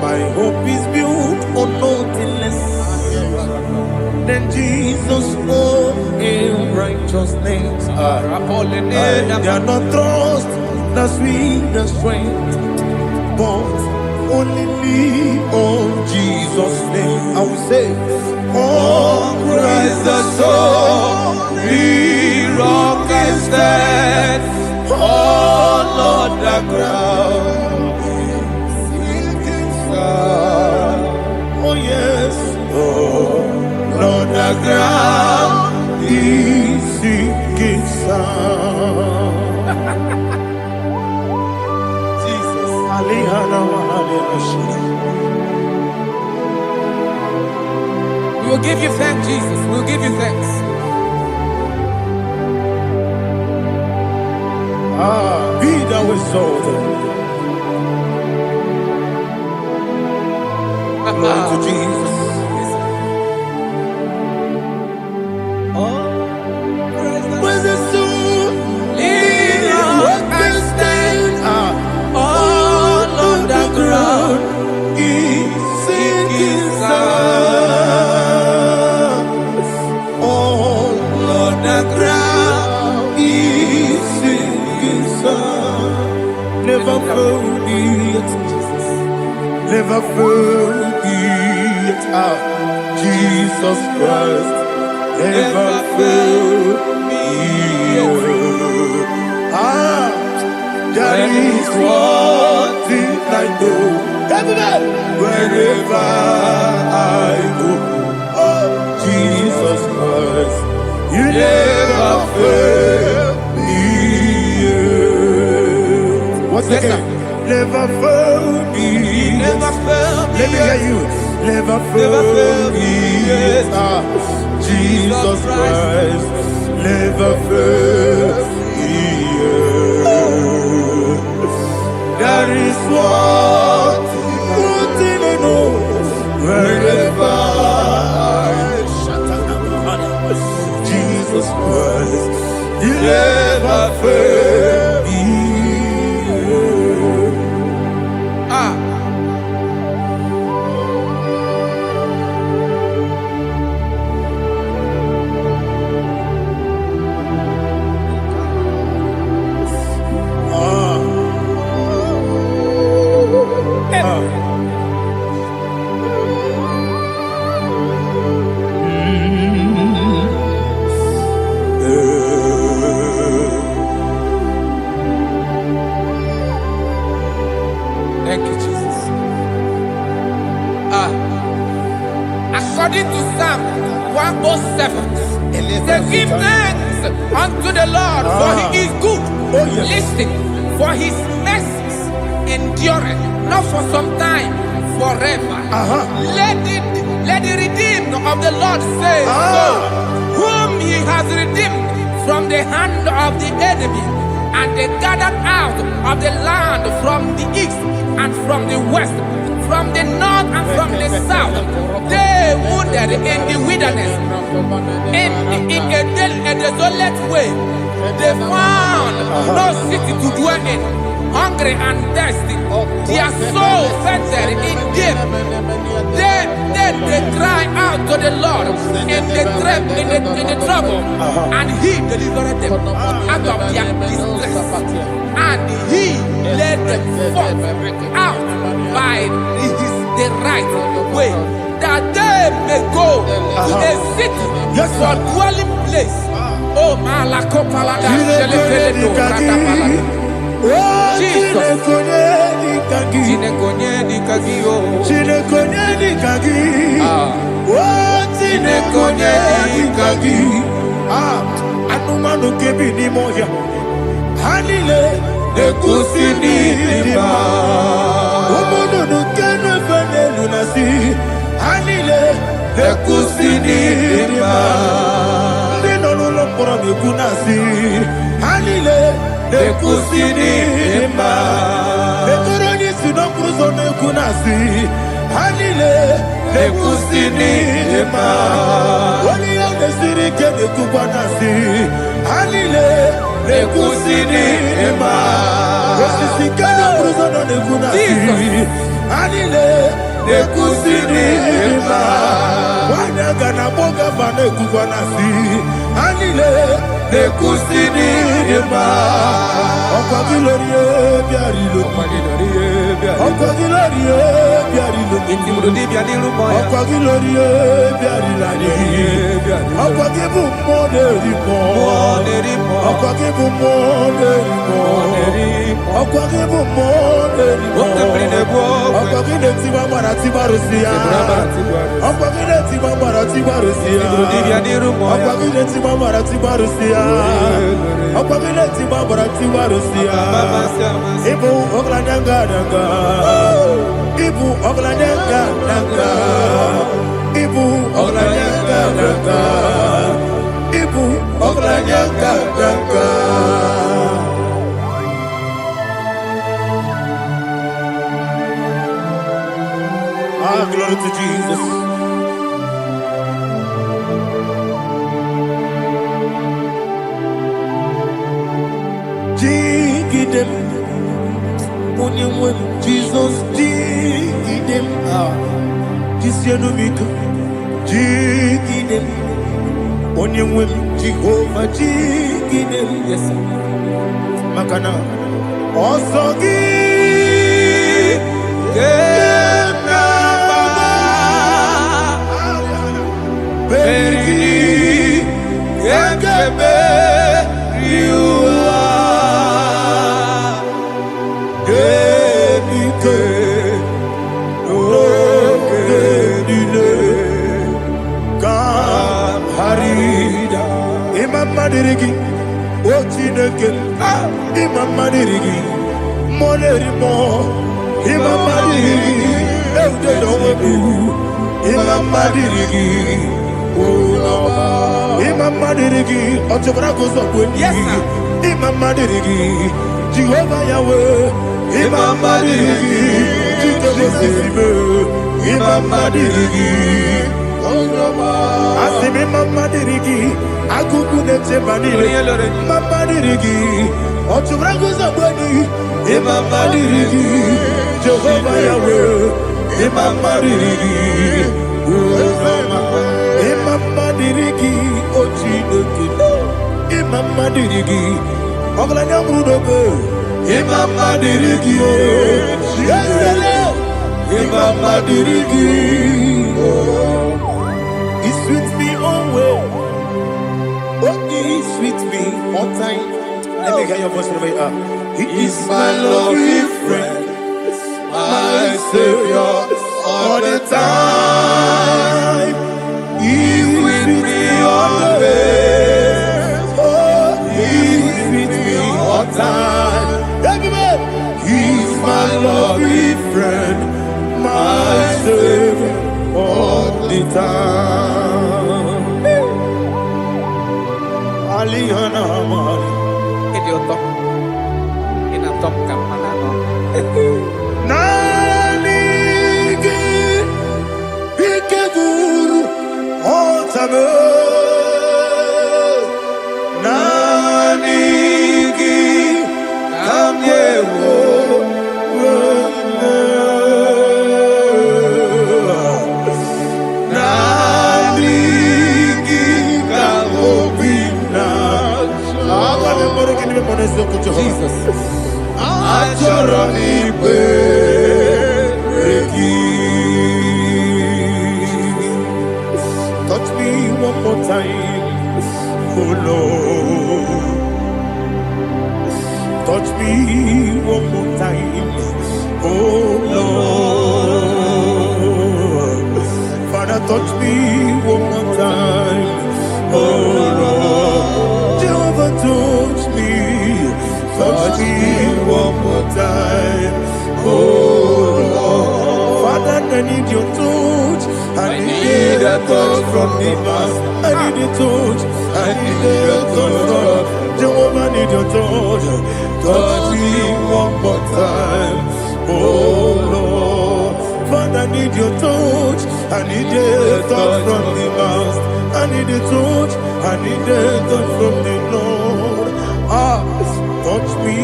my hope is built on nothing less than Jesus' own in righteousness. They are not trust, the sweet strength, but only lean on Jesus' name. I will say, oh, Christ the solid rock is dead. Oh, Lord, the ground is sinking sun. Oh, yes, oh, Lord, the ground is sinking sun. Jesus, We will give you thanks, Jesus. We will give you thanks. Be thou exalted. Glory to Jesus. When the soul what can stand all on the ground is sinking sun. All on the ground is sinking sun. Never forget, never forget Jesus Christ. Never fail me. There is one thing I know. Wherever I go, oh, Jesus Christ, you never fail me. What's the name? Never fail me. Never fail me. Let me hear you. Never fail me. Jesus Christ, never fail me. There is one thing I know. Wherever Jesus Christ, you never fail me. give thanks unto the Lord, for he is good. Oh, yes. Listen, for his mercies endureth, not for some time, forever. Let the redeemed of the Lord say so, whom he has redeemed from the hand of the enemy, and they gathered out of the land from the east and from the west, from the north and from the south. They wandered in the wilderness, in a desolate way. They found no city to dwell in, hungry and thirsty. Their soul fainted in deep. Then they cry out to the Lord in the trouble, and he delivered them out of their distress, and he led them forth out by the right way, that they may go to a city for dwelling place. Oh, Malakopalada, Shelefeledo, Radapalada. Jesus. Tinekonyeni kagio. Tinekonyeni kagi. Tinekonyeni kagi. Anumanu kebi ni moya. Hanile nekusini lima. Omono nukene fene lunasi. Hanile nekusini lima. Nino lulokora mikunasi. Hanile nekusini lima. Nekoroni sinokruzo nekunasi. Hanile nekusini lima. Wali ya nesiri kene kubanasi. Hanile nekusini lima. Wesisi kene kruzo nekunasi. Hanile nekusini lima. Wanyaga na boga vane kubanasi. Hanile nekusini lima. Okwa gilorie biarilo. Okwa gilorie biarilo. Okwa gilorie biarilani. Okwa gibu moderimo. Okwa gibu moderimo. Okwa gibu moderimo. Okwa gile tiba marati barusia. Okwa gile tiba marati barusia. Okwa gile tiba marati barusia. Okwa gile tiba marati barusia. Ibu oglanyanga danga. Ibu oglanyanga danga. Ibu oglanyanga danga. Ibu oglanyanga danga. Glory to Jesus. Jigidem, Onyemwen, Jesus, Jigidem, Jisyanumika, Jigidem, Onyemwen, Jehovah, Jigidem, yes, Makana, Osogi, Bergi, Yakebe, Riua, Genike, Genile, Kamharida, Imam Madirigi, Ochineke, Imam Madirigi, Monerimo, Imam Madirigi, Eudedobu, Imam Madirigi. Imam Madirigi, Otobrako Zokwe. Yes, sir. Imam Madirigi, Jehovah Yahweh. Imam Madirigi, Jehovah. Imam Madirigi, Asim Imam Madirigi, Akuku Netsebanile. Imam Madirigi, Otobrako Zokwe. Imam Madirigi, Jehovah Yahweh. Imam Madirigi, Imam Madirigi, Ochineke. Imam Madirigi, Oglanya Brudobe. Imam Madirigi, Yesele. Imam Madirigi, he sweet me always. Oh, he sweet me all time. Let me hear your voice from here. He is my loving friend, my Savior all the time. He with me all the way. more time. Everybody, He's my loving friend, my Savior all the time. Aliyana Mari. Idiota. Inatom kapanano. Nanigi Ikeguru Otame Nanigi Kamyewo Nanigi Kamobina Jesus. Achoronipe touch me one more time, oh Lord. Touch me one more time, oh Lord. Father, touch me one more time, oh Lord. Jehovah, touch me one more time, oh Lord. Father, I need your touch. I need a touch from the past. I need a touch. I need a touch from Jehovah. I need your touch. Touch me one more time, oh Lord. Father, I need your touch. I need a touch from the past. I need a touch. I need a touch from the Lord. Touch me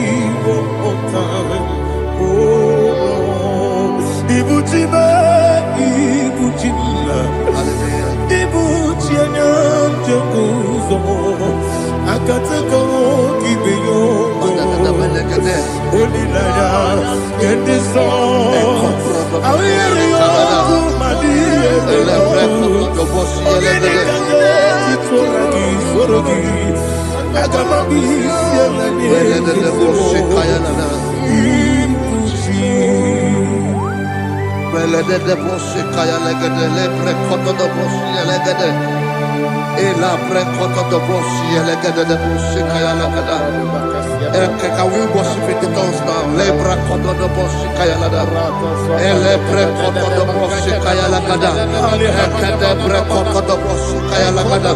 one more time, oh Lord. Ibuchima, Ibuchima, Ibuchina, Jacuzo, Akatako, Kibiyo, Olilaya, get this song. I hear you, my dear. Can we worship in the tongues now? Lebra kodo do boshi kaya lada. Ele pre kodo do boshi kaya lada. Ekede pre kodo do boshi kaya lada.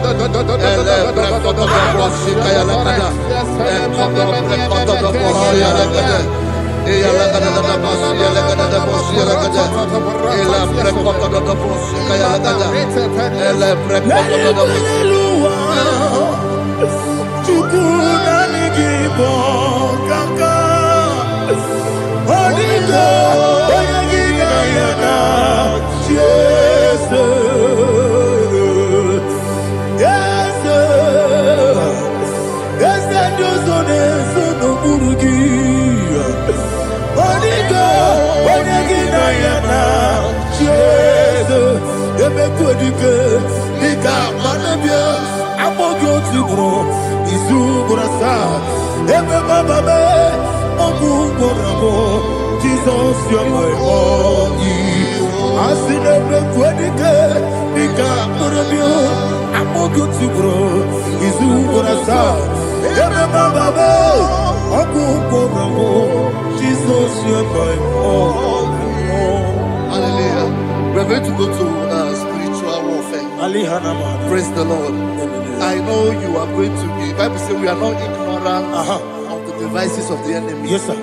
Ele pre kodo do boshi kaya lada. Ekodo pre kodo do boshi lada. Eya lada da boshi lada da boshi lada. Ele pre kodo do boshi kaya lada. Ele pre kodo do boshi. IGBO kaka Odigo Oyagina yana Jesus Yes Yes Dozone Sono Burugi Odigo Oyagina yana Jesus Ebe Kodike Nika Manabia Amogyo Tibro Izubrasa Ebe Bababe Ogugorabo Jesus you're my only Asinebe Kwedike Nika Murabio Amogyo Tibro Izubrasa Ebe Bababe Ogugorabo Jesus you're my only. Hallelujah. We're going to go to spiritual warfare. Praise the Lord. I know you are going to be. The Bible says we are not ignorant of the devices of the enemy. Yes, sir.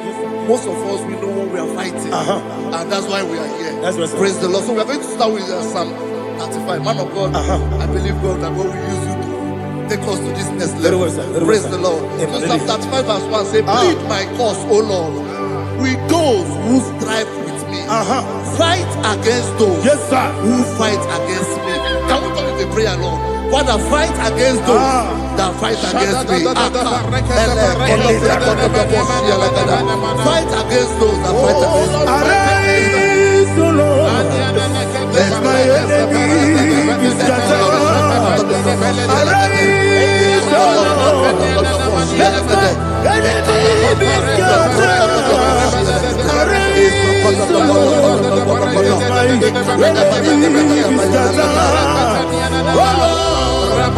Most of us, we know what we are fighting. And that's why we are here. That's right, sir. Praise the Lord. So we are going to start with Psalm 35. Man of God, I believe God that God will use you to take us to this next level. Very well, sir. Very Praise well, the sir. Lord. Amen. So Psalm 35 verse 1 says, plead my cause, O Lord, with those who strive with me. Fight against those Yes, sir. who fight against me. Can we come in the prayer, Lord? Father, fight against those that fight against me. Fight against those that fight against me. Arise, O Lord, let my enemy be scattered. Arise, O Lord, let my enemy be scattered. Arise, O Lord, let my enemy be scattered. Oh Lord,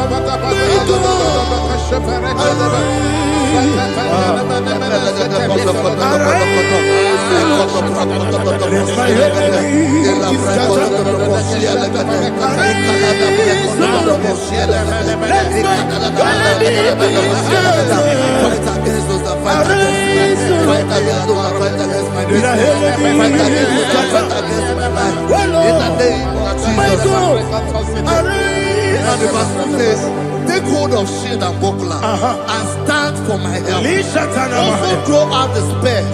Take hold of shield and buckler and stand for my help. Also throw out despair and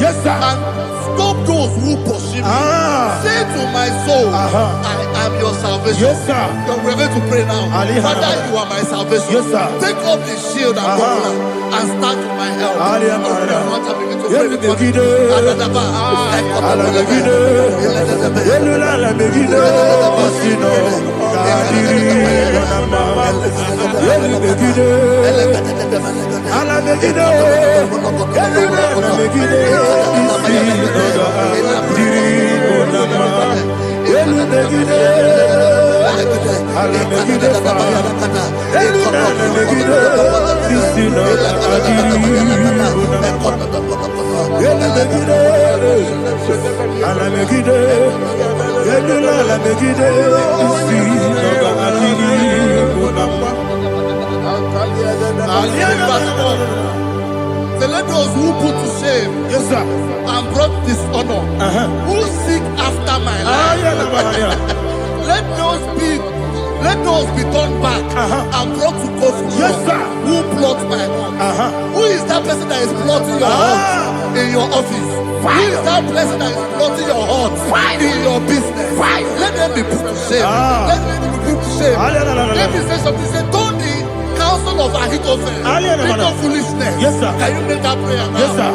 stop those who pursue me. Say to my soul, I am your salvation. You're ready to pray now. Father, you are my salvation. Take up the shield and buckler and stand for my help. So let those who put to shame and brought dishonor, who seek after my life, let those be turned back and brought to court who plot my home. Who is that person that is plotting your home in your office? Who is that person that is plotting your home in your business? Let them be put to shame. Let them be put to shame. Let me say something. Say, don't the counsel of Ahithophel make no foolishness. Can you make that prayer now? Yes, sir.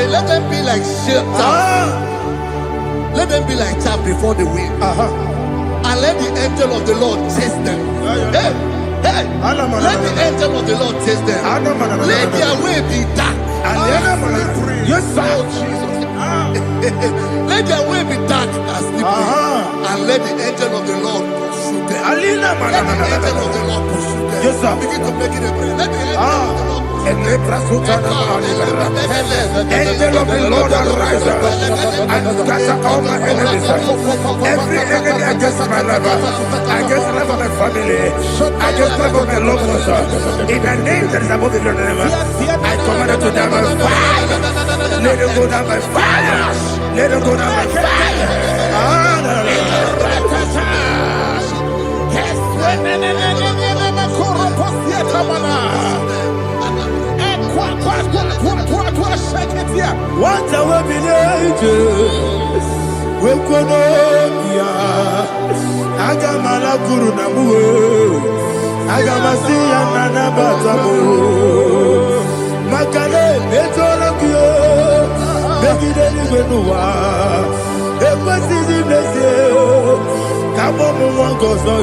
Let them be like chaff. Let them be like chaff before the wind. And let the angel of the Lord chase them. Hey, let the angel of the Lord chase them. Let their way be dark. Yes, sir. Let their way be dark and slippery. And let the angel of the Lord pursue them. Let the angel of the Lord pursue them. Yes, sir. Begin to make it a prayer. Let the angel of the Lord Angel of the Lord arise and scatter all my enemies. Every enemy against my life, against the life of my family, against the life of my loved ones. In the name that is above the name, I command it to them by fire. Let it go down by fire. Let it go down by fire. What a webination! We could Agamala Guru Namu, Agamasia Nana Batamu, Makale, Betolakio, Begideni Benua, Epasi Nesio, Kabomu Wankoso,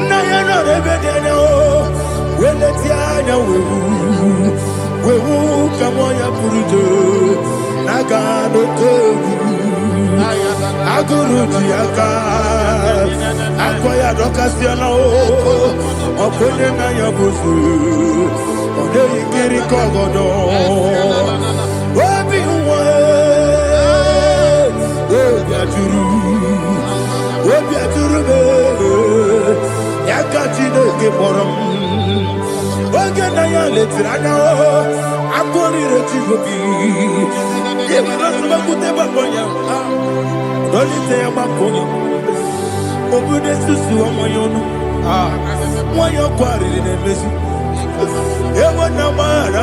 Nayana Rebedeno, Weletiana we will come on your Purujo, Nagano Togu. aguru diaka akoya dokasiana o okonye na yabuzu ode ikiri kogodo obi nwe obi aturu be yaka Chineke kpọrọ oge na ya letiri anya akụrịrị Chigobi ịbara sọgbakute gbakọnya dọlite ya gbakọnya obodo susu ọmọ ya ọnụ nwanyị ọkụ arịrị na-emezi ewo na gbaghara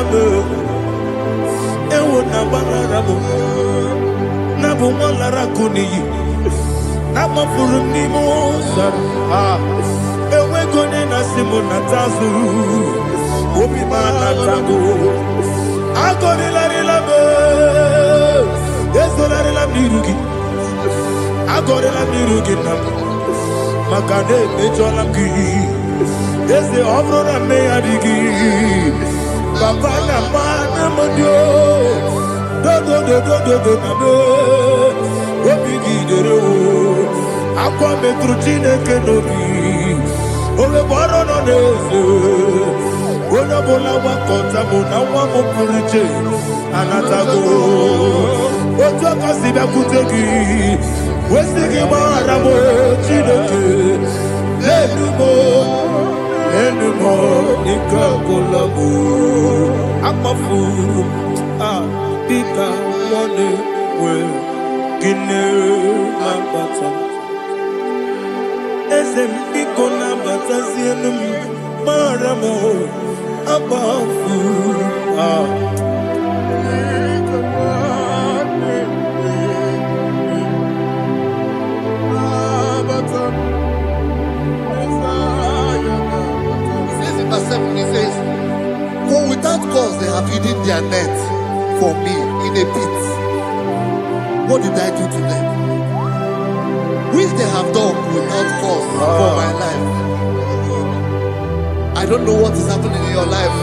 m na bụ nwa lara akụ n'iyi na-agbafuru m n'ime ụzọ enwego onye na-asị m nata azụ obi m anatago agọrịlarịla m ezorarịla m n'iru gị agọrịla m n'iru gị nna m maka na emejọla m gị eze ọ bụrụ na mmehie adịghị papa na mma na mmadụ dodododododo na be obi gị dere akwa metụrụ Chineke n'obi owebe ọrụ nọ n'eze onye ọbụla gbakọta mụ na nwa m pụrụ iche anatago otu aka si bịakwute gị wesị gị gbaghara m Chineke enumo n'ike ọbụla m akpafuru dịka nwanne nwere gịnị na-abata eze m biko na-abatazienu m mara m agbafuru He says, for without cause they have hidden their net for me in a pit. What did I do to them? Which they have done without cause for my life. I don't know what is happening in your life.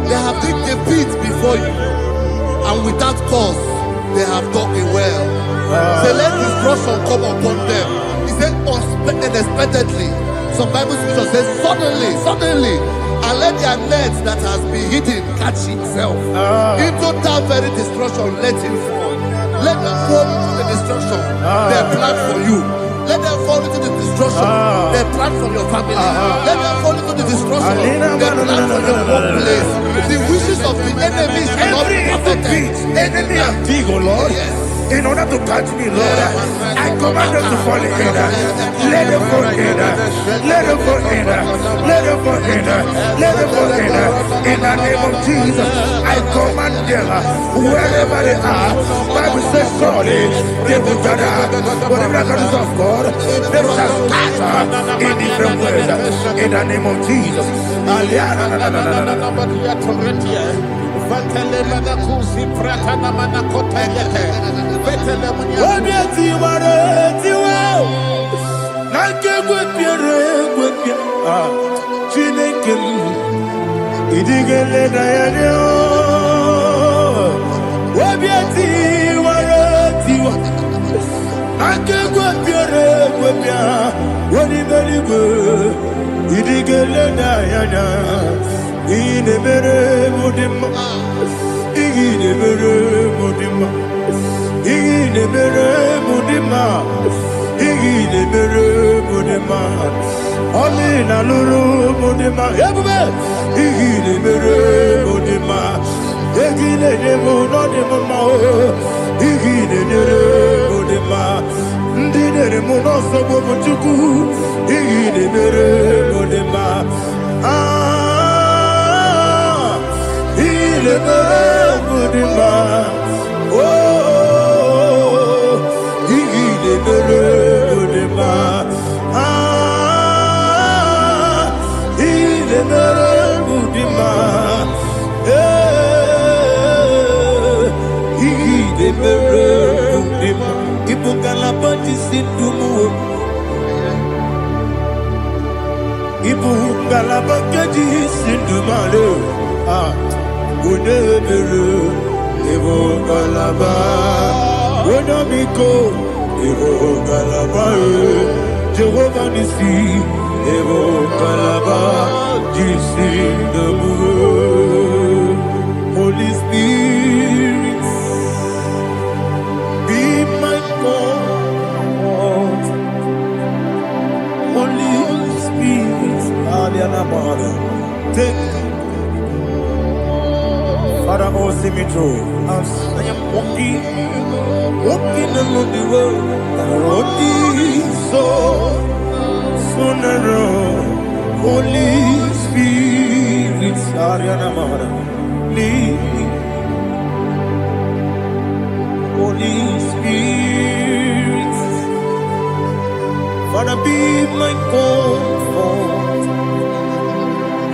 They have digged a pit before you, and without cause they have done it well. Say, let destruction come upon them. He said, unexpectedly. Some Bible scripture says, suddenly, and let their net that has been hidden catch itself. Into that very destruction, let it fall. Let them fall into the destruction they plan for you. Let them fall into the destruction they plan for your family. Let them fall into the destruction they plan for your workplace. The wishes of the enemy shall not be perfected. Enemy and dig, oh Lord. Yes. In order to catch me, Lord, I command them to fall in. Let them fall in. Let them fall in. Let them fall in. Let them fall in. In the name of Jesus, I command them wherever they are. Bible says, surely they will gather. Whatever the comes of God, they shall scatter in different ways. In the name of Jesus. Evo Galaba, Jehovah Nissi, Evo Galaba, Jesus the Lord. Holy Spirit, be my God. Holy Spirit, take Father, oh, see me through. As I am walking along the road, the road is so narrow. Holy Spirit, lead me. Holy Spirit, Father, be my comfort.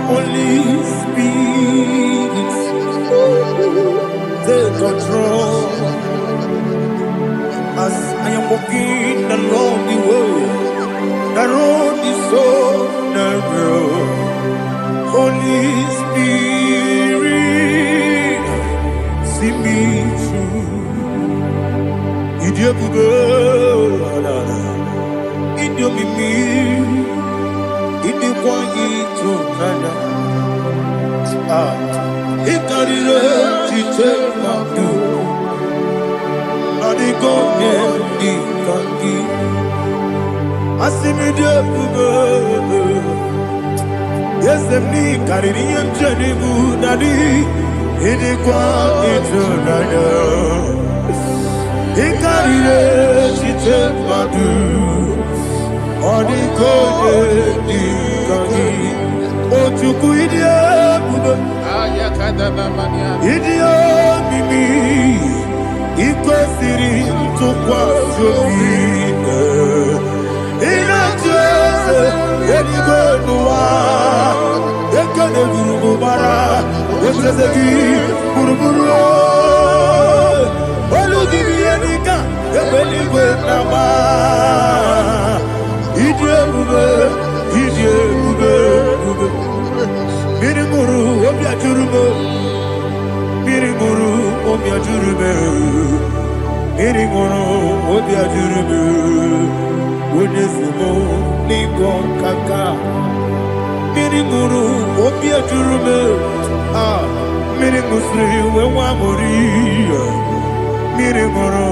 Holy Spirit, take control. As I am walking along the road is so narrow. Holy Spirit, see me through. Idiabugo, Idiomimi, Idikwanyito Nana. Ikarire Chichemadu, Adigonye Ikangi, Asimidiabugo. Yes, the me Caribbean Janibu Nadi, Idikwanyito Nana. Ikarire Chichemadu, Adigonye Ikangi. Otuku idia budo, idia mimi, iko siri tukwa zofine. Ina jese, edigo nuwa, ekane burubu bara, esezegi buruburu. Olu gibi enika, ebeligwe nama. Idia bube, idia bube. Mirimuru, obia jurume. Mirimuru, obia jurume. Mirimuru, obia jurume. Unesimo, ningo kaka. Mirimuru, obia jurume. Mirimusri, wewa moria. Mirimuru,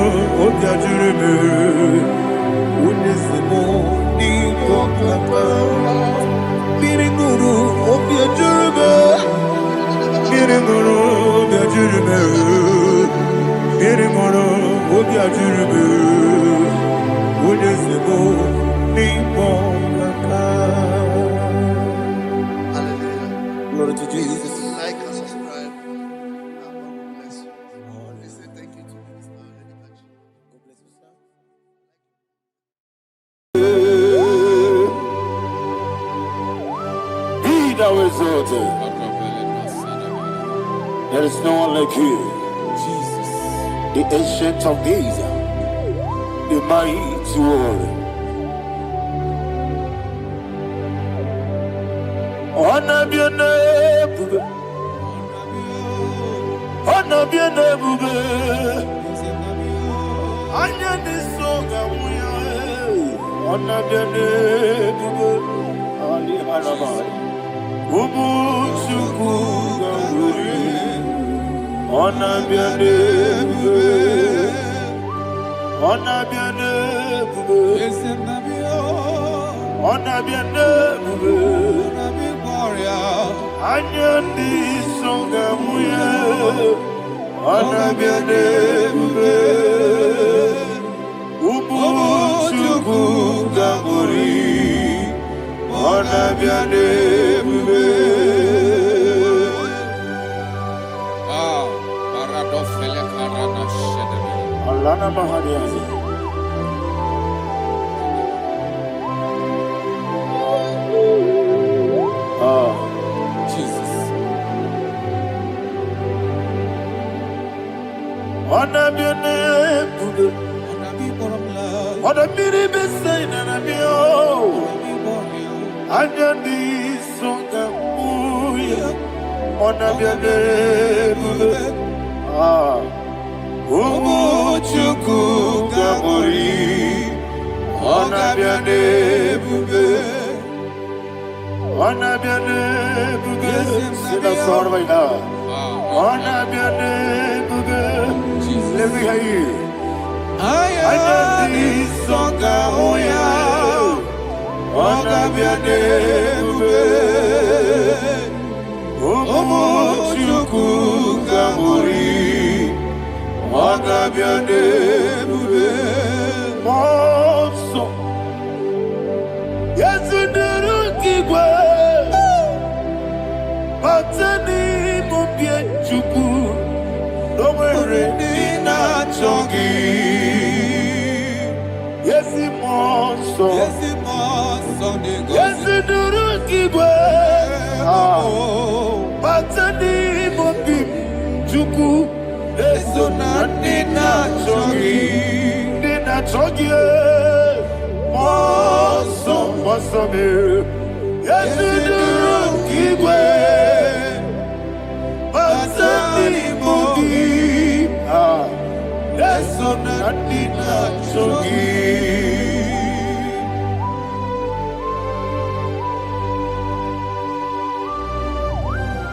obia jurume. Unesimo, ningo kaka. Miringuru, obia jurube. Miringuru, obia jurube. Miringuru, obia jurube. Udesebo, nipo kaka. Hallelujah. Glory to Jesus. Like and subscribe. God bless you. We say thank you to Minister Lady Kachi. God bless you, sir. Be thou exalted. There is no one like you. Jesus. The ancient of days. The mighty warrior. Honor be your name, bube. Honor be your name, bube. Anya ni soga muya. Honor be your name, bube. Ali Alabari. Ubu chuku gamburi. Honor be your name, bube. Honor be your name, bube. Honor be your name, bube. Anya ni soga muya. Honor be your name, bube. Ubu chuku gamburi. Honor be your name, bube. Alana Mahadiazi. Jesus. Honor be your name, bube. Honor be the best sign and I be oh. Anya ni songa muya. Honor be your name, bube. Umu chuku gabori. Ogabiane bube. Onabiane bube. Sing a song right now. Onabiane bube. Let me hear you. Ayani songa oya. Ogabiane bube. Omo chuku kamuri. Ogabiane bube. Monso. Yasunduru kigwe. Batani mubie chuku. Nomere nina chongi. Yesi monso. Yesi monso. Yasunduru kigwe. Batani mubie chuku. Eso na nina chongi. Nina chongi. Monso. Monso me. Yasunduru kigwe. Batani mubie. Eso na nina chongi.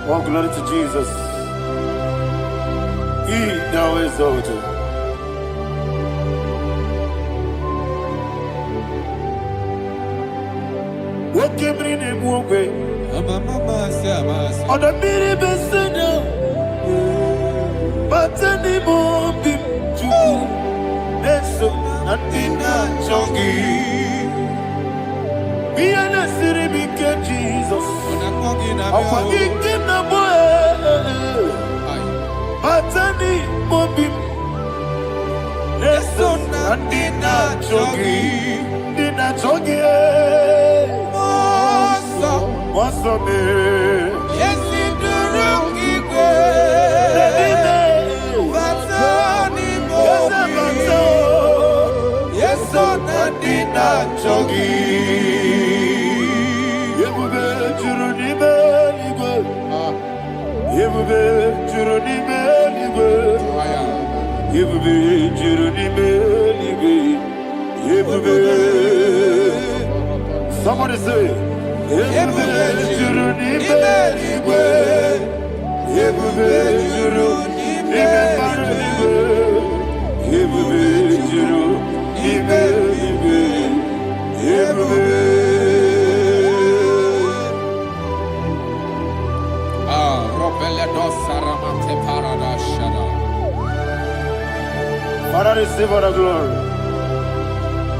Oh, glory to Jesus. He now exalted. What came in him one way? On the mini besena. But any more big to Neso Natina Chongi. Be an city became Jesus. I'm forgetting the boy. But any more big Neso Natina Chongi. Nina Chongi. What's up, man? Yes, in the room, yes, so Nadina Chogi. Yebube Juruni Beligwe. Yebube Juruni Beligwe. Yebube Juruni Beligwe. Yebube. Somebody say. Yebube Juruni Beligwe. Yebube Juruni Beligwe. Yebube Juruni Beligwe. Yebube. Father, receive all the glory.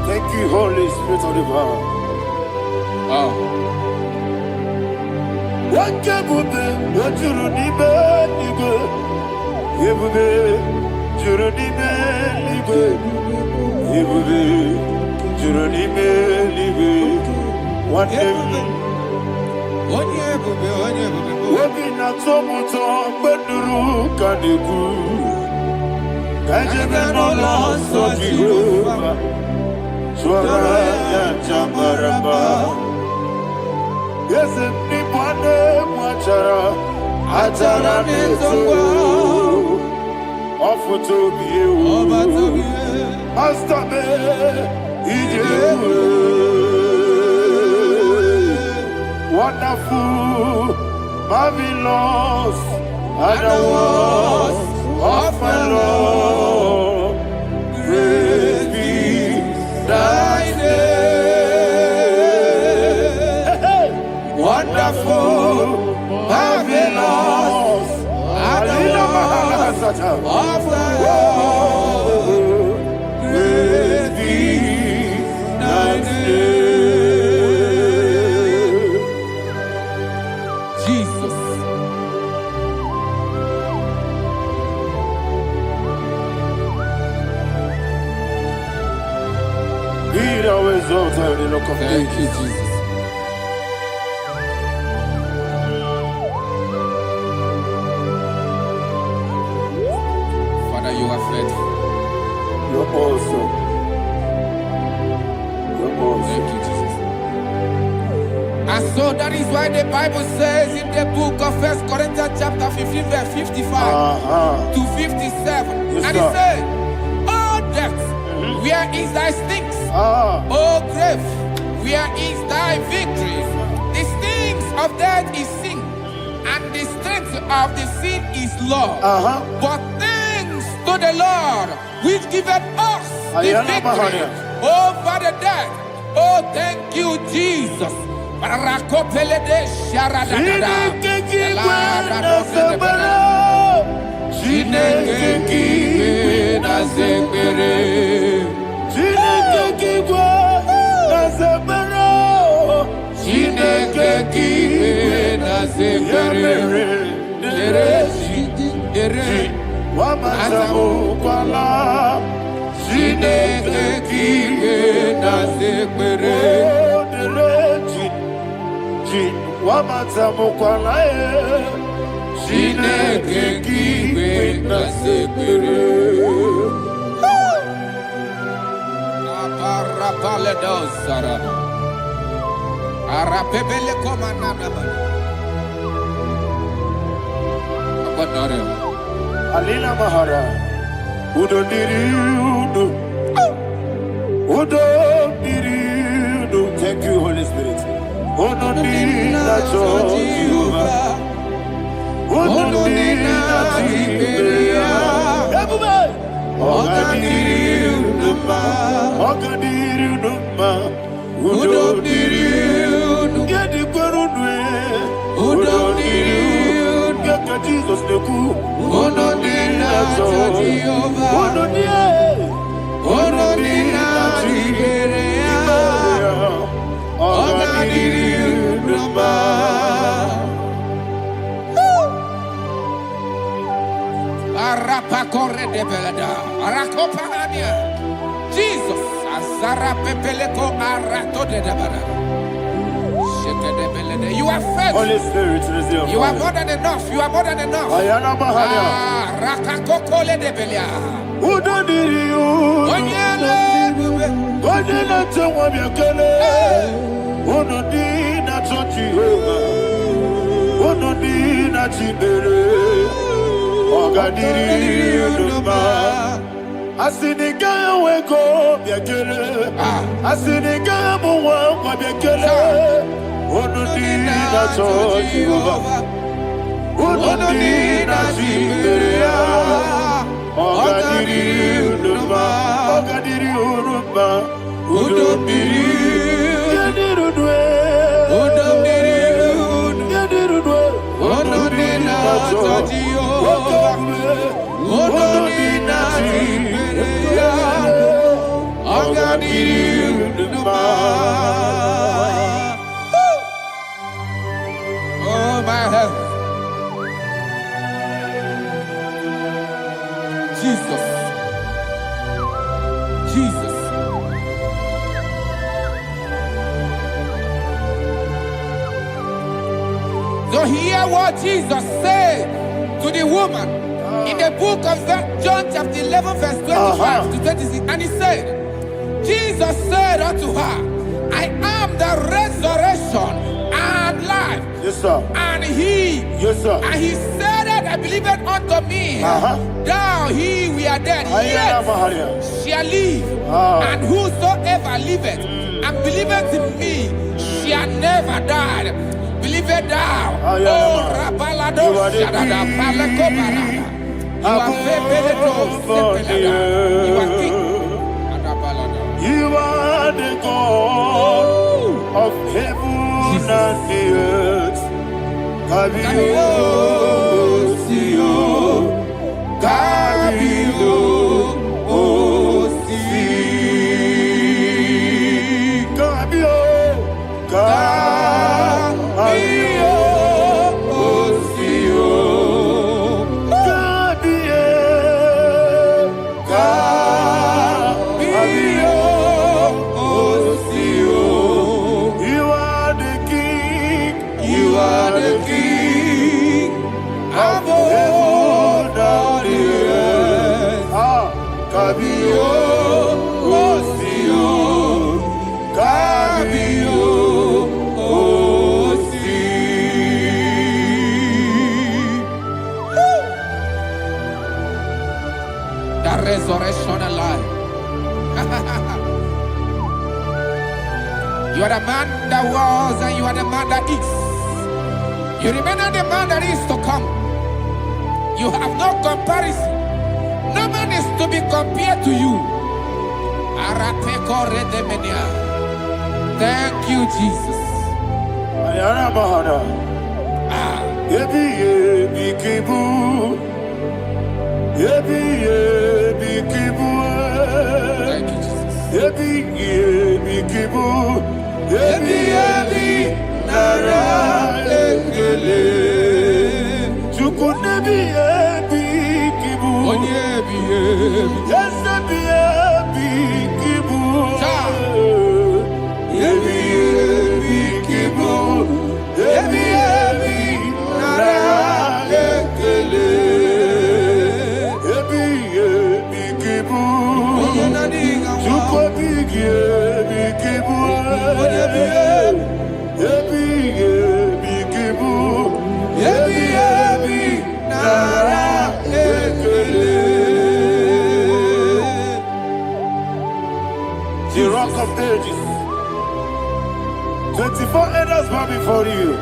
Thank you, Holy Spirit of divine. What can we do? What you need, baby? Yebube, Juruni Beligwe. Yebube, Juruni Beligwe. One day, Wobi na tomuto beduru kaniku. Kajebe no loso Jehovah. Swara ya jamaraba. Yese ni bwane mwachara. Atara nezo. Ofuto biye o. Master me. Ijewe. Wonderful, marvelous, and the words of my Lord. Praise be thy name. Wonderful, marvelous, and the words of my Lord. Praise be thy name. Thank you, Jesus. Father, you are faithful. You're awesome. You're awesome. Thank you, Jesus. And so that is why the Bible says in the book of 1 Corinthians chapter 15, verse 55 to 57. Yes, and it says, "Oh death, where is thy stings? O grave, where is thy victory? The stings of death is sin, and the strength of the sin is law. But thanks to the Lord, which giveth us the victory over the dead. Oh, thank you, Jesus. Rakopelede sharadadada. Chineke kiwe na zekere. Chineke kiwe na zekere. Chineke kiwe na zekere. Dere wamazamu kwala. Chineke kiwe na zekere. Wamazamu kwala. Chineke kiwe na zekere. Aparapaledos. Arapebele komanana bana. Abadare. Alina Mahara. Udo diriudo. Udo diriudo. Thank you, Holy Spirit. Udo dirina Jehovah. Udo dirina Jehovah. Everybody. Oga diriudo ma. Oga diriudo ma. Udo diriudo. Get the quarunwe. Udo diriudo. Get the Jesus the coup. Udo dirina Jehovah. Udo diriudo. Udo dirina Jehovah. Oga diriudo ma. Arapa corre de belada. Arakopania. Jesus. Azara pepeleko arato de dabara. Sheke de belede. You are faithful. Holy Spirit, resume. You are more than enough. You are more than enough. Ayana Mahania. Rakakokole de belia. Udo diriudo. Onyele. Onyele tewa miakele. Udo dina Jehovah. Udo dina Chibere. Oga diriudo ma. Asinika weko biakele. Asinika muwa kwa biakele. Udo dina Jehovah. Udo dina Chibere. Oga diriudo ma. Oga diriudo ma. Udo diriudo. Yadirudwe. Udo diriudo. Yadirudwe. Udo dina Jehovah. Udo dina Jehovah. Oga diriudo ma. Oh my heaven. Jesus. Jesus. So hear what Jesus said to the woman in the book of John chapter 11 verse 25 to 26. And he said, Jesus said unto her, I am the resurrection and life. Yes, sir. And he, Yes, sir. and he said that I believe it unto me. Thou he we are dead, Ayana yet Mahania. shall live. And whosoever liveth and believeth in me shall never die. Believe it thou. Oh, Rabalado Shadada Palakobarada. You are Febeleto Sepelada. You are king. You are the God of heaven and the earth. Kabio, Sio, Kabio, Osi, Kabio, Kabio, Osio, Kabio, Kabio, Osio. You are the King. You are the King of heaven and the earth. Kabio, Osio, Kabio, Osi. The resurrection alive. You are the man that was and you are the man that is. You remember the man that is to come. You have no comparison. No man is to be compared to you. Thank you, Jesus. Thank you, The Rock of Ages. 24 elders bow before you.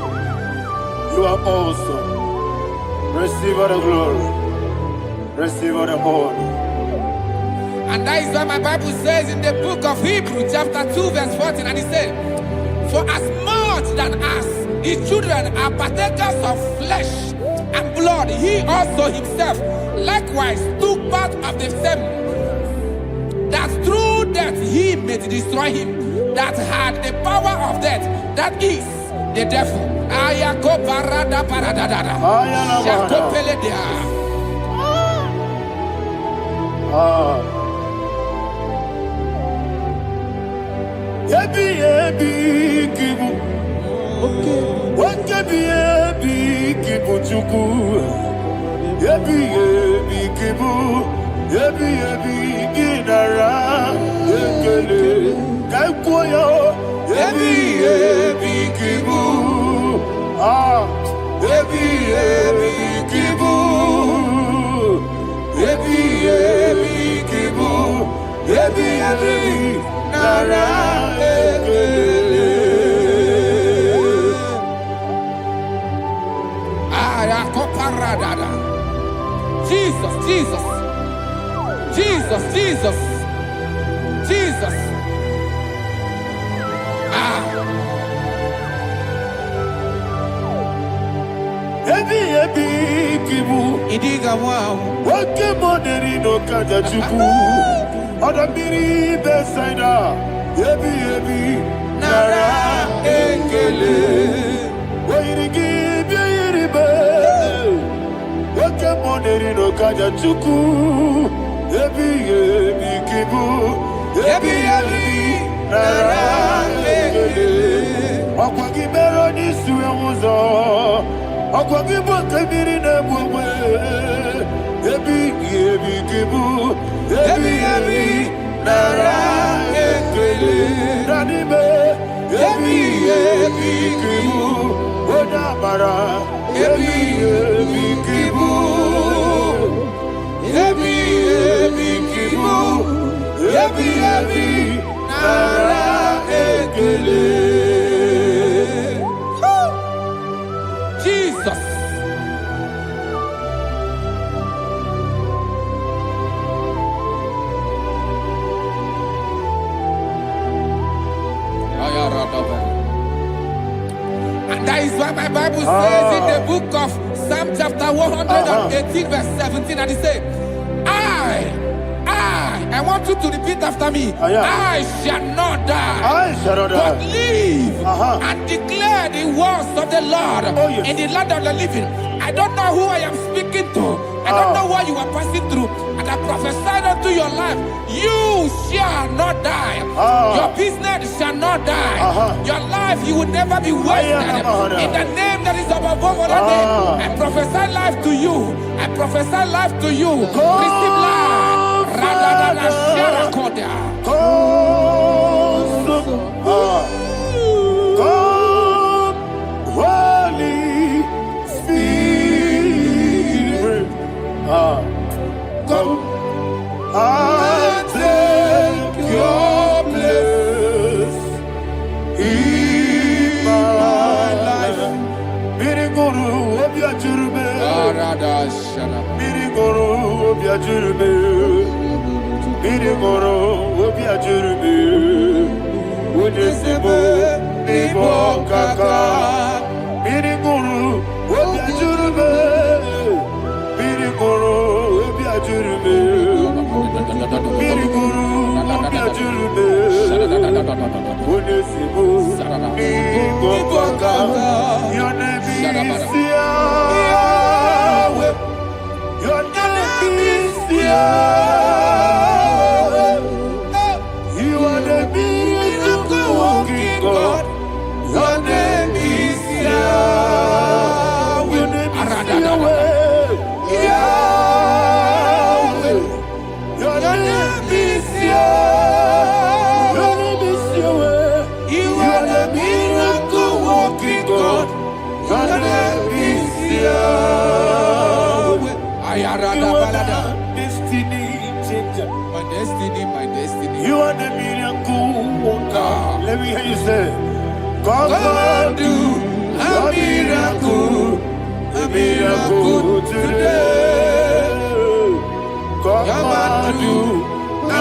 You are awesome. Receive all the glory. Receive all the honor. And that is what my Bible says in the book of Hebrews chapter 2 verse 14. And it said, for as much than as his children are partakers of flesh and blood, he also himself likewise took part of the same, that through death he may destroy him that had the power of death, that is the devil. Jesus, Jesus, Jesus, Jesus, Jesus. Idiga wow. Wake money no kaja chuku. Oda miri besaida. Ebi nara ekele. Wairigi biiribe. Wake money no kaja chuku. Ebi kibu. Ebi nara ekele. Akwagi bero ni suwe muzo. Akwagi bokabiri na bwe. Ebi kibu. Ebi nara ekele. Nanibe. Ebi kibu. Oda mara. Ebi kibu. Ebi kibu. Ebi nara ekele. Jesus. And that is why my Bible says in the book of Psalm chapter 118 verse 17, and it says, I want you to repeat after me. I shall not die, but live and declare the words of the Lord in the land of the living. I don't know who I am speaking to. I don't know what you are passing through. And I prophesy unto your life, you shall not die. Your business shall not die. Your life, you will never be wasted. In the name that is above all other name, I prophesy life to you. I prophesy life to you. Receive life. Radadada Sharakoda. Holy Spirit, come and take your place ajurube. Biri moro, obi ajurube. Unesimo, ibo kaka. Biri guru, obi ajurube. Biri moro, obi ajurube. Biri guru, obi ajurube. Unesimo, ibo kaka. Your name is Yahweh. Your name is Yahweh. You are the miracle working God. Your name is Yahweh. Your name is Yahweh. Yahweh. Your name is Yahweh. Your name is Yahweh. You are the miracle working God. Your name is Yahweh. You are the destiny changer. My destiny, my destiny. You are the miracle worker. Let me hear you say, come and do a miracle today. Come and do a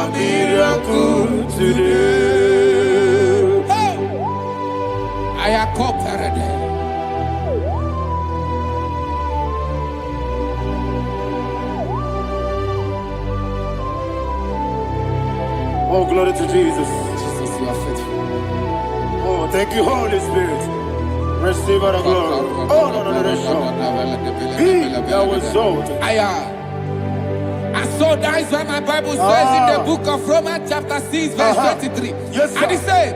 miracle today. I am cooperative. Oh, glory to Jesus. Jesus, you are faithful. Oh, thank you, Holy Spirit. Receive our glory. Oh, no, Be thou exalted. And so that is why my Bible says in the book of Romans chapter 6 verse 23. Yes, sir. And it says,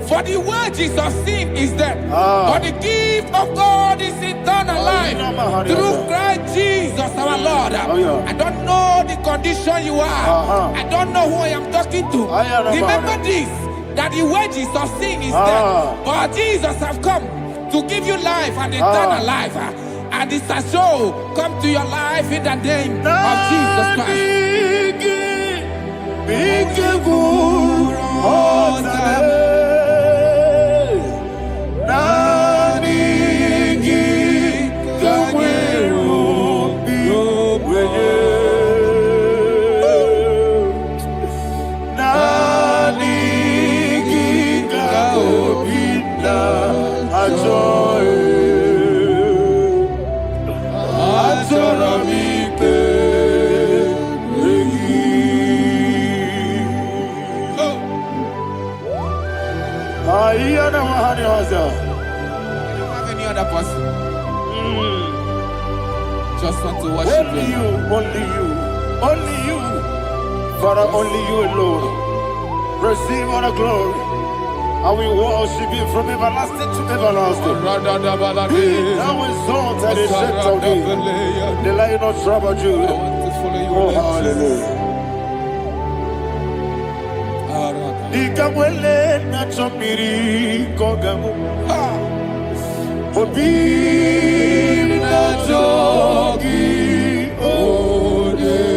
for the wages of sin is death, but the gift of God is eternal life through Christ Jesus our Lord. I don't know the condition you are. I don't know who I am talking to. Remember this, that the wages of sin is death, but Jesus have come to give you life and eternal life. And this has so come to your life in the name of Jesus Christ. I don't have any other person. Just want to worship only you, only you, only you. Father, only you alone. Receive all the glory. I will worship you from everlasting to everlasting. Be thou exalted and set of thee, the Lion of tribe of Judah. Oh, hallelujah. Ikamwele na chomiri kogamu. Obi na jogi onewe.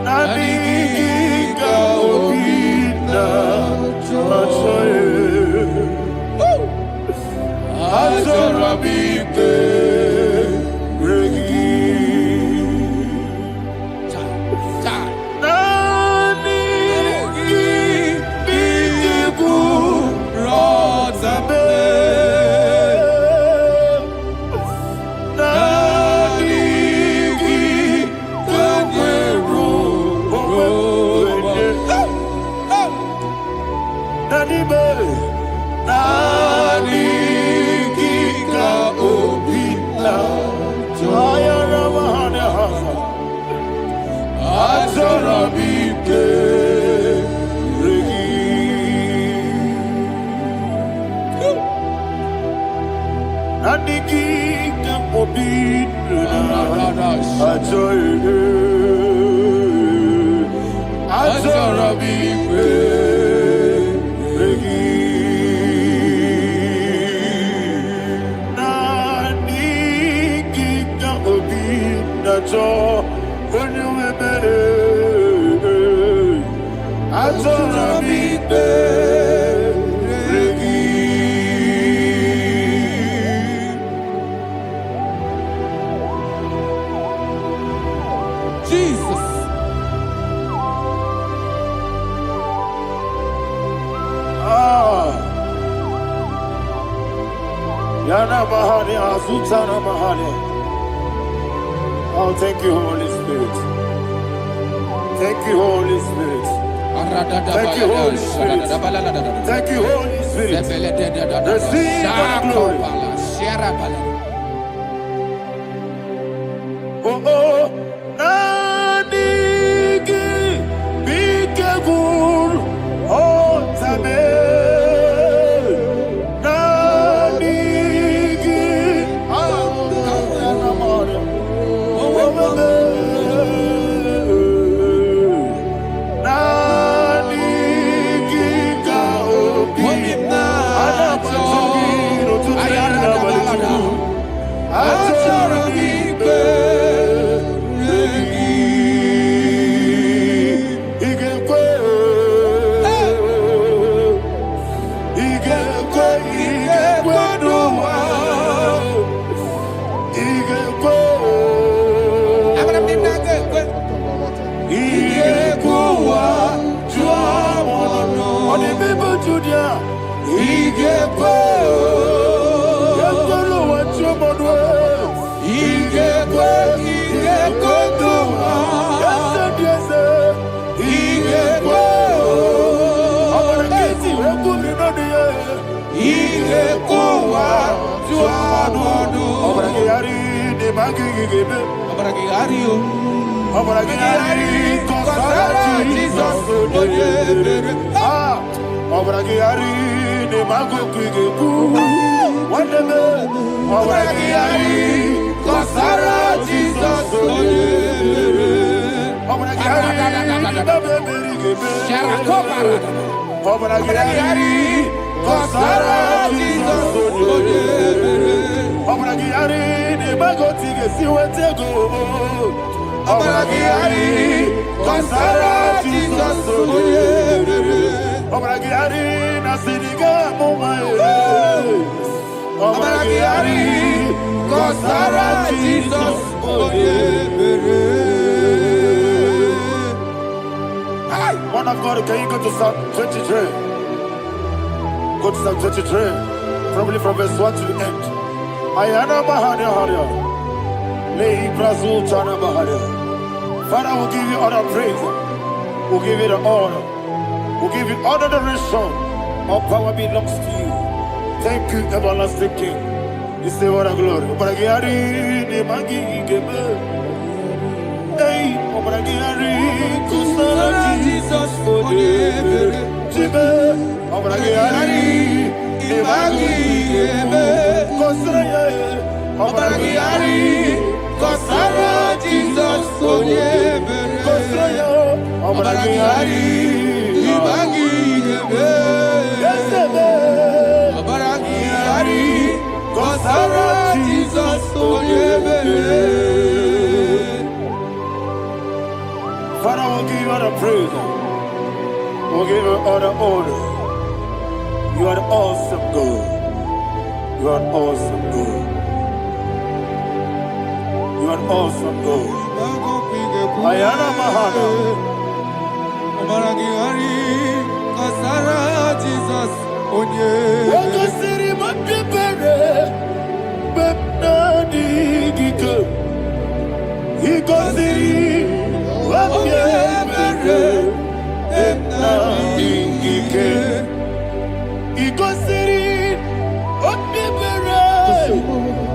Naniga obi na choye. Azorabike regi. Ayana Mahani, Azutana Mahani. Oh, thank you, Holy Spirit. Thank you, Holy Spirit. Thank you, Holy Spirit. Thank you, Holy Spirit. Receive the glory. Oh, oh, Nanigi, Bigagul, oh, Tame, Nanigi, One of God, can you go to Psalm 23? Go to Psalm 23, probably from verse 1 to the end. Ayana Mahani Haria. Lei Brazil Tana Mahani. Father, we'll give you all the praise. We'll give you the honor. We'll give you all the adoration. All power belongs to you. Thank you, everlasting King. You say what a glory. Obragiari ne magi gebe. Hey, Obragiari kusara Jesus forever. Jibe, Obragiari ne magi gebe. Kusara, Obragiari kusara Jesus forever. Kusara, Obragiari ne magi gebe. Yesebe, Obragiari kusara Jesus forever. Father, we'll give you all the praise. We'll give you all the honor. You are the awesome God. You are an awesome God. You are an awesome God. Ayana Mahana. Jesus. Waka siri mapipere. Bepna digike. Iko siri. Wapyepere. Bepna digike. Iko siri. Wapyepere.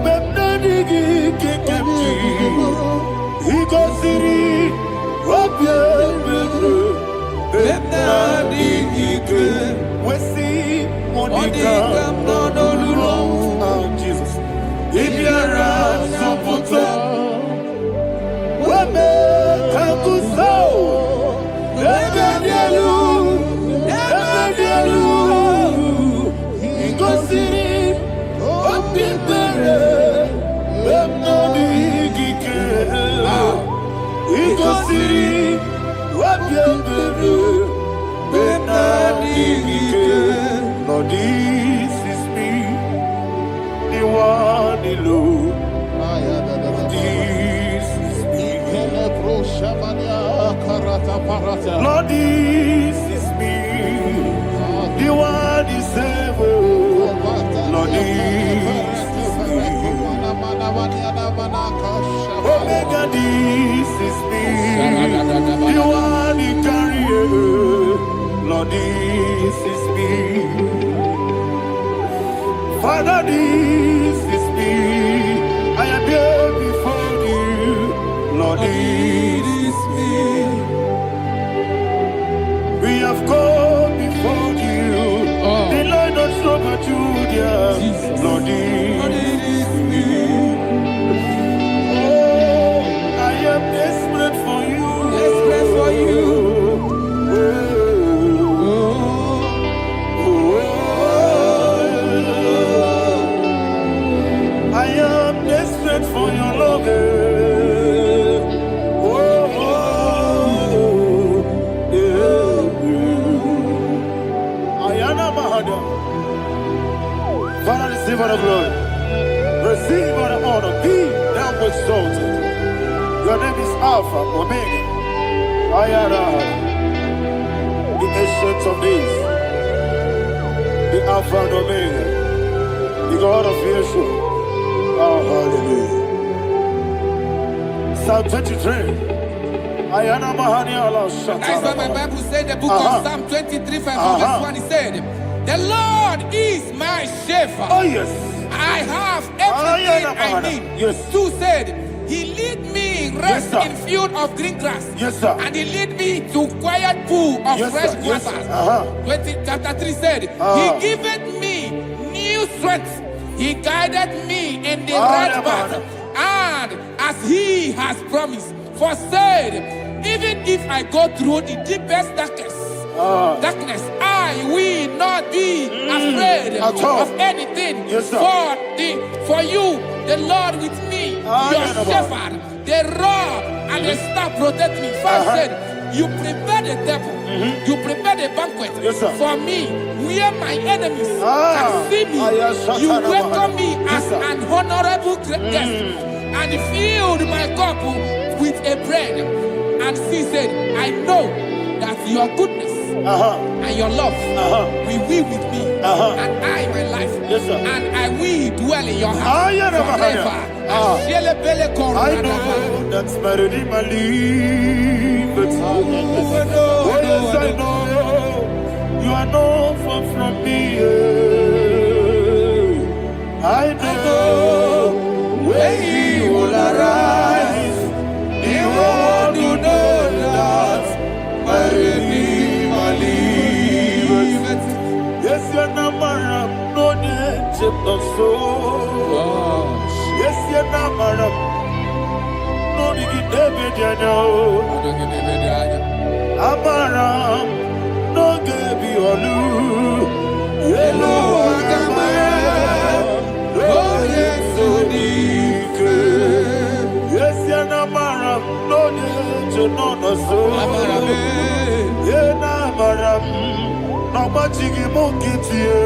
Bepna digike kemji. Iko siri. Wapyepere. Bepna digike. Wesi Monica. Oh, Jesus. Ibiara Soputo. Wame Kakuso. Ebedielu. Ebedielu. Igosiri. Opipere. Bemnodi Gike. Igosiri. Opipere. Bemnodi Gike. Lord, this is me. The one alone. This is me. Lord, this is me. The one is able. Lord, this is Omega, this is me. You are the carrier. Lord, this is me. Father, this is me. I am here before you. Lord, this is me. We have come before you. The Lord not so but you, dear. Lord, this is me. Oh, I am desperate for you. Desperate for you. I am desperate for your love. Father, receive all the glory. Receive all the honor. Be thou exalted. Your name is Alpha, Omega. I am the ancient of days. The Alpha and Omega. The God of Yeshua. Oh, hallelujah. Psalm 23. Ayana Mahani Allah Shata. That's why my Bible said the book of Psalm 23, verse 1, it said, the Lord is my shepherd. Oh, yes. I have everything I need. Yes. 2 said, he lead me rest Yes, in field of green grass. Yes, sir. And he lead me to quiet pool of Yes, fresh sir. Yes, waters. sir. Chapter 3 said, he giveth me new strength. He guided me in the right path. And as he has promised, for said, even if I go through the deepest darkness, I will not be afraid of anything. Yes, sir. For you, the Lord with me, your shepherd, the rod and the staff protect me. First said, you prepare the table, you prepare the banquet for me, where my enemies can see me. You welcome me as an honorable guest, and filled my cup with a bread. And she said, I know that your goodness and your love will be with me, and I, my life, and I will dwell in your house forever. I know that's better than my life. Oh, yes, I know you are not far from me. I know when he will arise, he will do that. My Redeemer liveth. Yes, you're not married, no need to so. Yes, you're not married, no need to David, you know. Amaram, no give you a loo. Hello, Agamara, oh, yes, so deep. Yes, you're not married, no need to know the soul. Amaram, no much you get you.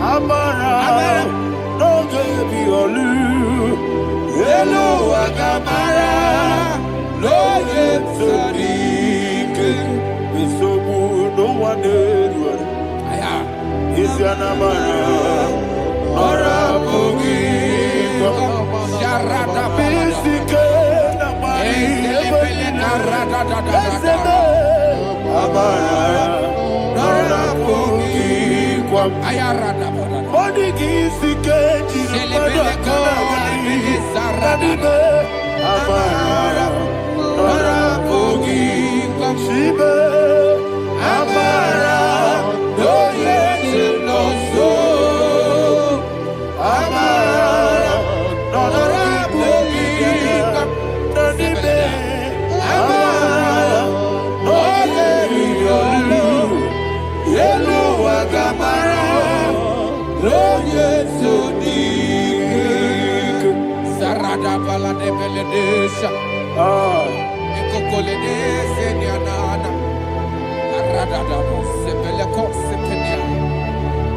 Amaram, no give you a loo. Hello, Agamara, no get so deep. It's so good, no one did. Is your Namara, or a boogie? Sharada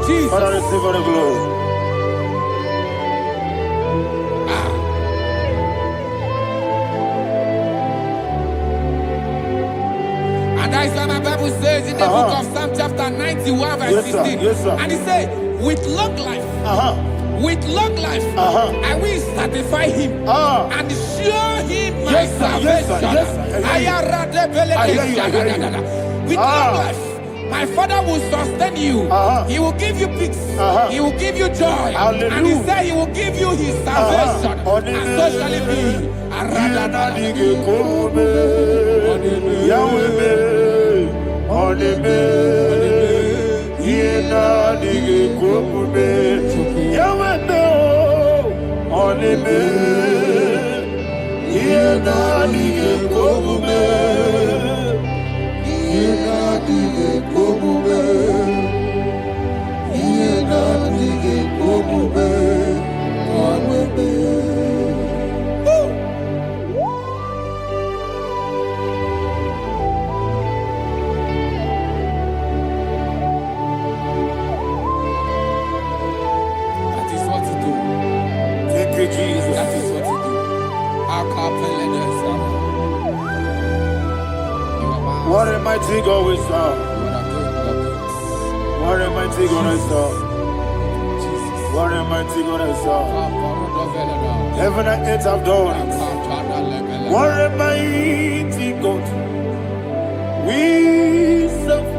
Jesus. Father, receive all the glory. And that is why my Bible says in the book of Psalm chapter 91 verse 16. Yes, sir. And it says, with long life with long life, I will satisfy him and show him my salvation. With long life, my Father will sustain you. He will give you peace. He will give you joy. Hallelujah. And he said he will give you his salvation. And so shall it be. That is what to do. Thank you, Jesus. That is what to do. What a mighty God we serve. What a mighty God I serve. What a mighty God I serve. Heaven and earth have done it. What a mighty God we serve.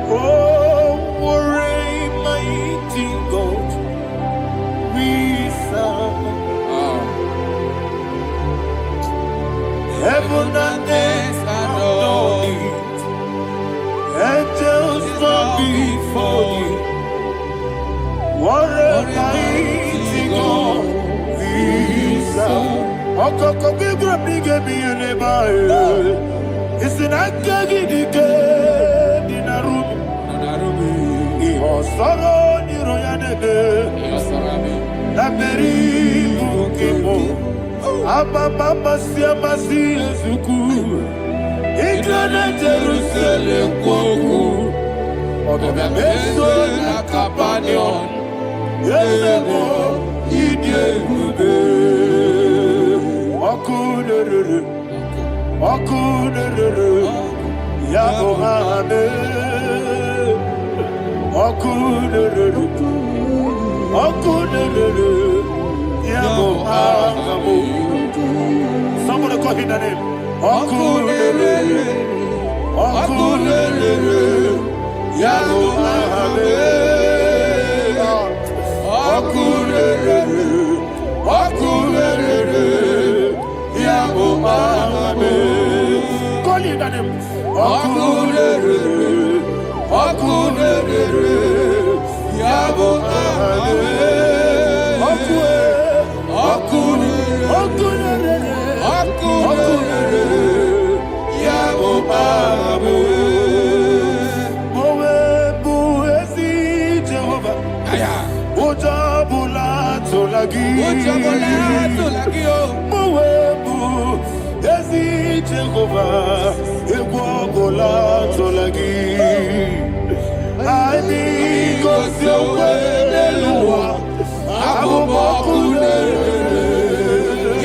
Oh, what a mighty God we serve. Heaven and earth have done it. Angels bow before you. What a mighty God we serve. Okoko bibra bige bi eneba. Isina kagi dike dinarum. Iho soro ni royanebe. Na beri bukimo. Aba mama siama si ezuku. Igrana Jerusalem kwoku. Oga meso na Capernaum. Yesebo idie gube. Okunere. Yabo hame. Okunere. Yabo hame. Somebody call him the name. Okunere. Yabo hame. Okunere. Yabo hame. Call him the name. Okunere. Yabo hame. Yes,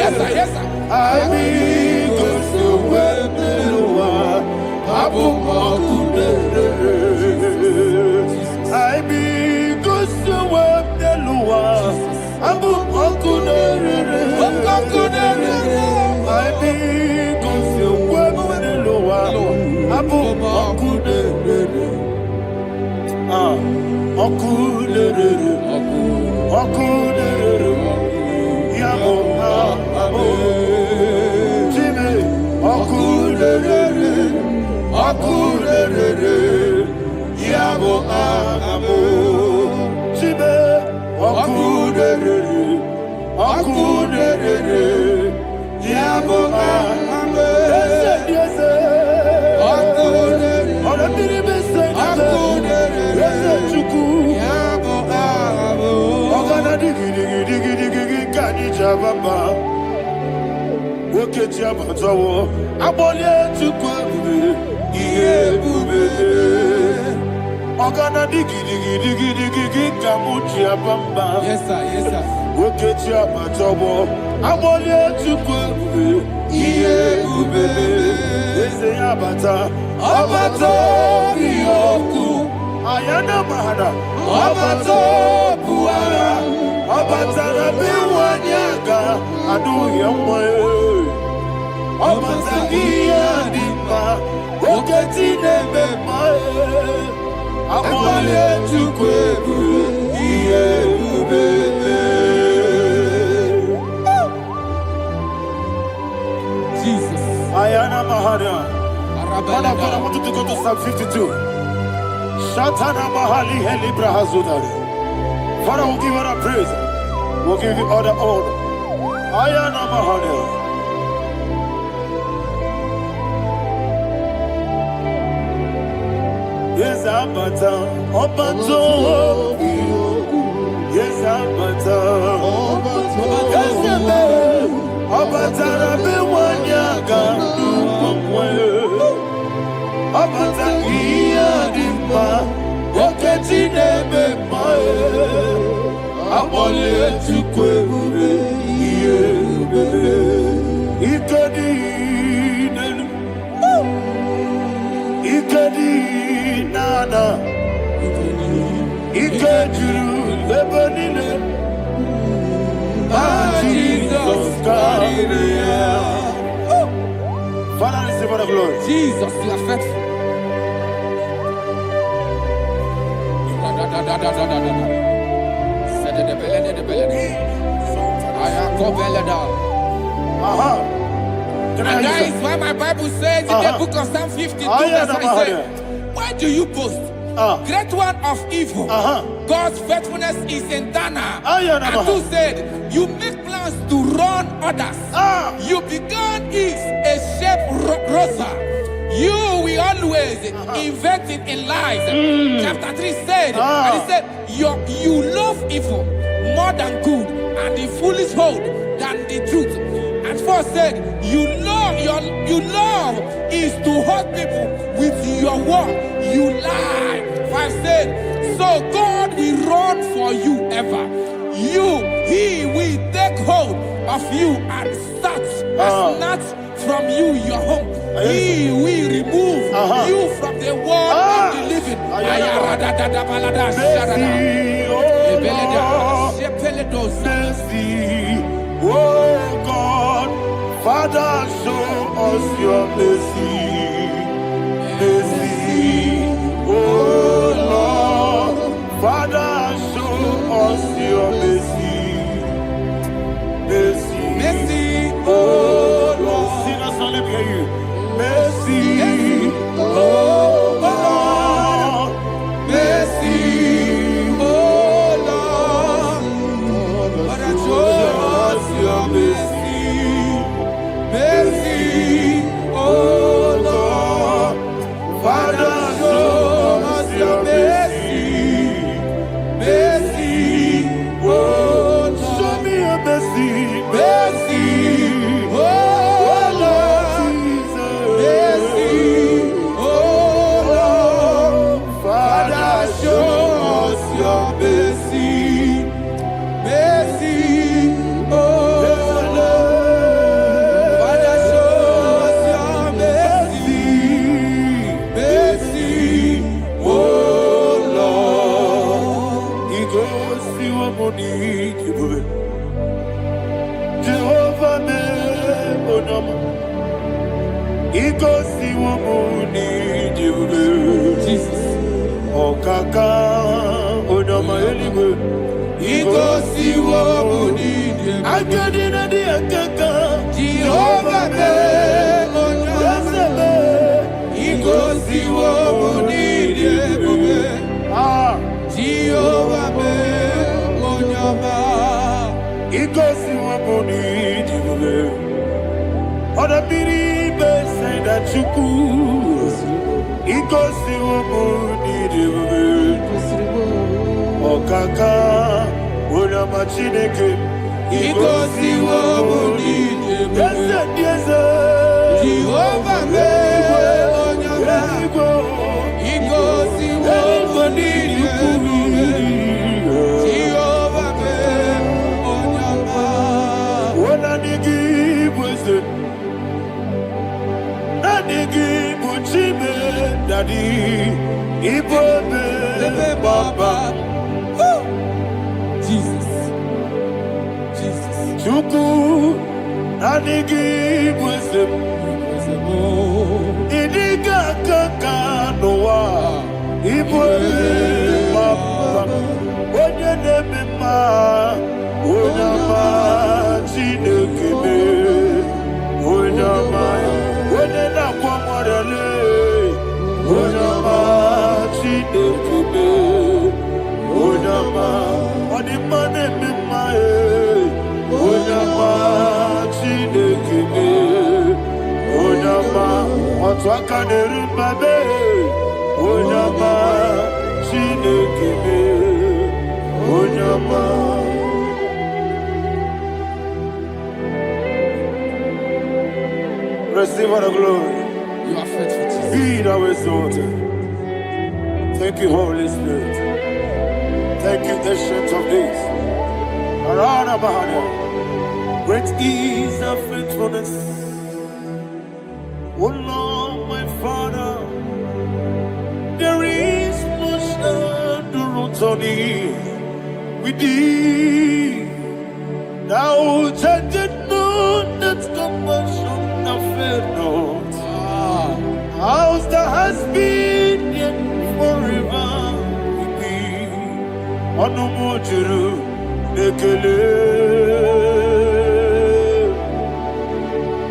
sir. Yes, sir. Yes, sir. Yes, sir. Ayana Mahada, Obato Puara, Obatara Biwanyaga, Adu Yamwe, Obatagia Dimba, Oketine Bemae, Amale Chukwebu, Jesus. Ayana Mahada. Father, I want you to go to Psalm 52. Shatana Mahali Helibra Hazudari. Father, we'll give you the praise. We'll give you all the honor. Ayana Mahada. Yes, Abata. Obato. Yes, Abata. Yes, Abata. Rabiwanyaga. Abata iya dimba, oketine bemae, abole chukwebube iye bebe, ikadi nana, ikadiru lebanine, Jesus God. Father, receive all the glory. Jesus, you are faithful. And that is why my Bible says in the book of Psalm 52, verse 9, why do you boast? Great one of evil. God's faithfulness is eternal. And who said, you make plans to run others. You began is a shape rosa. You will always invent it in lies. Chapter 3 said, and he said, you love evil more than good, and the foolish hold than the truth. And 4 said, you love is to hurt people with your word. You lie. 5 said, so God will run for you ever. He will take hold of you and snatch from you your home. He will remove you from the world of the living. Oh God, Father, show us your mercy. Mercy, oh Lord, Father, show us your mercy. Mercy, Mercy, oh Lord, sing us all, let me hear you. Mercy, oh Lord, mercy, oh Lord, Father, show us your mercy. Mercy, oh Lord, Father, show us your mercy. mercy, oh Lord, Show me your mercy. mercy, oh Lord, mercy, oh Lord, Father, show us your mercy. Mercy, oh Lord, Father, show us your mercy. Mercy, oh Lord. He goes to a money. Jehovah me onama. He goes to a money. Jesus. Okaka onama anyway. He goes to what we need. I got in the akaka. Jehovah me onama. He goes to what we need. Jehovah me onama. He goes to a money. Other people say that you could. He goes to a money. Okaka onama chineke. He goes to what we need. Yes, Jehovah me onama. He goes to what we need. Jehovah me onama. Daddy, Ibobe, Chuku Nanigi Wisdom Idiga Kaka Noa Ibwe Mama Onye Nebima Onyama Chinekebe Onyama Onye Nakwamorele Onyama Chinekebe Onyama Onimane Mimae Onyama Chinekebe Onyama Otwaka Nerubabe Onyama Chinekebe Onyama. Receive all the glory. You are faithful, Jesus. Be thou exalted. Thank you, Holy Spirit. Thank you, Ancient of Days. Arana Bahania. Great is thy faithfulness. Oh Lord, my Father, there is much endurance on thee. With thee, thou changest not that compassion of faith not. How's the has been yet forever with thee? Anumujuru nekele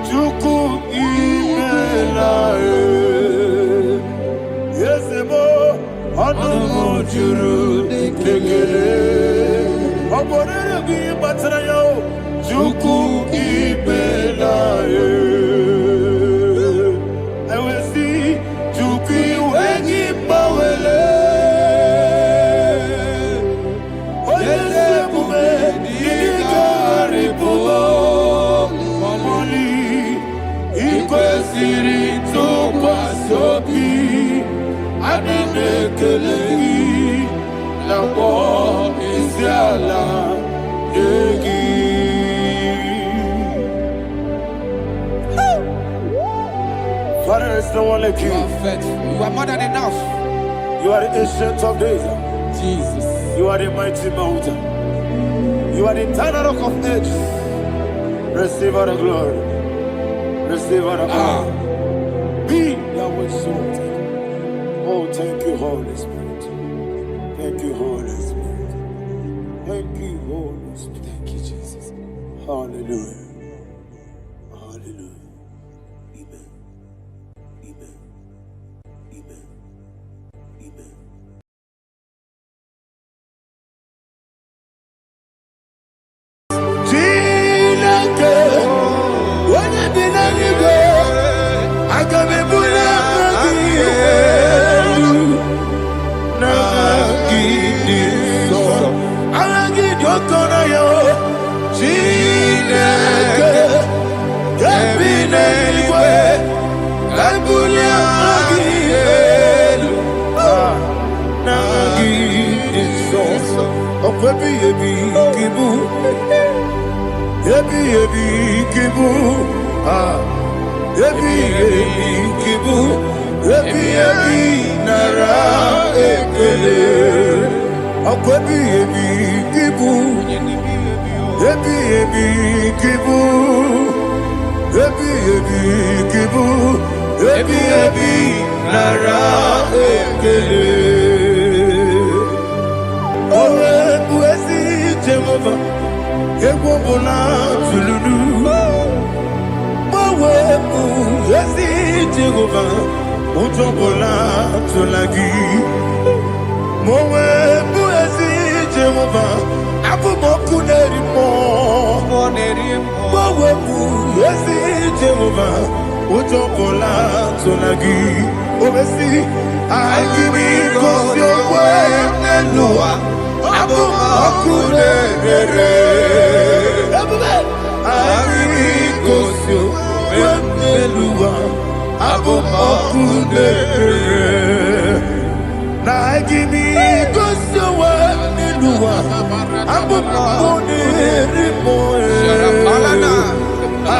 Chuku imelae Yesemo Anumujuru nekele Oborere gi batara yo Chuku imelae Ewesi Chuku iwegi bawele Oyesebume Digari bubo Moli Ikwesiri Tukwa sobi Aninekeleyi Nabo Isiala Yegi. Father, there's no one like You you. are faithful. You are more than enough. You are the ancient of days. Jesus. You are the mighty mountain. You are the eternal rock of ages. Receive all the glory. Receive all the honor. Be thou exalted. Oh, thank you, Holy Spirit. Thank you, Holy Spirit. Thank you, Holy Spirit. Thank you, Jesus. Hallelujah. Hallelujah. Amen. Amen. Amen. Amen. Chineke, onye bi n'eluigwe, aga m ebuli aka gị elu, na gị dị nsọ. Aha gị dị oke ọnụahịa, Chineke, nke bi n'eluigwe, ka ebuli aka gị elu, na gị dị nsọ. Ọkwa ebighị ebi gị bụ Ebi ebi kibu, ebi ebi kibu, ebi ebi nara ekele. Ọkọ ebi ebi kibu, ebi ebi kibu, ebi ebi kibu, ebi ebi nara ekele. Owe buezi Jehova. Egwu ọbụla tụlụrụ gbanwepụ ezi Jehova ụjọ ọbụla tụla gị ma o wepụ ezi Jehova abụmọkụ na-eri mmụọ gbanwepụ ezi Jehova ụjọ ọbụla tụla gị o mesi anyị gị gosi onwe n'elu ụwa abụmọkụ na-erere anyị gosi onwe n'elu ụwa abụmọkụ na-erere na anyị gosi onwe n'elu ụwa abụmọkụ na-eri mmụọ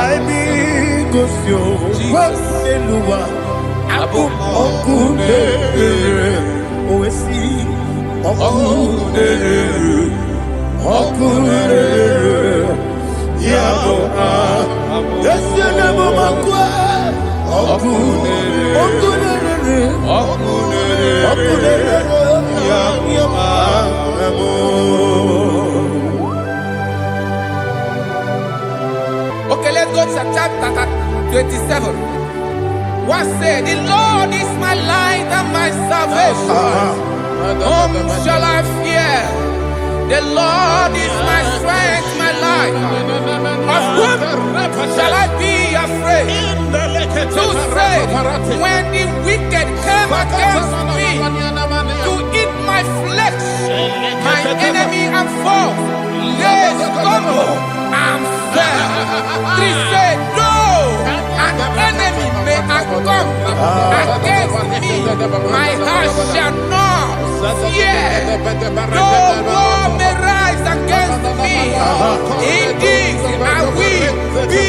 anyị gosi onwe n'elu ụwa abụmọkụ na-erere o wesi ọkụ na-erere ọkụ na-erere Okay, let's go to chapter 27. What said? The Lord is my light and my salvation. Whom shall I fear? The Lord is my strength, my life. Of whom shall I be afraid? To say, when the wicked came against me to eat my flesh, my enemy and foe, they stumble and fell. Three said, no, an enemy may come against me, my heart shall not fear. No war may rise against me. In this I will be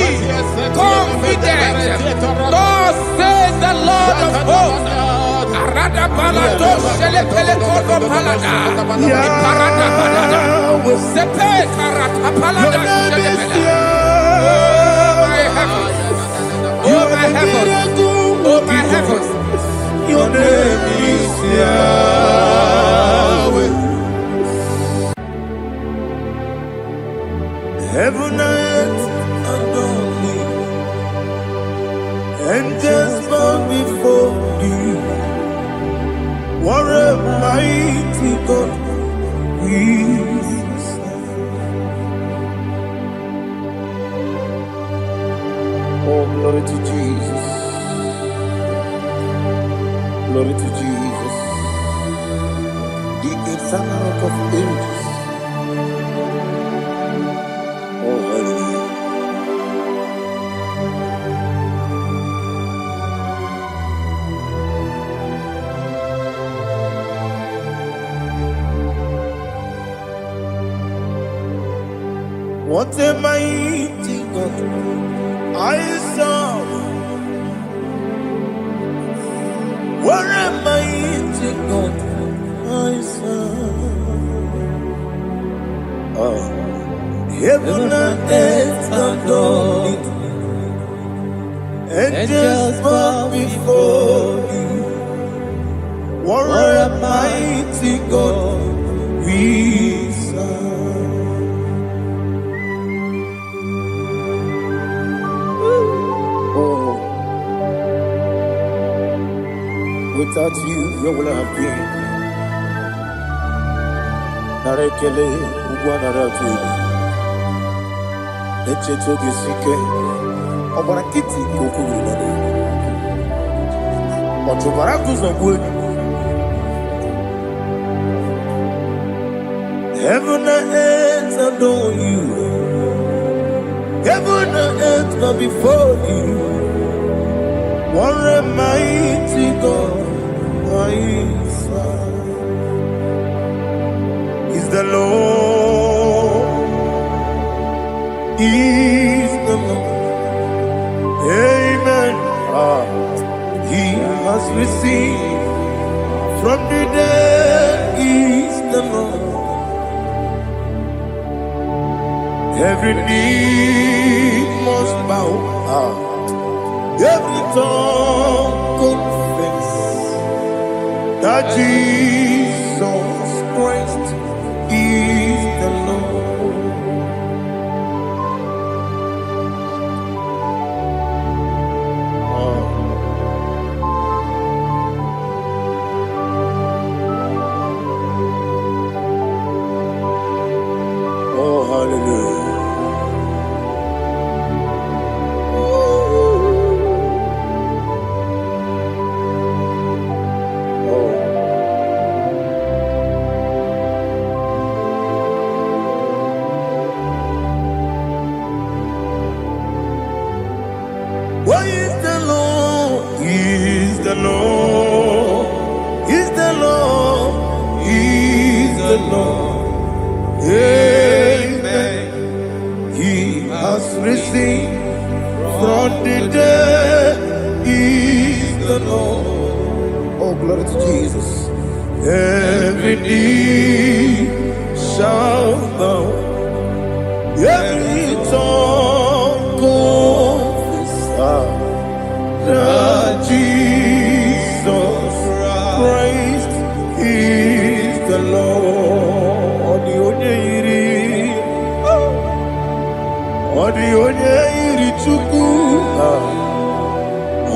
confident. Thus says the Lord of hosts. Oh my heavens, oh my heavens, your name is Yahweh. Heaven and earth adore thee, angels bow before thee. What a mighty God we serve. Oh, glory to Jesus. Glory to Jesus. The eternal rock of ages. Oh, hallelujah. What a mighty God I serve. What a mighty God I serve. Oh. Heaven and earth adore thee, angels bow before thee. What a mighty God we serve. Oh, without you, where would I have been? Narekele, Ugwanaratu. Echetoge sike, obara kiti koku yunade. Otobara kuzongwe. Heaven and earth adore you. Heaven and earth bow before you. What a mighty God I serve. Is the Lord. Is the Lord. Amen. He has received from the dead. Is the Lord. Every knee must bow. Every tongue confess that Jesus Christ is the Lord. Oh, hallelujah. What is the Lord? Is the Lord? Is the Lord? Is the Lord? Amen. He has risen from the dead. Is the Lord. Oh, glory to Jesus. Every knee shall bow. Every tongue Odigonye iri chuku.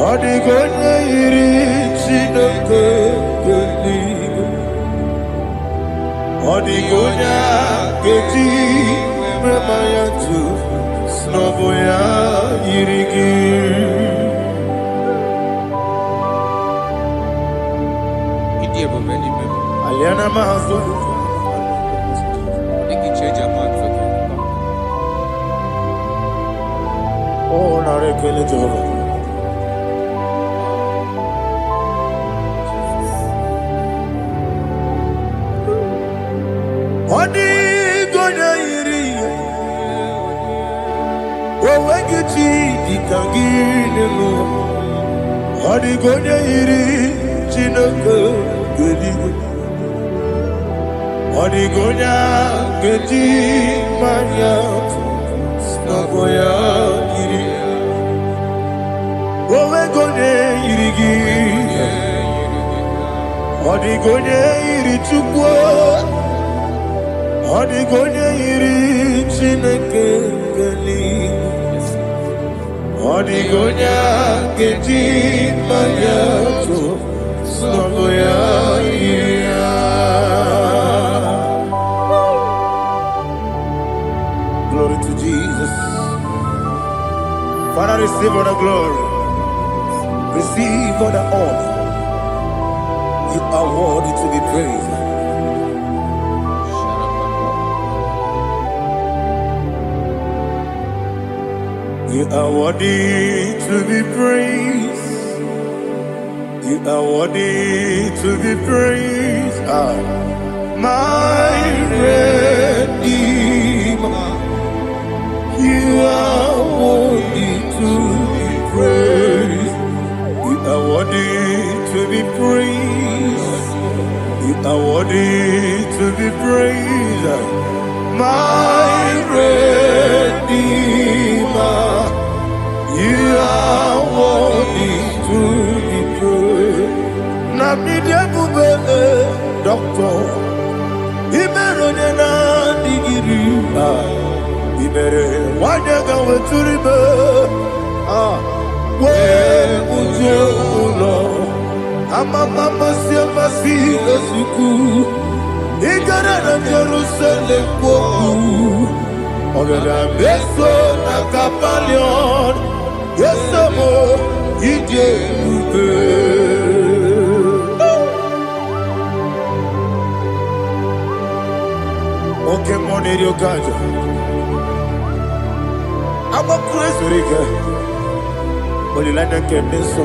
Odigonye iri chineke keligo. Odigonya keji memaya tu snoboya irigi. Aliana mazo. Oh, na rekele Jehovah. Odigonya iri. Owegiti dikangine mo. Odigonya iri chineke geligo. Odigonya keji manya snagoya iri. Owegonya irigi. Odigonya iri chukwu. Odigonya iri chineke geligo. Odigonya keji manya snagoya iri. Glory to Jesus. Father, receive all the glory. Receive all the honor. You are worthy to be praised. You are worthy to be praised. You are worthy to be praised. My Redeemer. You are worthy to be praised. You are worthy to be praised. You are worthy to be praised. My Redeemer. You are worthy to be praised. Namidebube, Doctor. Imeronena digiri. Ibere wanyaga weturibe we ujo ulo amama masi esuku igara na Jerusalem kwoku ogada beso na kapalion yesamo ije ube oke moneri okajo I'm a crazy rigger. But you like that can be so.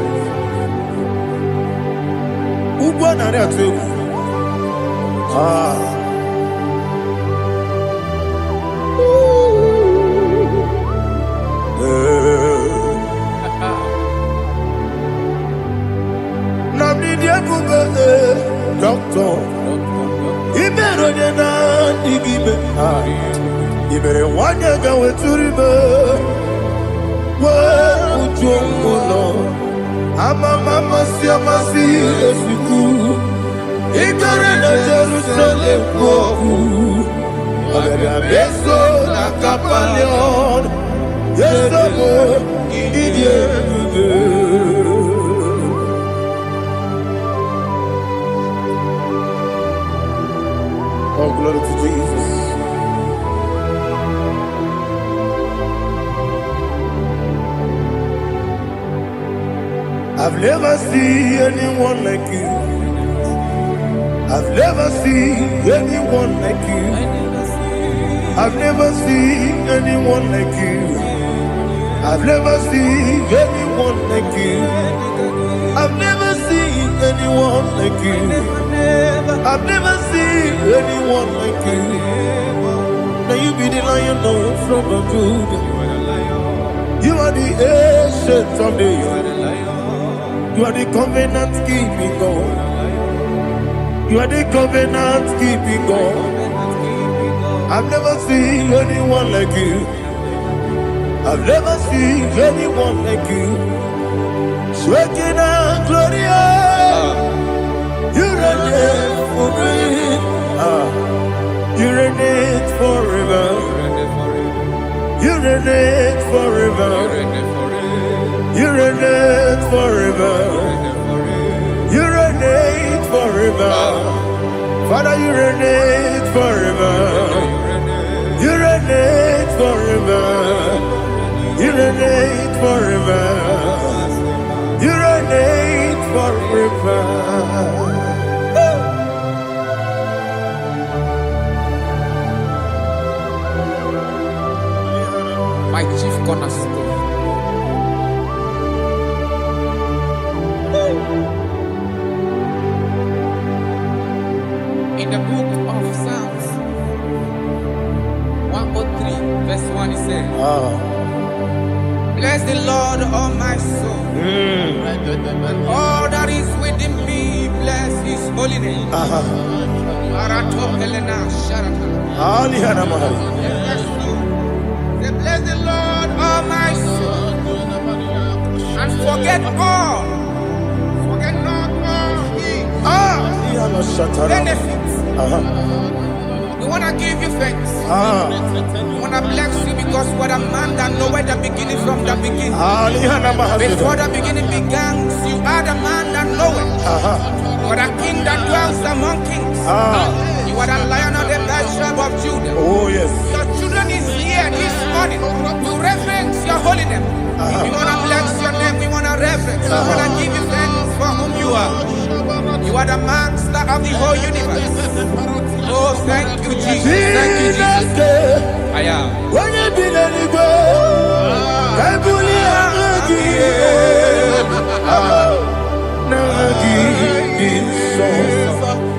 Who won that too? Doctor. He better than I give it. You better want to go with the river. Well, I'm a mama, see, I'm a see, he got in Jerusalem. I'm a beso, a capalion. Yes, I'm a idiot. Oh, glory to Jesus. I've never seen anyone like you. I've never seen anyone like you. I've never seen anyone like you. I've never seen anyone like you. I've never seen anyone like you. I've never seen anyone like you. Now you be the lion from the Judah. You are the ancient of days. You are the covenant keeping God. You are the covenant keeping God. I've never seen anyone like you. I've never seen anyone like you. Shaking and glorious. You reign for me. You reign forever. You reign reign forever. You reign forever. You reign forever. Father, you reign forever. You reign forever. You reign forever. You reign forever. My chief cornerstone. In the book of Psalms 103, verse 1, it says, bless the Lord, all my soul. All that is within me, bless his holy name. Marato Helena Sharata. Say, bless the Lord, all my soul, and forget not all his benefits. We want to give you thanks. We want to bless you because what a man that knoweth the beginning from the beginning. Before the beginning began, you are the man that knoweth. You are the king that dwells among kings. You are the lion of the tribe of Judah. Oh yes. Your children is here this morning to reverence your holiness. We want to bless your name. We want to reverence. We want to give you thanks for whom you are. You are the master of the whole universe. Oh, thank you, Jesus. Thank you, Jesus. I am. When you be the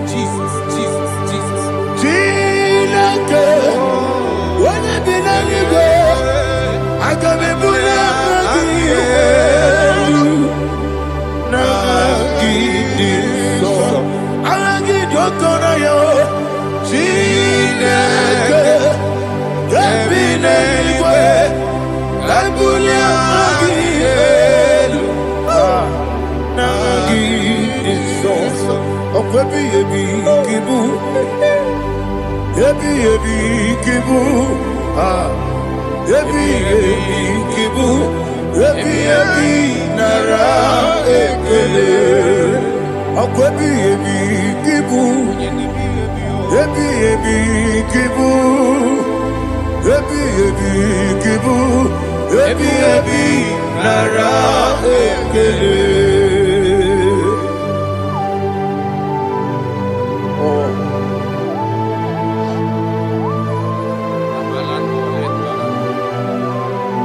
Jesus, Jesus, Jesus. When you be the I come and put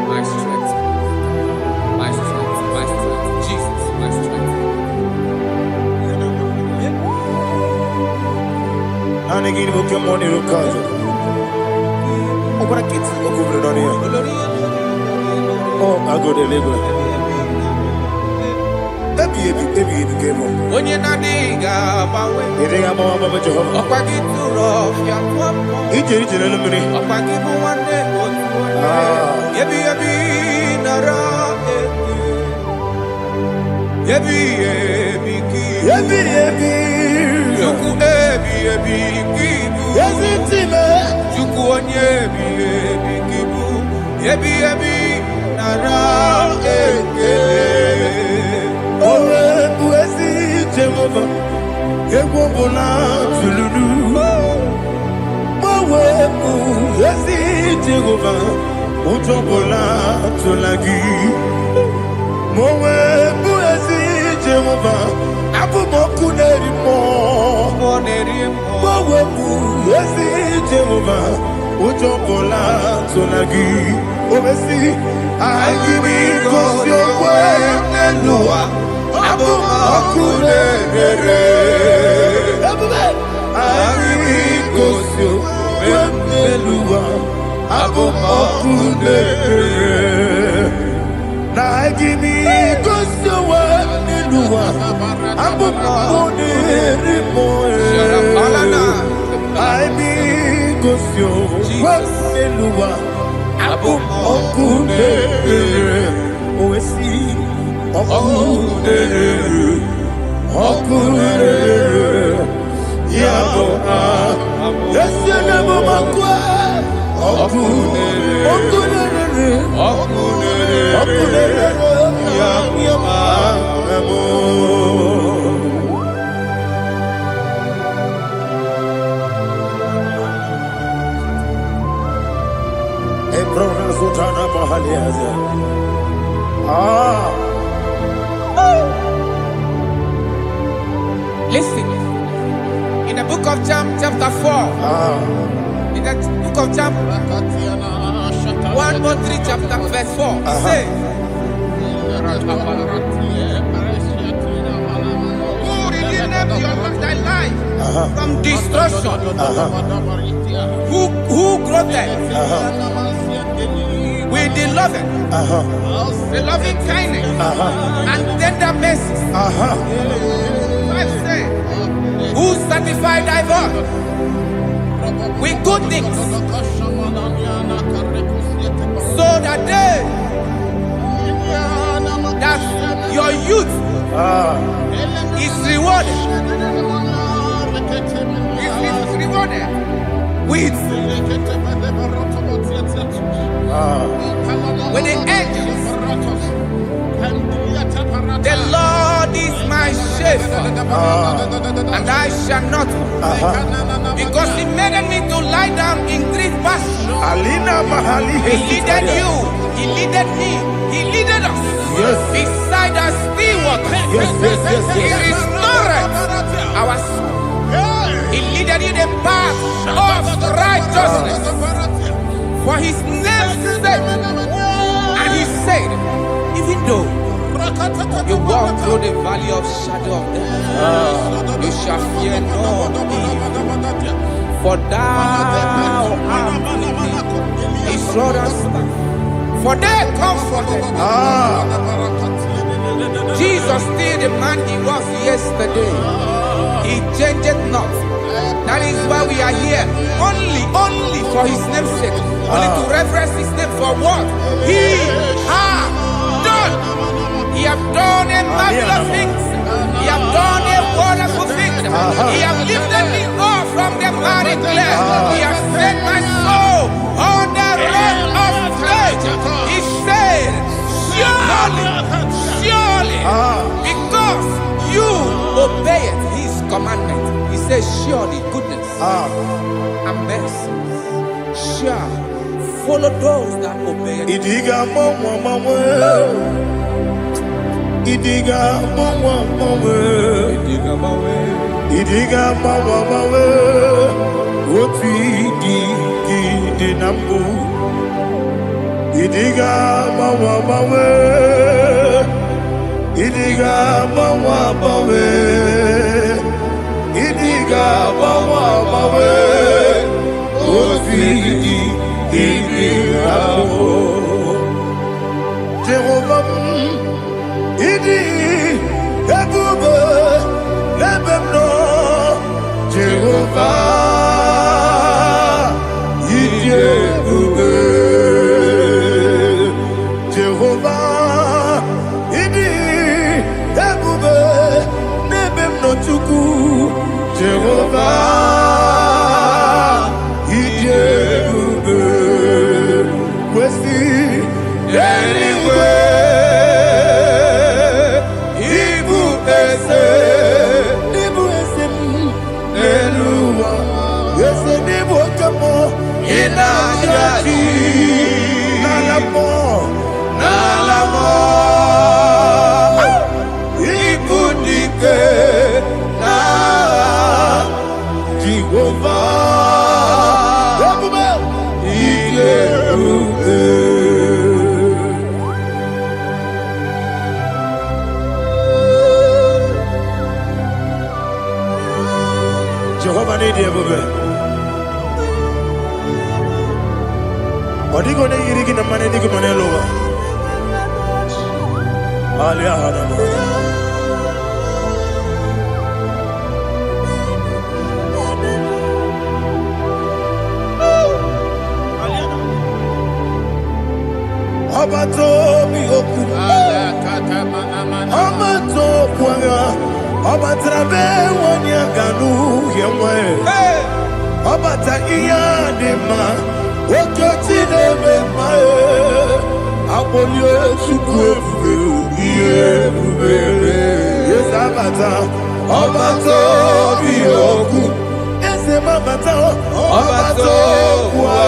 My strength, my strength, my strength. Jesus, my strength. And again, we come on your cause. Oh, what a kid, over on here. Oh, I go to labor. Baby, came on. When you're not digging, They think I'm on Mama Jehovah. up I get too rough, young one. He did it in a minute. Up I give you one day, Yebi, Nara, Yebi, Juku, Kibu, Yes, it's him. Juku, Yebi, Kibu, Yebi, Nara, Oh, Buesi Jehovah. Yewobona Tululu. Mowe Buesi Jehovah. Utobola Tulagi. Mowe Buesi Jehovah. Abu Moku Nerimo. Mowe Buesi Jehovah. Utobola Tulagi. Obesi. I give it 'cause your word and Noah. Abu Moku Nerimo. I give it 'cause your word and Noah. Abu Moku Nerimo. Now give me cause you want me to I'm a I mean cause you want me to I'm a see yes, you never Listen, in the book of John, chapter 4, in the book of John 1:3, chapter verse 4, it says, who redeemed thy life from destruction, who groweth with the loving kindness and tender mercies. Who satisfy thy voice with good things, so that your youth is rewarded. Is rewarded with the angels. The Lord is my shepherd, and I shall not, because He made me to lie down in green pastures. He leaded you, He leaded me, He leaded us beside the still waters. He restored our soul. He leaded you the path of righteousness for His name's sake. And He said, even though you walk through the valley of shadow of death, you shall fear no evil, for thou art with me. His rod and staff, for they comforted. Jesus still the man He was yesterday. He changed not. That is why we are here, only for His name's sake, only to reference His name for what He has done. He have done a marvelous things. He have done a wonderful thing. He have lifted me up from the miry clay. He has set my soul on the rock of faith. He said, surely, because you obeyed His commandment. He says, surely goodness and mercy shall follow those that obey Him. Idiga mawe Woti di nambu Idiga mawe Idiga mawe Idiga mawe Woti di nambu Jehovah Idi Ebube Lebemno Jehovah Idi Ebube Jehovah Idi Ebube Lebemno Chuku Jehovah Idi Ebube Wesi anyway Jehovah need you, baby. What are you going to eat in the money? You can lower. Abato mi oku. Amato kwanga. Abatrabe wanya ganu yemwe. Abata iya dema. Okoti deme mae. Abolio chukwu iye bubebe. Yes, abata. Obato biyoku. Yes, mabata. Obato kwa.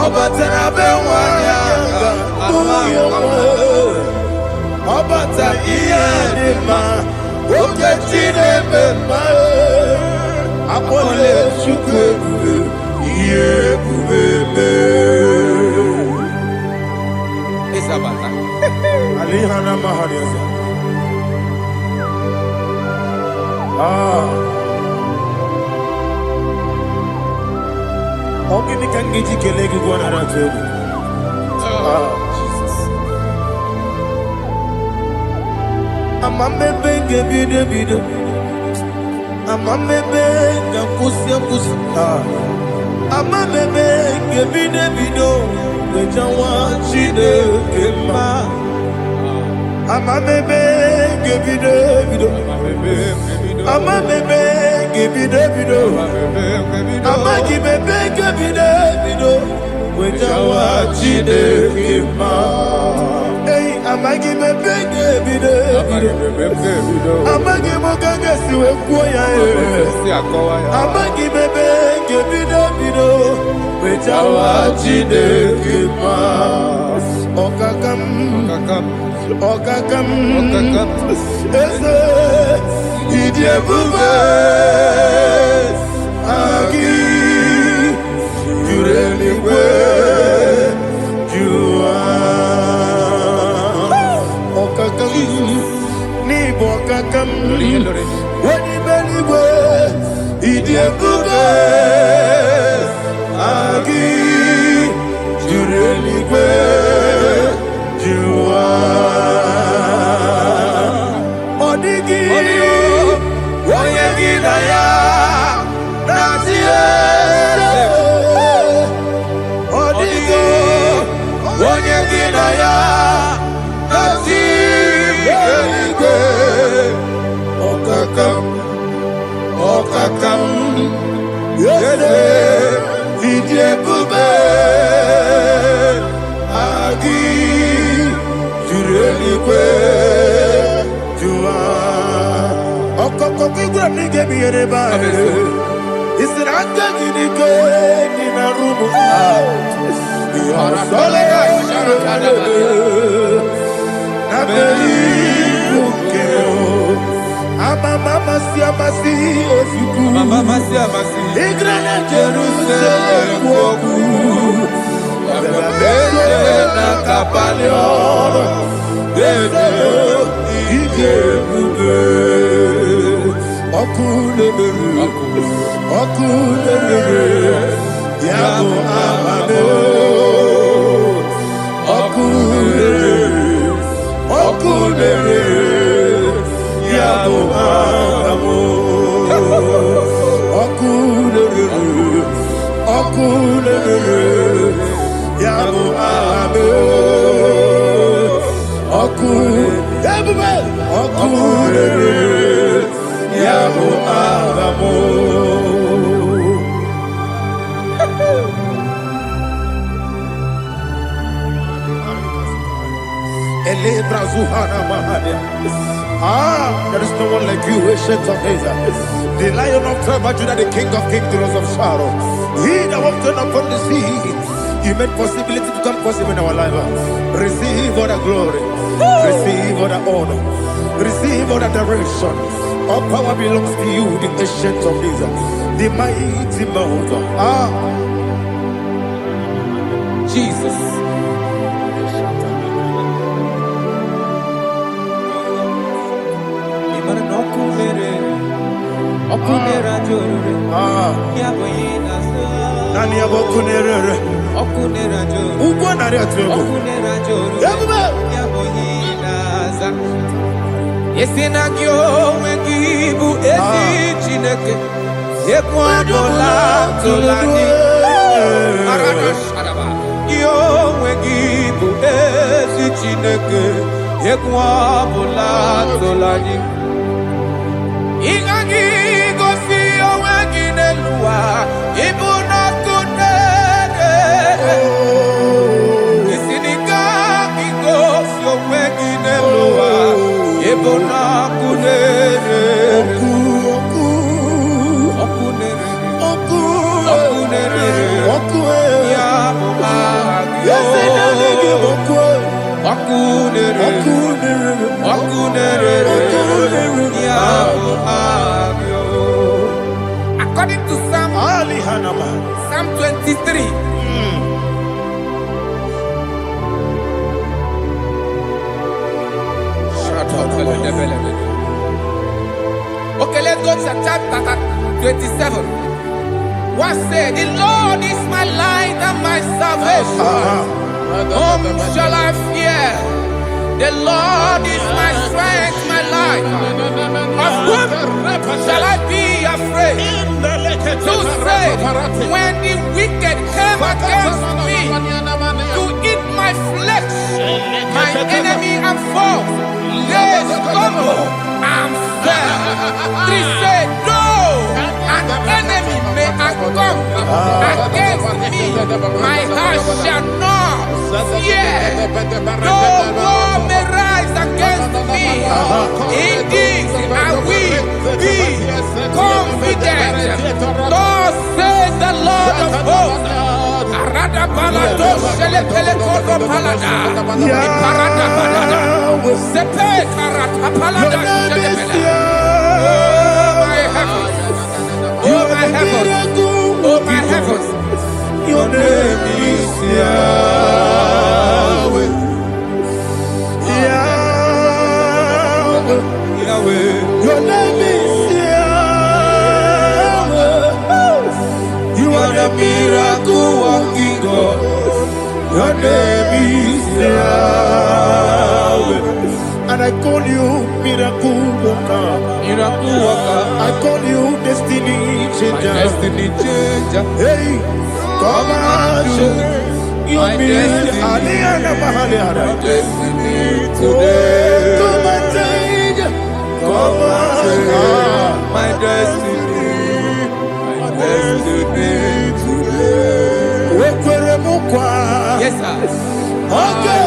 Obata na bewanya. Obata iye dima. Oke chine bema. Abolio chukwu iye bubebe. Alihana Mahariaza. Ogini kangiji kelegi gwana ratogu. Jesus. Amamebe gebide bide. Amamebe gakusi. Amamebe gebide bido. Bejawa chide kema. Amamebe gebide bido. Amamebe gebide bido. Amagibebe gebide bido. Bejawa chide kema. Hey, amagibebe gebide bido. Amagimogaga siwe kuya e. Amagibebe gebide bido. Bejawa chide kema. Okakam. Eze idiebube agi jureligwe jua okakam ni bokakam wani beligwe idiebube agi jureligwe jua Okakam yede idiebube agi jureligwe jua okokokigwe nige biyereba isiranga gidike nina rumu yarasolega sharakadaba nabeli ukeo Mama siamasi osuku Mama siamasi Igrana Jerusalem woku Bebe na kapalion Bebe ije bube Okule Yabo amame Okule Yabo amo, okule, yabo amo, okule, yabo amo. Ele brazuhana mahania. There is no one like you, ancient of days. The Lion of tribe of Judah, the King of kings, the Rose of Sharon. He that walked upon the sea. You made possibility to come possible in our life. Receive all the glory. Receive all the honor. Receive all the direction. All power belongs to you, the ancient of days. The mighty mountain. Jesus. Okunera jore, yaboyina so. Nani abokunere? Okunera jore. Uko nari atugo. Okunera jore. Yaboyina za. Yesina kyo wengibu esi chineke. Yekwadola tolani. Arana sharaba. Yo wengibu esi chineke. Yekwadola tolani. Igagi gosi owegi nelua ibuna kunere isinika According to Psalm 23. Okay, let's go to chapter 27. What said? The Lord is my light and my salvation. Whom shall I fear? The Lord is my strength, my life. Of whom shall I be afraid? To say, when the wicked came against me to eat my flesh, my enemy and foe, they stumble and fell. 3 said, no, an enemy may come against me, my heart shall not fear. No war may rise against me. In this I will be confident. Thus says the Lord of hosts. Arada balado shelepele kodo palada. Iparada balada. Sepe karata palada shelepele. Oh my heavens. Oh my heavens. Oh my heavens. Your name is Yahweh. Yahweh. Yahweh. Your name is Yahweh. You are the miracle working God. Your name is Yahweh. And I call you miracle worker. Miracle worker. I call you destiny changer. Destiny changer. Hey, come on, you destiny. My destiny today. Come and change. Come and change. My destiny. My destiny today. Yes, sir. Okay,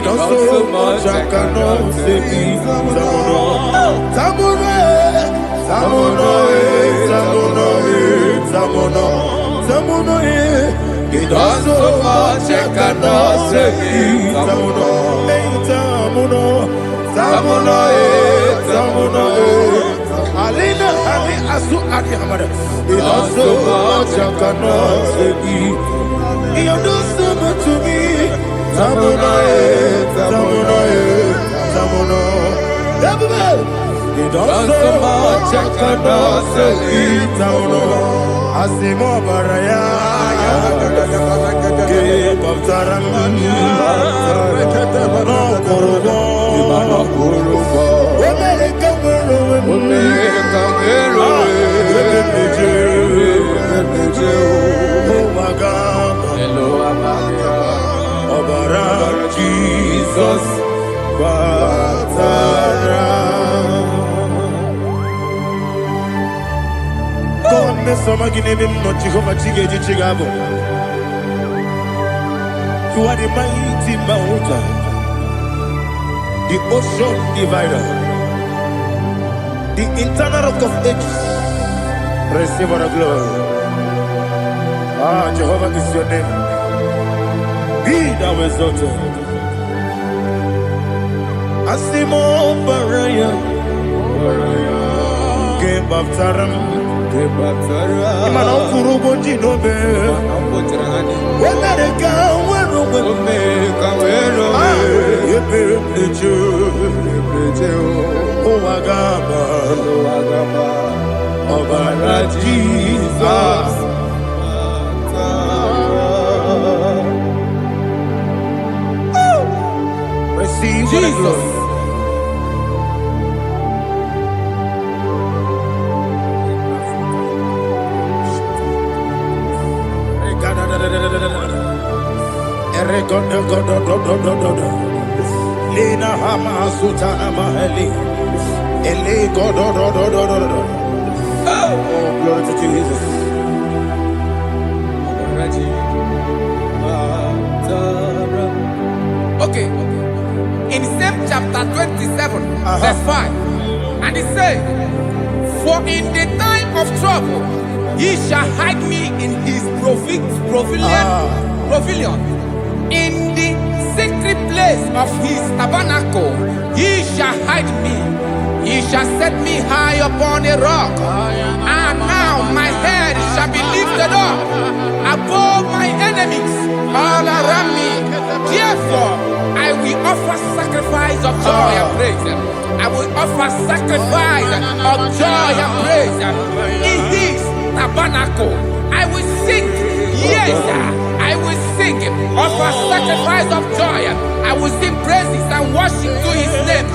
it also much I cannot say. It also much I cannot say. Alina Ali Asu Adi Hamada. It also much I cannot say. You do so much to me. Tamuno. It also much I cannot say. Tamuno. Asimo Baraya. Give up Taram. No Kurubo. Jesus, God, me some again him not Jehovah Chigedi Chigabo. You are the mighty mountain, the ocean divider, the internal rock of ages. Receive our glory. Ah, Jehovah is your name. Be thou exalted. Asimo Baraya, Game of Taram, Imano Kurubo Jinobe, when they go, when Owagaba, Obara Jesus. Receive the glory. Lina hama sutana mahali. Ele godo. Oh, glory to Jesus. Okay. In same chapter 27, verse 5. And it says, for in the time of trouble, he shall hide me in his pavilion. In the secret place of his tabernacle, he shall hide me. He shall set me high upon a rock. And now my head shall be lifted up above my enemies all around me. Therefore, I will offer sacrifice of joy and praise. I will offer sacrifice of joy and praise. In his tabernacle, I will sing. Yes, I will sing. Offer sacrifice of joy. I will sing praises and worship to his name.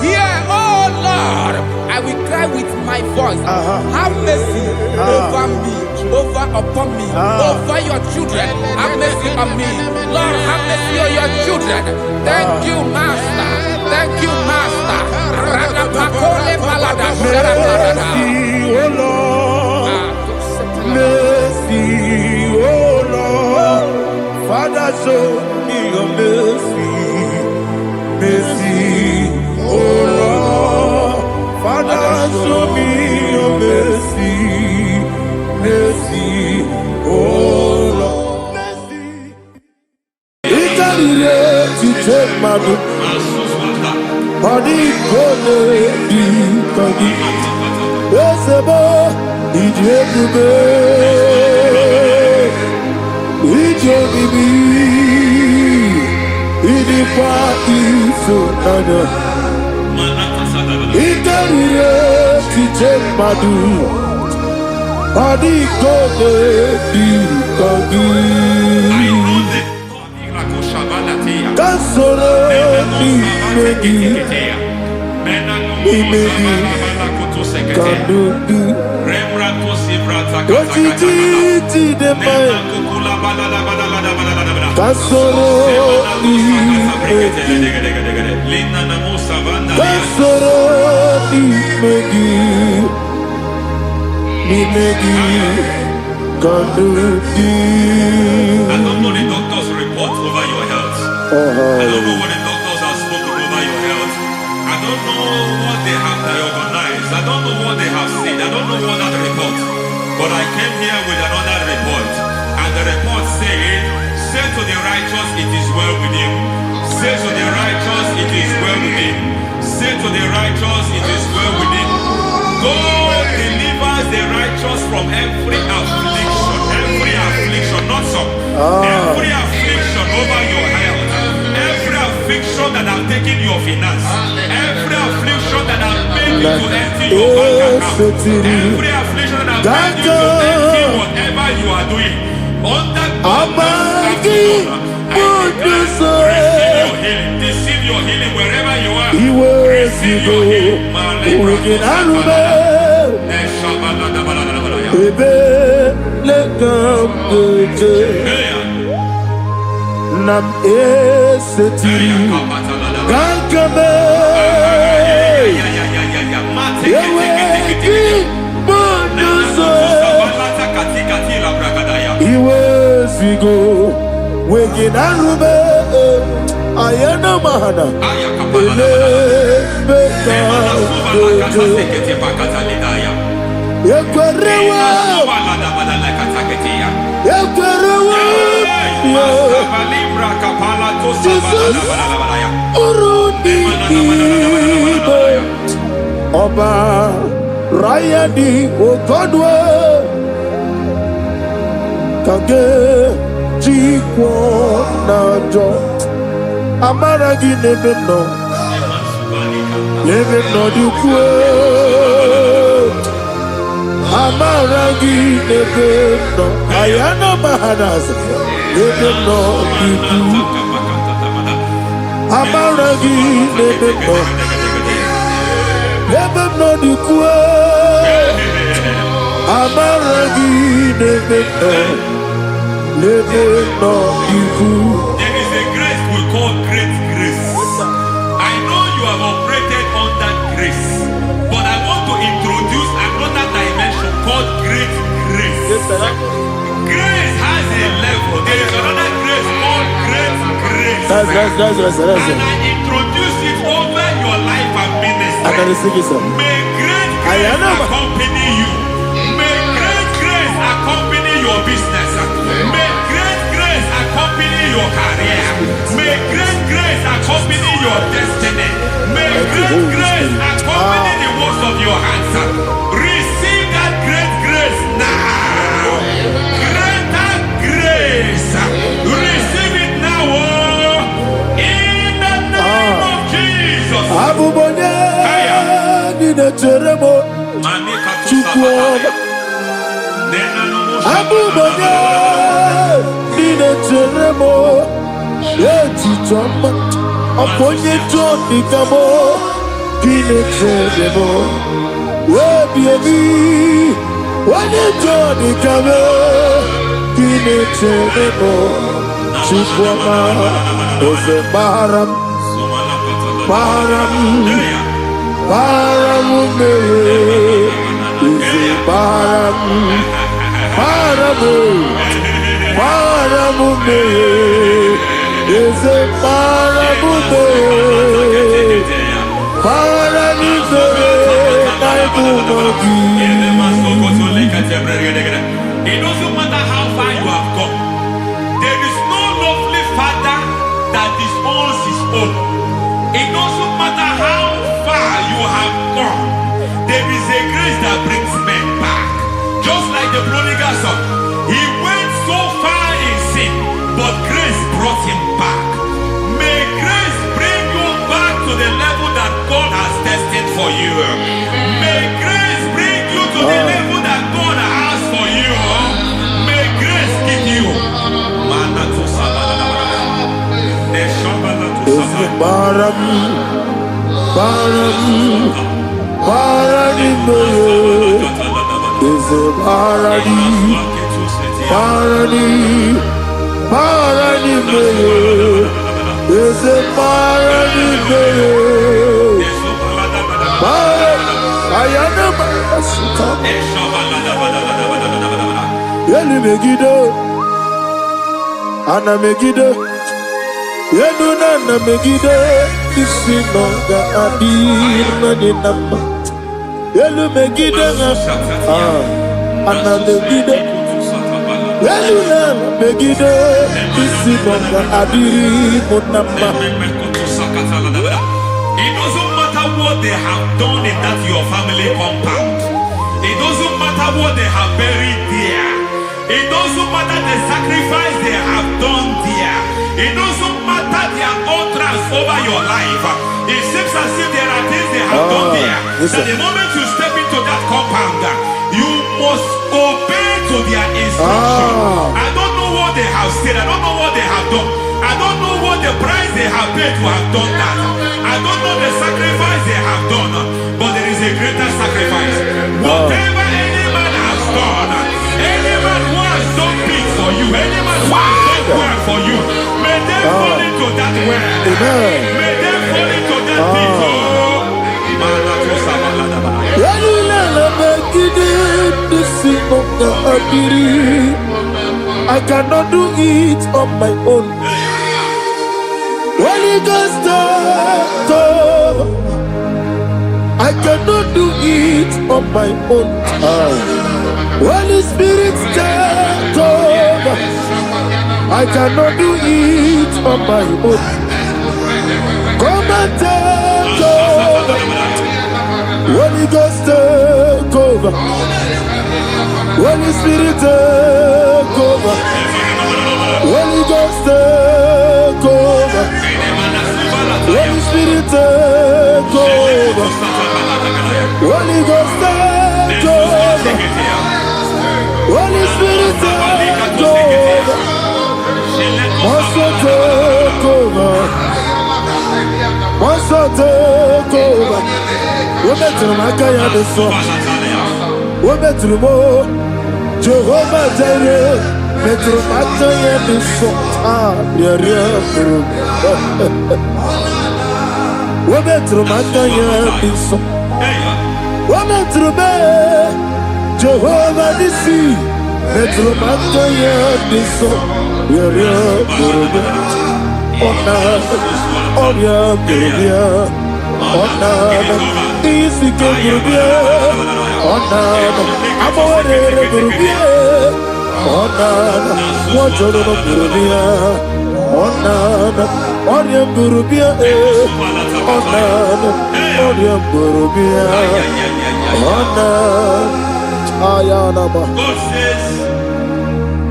Here, oh Lord, I will cry with my voice. Have mercy over me, upon me, over your children. Have mercy on me. Lord, have mercy on your children. Thank you, Master. Thank you, Master. Mercy, oh Lord. Mercy, oh Lord. Father, show me your mercy. Mercy, oh Lord. Father, show me your mercy. Mercy, oh Lord. Mercy. To take my book. Body gonna be cocky. Yes, about IGBO. IGBO. Idi party so nana. Interire tije madu. Body gonna be cocky. Kasoro ni megi. Imegi kadudu Ojiji de mai Kasoro ni megi Kasoro ni megi Imegi kadudu. I don't know the doctor's report over your health. I don't know what the doctors have spoken over your health. I don't know what they have diagnosed. I don't know what they have said. I don't know what that report. But I came here with another report. And the report said, say to the righteous, it is well with him. Say to the righteous, it is well with him. Say to the righteous, it is well with him. God delivers the righteous from every affliction. Every affliction, not some. Every affliction over your health. Every affliction that have taken your finance. Every affliction that have made you to empty your bank account. Every affliction that have made you to empty whatever you are doing. Under receive your healing. Receive your healing wherever you are. Receive your healing. Nam eseti gankame yeweki bonuso iwezigo weginarube ayana mahana ele beka yekwerewa Jesus uruni ibo Ọba Rayadi Ogodwe Kage Jikwo Najo Amaragi Nebeno Let them know you quit. Amaragi, let them know. Ayana Mahanas. Let them know you quit. Amaragi, let them know. Let them know you quit. Amaragi, let them know. Let them know you quit. There is a grace we call great grace. I know you have operated on that grace, but I want to introduce another dimension called great grace. Grace has a level. There is another grace called great grace. That's And I introduce it over your life and ministry. May great grace accompany you. May great grace accompany your business. May great grace accompany your career. May great grace accompany your destiny. May great grace accompany the works of your hands. Receive that great grace now. Greater grace. Receive it now. In the name of Jesus. Aponye Johnny Kamo, Pine Tremo, baby, when you Johnny Kamo, Pine Tremo, Chupama, Ose Baram, Ose Baram, is a parabude, It doesn't matter how far you have gone. There is no lovely father that disowns his own. It doesn't matter how far you have gone. There is a grace that brings men back. Just like the prodigal son. He went so far in sin, but grace brought him back. May grace bring you back to the level that God has destined for you. May grace bring you to the level that God has for you. May grace give you. Ana Megiddo, Yeduna Megiddo, Isinonga Adir Nadinama, Yelu Megiddo, Ana Megiddo, Yeduna Megiddo, Isinonga Adir Munama. It doesn't matter what they have done in that your family compound. It doesn't matter what they have buried there. It doesn't matter the sacrifice they have done there. It doesn't matter their utterance over your life. It seems as if there are things they have done there. That the moment you step into that compound, you must obey to their instruction. I don't know what they have said. I don't know what they have done. I don't know what the price they have paid to have done that. I don't know the sacrifice they have done. But there is a greater sacrifice. Whatever any man has done, any man who has done big for you, any man who has done well for you, may they fall into that well. May they fall into that pit. I cannot do it on my own. Holy Ghost, I cannot do it on my own. Holy Spirit, take over. I cannot do it on my own. Come and take over. Holy Ghost, take over. Holy Spirit, take over. Holy Ghost, take over. Holy Spirit, take over. Ghost, take over. Holy Spirit, take over. Also take over. Also take over. We better make a the song. We better more. Jehovah Jireh. Better make the song. Ah, yeah, yeah. We better make the song. We better make Jehovah the sea. Better make the song. Yeah, yeah. Oh, yeah, yeah. Isi ke burubia, amore burubia, wajolo burubia, oriem burubia, oriem burubia, ayanaba. God says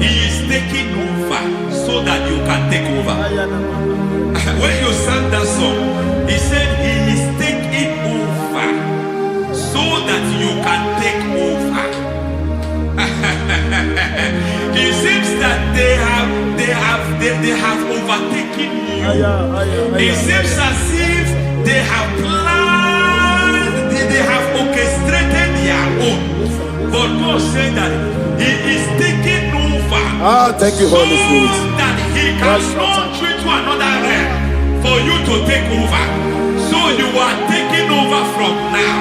He is taking over so that you can take over. When you sang that song, He said He is taking over so that you can take over. It seems that they have overtaken you. It seems as if they have planned, they have orchestrated their own. But God said that He is taking over. Thank you, Holy Spirit. So that He can launch you to another realm for you to take over. So you are taking over from now.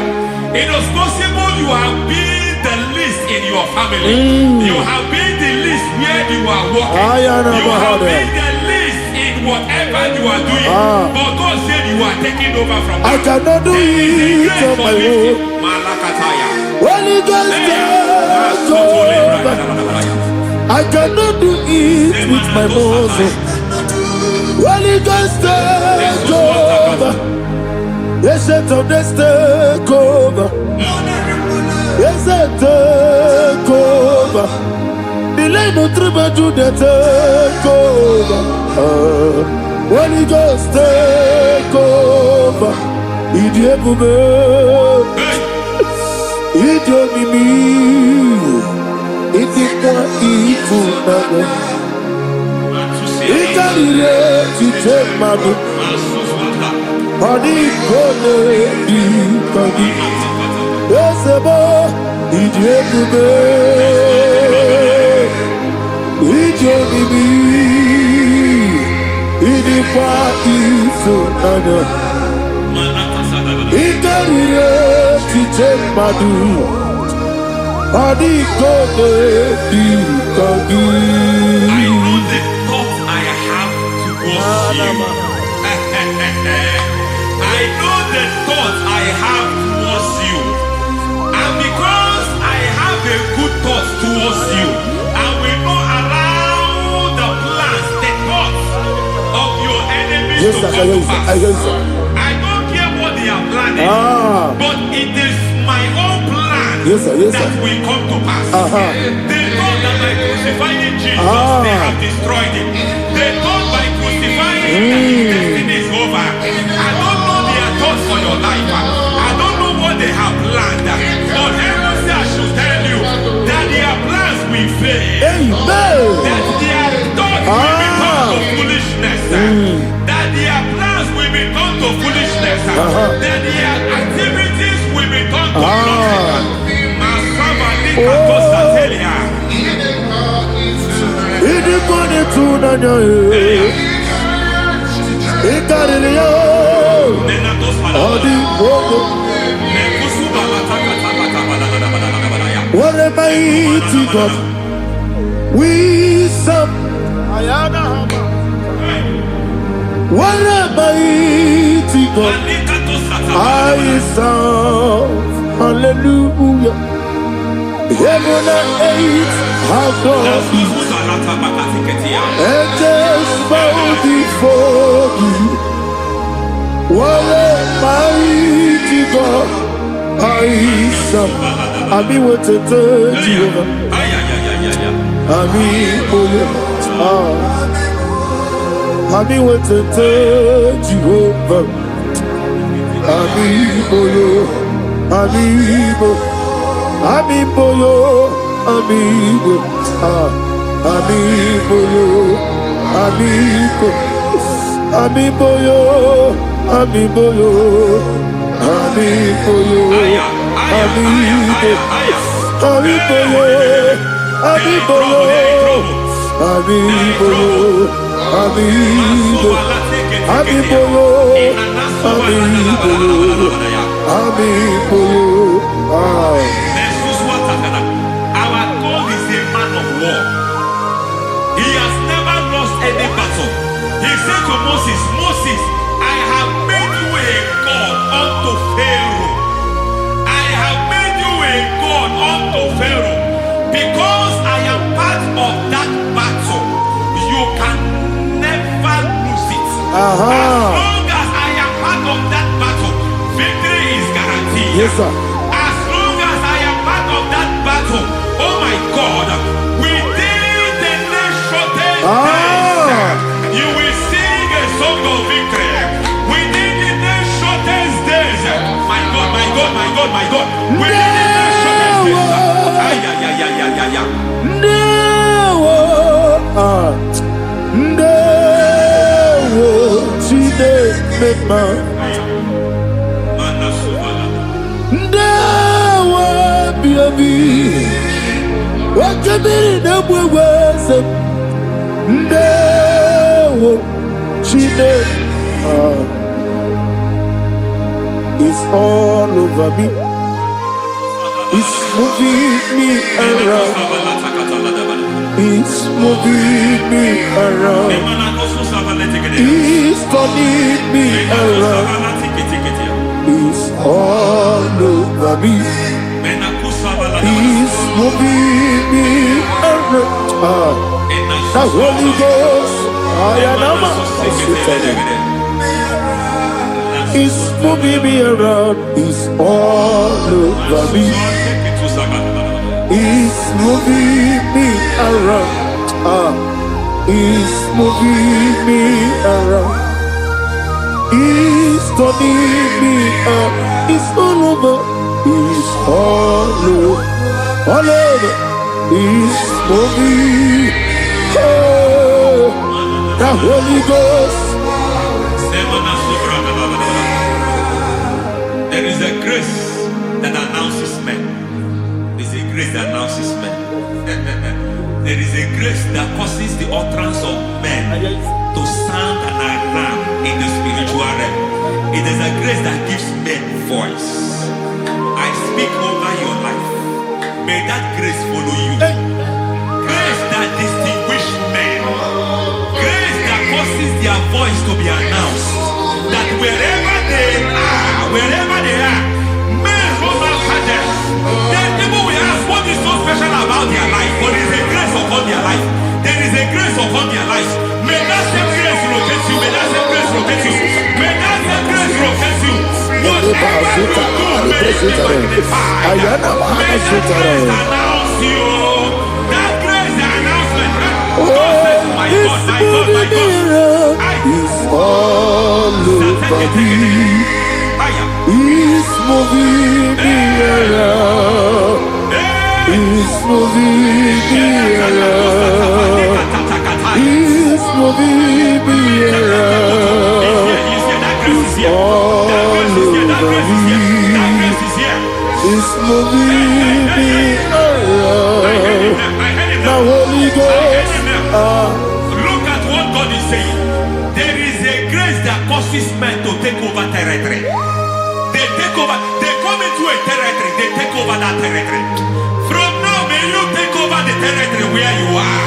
It is possible you have been the least in your family. You have been the least where you are working. You have been the least in whatever you are doing. But God said you are taking over from now. I cannot do it on my own. Holy Ghost, take over. I cannot do it with my muscle. Holy Ghost, take over. Yes, of this take over. Yes, take over. Delay no trouble to the take over. Holy Ghost, take over. Idiebube, idiomimi, idikwa ifunabo. Ikarire titemadu. Adi kone di kagi. Esebo idiebube, idiomimi, idikwa ifunabo. Ikarire titemadu. Adi kone di kagi. I know the thoughts I have towards you. I know the thoughts I have towards you. And because I have a good thought towards you, I will not allow the plans, the thoughts of your enemies to come to pass. I don't care what they are planning, but it is my own plan that will come to pass. They thought that by crucifying Jesus, they have destroyed it. They thought by crucifying him that his destiny is over. I don't know their thoughts for your life. I don't know what they have planned. But heaven says I should tell you that their plans will fail. That their thoughts will become to foolishness. That their plans will become to foolishness. That their activities will become to nothing. What a mighty God we serve. What a mighty God I serve. Hallelujah. Heaven and earth have gone, and just bow before you. What a mighty God I serve. I mean, what a third Jehovah. I mean, what a third Jehovah. I mean, amigo, amigo yo, amigo, amigo yo, amigo, amigo yo, amigo yo, amigo yo, amigo, amigo yo, amigo yo, amigo yo, amigo, amigo yo, amigo yo. Our God is a man of war. He has never lost any battle. He said to Moses, Moses, I have made you a God unto Pharaoh. I have made you a God unto Pharaoh. Because I am part of that battle, you can never lose it. As long as I am part of that battle, victory is guaranteed. Yes, sir. As long as I am part of that battle, oh my God, within the next shortest days, you will sing a song of victory. Within the next shortest days, my God, my God, my God, my God. Within the next shortest days, ay, ay, ay, ay, ay, ay, ay. It's all over me. It's moving me around. It's moving me around. It's turning me around. It's all over me. It's moving me around. The Holy Ghost, I am it's moving me around. It's all over me. It's moving me around. It's moving me around. It's turning me up. It's all over. It's all over. All over. It's moving. Oh, the Holy Ghost. There is a grace that announces men. There's a grace that announces men. There is a grace that causes the utterance of men to sound an alarm in the spiritual realm. It is a grace that gives men voice. I speak over your life. May that grace follow you. Grace that distinguishes men. Grace that causes their voice to be announced. That wherever they are, men will not catch them. Then people will ask, what is so special about their life? But there is a grace upon their life. There is a grace upon their life. May that same grace locate you. May that same grace locate you. May that same grace locate you. Whatever you do, may it be magnified. May that grace announce you. That grace announcement. God says, my God, my God, my God. It's all over me. It's moving me around. It's moving me around. It's moving me around. It's all over me. It's moving me around. The Holy Ghost. Look at what God is saying. There is a grace that causes men to take over territory. They take over, they come into a territory, they take over that territory. From now, may you take over the territory where you are.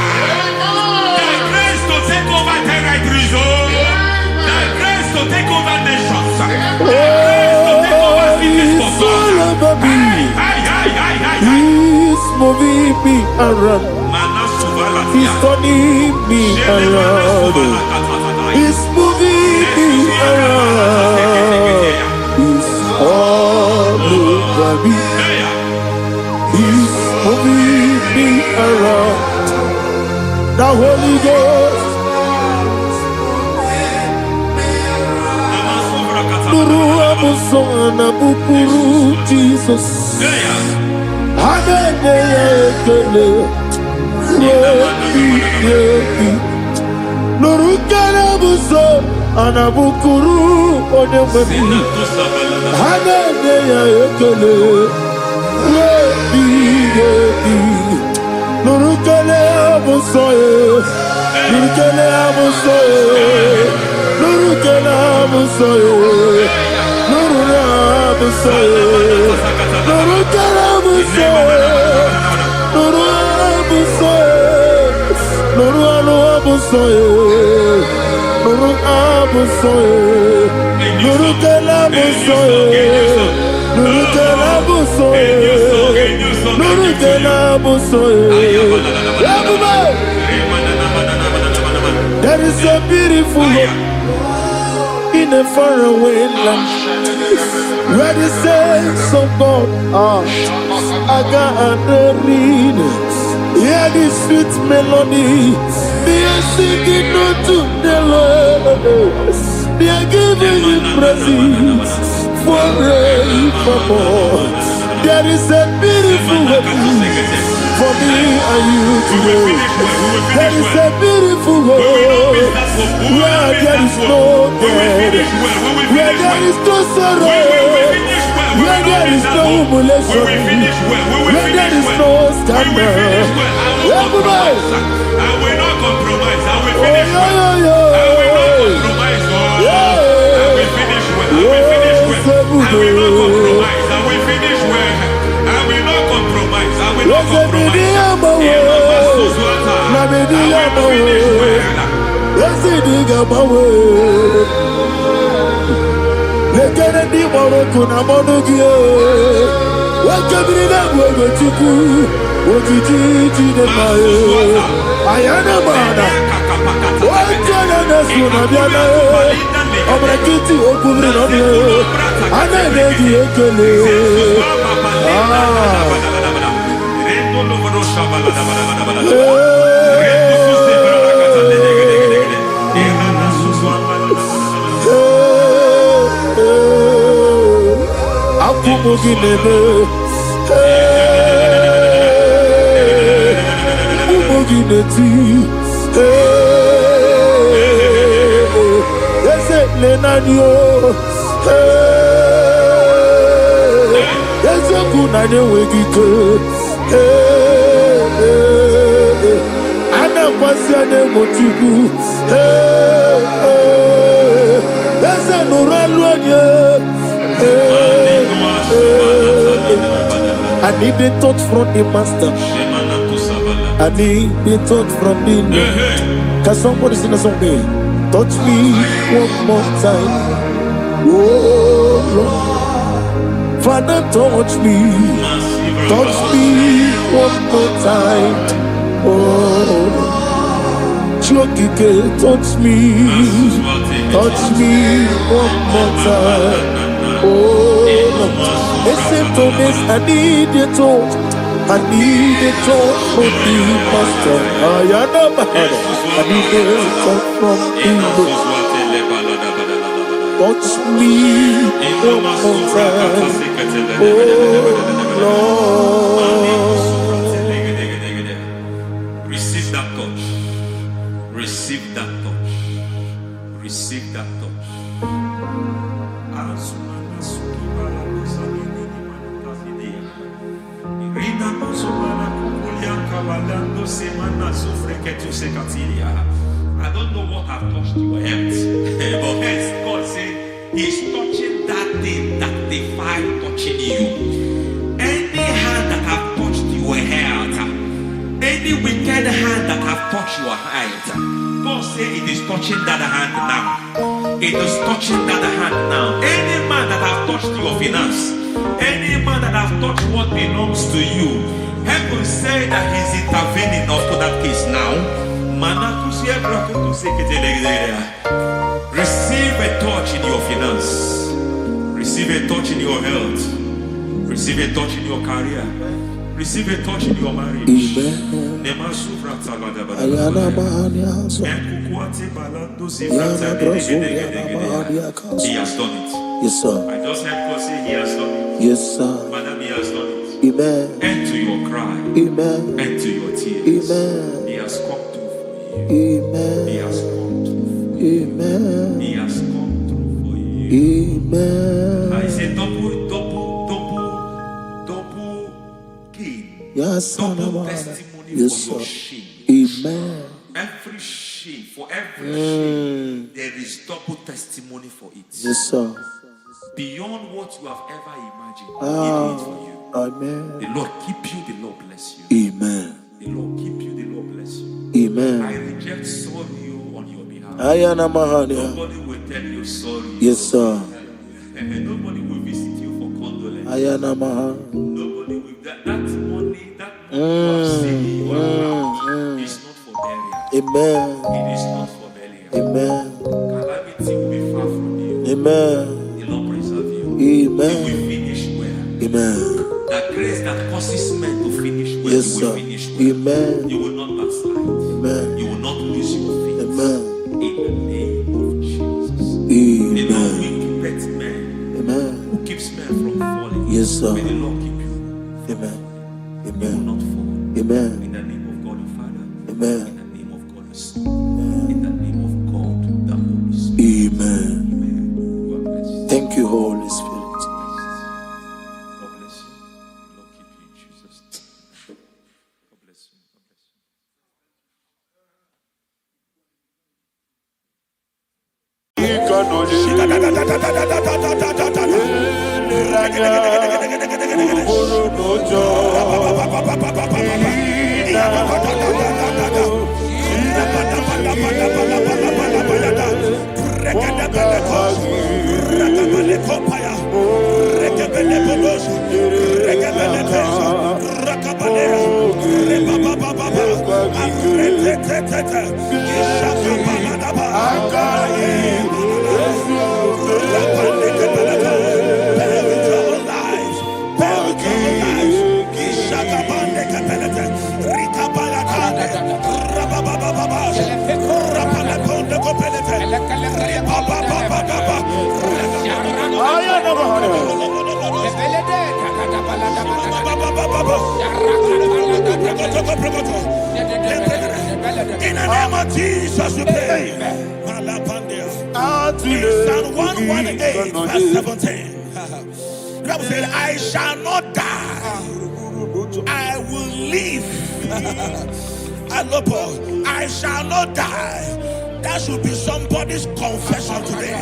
The grace to take over territories, the grace to take over nations, the grace to take over cities for God. He's moving me around. He's turning me around. He's moving me around. He's all over me. He's moving me around. The Holy Ghost. Nuru amusona bukuru Jesus. Anene ekele. Nuru kele buso anabukuru onememi. Anene ekele. Nuru kele buso Nuru kele buso Nuru kele buso Nuru buso Nuru kele buso Nuru buso Nuru buso Nuru buso Nuru kele buso Nuru kele buso Nuru kele buso There is a beautiful hope in a faraway land where the saints of God are gathering. Hear the sweet melody, they are singing unto the Lord. They are giving Him praise forevermore. There is a beautiful hope for me and you today. There is a beautiful world where there is no death, where there is no sorrow, where there is no humiliation, where there is no scandal. Everybody, I will not compromise. I will finish well. I will not compromise. I will finish well. I will finish well. I will not compromise. I will finish well. I will not compromise. I will not compromise. I need a touch from the master. I need a touch from the Lord. Can somebody sing a song here? Touch me one more time. Oh Lord, Father, touch me. Touch me one more time. Oh, Chokike, touch me. Touch me one more time. Oh Lord. Except on this, I need a touch. I need a touch from the master. I need a touch from the Lord. Touch me one more time. Oh Lord. Receive that touch. Receive that touch. Receive that touch. I don't know what I've touched your health, but hence God said He's touching that thing that defied touching you. Any hand that have touched your health, any wicked hand that have touched your health, God said it is touching that hand now. It is touching that hand now. Any man that have touched your finance, any man that have touched what belongs to you, heaven said that He's intervening after that case now. Receive a touch in your finance. Receive a touch in your health. Receive a touch in your career. Receive a touch in your marriage. He has done it. Yes, sir. I just heard God say He has done it. Yes, sir. Madam, He has done it. Amen. End to your cry. Amen. End to your tears. Amen. He has come through for you. Amen. He has come through for you. Amen. He has come through for you. Amen. I say double gain. Yes, Double sir. testimony Yes, for your sir. shame. Amen. Every shame, for every shame, there is double testimony for it. Yes, sir. Beyond what you have ever imagined, He did it for you. Amen. The Lord keep you, the Lord bless you. Amen. The Lord keep you, the Lord bless you. Amen. I reject sorry on your behalf. Ayana Mahania. Nobody will tell you sorry. Yes, sir. And nobody will visit you for condolence. Ayana Maha. Nobody will. That money you have seen in your account is not for burial. Amen. It is not for burial. Amen. Calamity will be far from you. Amen. The Lord preserve you. Amen. You will finish well. Amen. That grace that causes men to finish well, Yes, you will sir. finish well. Amen. You will not backslide. Amen. You will not lose your faith. Amen. In the name of Jesus. The Lord Amen. will keep men. Amen. Who keeps men from falling. Yes, sir. May the Lord keep you. Amen. You will Amen. not fall. Amen. In the name of God the Father. Amen. In the name of God the Son. In the name of God the Holy Spirit. Amen. Amen. God bless you. Thank you, Holy Spirit. God bless you. The Lord keep you in Jesus' name. God bless you. God bless you. In the name of Jesus, we pray. In Psalm 118, verse 17, the Bible said, I shall not die, I will live. I shall not die. That should be somebody's confession today.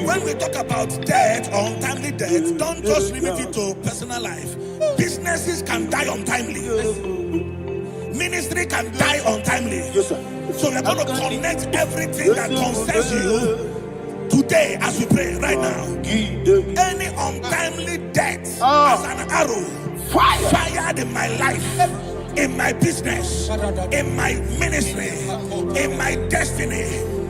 When we talk about death or untimely death, don't just limit it to personal life. Businesses can die untimely. Ministry can die untimely. Yes, sir. So we're going to connect everything that concerns you today as we pray right now. Any untimely death as an arrow fired in my life, in my business, in my ministry, in my destiny,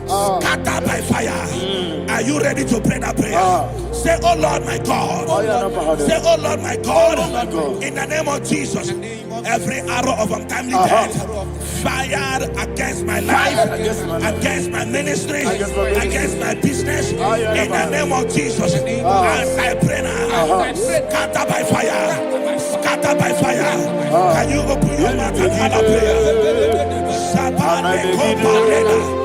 scattered by fire. Are you ready to pray that prayer? Say, oh Lord my God. Say, oh Lord my God. In the name of Jesus, every arrow of untimely death fired against my life, against my ministry, against my business, in the name of Jesus, as I pray now, scattered by fire, scattered by fire. Can you open your mouth and have a prayer? Sabane Koparena.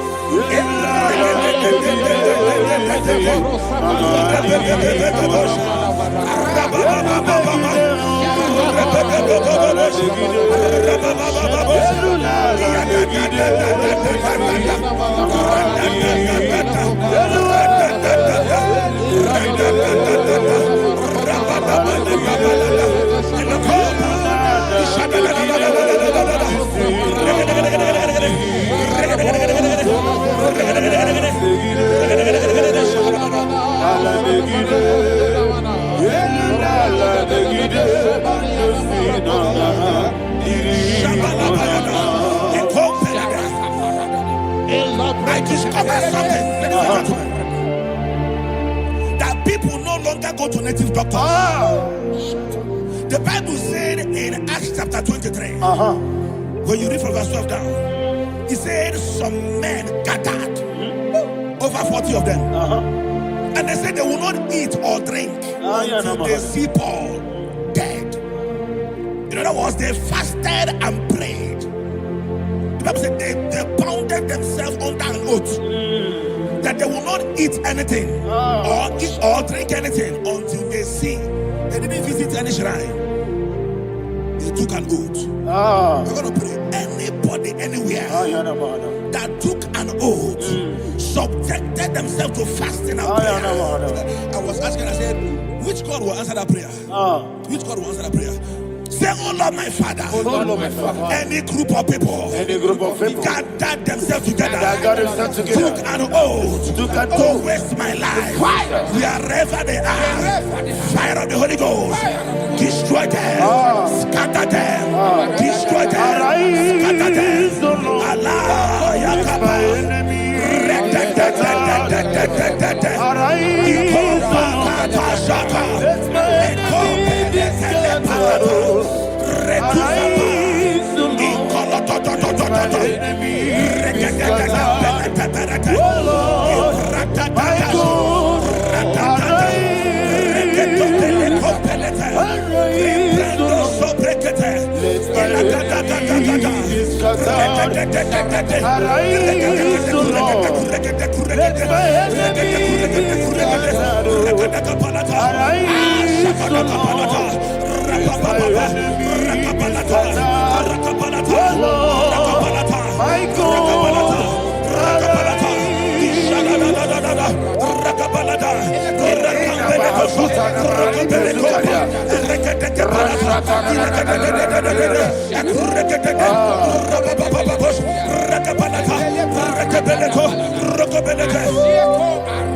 I discovered something, ladies and gentlemen, that people no longer go to native doctors. The Bible said in Acts chapter 23, when you read from verse 12 down, it said some men gathered, over 40 of them, And they said they will not eat or drink until they see Paul dead. In other words, they fasted and prayed. The Bible said they bounded themselves under an oath that they will not eat anything or eat or drink anything until they see. They didn't visit any shrine. They took an oath. We're going to pray. Anybody, anywhere that took an oath, subjected themselves to fasting and prayer. I was asking, I said, which God will answer that prayer? Which God will answer that prayer? Say, oh Lord, my Father. Oh Lord, my Father. Any group of people gathered themselves together, took an oath to waste my life. Wherever they are, fire of the Holy Ghost, destroy them, scatter them, destroy them, scatter them. Allah, Yakaba,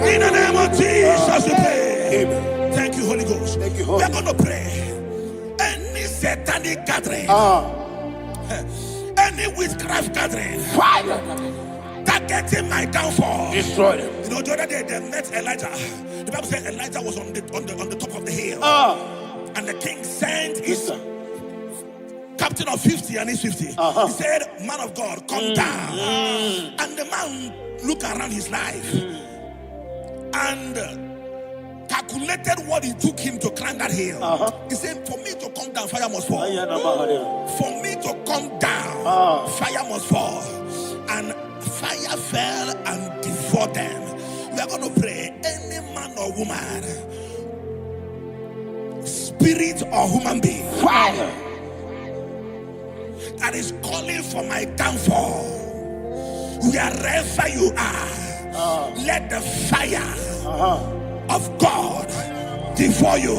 in the name of Jesus, we pray. Thank you, Holy Ghost. We are going to pray. Any satanic gathering, any witchcraft gathering, targeting my downfall, destroy them. You know, the other day they met Elijah. The Bible said Elijah was on the top of the hill, and the king sent his captain of 50 and his 50. He said, man of God, come down. And the man looked around his life and calculated what it took him to climb that hill. He said, for me to come down, fire must fall. For me to come down, fire must fall. And fire fell and devoured them. We are going to pray. Any man or woman, spirit or human being, fire, that is calling for my downfall, wherever you are, let the fire of God devour you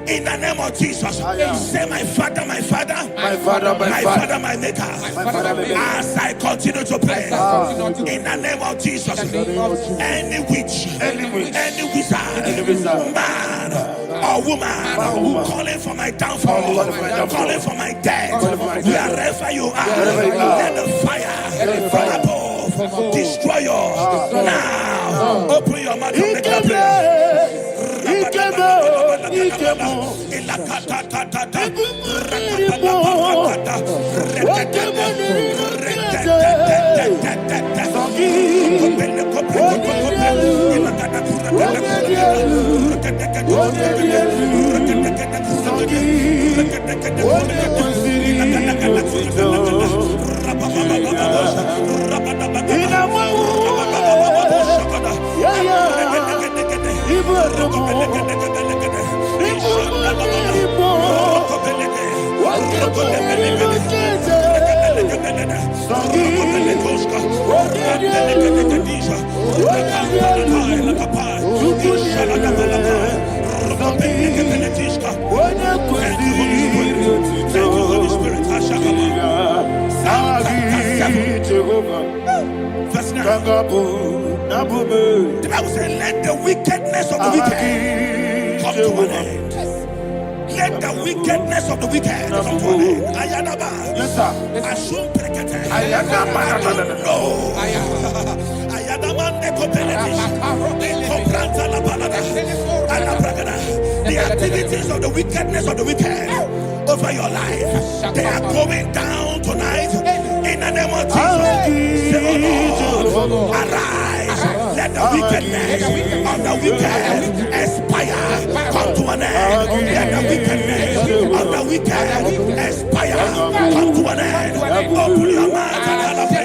in the name of Jesus. Say, my Father, my Father, my Father, my Father, my Maker. As I continue to pray in the name of Jesus, any witch, any wizard, man or woman calling for my downfall, calling for my death, wherever you are, let the fire from above destroy you now. Open your mouth and make a prayer. Verse 9. The Bible says, let the wickedness of the wicked come to an end. Let the wickedness of the wicked come to an end. Ayadaba. Yes, sir. Assume prekete. Ayadaba. No. Ayadaba nekopeletis. Nekopranta la balada. Alabragada. The activities of the wickedness of the wicked over your life, they are going down tonight in the name of Jesus. Say, oh Lord, arise. Let the wickedness of the wicked expire. Come to an end. Let the wickedness of the wicked expire. Come to an end. Open your mouth and hallelujah.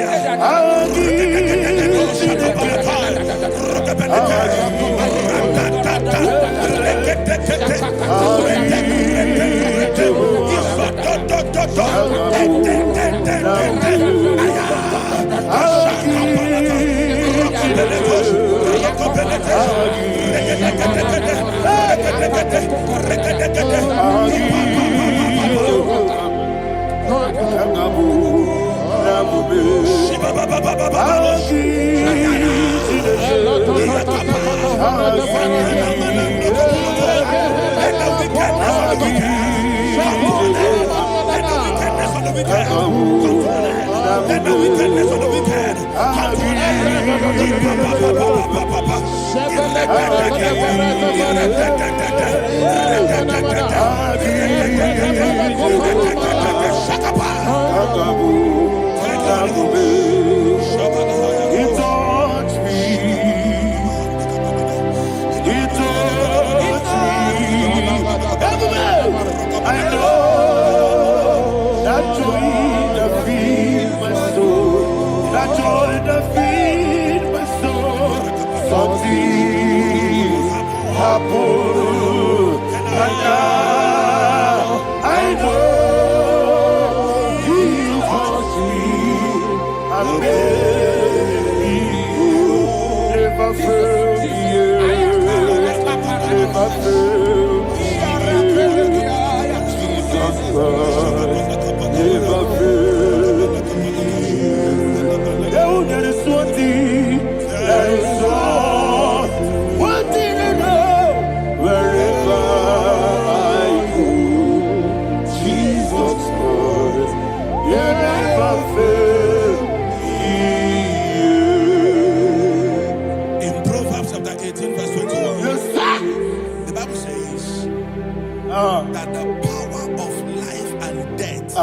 That the power of life and death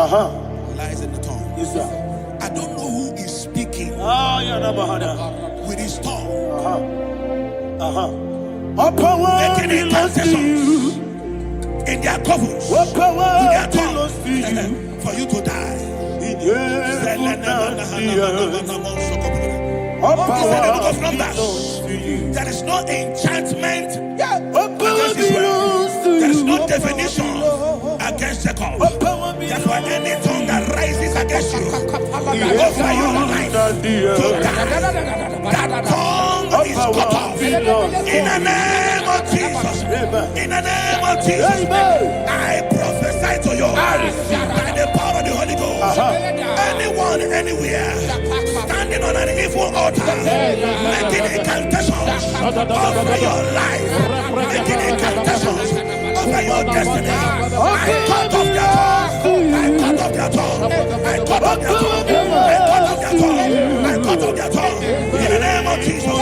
lies in the tongue. Yes, sir. I don't know who is speaking with his tongue. Making incantations in their covers with their tongue for you to die. He said in the book of Numbers, there is no enchantment against Israel. There is no definition against Jacob. Therefore, any tongue that rises against you over your life to die, that tongue is cut off. In the name of Jesus. In the name of Jesus. I prophesy to you by the power of the Holy Ghost. Anyone, anywhere, standing on an evil altar, making incantations over your life, making incantations over your destiny, I cut off their tongue. I cut off their tongue. I cut off their tongue. I cut off their tongue. I cut off their tongue. In the name of Jesus.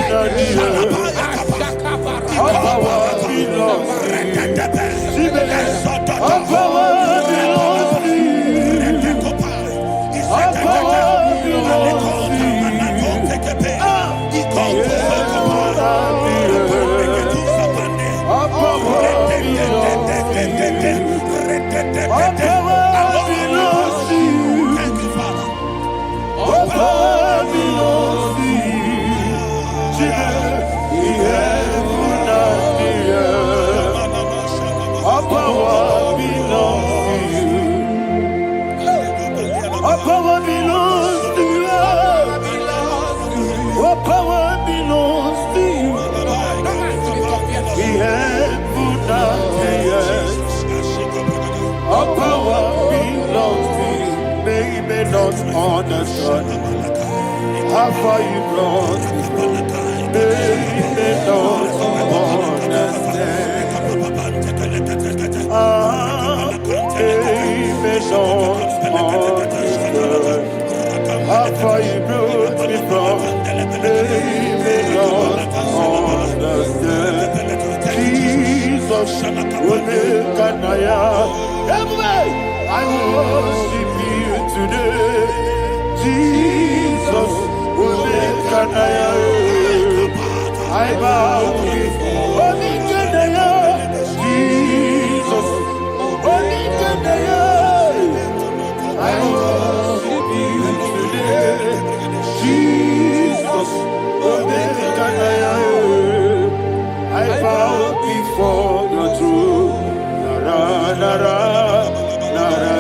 How far you brought me from, they don't understand. They don't understand. How far you brought me from, they don't understand. Jesus, will make an I worship you today. Jesus, will make an I bow before Jesus. I worship you today, Jesus. I bow before your throne. Nara, nara, nara,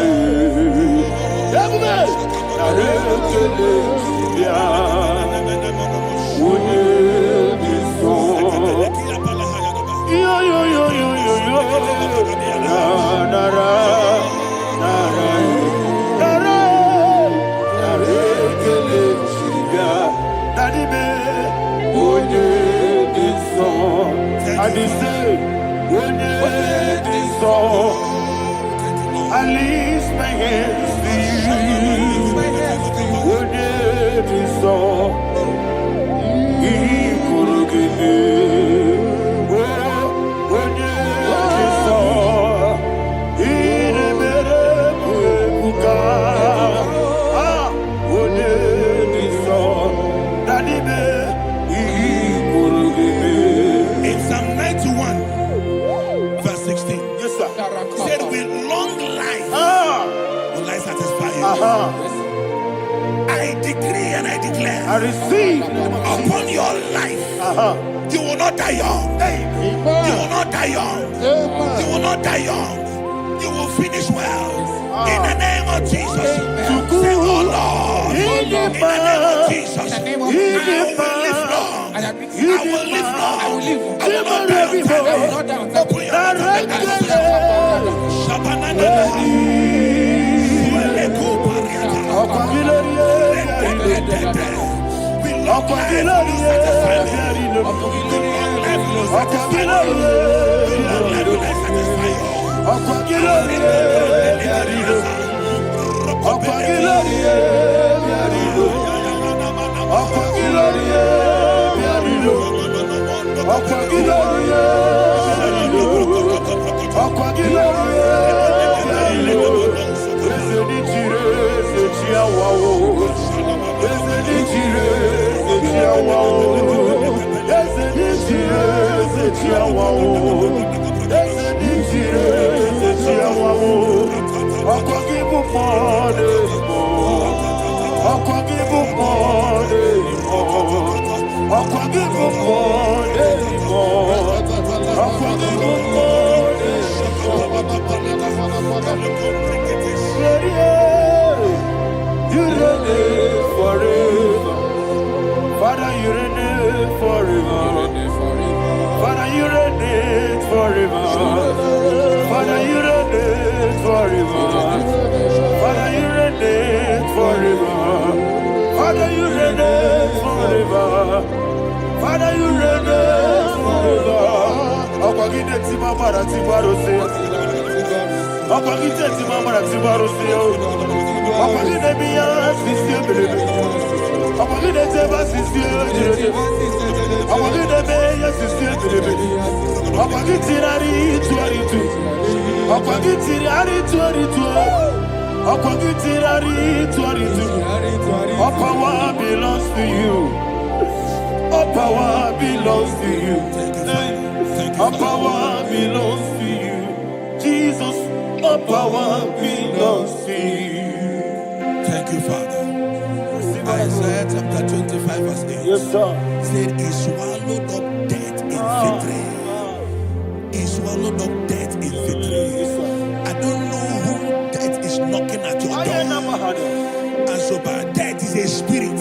I lift my hands to in Psalm 91, verse 16, yes, sir. Said, with long life will I satisfy you. I decree and I declare, I receive upon your life, you will not die young. You will not die young. You will not die young. You will finish well. In the name of Jesus. Say, oh Lord, in the name of Jesus, I will live long. I will live long. I will not die young. Open your you reign forever. Father, you reign forever. Father, you reign forever. Father, you reign forever. Father, you reign forever. Father, you reign forever. Father, you reign forever. Akwagide timamara tibarose. Akwagide timamara tibarose. Akwagide biya sisiye. Akwagide teba sisiye. Akwagide beya sisiye. Akwagide rari tuaritu. Akwagide rari tuaritu. Akwagide rari tuaritu. All power belongs to you. All power belongs to you. All power belongs to you. Jesus, all power belongs to you. Thank you, Father. Isaiah chapter 25, verse 8. Yes, sir. Said, he swallowed up death in victory. He swallowed up death in victory. I don't know who death is knocking at your door. And so, but death is a spirit.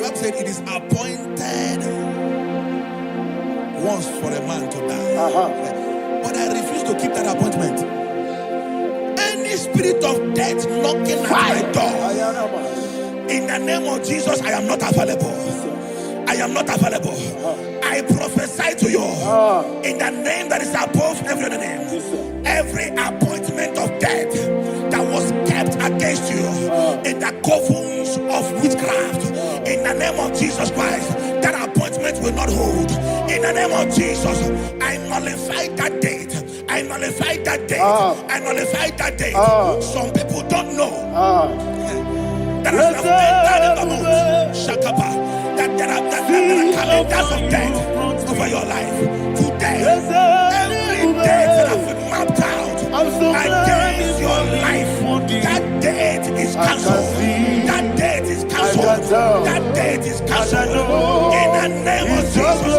God said it is appointed once for a man to die. But I refuse to keep that appointment. Any spirit of death knocking at my door, in the name of Jesus, I am not available. I am not available. I prophesy to you in the name that is above every other name. Every appointment of death that was kept against you in the covens of witchcraft, in the name of Jesus Christ, that appointment will not hold. In the name of Jesus, I nullify that date. I nullify that date. I nullify that date. Some people don't know that as you have entered in the month, Shakapa, that there are calendars of death over your life. Today, every date that I've mapped out against your life, that date is cancelled. That date is cancelled. That date is cancelled. In the name of Jesus.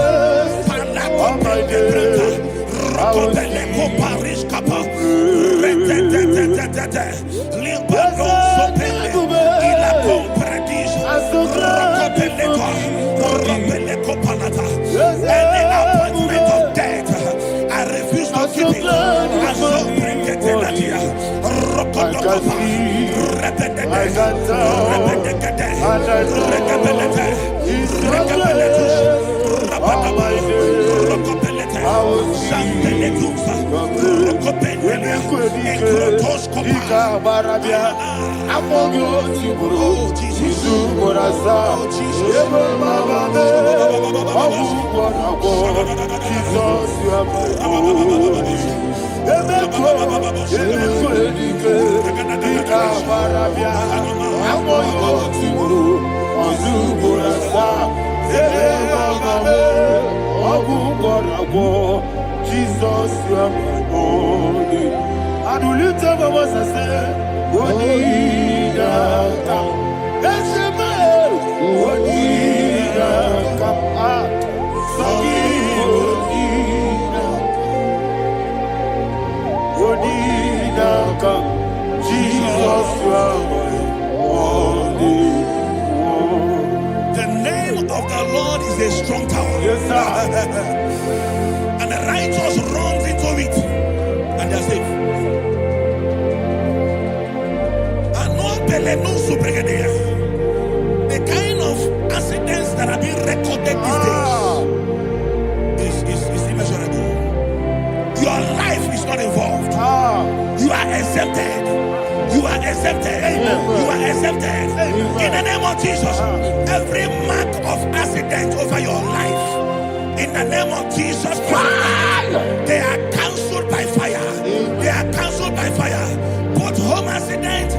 Any appointment of death, I refuse to keep it. Jesus, you are my only. I do lift up my voice and say, Wonida come. That's the man. Wonida come. Wonida come. Jesus, you are my only. The name of the Lord is a strong tower. Yes, sir. And the righteous runs into it and they're safe. The kind of accidents that are being recorded these days is immeasurable. Your life is not involved. You are exempted. You are exempted. You are exempted. In the name of Jesus, every mark of accident over your life, in the name of Jesus Christ, they are cancelled by fire. They are cancelled by fire. Both home accident,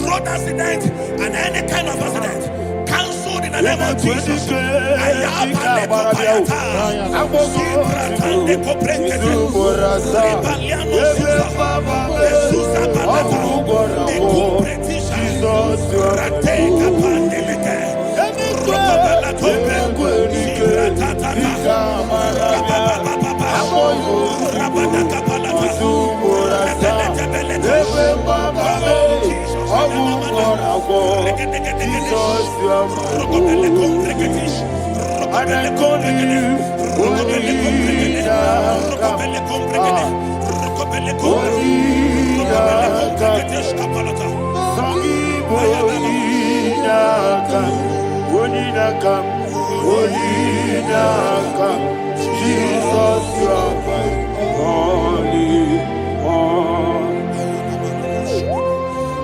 road accident, and any kind of accident, cancelled in the name of Jesus.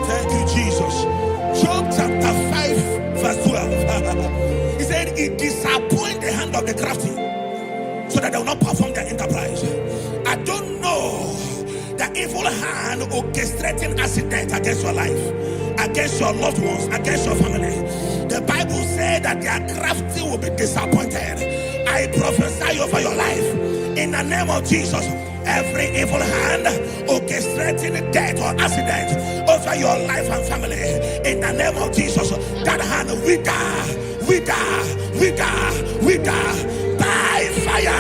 Thank you, Jesus. Job chapter 5, verse 12. He said, it disappoints the hand of the crafty, so that they will not perform their enterprise. I don't know the evil hand orchestrating accident against your life, against your loved ones, against your family. The Bible said that their crafty will be disappointed. I prophesy over your life in the name of Jesus. Every evil hand orchestrating death or accident over your life and family, in the name of Jesus, that hand wither by fire.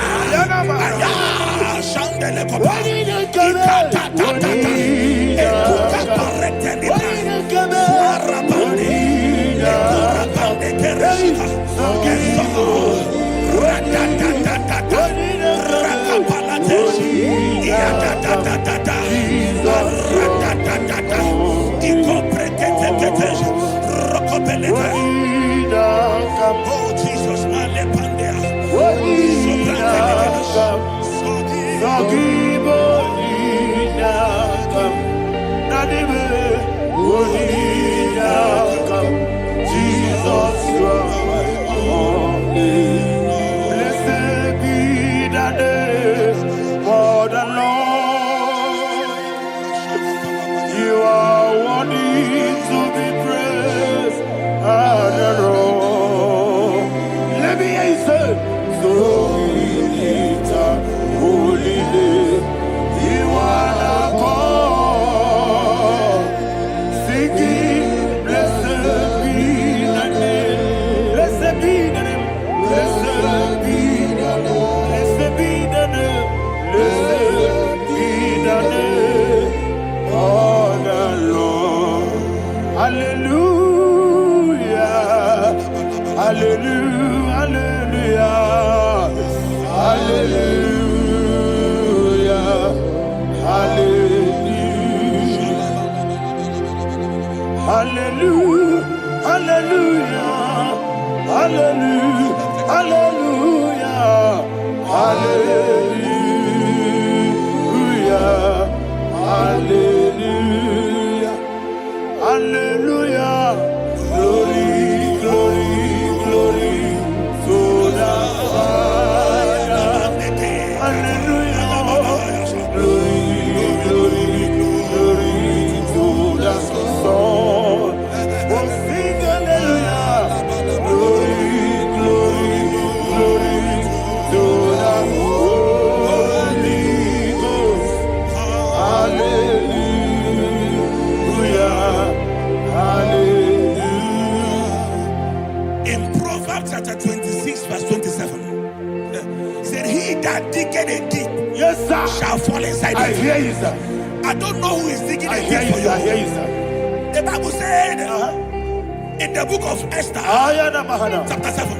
Oh Jesus, Jesus, you are my only. Blessed be the name for the Lord. You are worthy to be praised and adored. Hallelujah, hallelujah, hallelujah, hallelujah, hallelujah, hallelujah, hallelujah. Glory, glory, glory to the Father. Hallelujah. Glory, glory, glory to the Son. Oh, sing hallelujah. Glory, glory, glory to the Holy Ghost. Hallelujah. Hallelujah. In Proverbs chapter 26, verse 27, he said, he that diggeth a deep, Yes, sir. shall fall inside I it. hear you, sir. I don't know who is digging I a hear deep you, for sir. I you. hear you, sir. The Bible said in the book of Esther, Ayana Mahana. chapter 7,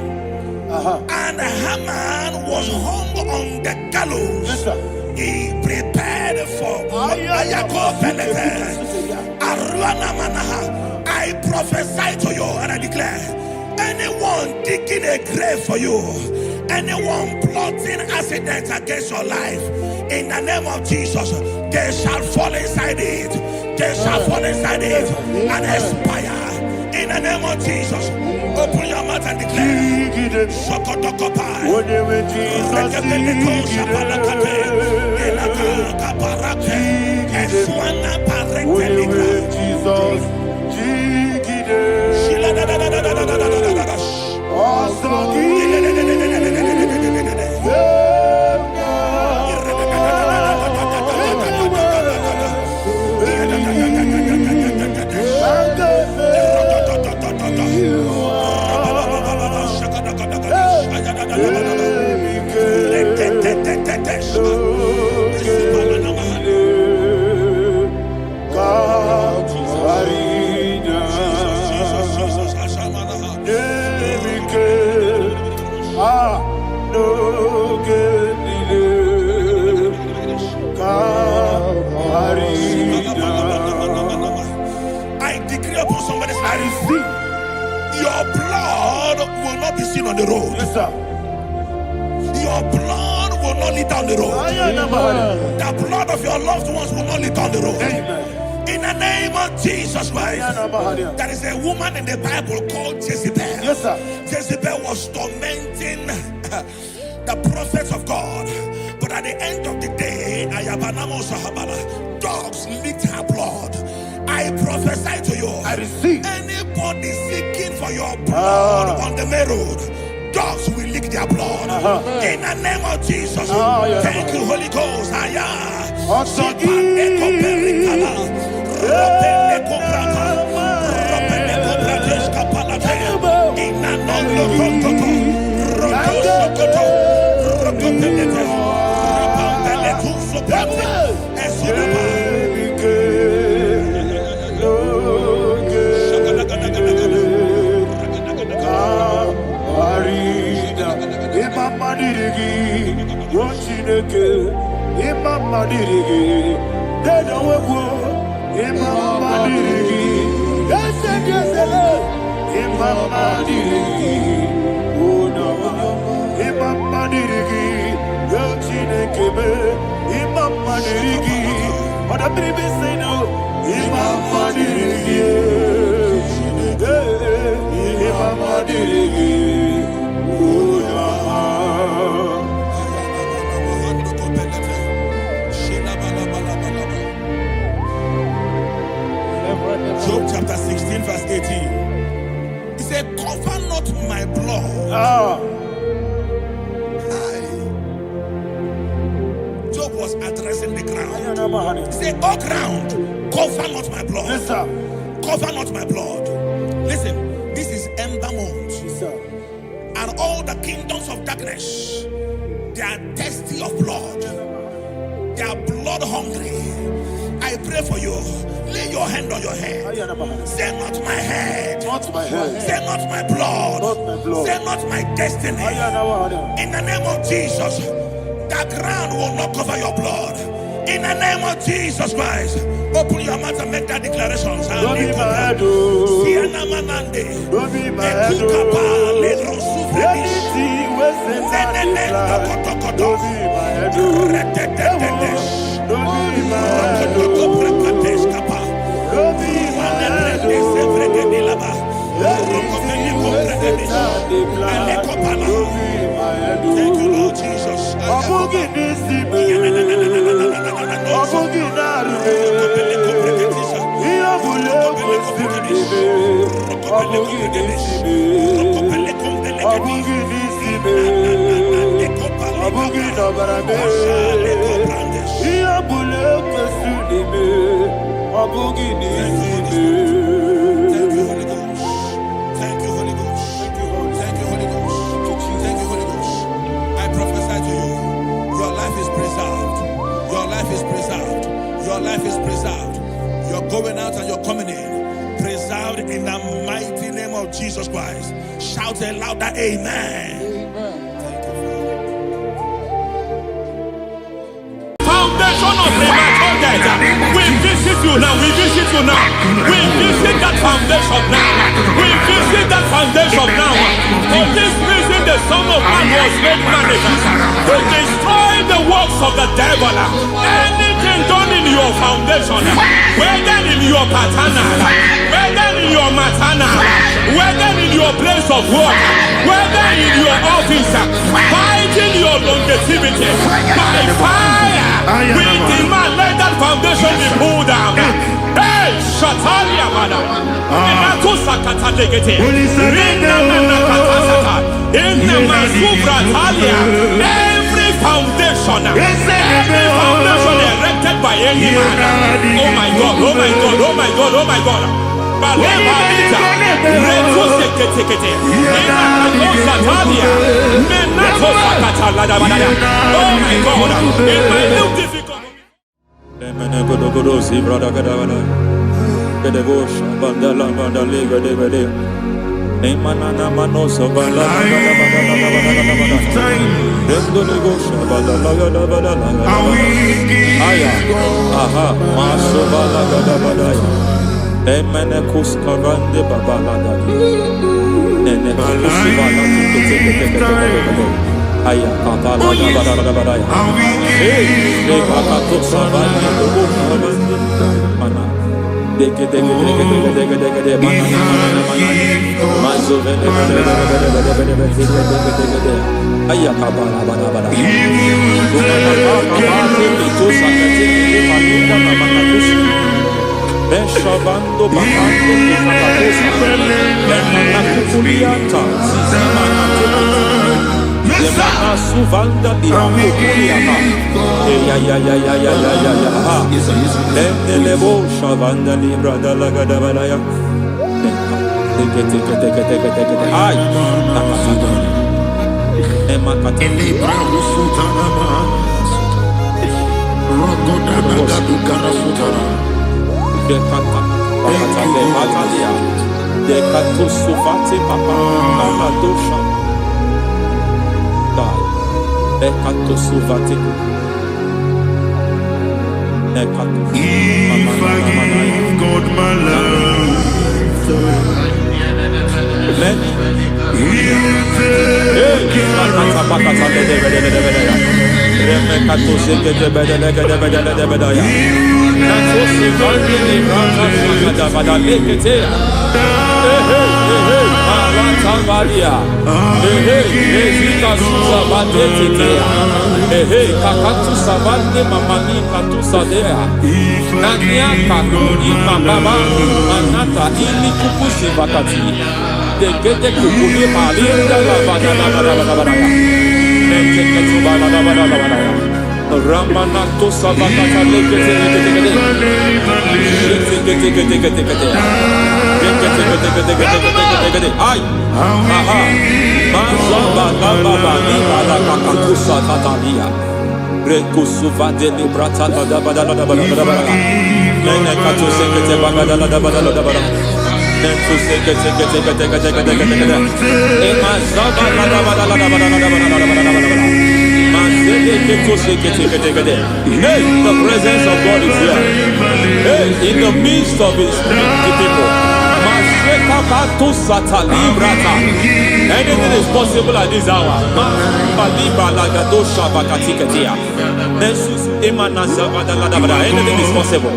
and Haman was hung on the gallows. Yes, sir. He prepared for I prophesy to you and I declare, anyone digging a grave for you, anyone plotting accidents against your life, in the name of Jesus, they shall fall inside it. They shall fall inside it and expire. In the name of Jesus, open your mouth and declare. Shokotokopai. I decree upon somebody's life, your blood will not be seen on the road. Yes, sir. Your blood will not lead down the road. The blood of your loved ones will not lead down the road. Amen. In the name of Jesus Christ, there is a woman in the Bible called Jezebel. Yes, sir. Jezebel was tormenting the prophets of God, but at the end of the day, dogs licked her blood. I prophesy to you, I receive. anybody seeking for your blood on the main road, dogs will lick their blood. In the name of Jesus. Thank you, Holy Ghost. Job chapter 16 verse 18. He said, cover not my blood. Job was addressing the ground. He said, oh ground, cover not my blood. Yes, sir. Cover not my blood. Listen, this is ember month. Yes, sir. And all the kingdoms of darkness, they are thirsty of blood. They are blood hungry. I pray for you. Lay your hand on your head. Say not my head. Not my head. Say not my blood. Not my blood. Say not my destiny. In the name of Jesus, the ground will not cover your blood. In the name of Jesus Christ, Open your mouth and make that declaration. Don't be my head, oh. Siana Manande. Don't be my head, Ekukapa, oh. Ledro Sufredish. Anything was in my life. Don't be my head, oh. Don't be my head, oh. Don't be my head, oh. Thank you, Lord Jesus. Your life is preserved. You're going out and you're coming in. Preserved in the mighty name of Jesus Christ. Shout a louder amen. Foundation of premature death. We visit you now. We visit you now. We visit that foundation now. We visit that foundation now. For this reason, the Son of Man was made manifest to destroy the works of the devil. Anything done in your foundation, whether in your paternal, whether in your maternal, whether in your place of work, whether in your office, fighting your longevity by fire. We demand let that foundation be pulled down. Hey, Shatalia Mada. Every foundation erected by any man. Oh my God, oh my God, oh my God, oh my God. Oh my God, in my new difficult. Beshavando bahando kukulianta Zemana suvanda bihakuliata Endelebo shavanda libra dalagada balaya Ay Emakata Libra Usutanama Rogodana Dekata Batalia Dekato Sufati Papa Amadosha Dai Dekato Sufati Dekato If I give God my love Many Remekato Segete Bedelegadebedaya Ramanato Savakata Ay, aha, Mazaba Baba Nibala Kakakusa Tatalia, Rekusuva de Librata Badabada, Nenekatu Sekete Bagadala Badala, Nentu Sekete, Emazaba Badabada, Mazede Hey, the presence of God is here. Hey, in the midst of his people. Anything is possible at this hour. Anything is possible.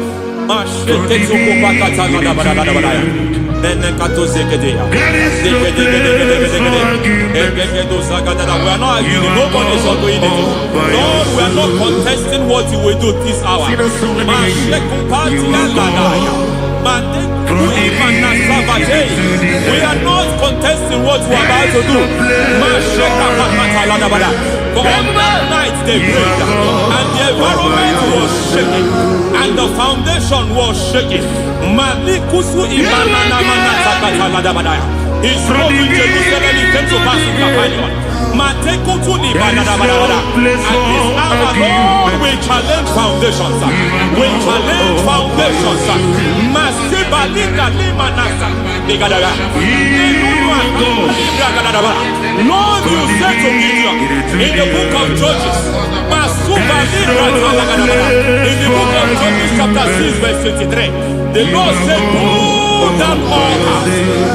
We are not arguing. Nobody is arguing it. Lord, we are not contesting what you will do this hour. We are not contesting what we are about to do. For on that night they prayed, and the environment was shaking, and the foundation was shaking. He spoke in Jerusalem, he came to pass in Capernaum. At this hour, Lord, we challenge foundations. We challenge foundations. Lord, you said to Gideon in the book of Judges, in the book of Judges chapter 6 verse 23, the Lord said, pull down altars,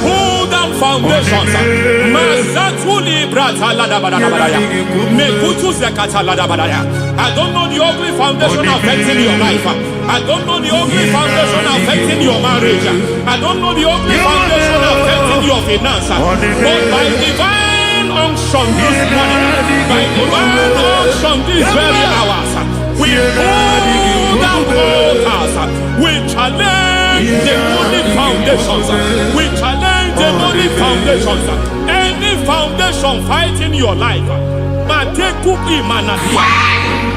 pull down foundations. I don't know the ugly foundation affecting your life. I don't know the ugly foundation affecting your marriage. I don't know the ugly foundation affecting your finance. But by divine unction this morning, by divine unction these very hours, we pull down altars. We challenge demonic foundations. We challenge demonic foundations. Any foundation fighting your life, Matekuki Manasia,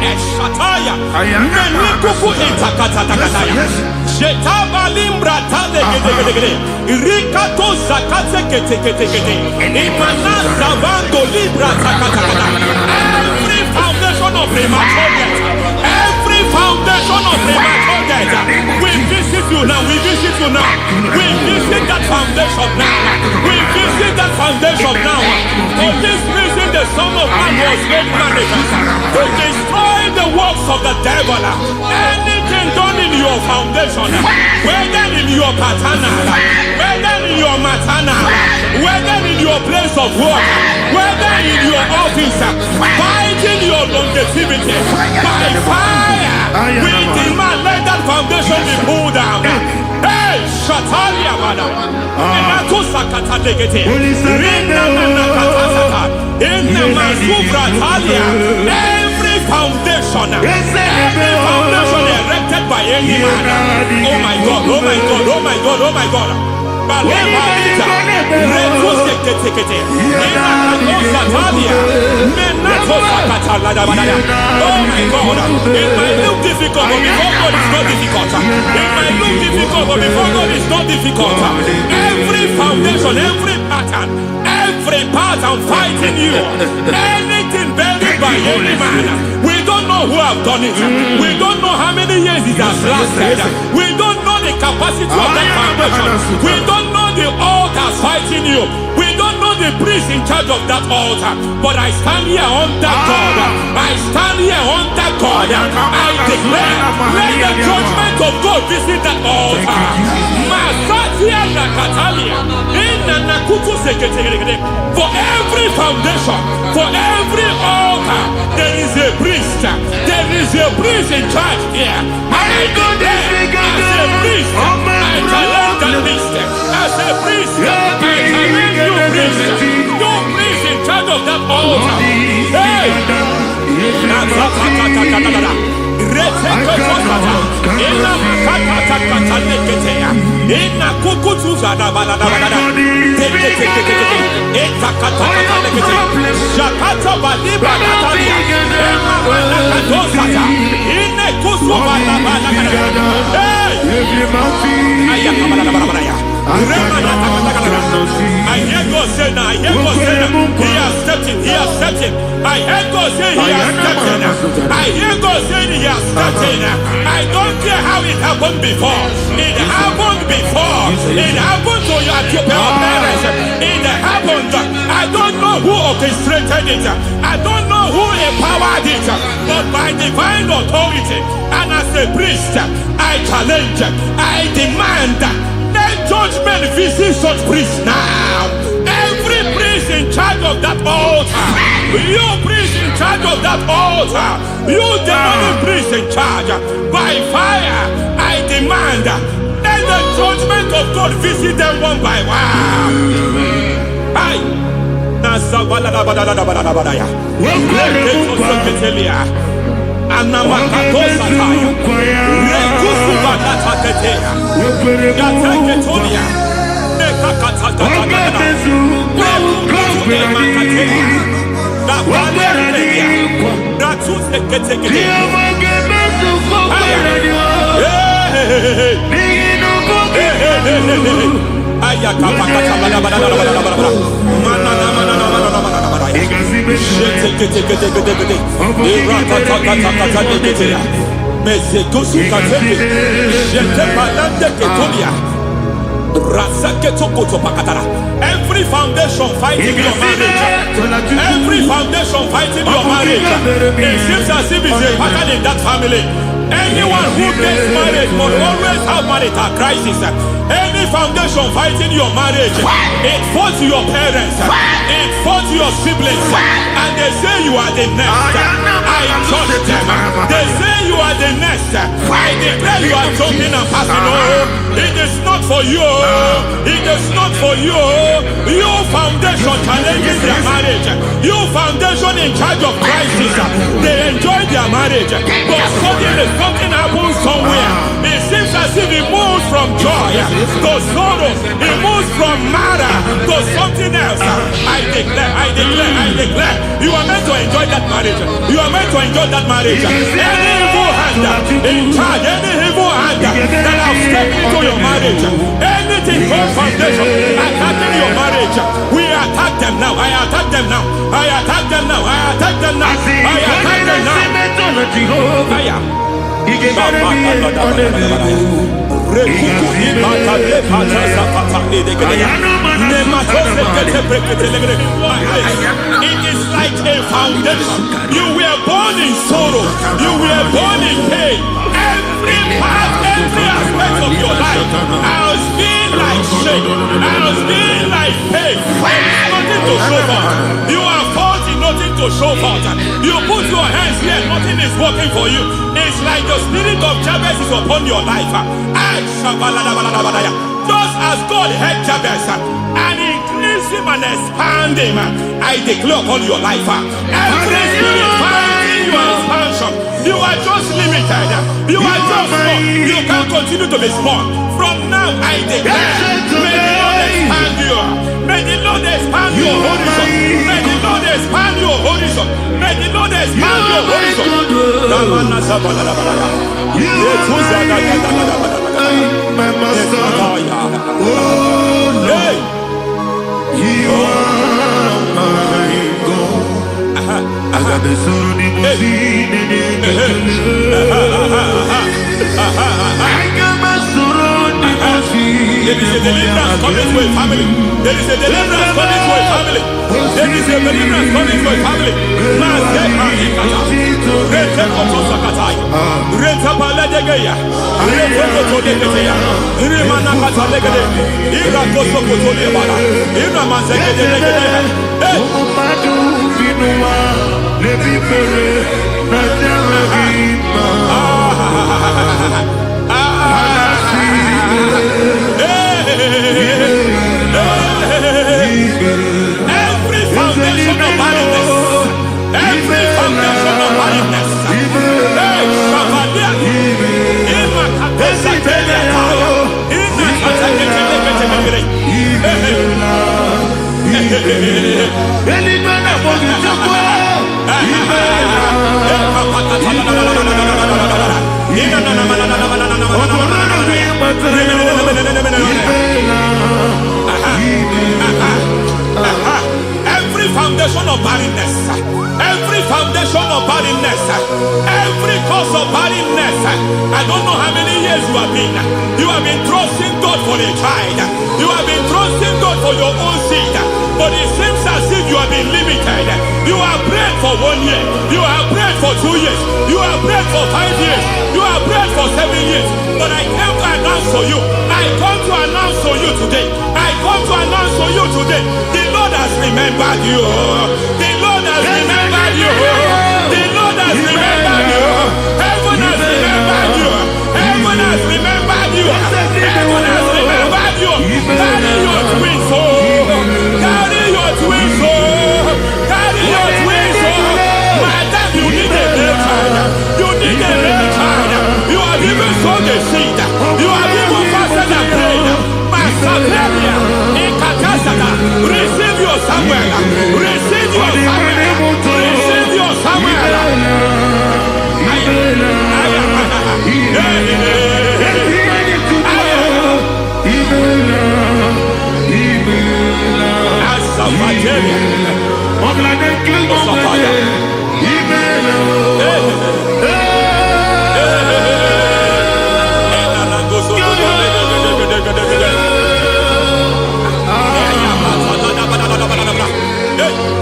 Eshataya, Menikuku Itakataya, Shetabalim Brata, Rikato Zakate, Imana Zavando Libra Takata. Every foundation of premature death, every foundation of premature death, we visit you now, we visit you now, we visit that foundation now, we visit that foundation now. For this reason, the Son of Man was made manifest to destroy the works of the devil. Anything done in your foundation, whether in your paternal, whether in your maternal, whether in your place of work, whether in your office, fighting your longevity by fire, we demand let that foundation be pulled down. Hey, Shatalia Bada, Sakata Legate, Rina Nakatasaka, in the Masufra Talia, every foundation erected by any man. Oh my God, oh my God, oh my God, oh my God. Balita, Retusekete, Satalia, Menato Sakata Ladabada. Oh my God, it might look difficult, but before God is not difficult. It might look difficult, but before God is not difficult. Every foundation, every pattern fighting you, anything buried by any man. We don't know who have done it. We don't know how many years it has lasted. We don't know the capacity of that foundation. We don't know the altars fighting you. We don't know the priest in charge of that altar. But I stand here under God. I stand here under God. I declare, let the judgment of God visit that altar. For every foundation, for every altar, there is a priest. There is a priest in charge here. I declare, as a priest, I challenge that priest. As a priest, I challenge you priest. You priest in charge of that altar. Hey! I hear God say now, I hear God say now, he has stepped in, he has stepped in. I hear God say he has stepped in. I hear God say he has stepped in. I don't care how it happened before. It happened before. It happened to your parents. It happened. I don't know who orchestrated it. I don't know who empowered it, but by divine authority. And as a priest, I challenge, I demand, let judgment visit such priests now. Every priest in charge of that altar, you priest in charge of that altar, you demonic priest in charge, by fire, I demand, let the judgment of God visit them one by one. Aye. Every foundation fighting your marriage, every foundation fighting your marriage, it seems as if it's a pattern in that family. Anyone who gets married must always have marital crisis. Any foundation fighting your marriage, it fought your parents, it fought your siblings, and they say you are the next. I judge them. They say you are the next. I declare you are jumping and passing. Oh, it is not for you. It is not for you. You foundation challenging their marriage. You foundation in charge of crisis. They enjoy their marriage, but suddenly something happens somewhere. It seems as if it moves from joy to sorrow. It moves from matter to something else. I declare, you are meant to enjoy that marriage. You are meant to enjoy that marriage. Any evil hand in charge, any evil hand that have stepped into your marriage, anything called foundation attacking your marriage, we attack them now. I attack them now. I attack them now. I attack them now. I attack them now. It is like a foundation. You were born in sorrow. You were born in pain. Every part, every aspect of your life has been like shame. Has been like pain. There is nothing to show for. You are faulty, nothing to show for. You put your hands here, nothing is working for you. It's like the spirit of Jabez is upon your life. Just as God had Jabez and increased him and expand him, I declare upon your life. Every spirit finding your expansion, you are just limited. You are just small. You can't continue to be small. From now, I declare, may the Lord expand you. May the Lord expand your horizon. May the Lord expand your horizon. May the Lord expand your horizon. My master, oh Lord, you are my God. I got the soul in the There is a deliverance coming to a family. There is a deliverance coming to a family. There is a deliverance coming to a family. Every foundation of barrenness, every foundation of barrenness, child. You have been trusting God for your own seed, but it seems as if you have been limited. You have prayed for 1 year, you have prayed for 2 years, you have prayed for 5 years, you have prayed for 7 years. But I came to announce for you, I come to announce for you today, I come to announce for you today, the Lord has remembered you. The Lord has remembered you. The Lord has remembered you. Heaven has remembered you. Heaven has remembered you. Heaven has remembered you. Carry your twins, oh. Carry your twins, oh. Carry your twins, oh. Madam, you need a real child. You need a real child. You have even sown the seed. You have even fasted and prayed. Masaperia, Ekatasaka, receive your Samuel. Receive your Samuel. Receive your Samuel.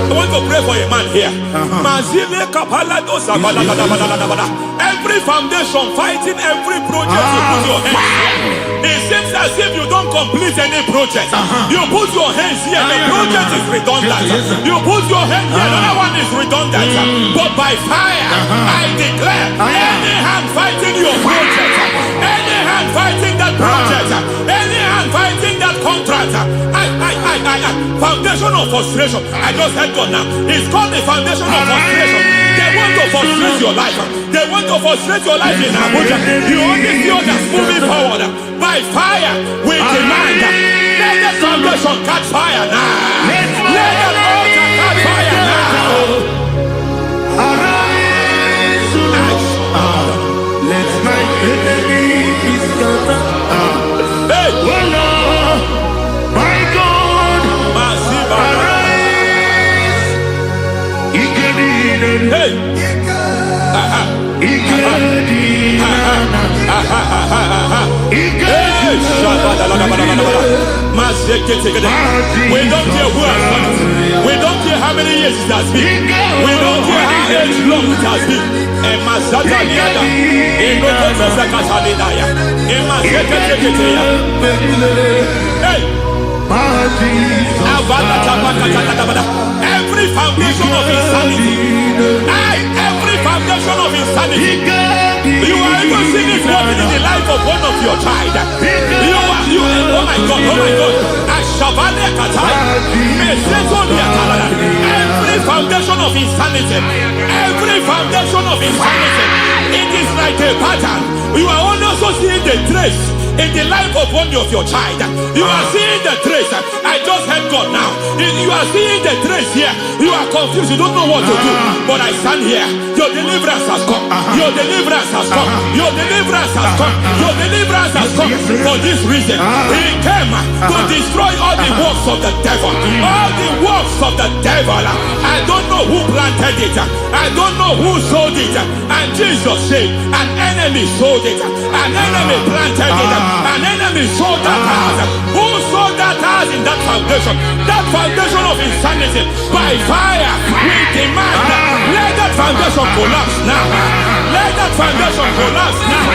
I want to pray for a man here. Every foundation fighting every project you put your hands here. It seems as if you don't complete any project. You put your hands here, the project is redundant. You put your hand here, another one is redundant. But by fire, I declare, any hand fighting your project, any hand fighting that project, any hand fighting that contract, foundation of frustration. I just heard God now. It's called the foundation of frustration. They want to frustrate your life. They want to frustrate your life in Abuja. You only see others moving forward. By fire, we demand. Let the foundation catch fire now. Let the altar catch fire now. Arise, let my enemy be scattered. Hey, Oh Lord, my God, arise. hey. We don't care who has done it. We don't care how many years it has been. We don't care how long it has been. Hey. Every foundation of insanity, every foundation of insanity, you are even seeing it working in the life of one of your child. Oh my God, every foundation of insanity, it is like a pattern. You are also seeing the trace in the life of one of your child. You are seeing the trace. I just heard God now. You are seeing the trace here. You are confused. You don't know what to do. But I stand here. Your deliverance has come. Your deliverance has come. Your deliverance has come. Your deliverance has come. For this reason, He came to destroy all the works of the devil. All the works of the devil. I don't know who planted it. I don't know who sold it. And Jesus said, an enemy sold it. An enemy planted it. An enemy sold that house. Who sold that house in that foundation? That foundation of insanity. By fire, we demand, let that foundation collapse now. Let that foundation collapse now.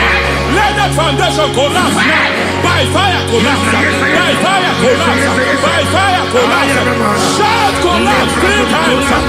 Let that foundation collapse now. By fire collapse. By fire collapse. By fire collapse. Shout collapse 3 times.